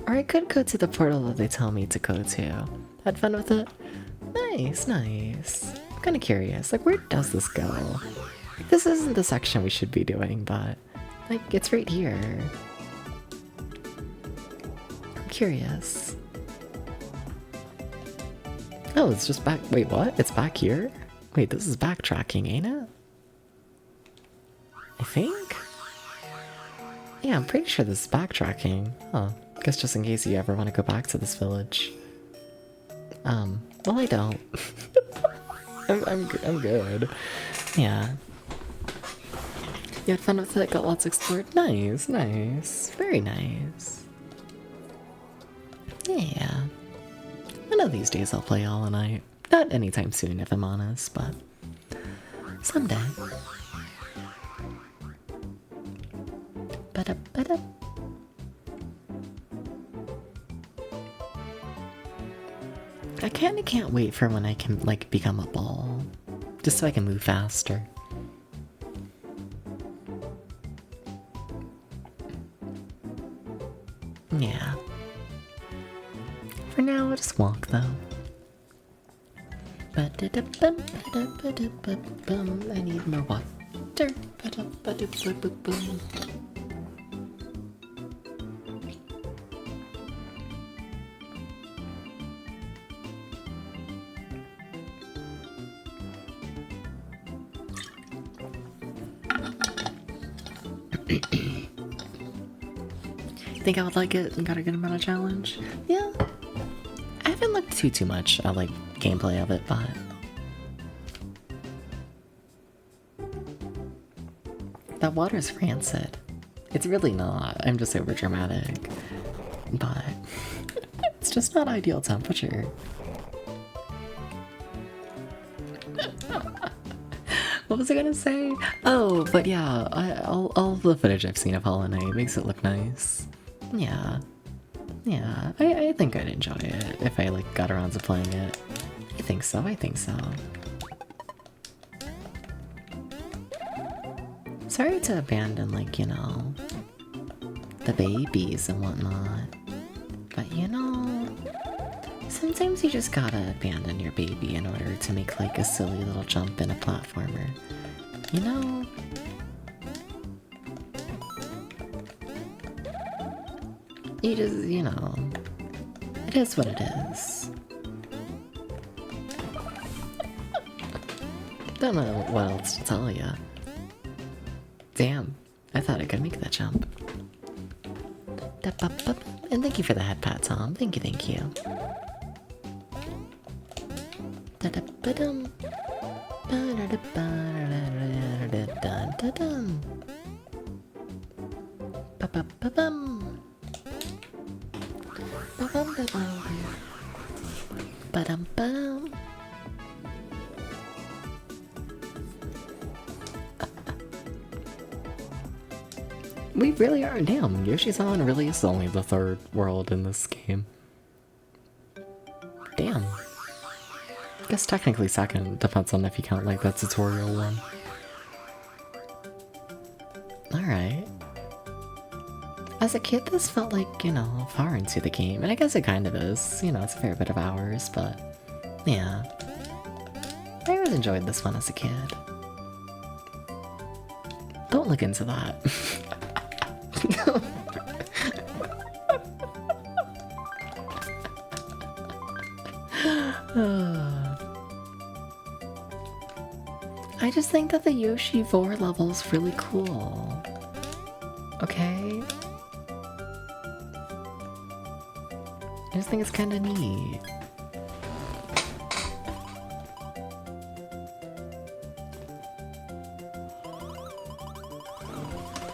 Or I could go to the portal that they tell me to go to. Had fun with it? Nice, nice. I'm kind of curious, like where does this go? This isn't the section we should be doing, but like it's right here. I'm curious. Oh, it's just back. Wait, what? It's back here? Wait, this is backtracking, ain't it? I think? Yeah, I'm pretty sure this is backtracking. Huh. Guess just in case you ever want to go back to this village. Well, I don't. I'm good. Yeah. You had fun with it, got lots explored. Nice, nice. Very nice. Yeah. One of these days I'll play Hollow Knight. Not anytime soon, if I'm honest, but someday. Ba-da-ba-da. I kinda can't wait for when I can, like, become a ball. Just so I can move faster. Yeah. For now, I'll just walk, though. Ba-da-da-bum, I need more water. Ba-da-ba-da-ba-ba-bum. Think I would like it and got a good amount of challenge? Yeah. I haven't looked too much at like gameplay of it, but that water's rancid. It's really not. I'm just over dramatic. But it's just not ideal temperature. What was I gonna say? Oh, but yeah, all the footage I've seen of Hollow Knight makes it look nice. Yeah. Yeah, I think I'd enjoy it if I like got around to playing it. I think so, I think so. Sorry to abandon, like, you know, the babies and whatnot. But you know, sometimes you just gotta abandon your baby in order to make like a silly little jump in a platformer. You know? You just, you know, it is what it is. Don't know what else to tell ya. Damn, I thought I could make that jump. And thank you for the head pat, Tom. Thank you, thank you. Ba-dum-bum. We really are. Damn, Yoshi's Island really is only the third world in this game. Damn. Guess technically second, depends on if you count like that tutorial one. Alright. As a kid, this felt like, you know, far into the game, and I guess it kind of is. You know, it's a fair bit of hours, but yeah. I really enjoyed this one as a kid. Don't look into that. I just think that the Yoshi 4 level's really cool. Okay? I just think it's kinda neat.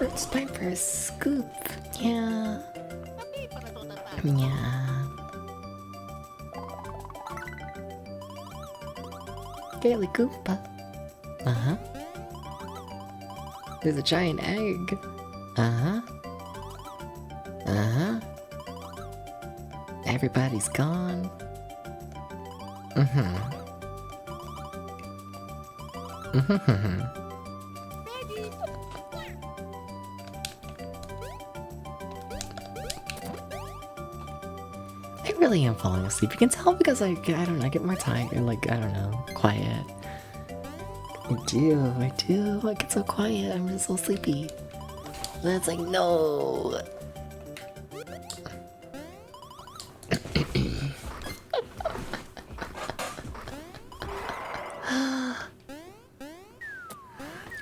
It's time for a scoop. Yeah. Yeah. Daily Koopa. Uh-huh. There's a giant egg. Uh-huh. Uh-huh. Everybody's gone. Mm-hmm. Mm-hmm. really am falling asleep. You can tell because I don't know, I get more tired, like, I don't know, quiet. I do. I get so quiet, I'm just so sleepy. And it's like, no.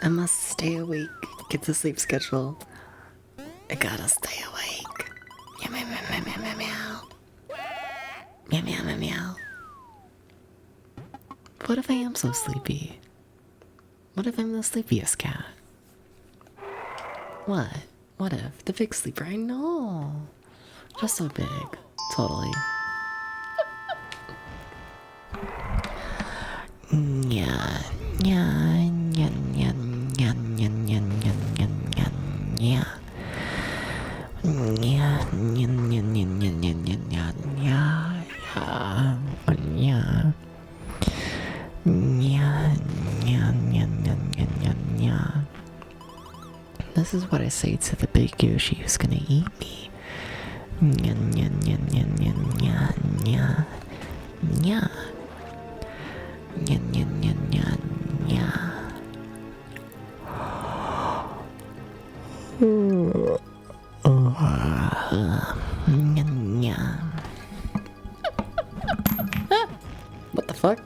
I must stay awake, get the sleep schedule. I gotta stay awake. Meow, meow, meow, meow, meow, meow. Meow, meow, meow, meow. What if I am so sleepy? What if I'm the sleepiest cat? What? What if? The big sleeper? I know. Just so big. Totally. Yeah. Yeah. Yeah. Yeah. Yeah. Yeah. Yeah. Yeah. Yeah. Yeah. Yeah, yeah, yeah, yeah, yeah, yeah, yeah, yeah, yeah. This is what I say to the big Yoshi who's gonna eat me. Yeah, yeah, yeah, yeah, yeah, yeah, yeah, yeah, yeah, yeah, yeah, yeah. What the fuck?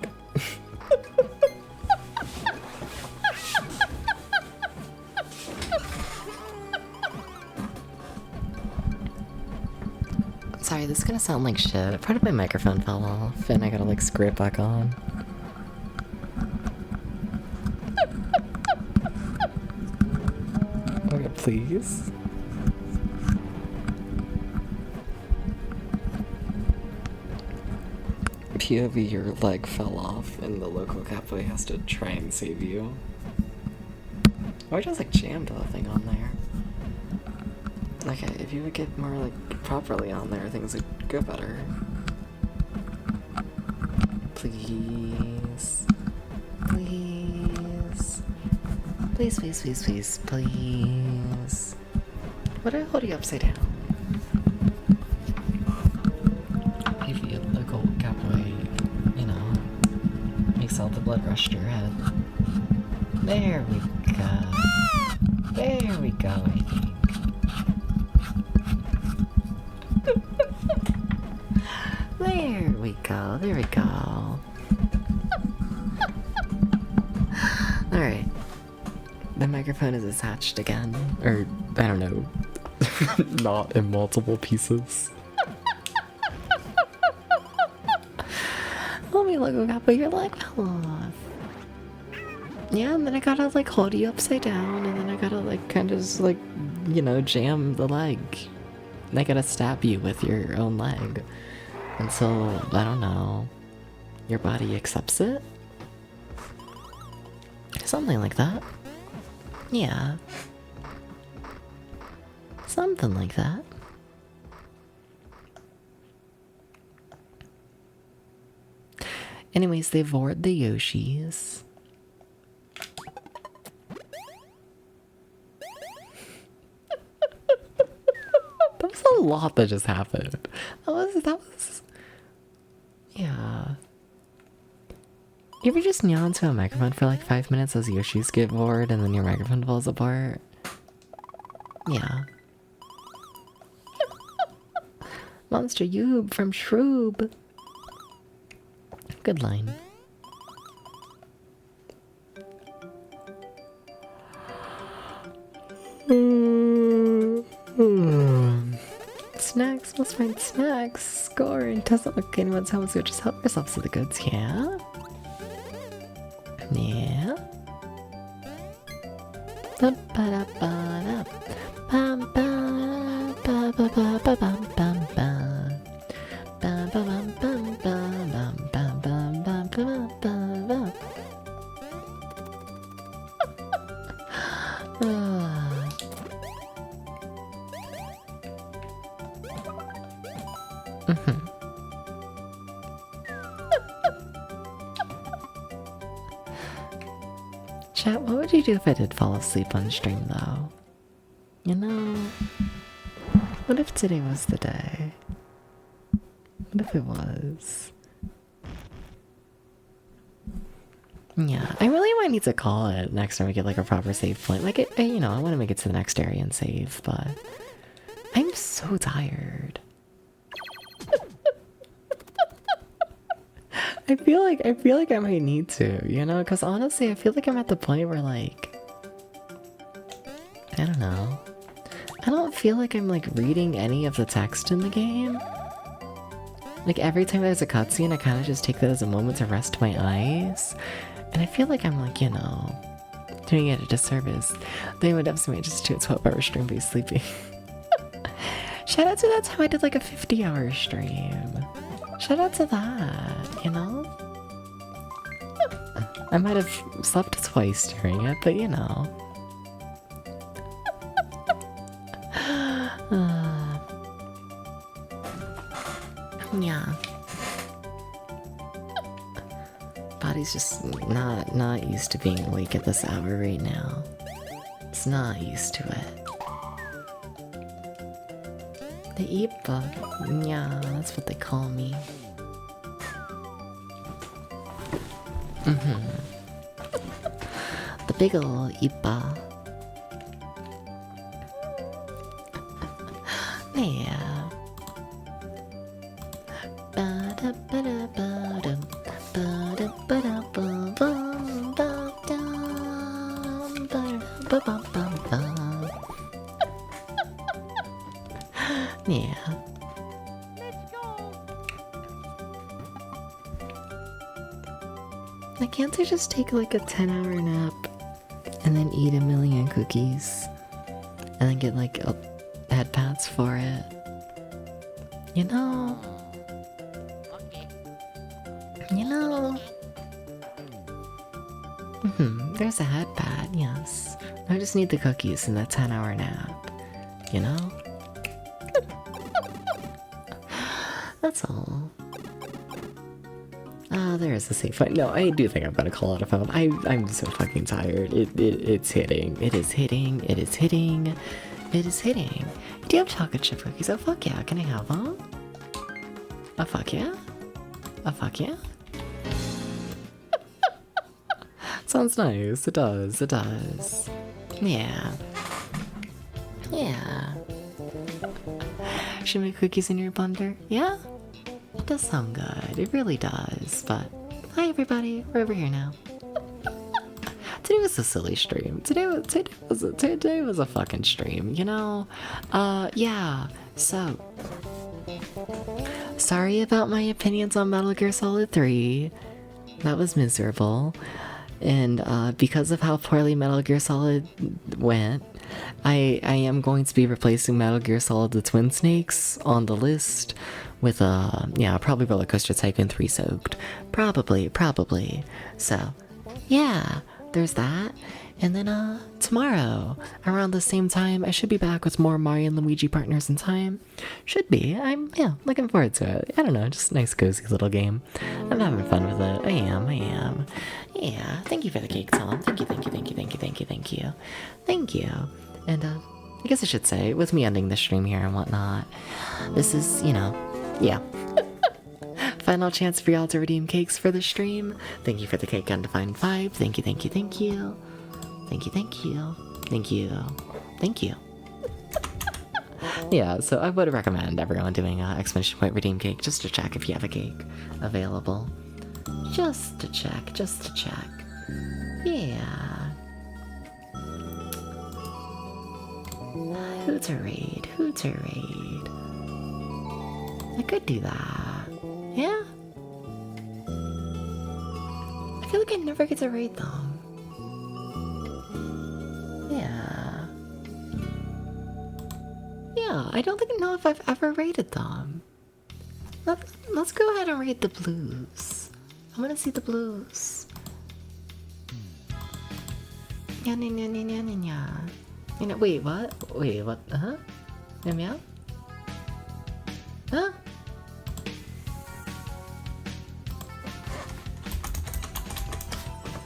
Sorry, this is gonna sound like shit. Part of my microphone fell off and I gotta like screw it back on. Okay, please. POV, your leg fell off and the local cowboy has to try and save you. Or I just like jammed the thing on there. Okay, if you would get more like properly on there, things would go better. Please. Please. Please, please, please, please, please. What did I hold you upside down? Maybe a local cowboy, you know, makes all the blood rush to your head. There we go. There we go, I think. There we go, there we go. Alright. The microphone is attached again. Or, I don't know. Not in multiple pieces. Let me look up, but your leg fell off. Yeah, and then I gotta like hold you upside down, and then I gotta like kind of just like, you know, jam the leg. And I gotta stab you with your own leg. And so, I don't know, your body accepts it? Something like that. Yeah. Something like that. Anyways, they board the Yoshis. That was a lot that just happened. That was... Yeah. You ever just yell into a microphone for like 5 minutes as Yoshis get bored and then your microphone falls apart? Yeah. Monster Yoob from Shroob. Good line. Snacks, must find snacks. Score and doesn't look anyone's home, so just help yourself to the goods, yeah? Yeah. Ba-ba-da-ba-da. Bam-ba-ba-ba-ba-ba-bam-bam. Bam-ba-bam-bam-bam-bam-bam-bam-bam-bam. Chat, what would you do if I did fall asleep on stream though? You know, what if today was the day? What if it was? Yeah, I really might need to call it next time we get like a proper save point. Like, you know, I want to make it to the next area and save, but I'm so tired. I feel like I might need to, you know, because honestly, I feel like I'm at the point where like, I don't know. I don't feel like I'm like reading any of the text in the game. Like every time there's a cutscene, I kind of just take that as a moment to rest my eyes. And I feel like I'm like, you know, doing it a disservice. They would have me just do a 12-hour stream by sleeping. Shout out to that time I did like a 50-hour stream. Shout out to that, you know? I might have slept twice during it, but you know. Yeah. Body's just not used to being awake at this hour right now. It's not used to it. The eat bug. Yeah, that's what they call me. The big ol' Ipa. Yeah. Yeah. Like, can't I just take like a 10-hour nap and then eat a million cookies and then get like head pats for it? You know? You know? There's a head pad, yes. I just need the cookies and that 10-hour nap. You know? That's all. Ah, there is a safe fight. No, I do think I'm gonna call out a phone. I'm so fucking tired. It's hitting. It is hitting. It is hitting. It is hitting. Do you have chocolate chip cookies? Oh fuck yeah, can I have them? Oh fuck yeah? Oh fuck yeah? Sounds nice. It does. It does. Yeah. Yeah. Should make cookies in your blender? Yeah? It does sound good. It really does. But hi everybody. We're over here now. Today was a silly stream. Today was a fucking stream, you know? Yeah. So sorry about my opinions on Metal Gear Solid 3. That was miserable. And because of how poorly Metal Gear Solid went, I am going to be replacing Metal Gear Solid the Twin Snakes on the list with yeah, probably Roller Coaster Tycoon 3 soaked. Probably. So, yeah, there's that. And then tomorrow, around the same time, I should be back with more Mario and Luigi Partners in Time. Should be. I'm looking forward to it. I don't know, just a nice cozy little game. I'm having fun with it. I am. Yeah, thank you for the cake, Tom. Thank you. And I guess I should say, with me ending the stream here and whatnot, this is, you know, yeah. Final chance for y'all to redeem cakes for the stream. Thank you for the cake Undefined 5. Thank you. Yeah, so I would recommend everyone doing exclamation point redeem cake just to check if you have a cake available. Just to check. Yeah. Who to raid? I could do that. Yeah? I feel like I never get to raid them. Yeah, I don't know if I've ever raided them. Let's go ahead and raid the blues. I want to see the blues. Yeah. You know, wait, what? Huh? Meow? Huh?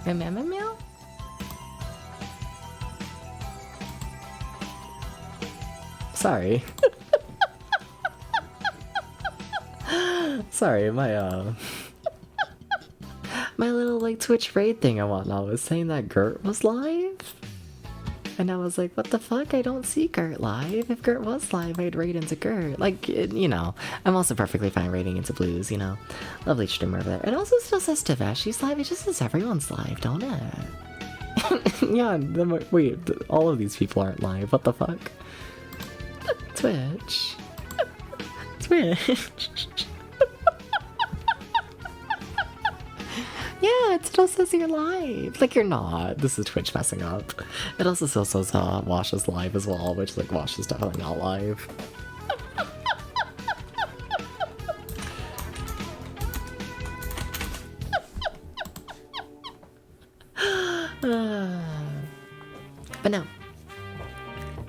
Meow? Sorry. Sorry, my little like Twitch raid thing and whatnot was saying that Gert was live. And I was like, what the fuck? I don't see Gert live. If Gert was live, I'd raid into Gert. Like, you know, I'm also perfectly fine raiding into Blues, you know. Lovely streamer over there. It also still says Tavashi's live. It just says everyone's live, don't it? Yeah, wait, all of these people aren't live. What the fuck? Twitch. Twitch. Yeah, it still says you're live. Like, you're not. This is Twitch messing up. It also still says Wash is live as well, which, like, Wash is definitely not live. But no.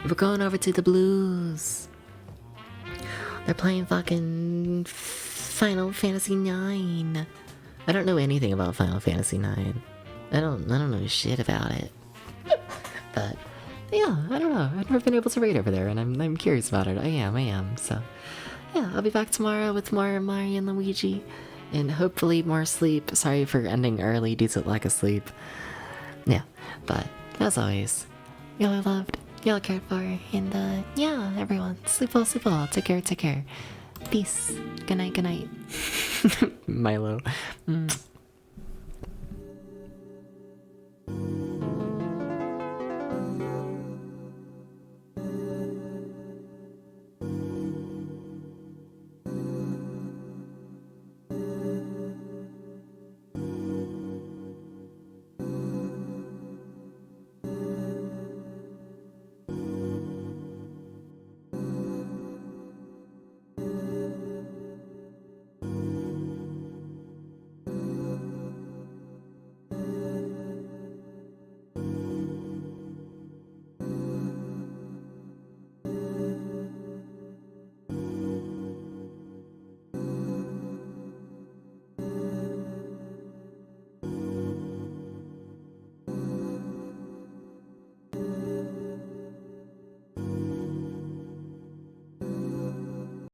We're going over to the Blues. They're playing fucking Final Fantasy IX. I don't know anything about Final Fantasy IX. I don't know shit about it. But yeah, I don't know. I've never been able to raid over there, and I'm curious about it. I am. So yeah, I'll be back tomorrow with more Mario and Luigi, and hopefully more sleep. Sorry for ending early due to lack of sleep. Yeah, but as always, y'all are loved, y'all are cared for, and yeah, everyone, sleep well, take care. Peace. Good night. Milo.